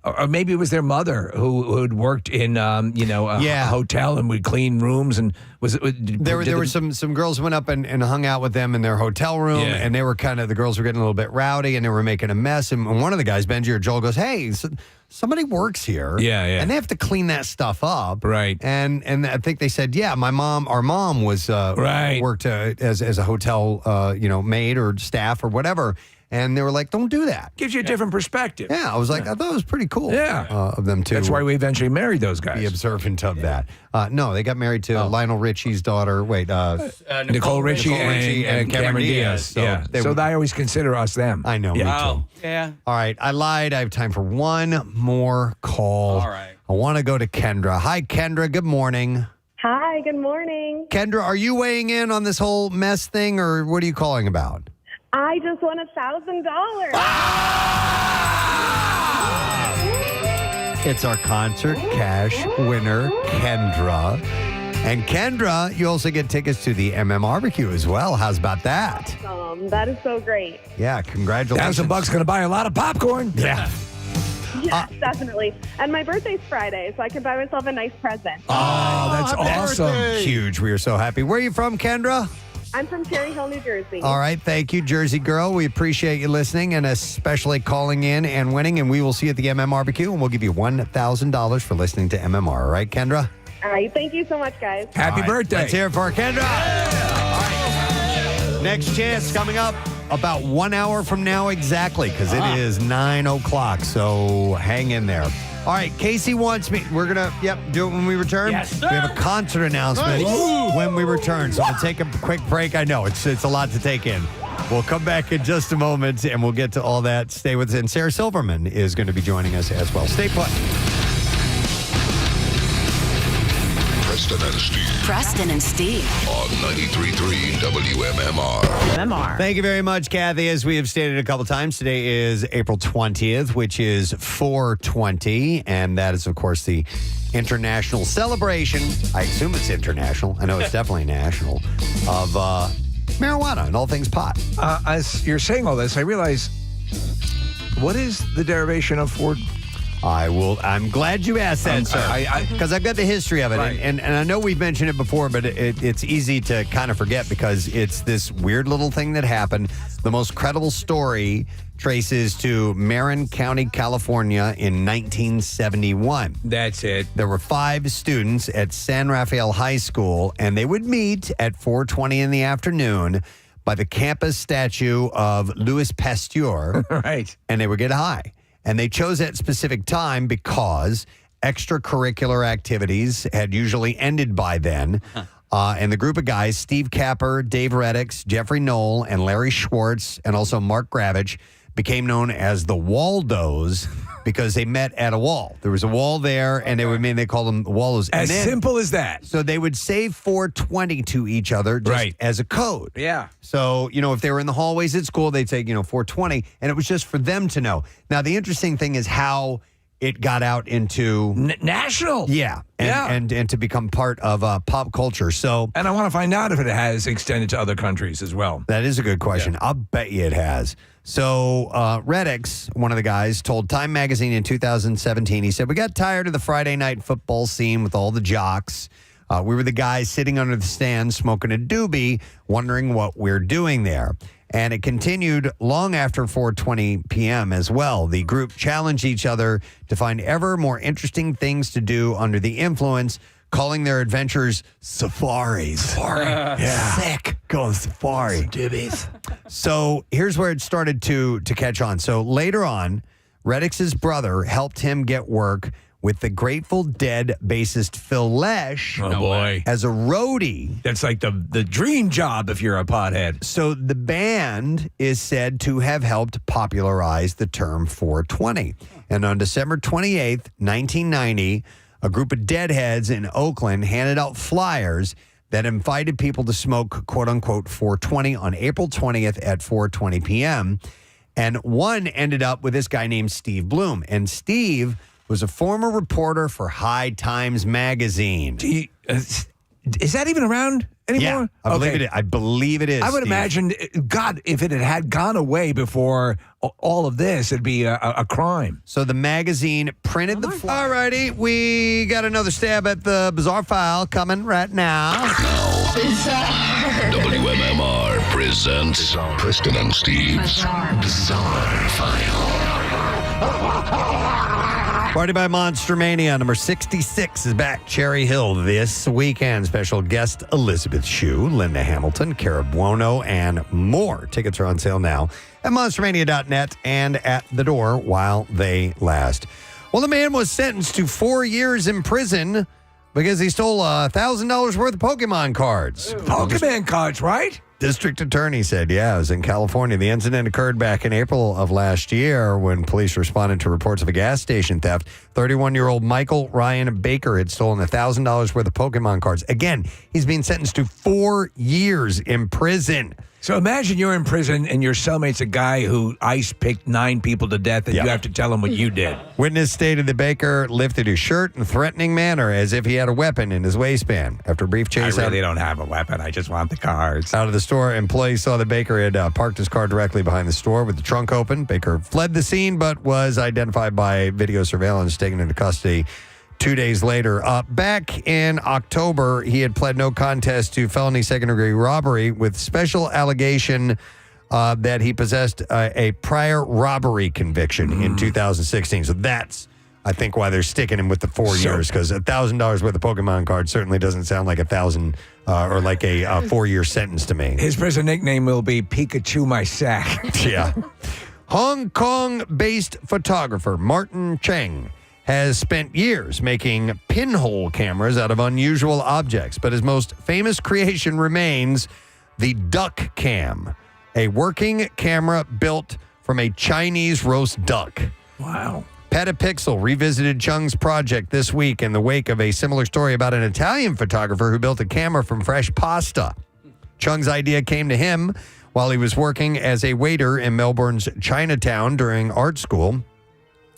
or maybe it was their mother who had worked in a hotel and would clean rooms, and there were some girls who went up and hung out with them in their hotel room, and they were the girls were getting a little bit rowdy and they were making a mess, and one of the guys, Benji or Joel, goes, hey, somebody works here, and they have to clean that stuff up, right? And I think they said, our mom was worked as a hotel maid or staff or whatever. And they were like, don't do that. Gives you a different perspective. Yeah, I was like, I thought it was pretty cool of them to. That's why we eventually married those guys. Be observant of that. No, they got married to Lionel Richie's daughter. Wait, Nicole Richie and Cameron Diaz. So I always consider us them. I know, me too. Yeah. All right, I lied. I have time for one more call. All right. I want to go to Kendra. Hi, Kendra. Good morning. Hi, good morning. Kendra, are you weighing in on this whole mess thing, or what are you calling about? I just won $1,000. It's our concert cash winner, Kendra. And Kendra, you also get tickets to the MMRBQ as well. How's about that? That is so great. Yeah, congratulations. $1,000 going to buy a lot of popcorn. Yeah. Yes, definitely. And my birthday's Friday, so I can buy myself a nice present. Oh, that's awesome. Birthday. Huge. We are so happy. Where are you from, Kendra? I'm from Cherry Hill, New Jersey. All right. Thank you, Jersey girl. We appreciate you listening and especially calling in and winning. And we will see you at the MMRBQ, and we'll give you $1,000 for listening to MMR. All right, Kendra? All right. Thank you so much, guys. Happy birthday. Let's hear it for Kendra. All right. Next chance coming up about 1 hour from now exactly, because it is 9 o'clock. So hang in there. All right, Casey wants me. We're going to, do it when we return. Yes, sir. We have a concert announcement when we return. So we'll take a quick break. I know it's a lot to take in. We'll come back in just a moment, and we'll get to all that. Stay with us. And Sarah Silverman is going to be joining us as well. Stay put. Preston and Steve. Preston and Steve. On 93.3 WMMR. MMR. Thank you very much, Kathy. As we have stated a couple times, today is April 20th, which is 420. And that is, of course, the international celebration. I assume it's international. I know it's definitely national. Of marijuana and all things pot. As you're saying all this, I realize, what is the derivation of Ford? I'm glad you asked that, sir. Because I've got the history of it. Right. And I know we've mentioned it before, but it's easy to kind of forget because it's this weird little thing that happened. The most credible story traces to Marin County, California in 1971. That's it. There were 5 students at San Rafael High School, and they would meet at 4:20 in the afternoon by the campus statue of Louis Pasteur. Right. And they would get high. And they chose that specific time because extracurricular activities had usually ended by then. And the group of guys, Steve Capper, Dave Reddix, Jeffrey Knoll, and Larry Schwartz, and also Mark Gravich, became known as the Waldos because they met at a wall. There was a wall there, and they called them the Waldos. As simple as that. So they would say 420 to each other just as a code. Yeah. So, if they were in the hallways at school, they'd say, 420, and it was just for them to know. Now, the interesting thing is how it got out into national. Yeah. And to become part of pop culture. So, and I want to find out if it has extended to other countries as well. That is a good question. I'll bet you it has. So Reddix, one of the guys, told Time Magazine in 2017, he said, we got tired of the Friday night football scene with all the jocks. We were the guys sitting under the stand smoking a doobie, wondering what we're doing there. And it continued long after 4:20 p.m. as well. The group challenged each other to find ever more interesting things to do under the influence, calling their adventures safaris. Safari. Yeah. Sick. Go on safari. Doobies. So here's where it started to catch on. So later on, Reddix's brother helped him get work with the Grateful Dead bassist Phil Lesh. Oh, boy. As a roadie. That's like the dream job if you're a pothead. So the band is said to have helped popularize the term 420. And on December 28th, 1990, a group of deadheads in Oakland handed out flyers that invited people to smoke, quote-unquote, 420 on April 20th at 4:20 p.m. And one ended up with this guy named Steve Bloom. And Steve was a former reporter for High Times magazine. Is that even around anymore? Yeah, I believe it is. I would Steve. imagine, God, if it had gone away before all of this, it'd be a crime. So the magazine printed the... All righty, we got another stab at the Bizarre File coming right now. WMMR presents Preston and Steve's Bizarre File. Party by Monster Mania number 66 is back. Cherry Hill this weekend. Special guest Elizabeth Shue, Linda Hamilton, Cara Buono, and more. Tickets are on sale now at monstermania.net and at the door while they last. Well, the man was sentenced to 4 years in prison because he stole $1,000 worth of Pokemon cards. Pokemon cards, right? District attorney said, yeah, it was in California. The incident occurred back in April of last year when police responded to reports of a gas station theft. 31-year-old Michael Ryan Baker had stolen $1,000 worth of Pokemon cards. Again, he's being sentenced to 4 years in prison. So imagine you're in prison and your cellmate's a guy who ice picked 9 people to death and you have to tell him what you did. Witness stated that Baker lifted his shirt in a threatening manner as if he had a weapon in his waistband. After a brief chase I really don't have a weapon. I just want the cards. Out of the store, employees saw that Baker had parked his car directly behind the store with the trunk open. Baker fled the scene but was identified by video surveillance, taken into custody 2 days later. Back in October, he had pled no contest to felony second-degree robbery with special allegation that he possessed a prior robbery conviction in 2016. So that's, I think, why they're sticking him with the 4 years, because $1,000 worth of Pokemon cards certainly doesn't sound like $1,000 or like a 4-year sentence to me. His prison nickname will be Pikachu My Sack. Yeah. Hong Kong-based photographer Martin Cheng has spent years making pinhole cameras out of unusual objects, but his most famous creation remains the Duck Cam, a working camera built from a Chinese roast duck. Wow. Petapixel revisited Chung's project this week in the wake of a similar story about an Italian photographer who built a camera from fresh pasta. Chung's idea came to him while he was working as a waiter in Melbourne's Chinatown during art school.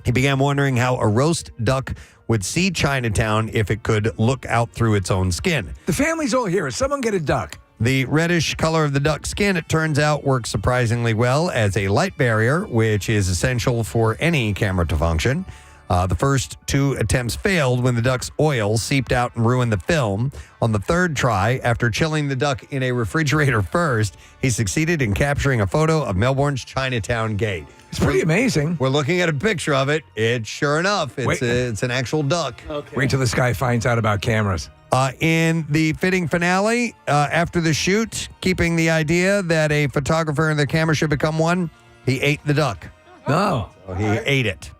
He began wondering how a roast duck would see Chinatown if it could look out through its own skin. The family's all here. Someone get a duck. The reddish color of the duck's skin, it turns out, works surprisingly well as a light barrier, which is essential for any camera to function. The first 2 attempts failed when the duck's oil seeped out and ruined the film. On the third try, after chilling the duck in a refrigerator first, he succeeded in capturing a photo of Melbourne's Chinatown gate. It's pretty amazing. We're looking at a picture of it. It's sure enough, it's an actual duck. Okay. Wait till this guy finds out about cameras. In the fitting finale, after the shoot, keeping the idea that a photographer and the camera should become one, he ate the duck. No. So he ate it.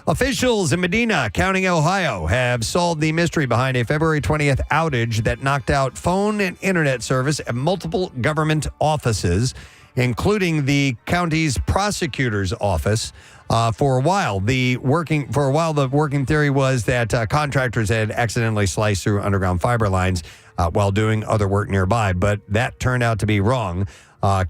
Officials in Medina County, Ohio, have solved the mystery behind a February 20th outage that knocked out phone and internet service at multiple government offices. including the county's prosecutor's office. For a while, the working theory was that contractors had accidentally sliced through underground fiber lines while doing other work nearby, but that turned out to be wrong.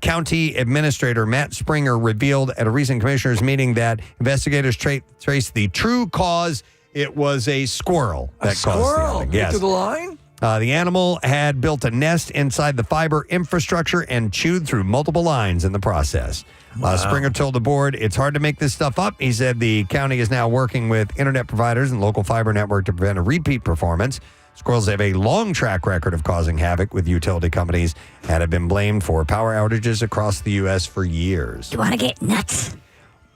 County Administrator Matt Springer revealed at a recent commissioners meeting that investigators traced the true cause. It was a squirrel that caused the outing. Yes. Into the line? The animal had built a nest inside the fiber infrastructure and chewed through multiple lines in the process. Wow. Springer told the board, it's hard to make this stuff up. He said the county is now working with internet providers and local fiber network to prevent a repeat performance. Squirrels have a long track record of causing havoc with utility companies and have been blamed for power outages across the U.S. for years. You want to get nuts?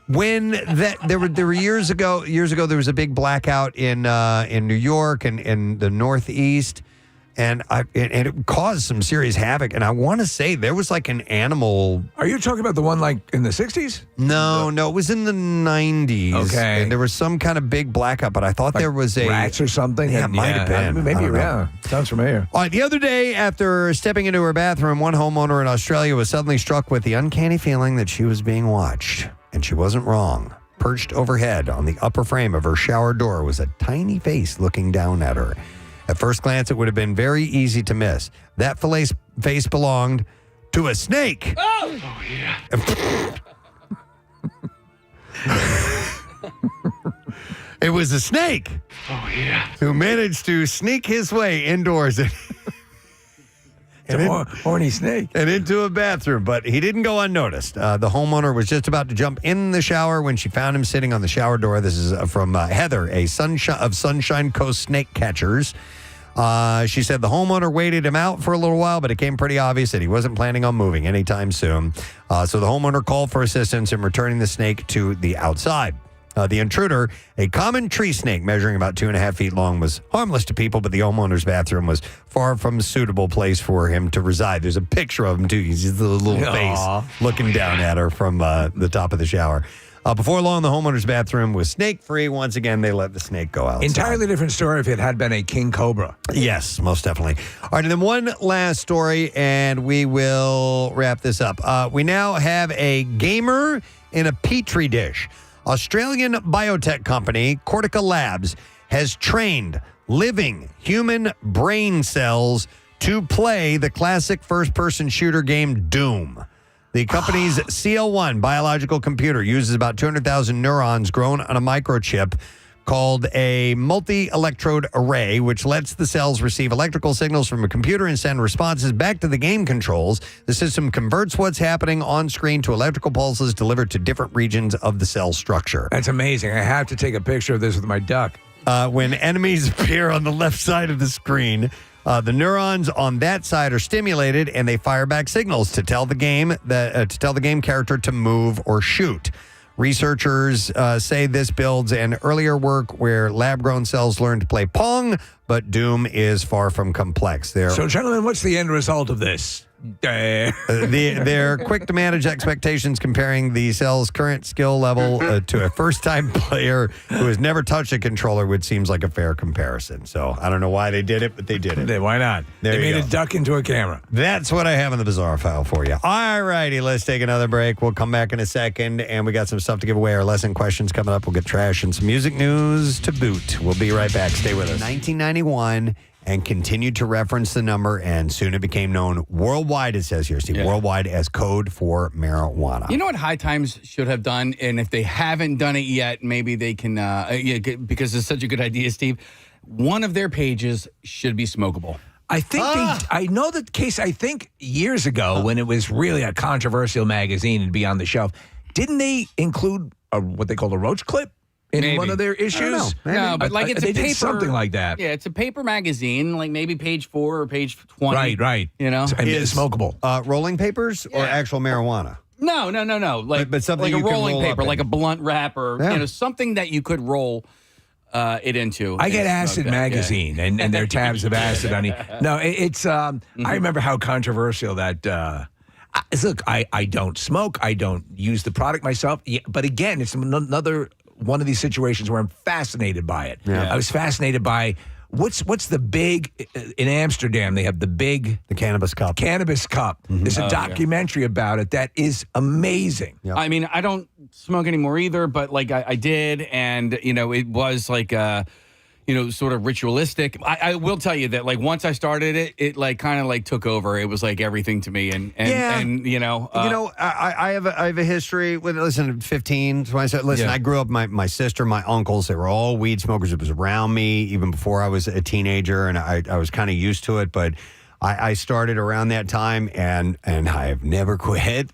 When there were years ago there was a big blackout in New York and in the Northeast, and it caused some serious havoc. And I want to say there was like an animal. Are you talking about the one like in the 60s? No, it was in the 90s. Okay. And there was some kind of big blackout, but I thought there was a rats or something. Yeah, it might have been. Maybe, I don't know. Sounds familiar. All right, the other day, after stepping into her bathroom, one homeowner in Australia was suddenly struck with the uncanny feeling that she was being watched. And she wasn't wrong. Perched overhead on the upper frame of her shower door was a tiny face looking down at her. At first glance, it would have been very easy to miss. That face belonged to a snake. Oh yeah. It was a snake. Oh yeah. Who managed to sneak his way indoors horny snake. And into a bathroom, but he didn't go unnoticed. The homeowner was just about to jump in the shower when she found him sitting on the shower door. This is from Heather, of Sunshine Coast Snake Catchers. She said the homeowner waited him out for a little while, but it became pretty obvious that he wasn't planning on moving anytime soon. So the homeowner called for assistance in returning the snake to the outside. The intruder, a common tree snake measuring about 2.5 feet long, was harmless to people, but the homeowner's bathroom was far from a suitable place for him to reside. There's a picture of him, too. He's the little face looking down at her from the top of the shower. Before long, the homeowner's bathroom was snake-free. Once again, they let the snake go outside. Entirely different story if it had been a king cobra. Yes, most definitely. All right, and then one last story, and we will wrap this up. We now have a gamer in a petri dish. Australian biotech company Cortica Labs has trained living human brain cells to play the classic first-person shooter game Doom. The company's CL1 biological computer uses about 200,000 neurons grown on a microchip called a multi-electrode array, which lets the cells receive electrical signals from a computer and send responses back to the game controls. The system converts what's happening on screen to electrical pulses delivered to different regions of the cell structure. That's amazing. I have to take a picture of this with my duck. When enemies appear on the left side of the screen, the neurons on that side are stimulated and they fire back signals to tell the game character to move or shoot. Researchers say this builds an earlier work where lab-grown cells learn to play Pong, but Doom is far from complex. So, gentlemen, what's the end result of this? They're quick to manage expectations, comparing the cell's current skill level to a first-time player who has never touched a controller, which seems like a fair comparison. So I don't know why they did it, but they did it. Why not? They made a duck into a camera. That's what I have in the bizarre file for you. All righty, let's take another break. We'll come back in a second, and we got some stuff to give away. Our lesson questions coming up. We'll get trash and some music news to boot. We'll be right back. Stay with us. 1991. And continued to reference the number, and soon it became known worldwide, it says here, Steve, worldwide as code for marijuana. You know what High Times should have done? And if they haven't done it yet, maybe they can, because it's such a good idea, Steve. One of their pages should be smokable. I think I know the case, I think years ago when it was really a controversial magazine and be on the shelf, didn't they include what they call a roach clip? In one of their issues? No, but like it's a paper. Did something like that. Yeah, it's a paper magazine, like maybe page 4 or page 20. Right. You know? Is smokable. Rolling papers or actual marijuana? No. Like, but something like you a can rolling roll paper, up like a blunt wrap or something that you could roll it into. I get Acid magazine and their tabs of acid on it. No, it's I remember how controversial that look, I don't smoke, I don't use the product myself. Yeah, but again, it's another one of these situations where I'm fascinated by it. Yeah. I was fascinated by What's the big in Amsterdam? They have the Cannabis Cup. Cannabis Cup. There's a documentary about it that is amazing. I mean, I don't smoke anymore either, but like I did, and it was like sort of ritualistic. I will tell you that like once I started it like kind of like took over. It was like everything to me, and I have a history with 15. So I said, listen, I grew up. My sister, my uncles, they were all weed smokers. It was around me even before I was a teenager, and I was kind of used to it. But I started around that time, and I have never quit,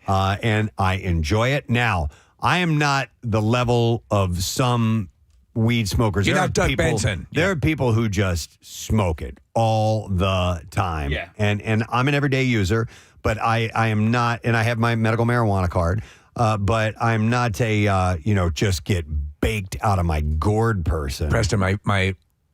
and I enjoy it. Now, I am not the level of some weed smokers. You're not Doug Benson. There are people who just smoke it all the time. Yeah. And I'm an everyday user, but I am not, and I have my medical marijuana card, but I'm not a, just get baked out of my gourd person. Preston,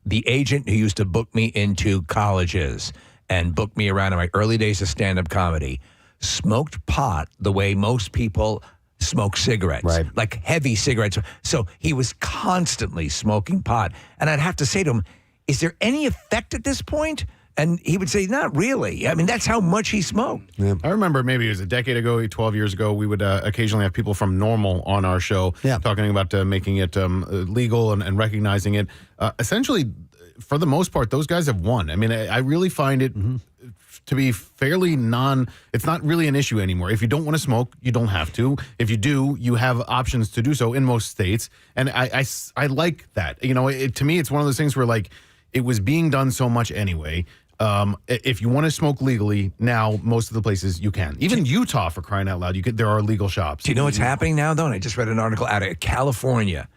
the agent who used to book me into colleges and booked me around in my early days of stand-up comedy smoked pot the way most people smoke cigarettes, right? Like heavy cigarettes. So he was constantly smoking pot. And I'd have to say to him, is there any effect at this point? And he would say, not really. I mean, that's how much he smoked. Yeah. I remember maybe it was a decade ago, 12 years ago, we would occasionally have people from Normal on our show talking about making it legal and recognizing it. Essentially, for the most part, those guys have won. I mean, I really find it to be fairly it's not really an issue anymore. If you don't want to smoke, you don't have to. If you do, you have options to do so in most states. And I like that. To me, it's one of those things where like it was being done so much anyway. If you want to smoke legally now, most of the places you can. Even Utah, for crying out loud, there are legal shops. Do you know what's happening now, though? And I just read an article out of California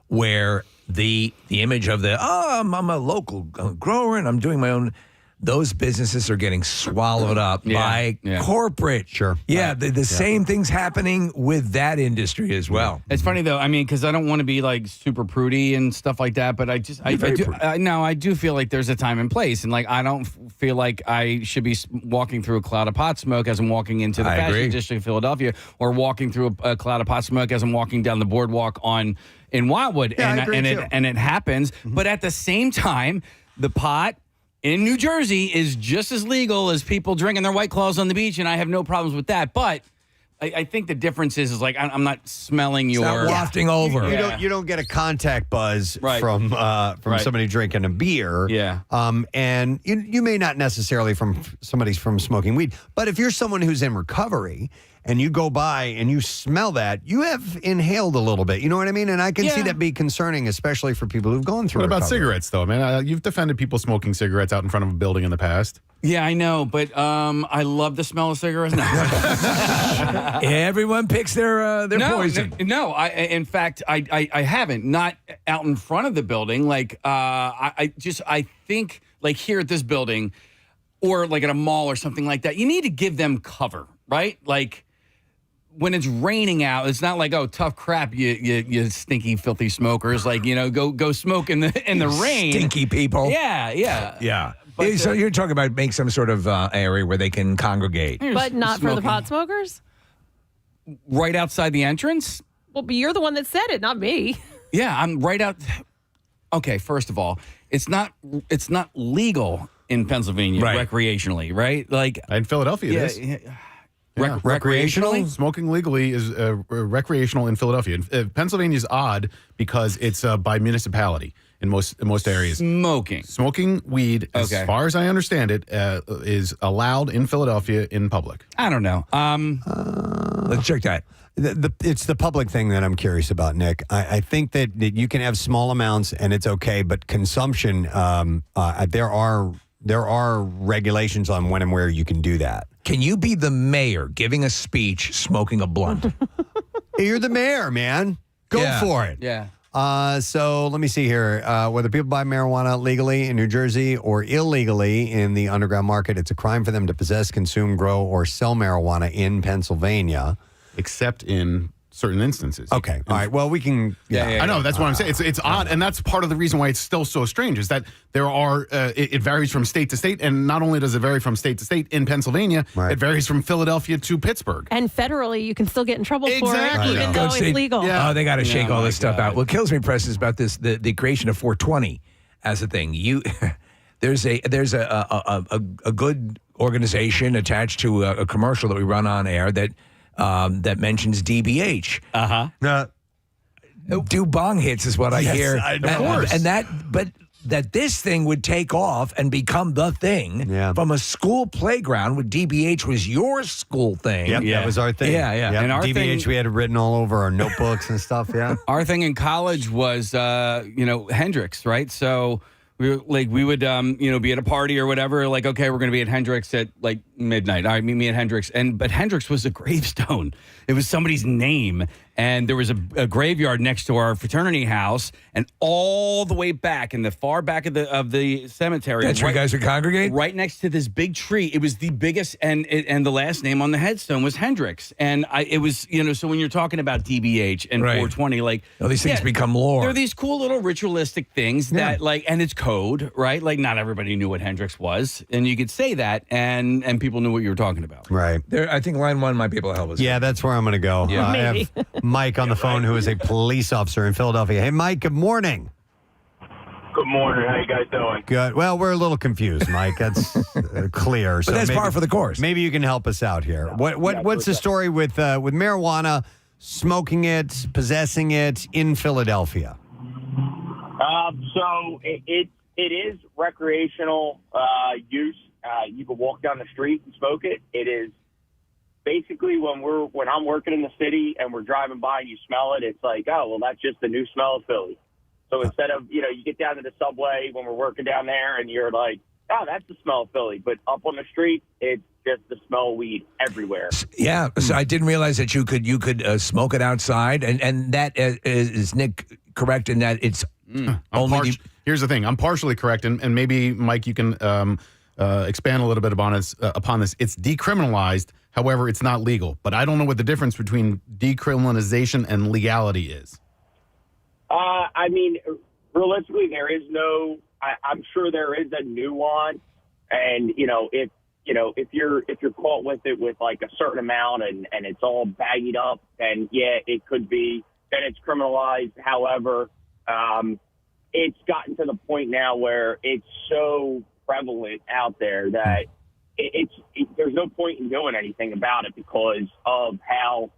where the image of I'm a local grower and I'm doing my own. Those businesses are getting swallowed up by corporate. Sure. Yeah, the same thing's happening with that industry as well. It's funny though. I mean, because I don't want to be like super prudy and stuff like that, but I do feel like there's a time and place, and like I don't feel like I should be walking through a cloud of pot smoke as I'm walking into the fashion district of Philadelphia, or walking through a cloud of pot smoke as I'm walking down the boardwalk in Wildwood, and it happens. But at the same time, the pot in New Jersey is just as legal as people drinking their White Claws on the beach, and I have no problems with that. But I think the difference is like I'm not smelling your not wafting over. You don't get a contact buzz from somebody drinking a beer. Yeah. And you may not necessarily from somebody's from smoking weed, but if you're someone who's in recovery and you go by and you smell that, you have inhaled a little bit. You know what I mean? And I can see that be concerning, especially for people who've gone through What about recovery. cigarettes, though, man? You've defended people smoking cigarettes out in front of a building in the past. Yeah, I know, but I love the smell of cigarettes. No. Everyone picks their poison. No, in fact, I haven't. Not out in front of the building. Like, I think, like here at this building or like at a mall or something like that, you need to give them cover, right? Like, when it's raining out, it's not like, oh, tough crap, you stinky, filthy smokers. Like, go smoke in the rain. Stinky people. Yeah. But, so you're talking about make some sort of area where they can congregate. But not for the pot smokers? Right outside the entrance? Well, but you're the one that said it, not me. Yeah, I'm right out. Okay, first of all, it's not legal in Pennsylvania recreationally, right? Like in Philadelphia, it is. Recreationally? Smoking legally is recreational in Philadelphia. Pennsylvania's odd because it's by municipality in most areas. Smoking weed, as far as I understand it, is allowed in Philadelphia in public. I don't know. Let's check that. It's the public thing that I'm curious about, Nick. I think that you can have small amounts and it's okay, but consumption, there are regulations on when and where you can do that. Can you be the mayor giving a speech smoking a blunt? You're the mayor, man. Go for it. Yeah. So let me see here. Whether people buy marijuana legally in New Jersey or illegally in the underground market, it's a crime for them to possess, consume, grow, or sell marijuana in Pennsylvania. Except in certain instances. Okay. All right. Well, we can. I know. That's what I'm saying. It's odd. And that's part of the reason why it's still so strange is that there are, it varies from state to state. And not only does it vary from state to state in Pennsylvania, it varies from Philadelphia to Pittsburgh. And federally, you can still get in trouble for it, even though it's legal. Oh, they got to shake all this stuff out. What kills me, Preston, is about this, the creation of 420 as a thing. There's a good organization attached to a commercial that we run on air that mentions DBH. Do bong hits is what I hear. Of course. And that this thing would take off and become the thing from a school playground with DBH was your school thing. Yep, that was our thing. Yeah. Yep. And our DBH, thing- we had it written all over our notebooks and stuff, yeah. Our thing in college was, Hendrix, right? So we would, be at a party or whatever. Like, okay, we're going to be at Hendrix at like midnight. All right, meet me at Hendrix. But Hendrix was a gravestone. It was somebody's name. And there was a graveyard next to our fraternity house, and all the way back in the far back of the cemetery. That's where you guys would congregate? Right next to this big tree. It was the biggest, and the last name on the headstone was Hendrix. And it was, so when you're talking about DBH and 420, like these things become lore. They're these cool little ritualistic things that and it's code, right? Like not everybody knew what Hendrix was, and you could say that, and people knew what you were talking about. Right. I think line one might be able to help us. Yeah, that's where I'm going to go. Yeah. I have Mike on the phone, who is a police officer in Philadelphia. Hey, Mike, good morning. Good morning. How you guys doing? Good. Well, we're a little confused, Mike. That's clear. But that's par for the course. Maybe you can help us out here. What's the story with marijuana, smoking it, possessing it in Philadelphia? So it is recreational use. You can walk down the street and smoke it. It is basically when I'm working in the city and we're driving by and you smell it, it's like, oh, well, that's just the new smell of Philly. So instead of, you get down to the subway when we're working down there and you're like, oh, that's the smell of Philly. But up on the street, it's just the smell of weed everywhere. Yeah, so I didn't realize that you could smoke it outside, and that is Nick correct in that it's only. Here's the thing: I'm partially correct, and maybe Mike, you can expand a little bit upon this. It's decriminalized, however, it's not legal. But I don't know what the difference between decriminalization and legality is. I mean, realistically, there is no. I'm sure there is a nuance, and if you're caught with it with like a certain amount and it's all baggied up, then yeah, it could be then it's criminalized. However, it's gotten to the point now where it's so prevalent out there that there's no point in doing anything about it because of how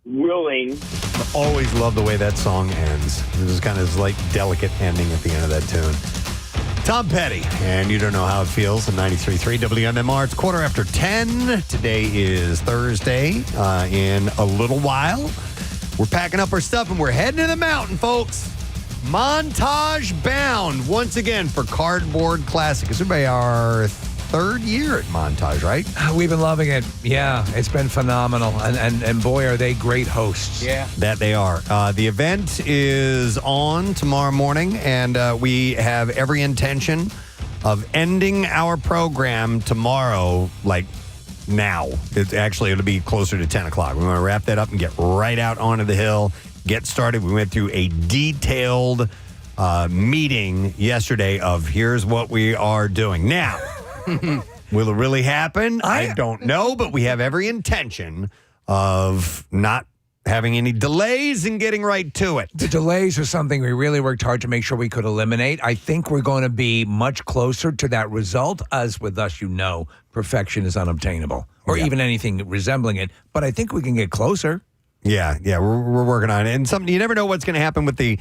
willing. I always love the way that song ends. There's kind of this like delicate ending at the end of that tune. Tom Petty, and you don't know how it feels. At 93.3 WMMR. It's 10:15. Today is Thursday. In a little while, we're packing up our stuff and we're heading to the mountain, folks. Montage bound once again for Cardboard Classic. It's everybody our third year at Montage, right? We've been loving it. Yeah, it's been phenomenal. And boy, are they great hosts. Yeah. That they are. The event is on tomorrow morning, and we have every intention of ending our program tomorrow, like now. It'll be closer to 10 o'clock. We want to wrap that up and get right out onto the hill, get started. We went through a detailed meeting yesterday of here's what we are doing. Now, will it really happen? I don't know, but we have every intention of not having any delays and getting right to it. The delays are something we really worked hard to make sure we could eliminate. I think we're going to be much closer to that result. As with us, perfection is unobtainable, or even anything resembling it. But I think we can get closer. Yeah, we're working on it. And you never know what's going to happen with the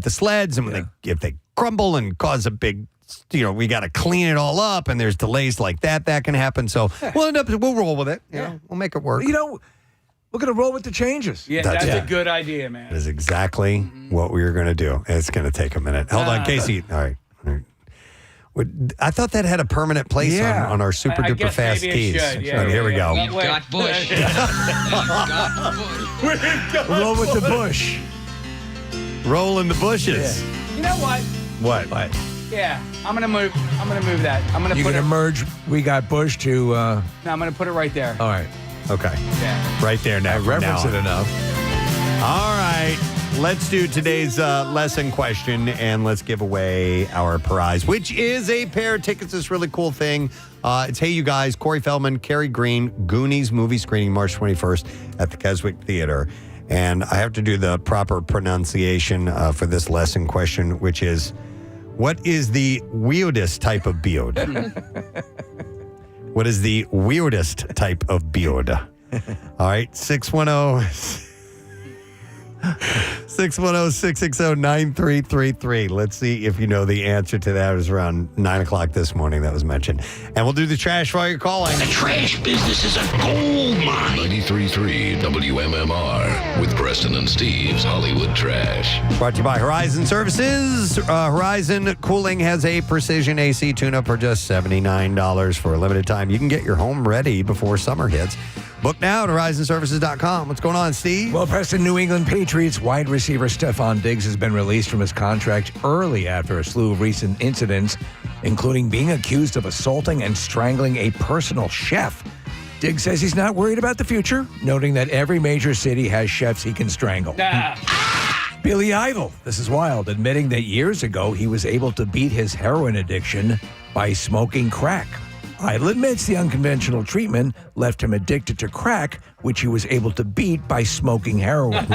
sleds, and if they crumble and cause a big. We got to clean it all up, and there's delays like that can happen. So we'll roll with it. We'll make it work. We're going to roll with the changes. Yeah, that's a good idea, man. That is exactly what we are going to do. It's going to take a minute. Hold on, Casey. All right. I thought that had a permanent place on our super duper fast keys. Here we go. You've got Bush. Roll with the bush. Roll in the bushes. Yeah. You know what? What? Yeah, I'm gonna move that. You're gonna merge. We got Bush to. No, I'm gonna put it right there. All right. Okay. Yeah. Right there now. I reference it enough. All right. Let's do today's lesson question, and let's give away our prize, which is a pair of tickets. This really cool thing. It's Hey You Guys, Corey Feldman, Carrie Green, Goonies movie screening March 21st at the Keswick Theater. And I have to do the proper pronunciation for this lesson question, which is What is the weirdest type of beard? What is the weirdest type of beard? All right, 610-660-9333. Let's see if you know the answer to that. It was around 9 o'clock this morning that was mentioned. And we'll do the trash while you're calling. The trash business is a gold mine. 93.3 WMMR with Preston and Steve's Hollywood Trash. Brought to you by Horizon Services. Horizon Cooling has a precision AC tune-up for just $79 for a limited time. You can get your home ready before summer hits. Book now at horizonservices.com. What's going on, Steve? Well, Preston, New England Patriots wide receiver Stephon Diggs has been released from his contract early after a slew of recent incidents, including being accused of assaulting and strangling a personal chef. Diggs says he's not worried about the future, noting that every major city has chefs he can strangle. Billy Idol, this is wild, admitting that years ago he was able to beat his heroin addiction by smoking crack. Idol admits the unconventional treatment left him addicted to crack, which he was able to beat by smoking heroin.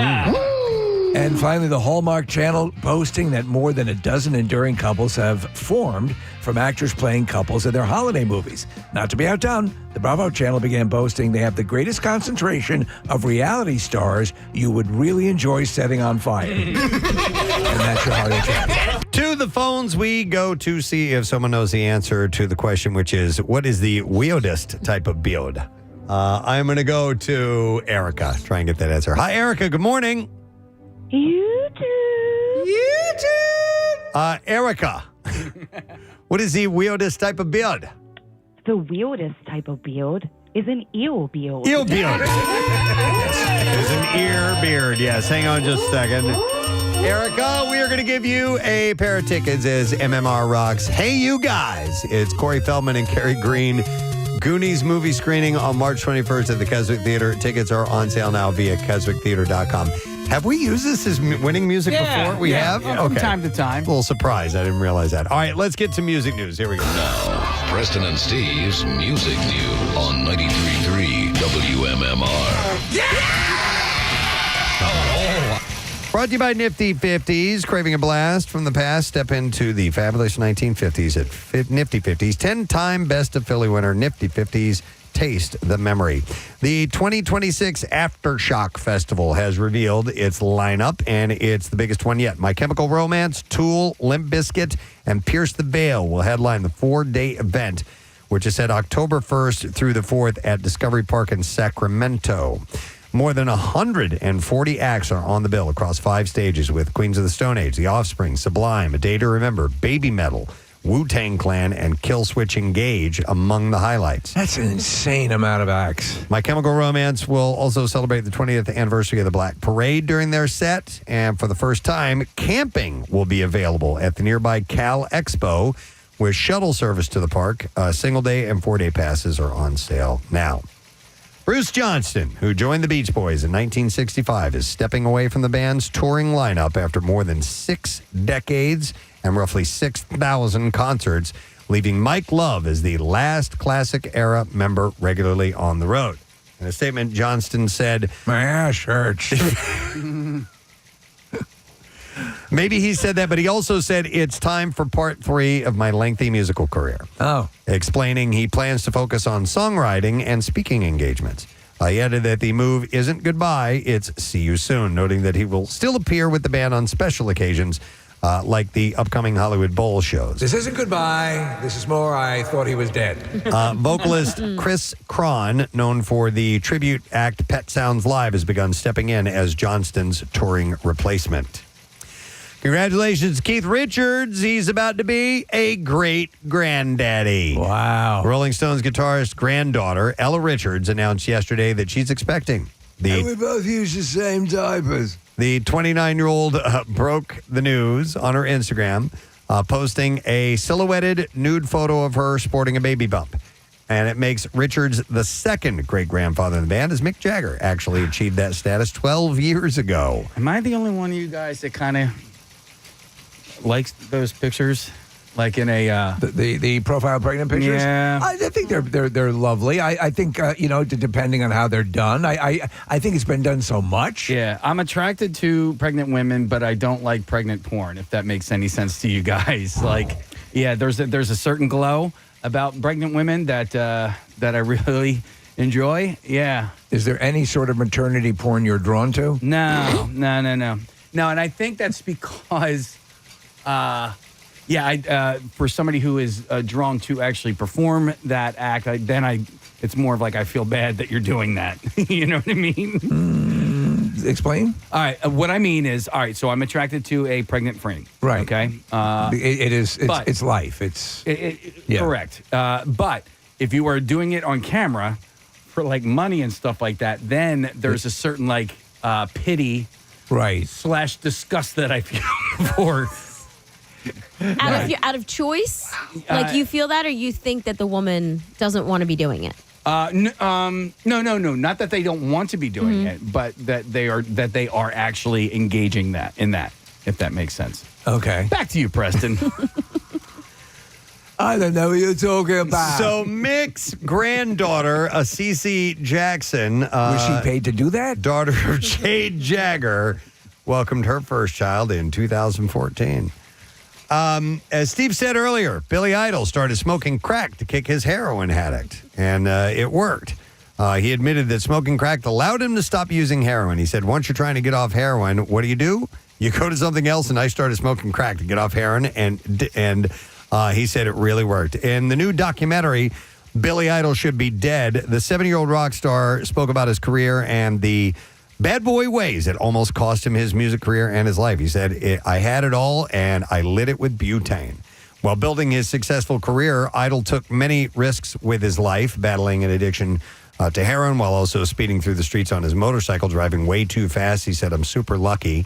And finally, the Hallmark Channel boasting that more than a dozen enduring couples have formed from actors playing couples in their holiday movies. Not to be outdone, the Bravo Channel began boasting they have the greatest concentration of reality stars you would really enjoy setting on fire. And that's your holiday trash. To the phones we go to see if someone knows the answer to the question, which is, what is the weirdest type of beard? I'm going to go to Erica. Try and get that answer. Hi, Erica. Good morning. YouTube. Erica, what is the weirdest type of beard? The weirdest type of beard is an eel beard. Eel beard. It's an ear beard. Yes. Hang on just a second. Erica, we are going to give you a pair of tickets as MMR rocks. Hey, you guys. It's Corey Feldman and Kerry Green. Goonies movie screening on March 21st at the Keswick Theater. Tickets are on sale now via keswicktheater.com. Have we used this as winning music before? We have? Yeah, from time to time. A little surprised. I didn't realize that. All right, let's get to music news. Here we go. Now, Preston and Steve's Music News on 93.3 WMMR. Brought to you by Nifty 50s. Craving a blast from the past? Step into the fabulous 1950s at Nifty 50s. 10-time Best of Philly winner, Nifty 50s. Taste the memory. The 2026 Aftershock Festival has revealed its lineup, and it's the biggest one yet. My Chemical Romance, Tool, Limp Bizkit, and Pierce the Veil will headline the 4-day event, which is set October 1st through the 4th at Discovery Park in Sacramento. More than 140 acts are on the bill across 5 stages with Queens of the Stone Age, The Offspring, Sublime, A Day to Remember, Baby Metal, Wu-Tang Clan, and Killswitch Engage among the highlights. That's an insane amount of acts. My Chemical Romance will also celebrate the 20th anniversary of the Black Parade during their set. And for the first time, camping will be available at the nearby Cal Expo with shuttle service to the park. Single-day and 4-day passes are on sale now. Bruce Johnston, who joined the Beach Boys in 1965, is stepping away from the band's touring lineup after more than 6 decades and roughly 6,000 concerts, leaving Mike Love as the last classic-era member regularly on the road. In a statement, Johnston said, "My ass hurts." Maybe he said that, but he also said, it's time for part 3 of my lengthy musical career. Oh. Explaining he plans to focus on songwriting and speaking engagements. He added that the move isn't goodbye, it's see you soon, noting that he will still appear with the band on special occasions, like the upcoming Hollywood Bowl shows. This isn't goodbye. This is more I thought he was dead. Vocalist Chris Cron, known for the tribute act Pet Sounds Live, has begun stepping in as Johnston's touring replacement. Congratulations, Keith Richards. He's about to be a great granddaddy. Wow. Rolling Stones guitarist granddaughter Ella Richards announced yesterday that she's expecting. And we both use the same diapers. The 29-year-old broke the news on her Instagram, posting a silhouetted nude photo of her sporting a baby bump. And it makes Richards the second great-grandfather in the band, as Mick Jagger actually achieved that status 12 years ago. Am I the only one of you guys that kind of likes those pictures? Like in a the profile pregnant pictures. Yeah, I think they're lovely. I think depending on how they're done. I think it's been done so much. Yeah, I'm attracted to pregnant women, but I don't like pregnant porn. If that makes any sense to you guys, there's a certain glow about pregnant women that I really enjoy. Yeah. Is there any sort of maternity porn you're drawn to? No, and I think that's because. For somebody who is drawn to actually perform that act, it's more of like I feel bad that you're doing that. You know what I mean? Explain. All right. What I mean is, all right. So I'm attracted to a pregnant friend. Right. Okay. It's life. Correct. But if you are doing it on camera for like money and stuff like that, then there's a certain pity, right, / disgust that I feel for. Out of choice, you feel that, or you think that the woman doesn't want to be doing it? No. Not that they don't want to be doing it, but that they are actually engaging in that. If that makes sense. Okay. Back to you, Preston. I don't know what you're talking about. So Mick's granddaughter, Cece Jackson, was she paid to do that? Daughter of Jade Jagger, welcomed her first child in 2014. As Steve said earlier, Billy Idol started smoking crack to kick his heroin addict, and it worked. He admitted that smoking crack allowed him to stop using heroin. He said, once you're trying to get off heroin, what do? You go to something else, and I started smoking crack to get off heroin, and he said it really worked. In the new documentary, Billy Idol Should Be Dead, the 7-year-old rock star spoke about his career and the bad boy ways that almost cost him his music career and his life. He said, I had it all, and I lit it with butane. While building his successful career, Idol took many risks with his life, battling an addiction to heroin while also speeding through the streets on his motorcycle, driving way too fast. He said, I'm super lucky.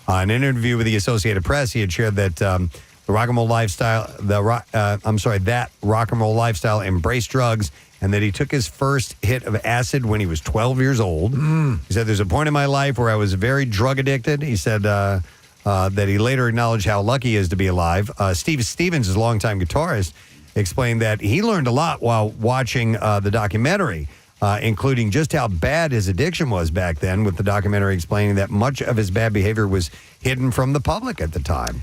In an interview with the Associated Press, he had shared that the rock and roll lifestyle, that rock and roll lifestyle embraced drugs, and that he took his first hit of acid when he was 12 years old. He said, there's a point in my life where I was very drug addicted. He said that he later acknowledged how lucky he is to be alive. Steve Stevens, his longtime guitarist, explained that he learned a lot while watching the documentary, including just how bad his addiction was back then, with the documentary explaining that much of his bad behavior was hidden from the public at the time.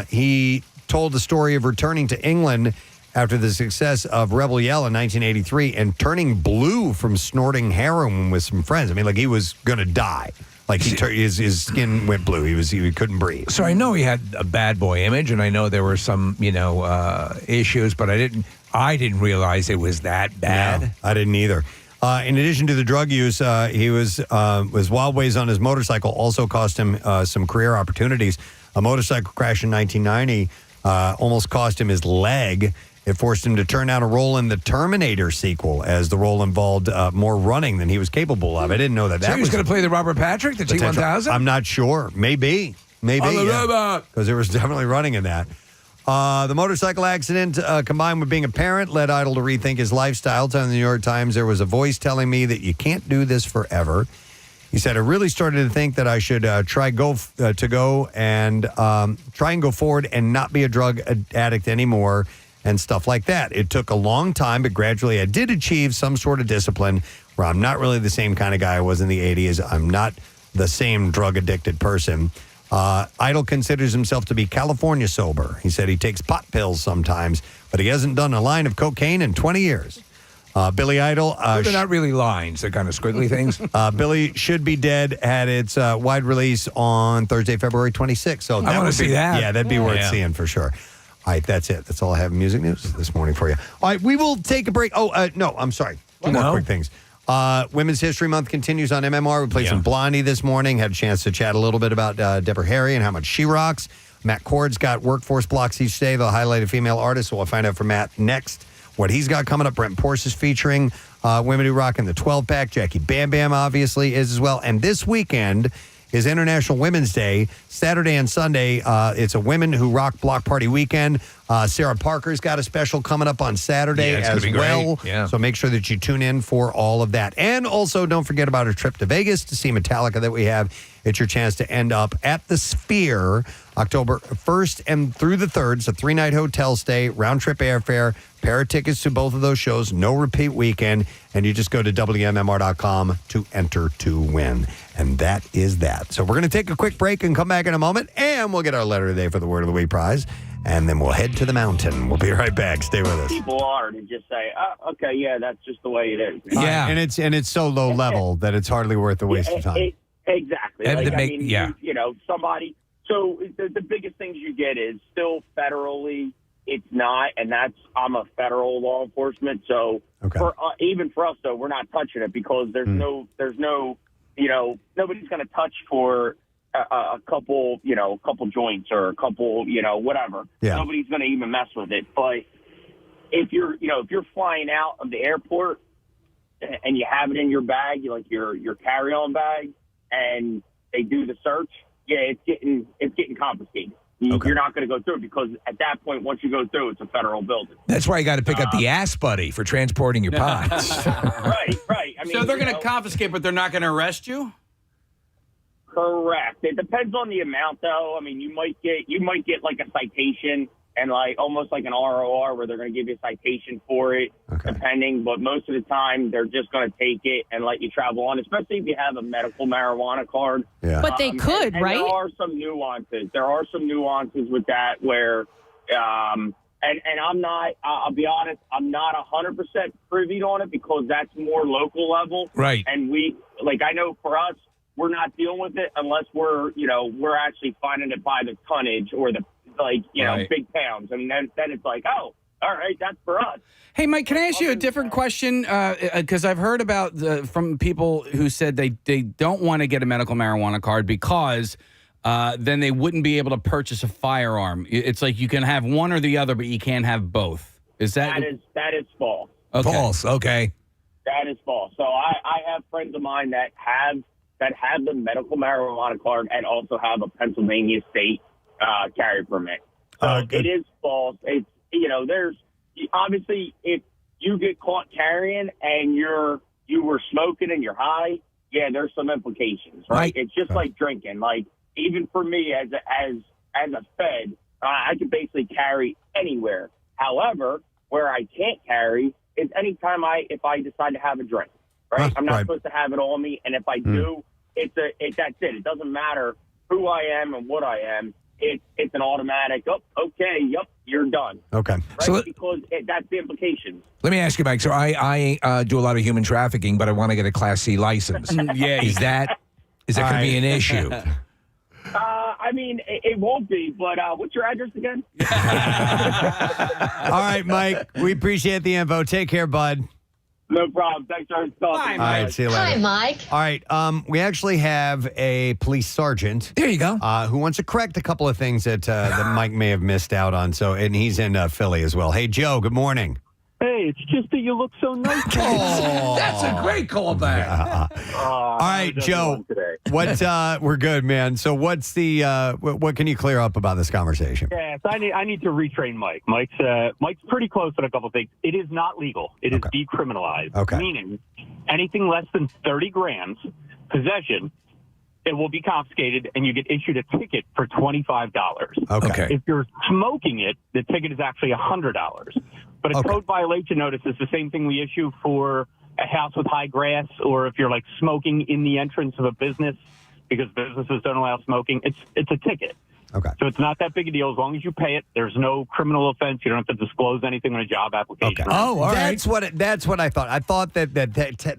He told the story of returning to England after the success of Rebel Yell in 1983 and turning blue from snorting heroin with some friends. I mean, he was going to die. His skin went blue. He couldn't breathe. So I know he had a bad boy image, and I know there were some, issues, but I didn't realize it was that bad. No, I didn't either. In addition to the drug use, his wild ways on his motorcycle also cost him some career opportunities. A motorcycle crash in 1990 almost cost him his leg. It forced him to turn down a role in the Terminator sequel, as the role involved more running than he was capable of. I didn't know that. So he was going to play the Robert Patrick, the T-1000? I'm not sure. Maybe. Because there was definitely running in that. The motorcycle accident, combined with being a parent, led Idol to rethink his lifestyle. Telling the New York Times, there was a voice telling me that you can't do this forever. He said, I really started to think that I should try and go forward and not be a drug addict anymore and stuff like that. It took a long time, but gradually I did achieve some sort of discipline where I'm not really the same kind of guy I was in the 80s. I'm not the same drug-addicted person. Idol considers himself to be California sober. He said he takes pot pills sometimes, but he hasn't done a line of cocaine in 20 years. Billy Idol. They're not really lines. They're kind of squiggly things. Billy Should Be Dead had its wide release on Thursday, February 26th. So I want to see that. Yeah, that'd be worth seeing for sure. All right, that's it. That's all I have in music news this morning for you. All right, we will take a break. No, I'm sorry. Two more quick things. Women's History Month continues on MMR. We played some Blondie this morning. Had a chance to chat a little bit about Deborah Harry and how much she rocks. Matt Cord's got workforce blocks each day. They'll highlight a female artist, so we'll find out from Matt next what he's got coming up. Brent Porce is featuring Women Who Rock in the 12-pack. Jackie Bam Bam obviously is as well. And this weekend is International Women's Day. Saturday and Sunday, it's a Women Who Rock block party weekend. Sarah Parker's got a special coming up on Saturday as well. Yeah. So make sure that you tune in for all of that. And also don't forget about our trip to Vegas to see Metallica that we have It's your chance to end up at the Sphere October 1st and through the 3rd. It's a 3-night hotel stay, round-trip airfare, pair of tickets to both of those shows, no repeat weekend, and you just go to WMMR.com to enter to win. And that is that. So we're going to take a quick break and come back in a moment, and we'll get our letter today for the Word of the Week prize, and then we'll head to the mountain. We'll be right back. Stay with us. People are to just say, oh, okay, yeah, that's just the way it is. Yeah. And it's so low level that it's hardly worth the waste of time. Exactly. And Like, to make- yeah. you know, somebody. So the biggest things you get is still federally, it's not, and I'm a federal law enforcement. So even for us, though, we're not touching it because there's no, you know, nobody's going to touch for a couple joints or a couple, you know, whatever. Yeah. Nobody's going to even mess with it. But if you're flying out of the airport and you have it in your bag, like your carry-on bag, and they do the search, yeah, it's getting confiscated. You're not going to go through it because at that point, once you go through, it's a federal building. That's why you got to pick up the ass buddy for transporting your pots. Right. I mean, So they're going to confiscate, but they're not going to arrest you? Correct. It depends on the amount, though. I mean, you might get like a citation and like almost like an ROR where they're going to give you a citation for it, depending. But most of the time, they're just going to take it and let you travel on, especially if you have a medical marijuana card. Yeah. But they could, and right? There are some nuances with that where, and I'm not. I'll be honest. I'm not 100% privy on it because that's more local level. Right. And I know for us, we're not dealing with it unless we're actually finding it by the tonnage or the big pounds, and then it's like, oh, all right, that's for us. Hey, Mike, can I ask you a different question? Because I've heard about from people who said they don't want to get a medical marijuana card because then they wouldn't be able to purchase a firearm. It's like you can have one or the other, but you can't have both. Is that that is false? Okay. False. Okay. That is false. So I have friends of mine that have the medical marijuana card and also have a Pennsylvania state carry permit. So it is false. It's there's obviously if you get caught carrying and you were smoking and you're high, yeah, there's some implications, right? It's just like drinking. Like even for me as a Fed, I can basically carry anywhere. However, where I can't carry is anytime if I decide to have a drink, right? I'm not supposed to have it on me, and if I do, that's it. It doesn't matter who I am and what I am. It's an automatic, you're done. Okay. Right? So because that's the implications. let me ask you, Mike. So I do a lot of human trafficking, but I want to get a Class C license. Yeah. Is that going to be an issue? I mean, it won't be, but what's your address again? All right, Mike. We appreciate the info. Take care, bud. No problem. Thanks for talking. All right, see you later. Hi, Mike. All right, we actually have a police sergeant. There you go. Who wants to correct a couple of things that Mike may have missed out on. So, and he's in Philly as well. Hey, Joe. Good morning. Hey, it's just that you look so nice. That's a great callback. All right, Joe. We're good, man. So, what's the what can you clear up about this conversation? Yes, I need to retrain Mike. Mike's pretty close on a couple things. It is not legal. It is decriminalized. Okay. Meaning anything less than 30 grams possession, it will be confiscated and you get issued a ticket for $25. Okay. If you're smoking it, the ticket is actually $100. But a code violation notice is the same thing we issue for a house with high grass, or if you're like smoking in the entrance of a business because businesses don't allow smoking. It's a ticket. Okay. So it's not that big a deal as long as you pay it. There's no criminal offense. You don't have to disclose anything on a job application. Okay. Oh, all that's right. That's what I thought. I thought that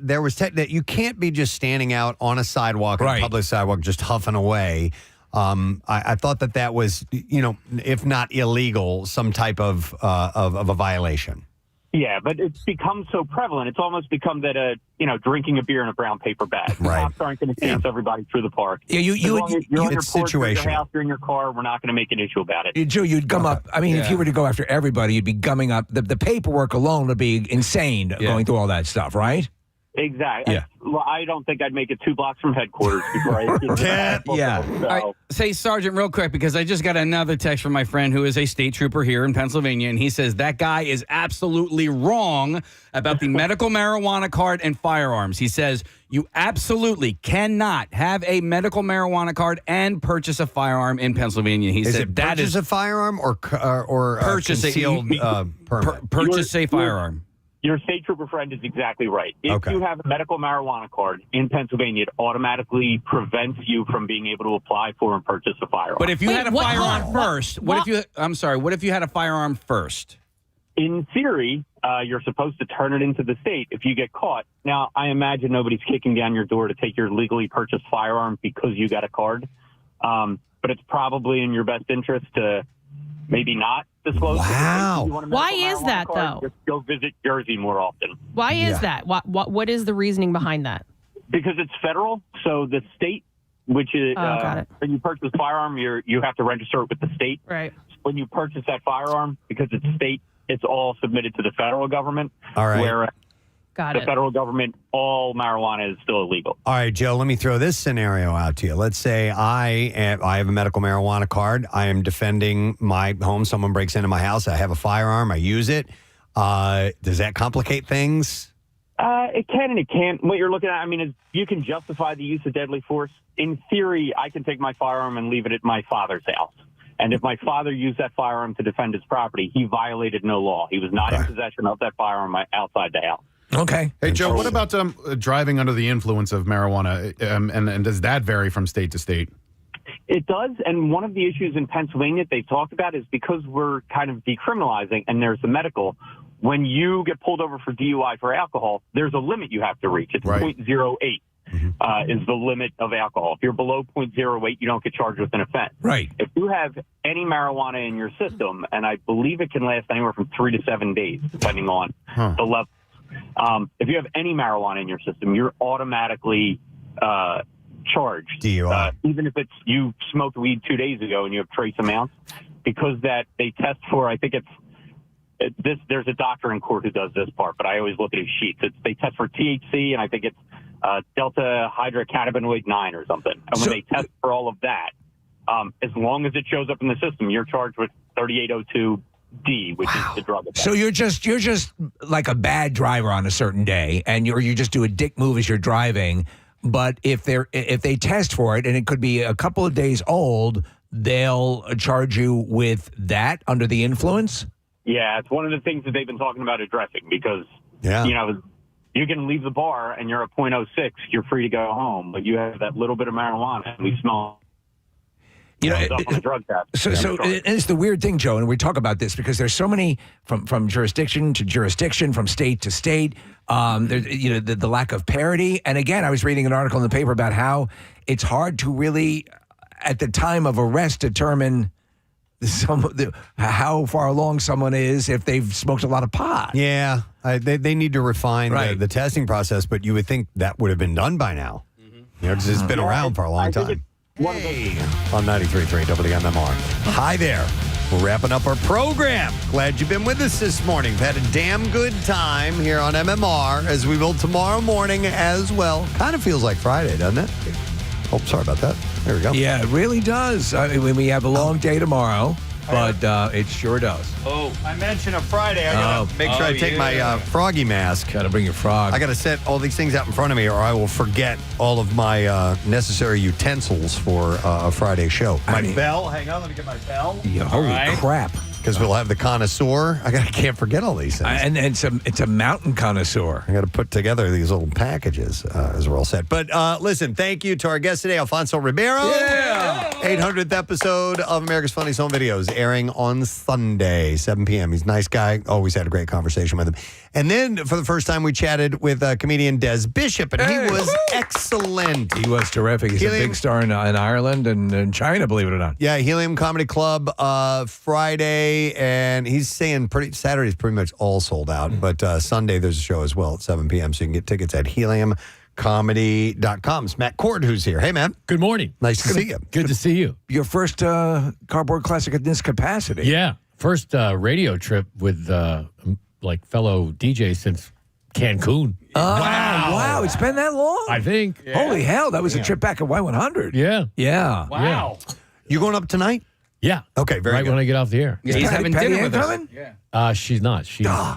there was that you can't be just standing out on a sidewalk, a public sidewalk, just huffing away. I thought that was, if not illegal, some type of a violation. Yeah, but it's become so prevalent. It's almost become that drinking a beer in a brown paper bag. Right. Cops aren't going to chase everybody through the park. Yeah, you're on your it's porch, or your situational. house, you're in your car. We're not going to make an issue about it. Joe, you'd gum up. I mean, if you were to go after everybody, you'd be gumming up. The paperwork alone would be insane going through all that stuff, right? Exactly. Yeah. Well, I don't think I'd make it 2 blocks from headquarters before I get to that. Yeah. So, All right, say, Sergeant, real quick, because I just got another text from my friend who is a state trooper here in Pennsylvania, and he says that guy is absolutely wrong about the medical marijuana card and firearms. He says you absolutely cannot have a medical marijuana card and purchase a firearm in Pennsylvania. He Is said it that purchase is a firearm or purchase concealed permit? purchase a firearm. Your state trooper friend is exactly right. If Okay. you have a medical marijuana card in Pennsylvania, it automatically prevents you from being able to apply for and purchase a firearm. But if you had a firearm first, what if you? I'm sorry. What if you had a firearm first? In theory, you're supposed to turn it into the state if you get caught. Now, I imagine nobody's kicking down your door to take your legally purchased firearm because you got a card. But it's probably in your best interest to maybe not disclose. Wow. Why is that, though? Just go visit Jersey more often. Why is that? What is the reasoning behind that? Because it's federal. So the state, which is got it. when you purchase a firearm, you have to register it with the state. Right. When you purchase that firearm, because it's state, it's all submitted to the federal government. All right. Where Got the it. federal government, all marijuana is still illegal. All right, Joe, let me throw this scenario out to you. Let's say I have a medical marijuana card. I am defending my home. Someone breaks into my house. I have a firearm. I use it. Does that complicate things? It can and it can't. What you're looking at, I mean, is you can justify the use of deadly force. In theory, I can take my firearm and leave it at my father's house. And if my father used that firearm to defend his property, he violated no law. He was not in possession of that firearm outside the house. Okay. Hey, Joe, what about driving under the influence of marijuana? And does that vary from state to state? It does. And one of the issues in Pennsylvania they've talked about is because we're kind of decriminalizing and there's the medical, when you get pulled over for DUI for alcohol, there's a limit you have to reach. It's 0.08 is the limit of alcohol. If you're below 0.08, you don't get charged with an offense. Right. If you have any marijuana in your system, and I believe it can last anywhere from 3 to 7 days, depending on the level. If you have any marijuana in your system, you're automatically charged. DUI. Even if it's you smoked weed 2 days ago and you have trace amounts, because that they test for, I think it's there's a doctor in court who does this part, but I always look at his sheets. They test for THC, and I think it's delta hydrocannabinoid 9 or something. And when they test for all of that, as long as it shows up in the system, you're charged with 3802D, which is the drug offense. So you're just like a bad driver on a certain day, and you just do a dick move as you're driving. But if they test for it, and it could be a couple of days old, they'll charge you with that under the influence. Yeah, it's one of the things that they've been talking about addressing because you can leave the bar and you're at 0.06, you're free to go home, but you have that little bit of marijuana and we smell. So it's the weird thing, Joe, and we talk about this because there's so many from jurisdiction to jurisdiction, from state to state. There's the lack of parity, and again, I was reading an article in the paper about how it's hard to really, at the time of arrest, determine how far along someone is if they've smoked a lot of pot. Yeah, they need to refine the testing process, but you would think that would have been done by now. Because it's been around for a long time. Hey, on 93.3 WMMR. Hi there. We're wrapping up our program. Glad you've been with us this morning. We've had a damn good time here on MMR, as we will tomorrow morning as well. Kind of feels like Friday, doesn't it? Oh, sorry about that. There we go. Yeah, it really does. I mean, we have a long day tomorrow, but it sure does. Oh, I mentioned a Friday. I gotta make sure I take my froggy mask. Gotta bring your frog. I gotta set all these things out in front of me, or I will forget all of my necessary utensils for a Friday show. My bell. Hang on, let me get my bell. Yeah, holy crap! Because we'll have the connoisseur. I can't forget all these things. And it's a mountain connoisseur. I got to put together these little packages as we're all set. But listen, thank you to our guest today, Alfonso Ribiero. Yeah. 800th episode of America's Funniest Home Videos, airing on Sunday, 7 p.m. He's a nice guy. Always had a great conversation with him. And then for the first time, we chatted with comedian Des Bishop, and he was excellent. He was terrific. He's a big star in Ireland and in China, believe it or not. Yeah, Helium Comedy Club Friday, and he's saying Saturday's pretty much all sold out, but Sunday there's a show as well at 7 p.m., so you can get tickets at heliumcomedy.com. It's Matt Cord who's here. Hey, man. Good morning. Nice to see you. Good to see you. Your first cardboard classic in this capacity. Yeah. First radio trip with fellow DJs since Cancun. Wow. It's been that long? I think. Holy hell, that was a trip back at Y100. Yeah. Yeah. Wow. You going up tonight? Yeah. Okay, very right good. when I get off the air. Yeah, he's having dinner with us. coming? Yeah. She's not.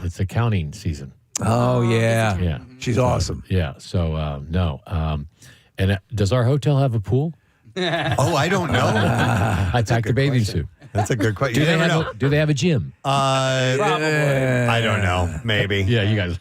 It's accounting season. Oh, yeah. Yeah. She's awesome. Yeah. So, no. And does our hotel have a pool? Oh, I don't know. I packed a bathing suit. That's a good question. Do they have a gym? I don't know. Maybe. Yeah, you guys.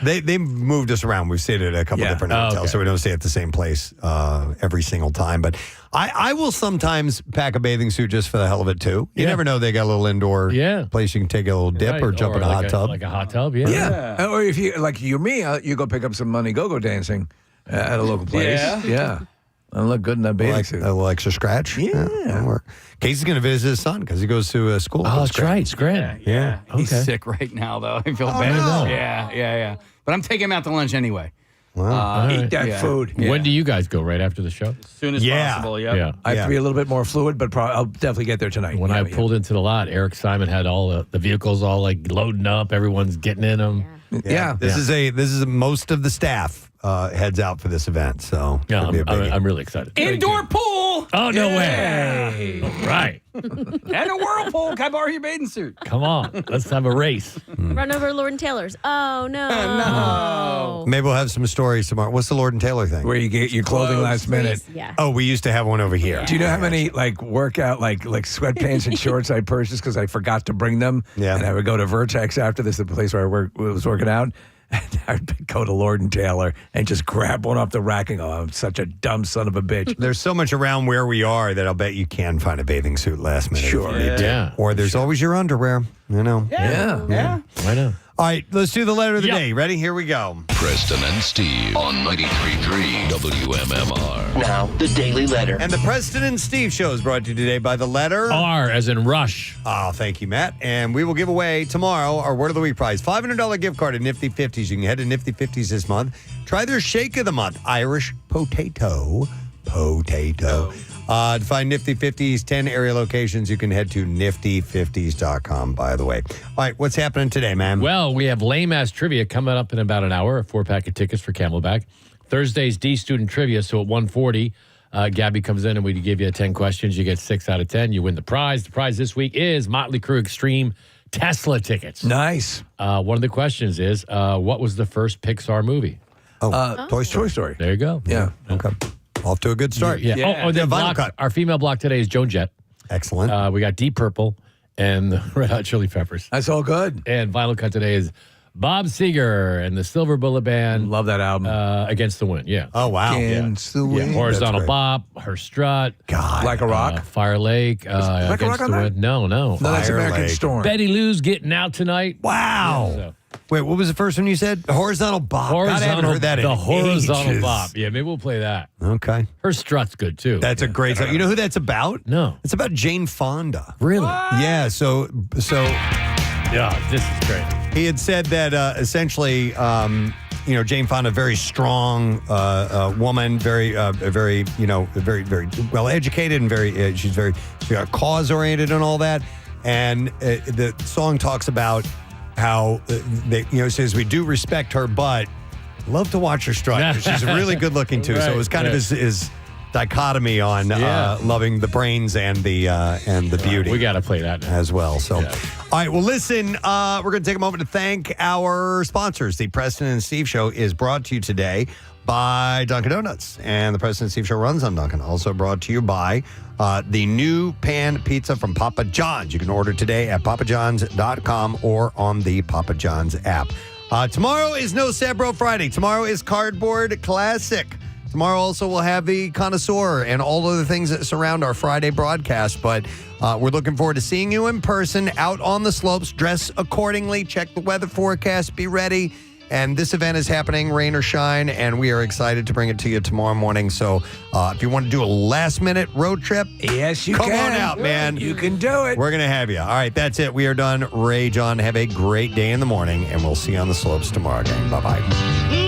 They moved us around. We've stayed at a couple different hotels, so we don't stay at the same place every single time. But I will sometimes pack a bathing suit just for the hell of it too. You never know. They got a little indoor place you can take a little dip or jump in a hot tub. Like a hot tub, yeah. Or if you, like you or me, you go pick up some money go-go dancing at a local place. Yeah. I look good in that bathing suit. A little extra scratch. Yeah. Casey's going to visit his son because he goes to school. Oh, that's right. It's great. Yeah. He's sick right now, though. I feel bad. no. Yeah. But I'm taking him out to lunch anyway. Wow. Eat that food. Yeah. When do you guys go? Right after the show? As soon as possible, Yeah. I have to be a little bit more fluid, but I'll definitely get there tonight. When I pulled into the lot, Eric Simon had all the vehicles all like loading up. Everyone's getting in them. Yeah. This is most of the staff heads out for this event. So Yeah, it'll be a biggie. I'm really excited. Indoor pool. Oh, no way. All right. And a whirlpool. Can I borrow your bathing suit? Come on. Let's have a race. Run over Lord and Taylor's. Oh, no. No. Maybe we'll have some stories tomorrow. What's the Lord and Taylor thing? Where you get your clothing last minute. Yeah. Oh, we used to have one over here. Do you know how many workout like sweatpants and shorts I purchased because I forgot to bring them? Yeah. And I would go to Vertex after this, the place where I was working out. And I'd go to Lord and Taylor and just grab one off the rack and go, I'm such a dumb son of a bitch. There's so much around where we are that I'll bet you can find a bathing suit last minute. Sure. If you need to. Yeah. Or there's always your underwear. You know. Yeah. Why not? All right, let's do the letter of the day. Ready? Here we go. Preston and Steve on 93.3 WMMR. Now, the Daily Letter. And the Preston and Steve show is brought to you today by the letter R as in rush. Oh, thank you, Matt. And we will give away tomorrow our Word of the Week prize, $500 gift card at Nifty 50s. You can head to Nifty 50s this month. Try their Shake of the Month, Irish Potato. To find Nifty 50s, 10 area locations, you can head to nifty50s.com, by the way. All right, what's happening today, man? Well, we have lame ass trivia coming up in about an hour, a 4-pack of tickets for Camelback. Thursday's D student trivia, so at 1:40, Gabby comes in and we give you 10 questions. You get 6 out of 10. You win the prize. The prize this week is Motley Crue Extreme Tesla tickets. Nice. One of the questions is, what was the first Pixar movie? Toy Story. There you go. Yeah. Okay. Off to a good start. Yeah. The vinyl cut. Our female block today is Joan Jett. Excellent. We got Deep Purple and the Red Hot Chili Peppers. That's all good. And vinyl cut today is Bob Seger and the Silver Bullet Band. Love that album. Against the Wind. Yeah. Oh, wow. Against the Wind. Horizontal That's great. Bop, Her Strut. God. Like a Rock. Fire Lake. Like a Against Rock on the that? Wind. No. No, that's Fire American Lake. Storm. Betty Lou's getting out tonight. Wow. Yeah, so. Wait, what was the first one you said? Horizontal Bop. God, I haven't heard that in The Horizontal ages. Bop. Yeah, maybe we'll play that. Okay. Her Strut's good, too. That's a great song. You know who that's about? No. It's about Jane Fonda. Really? Yeah, so Yeah, this is great. he had said that essentially, Jane Fonda, very strong woman, very well educated, and she's very cause oriented and all that. And the song talks about how it says we do respect her, but love to watch her strut. She's really good looking too. So it was kind of his dichotomy on loving the brains and the beauty. We got to play that now. As well. So, all right. Well, listen, we're going to take a moment to thank our sponsors. The Preston and Steve Show is brought to you today by Dunkin' Donuts, and the Preston and Steve Show runs on Dunkin'. Also brought to you by the new pan pizza from Papa John's. You can order today at papajohns.com or on the Papa John's app. Tomorrow is No Sabro Friday. Tomorrow is Cardboard Classic. Tomorrow also we'll have the Connoisseur and all of the things that surround our Friday broadcast. But we're looking forward to seeing you in person out on the slopes. Dress accordingly. Check the weather forecast. Be ready. And this event is happening, rain or shine, and we are excited to bring it to you tomorrow morning. So if you want to do a last-minute road trip, yes, you come can. on out, man. You can do it. We're going to have you. All right, that's it. We are done. Rage on. Have a great day in the morning, and we'll see you on the slopes tomorrow, gang. Bye-bye.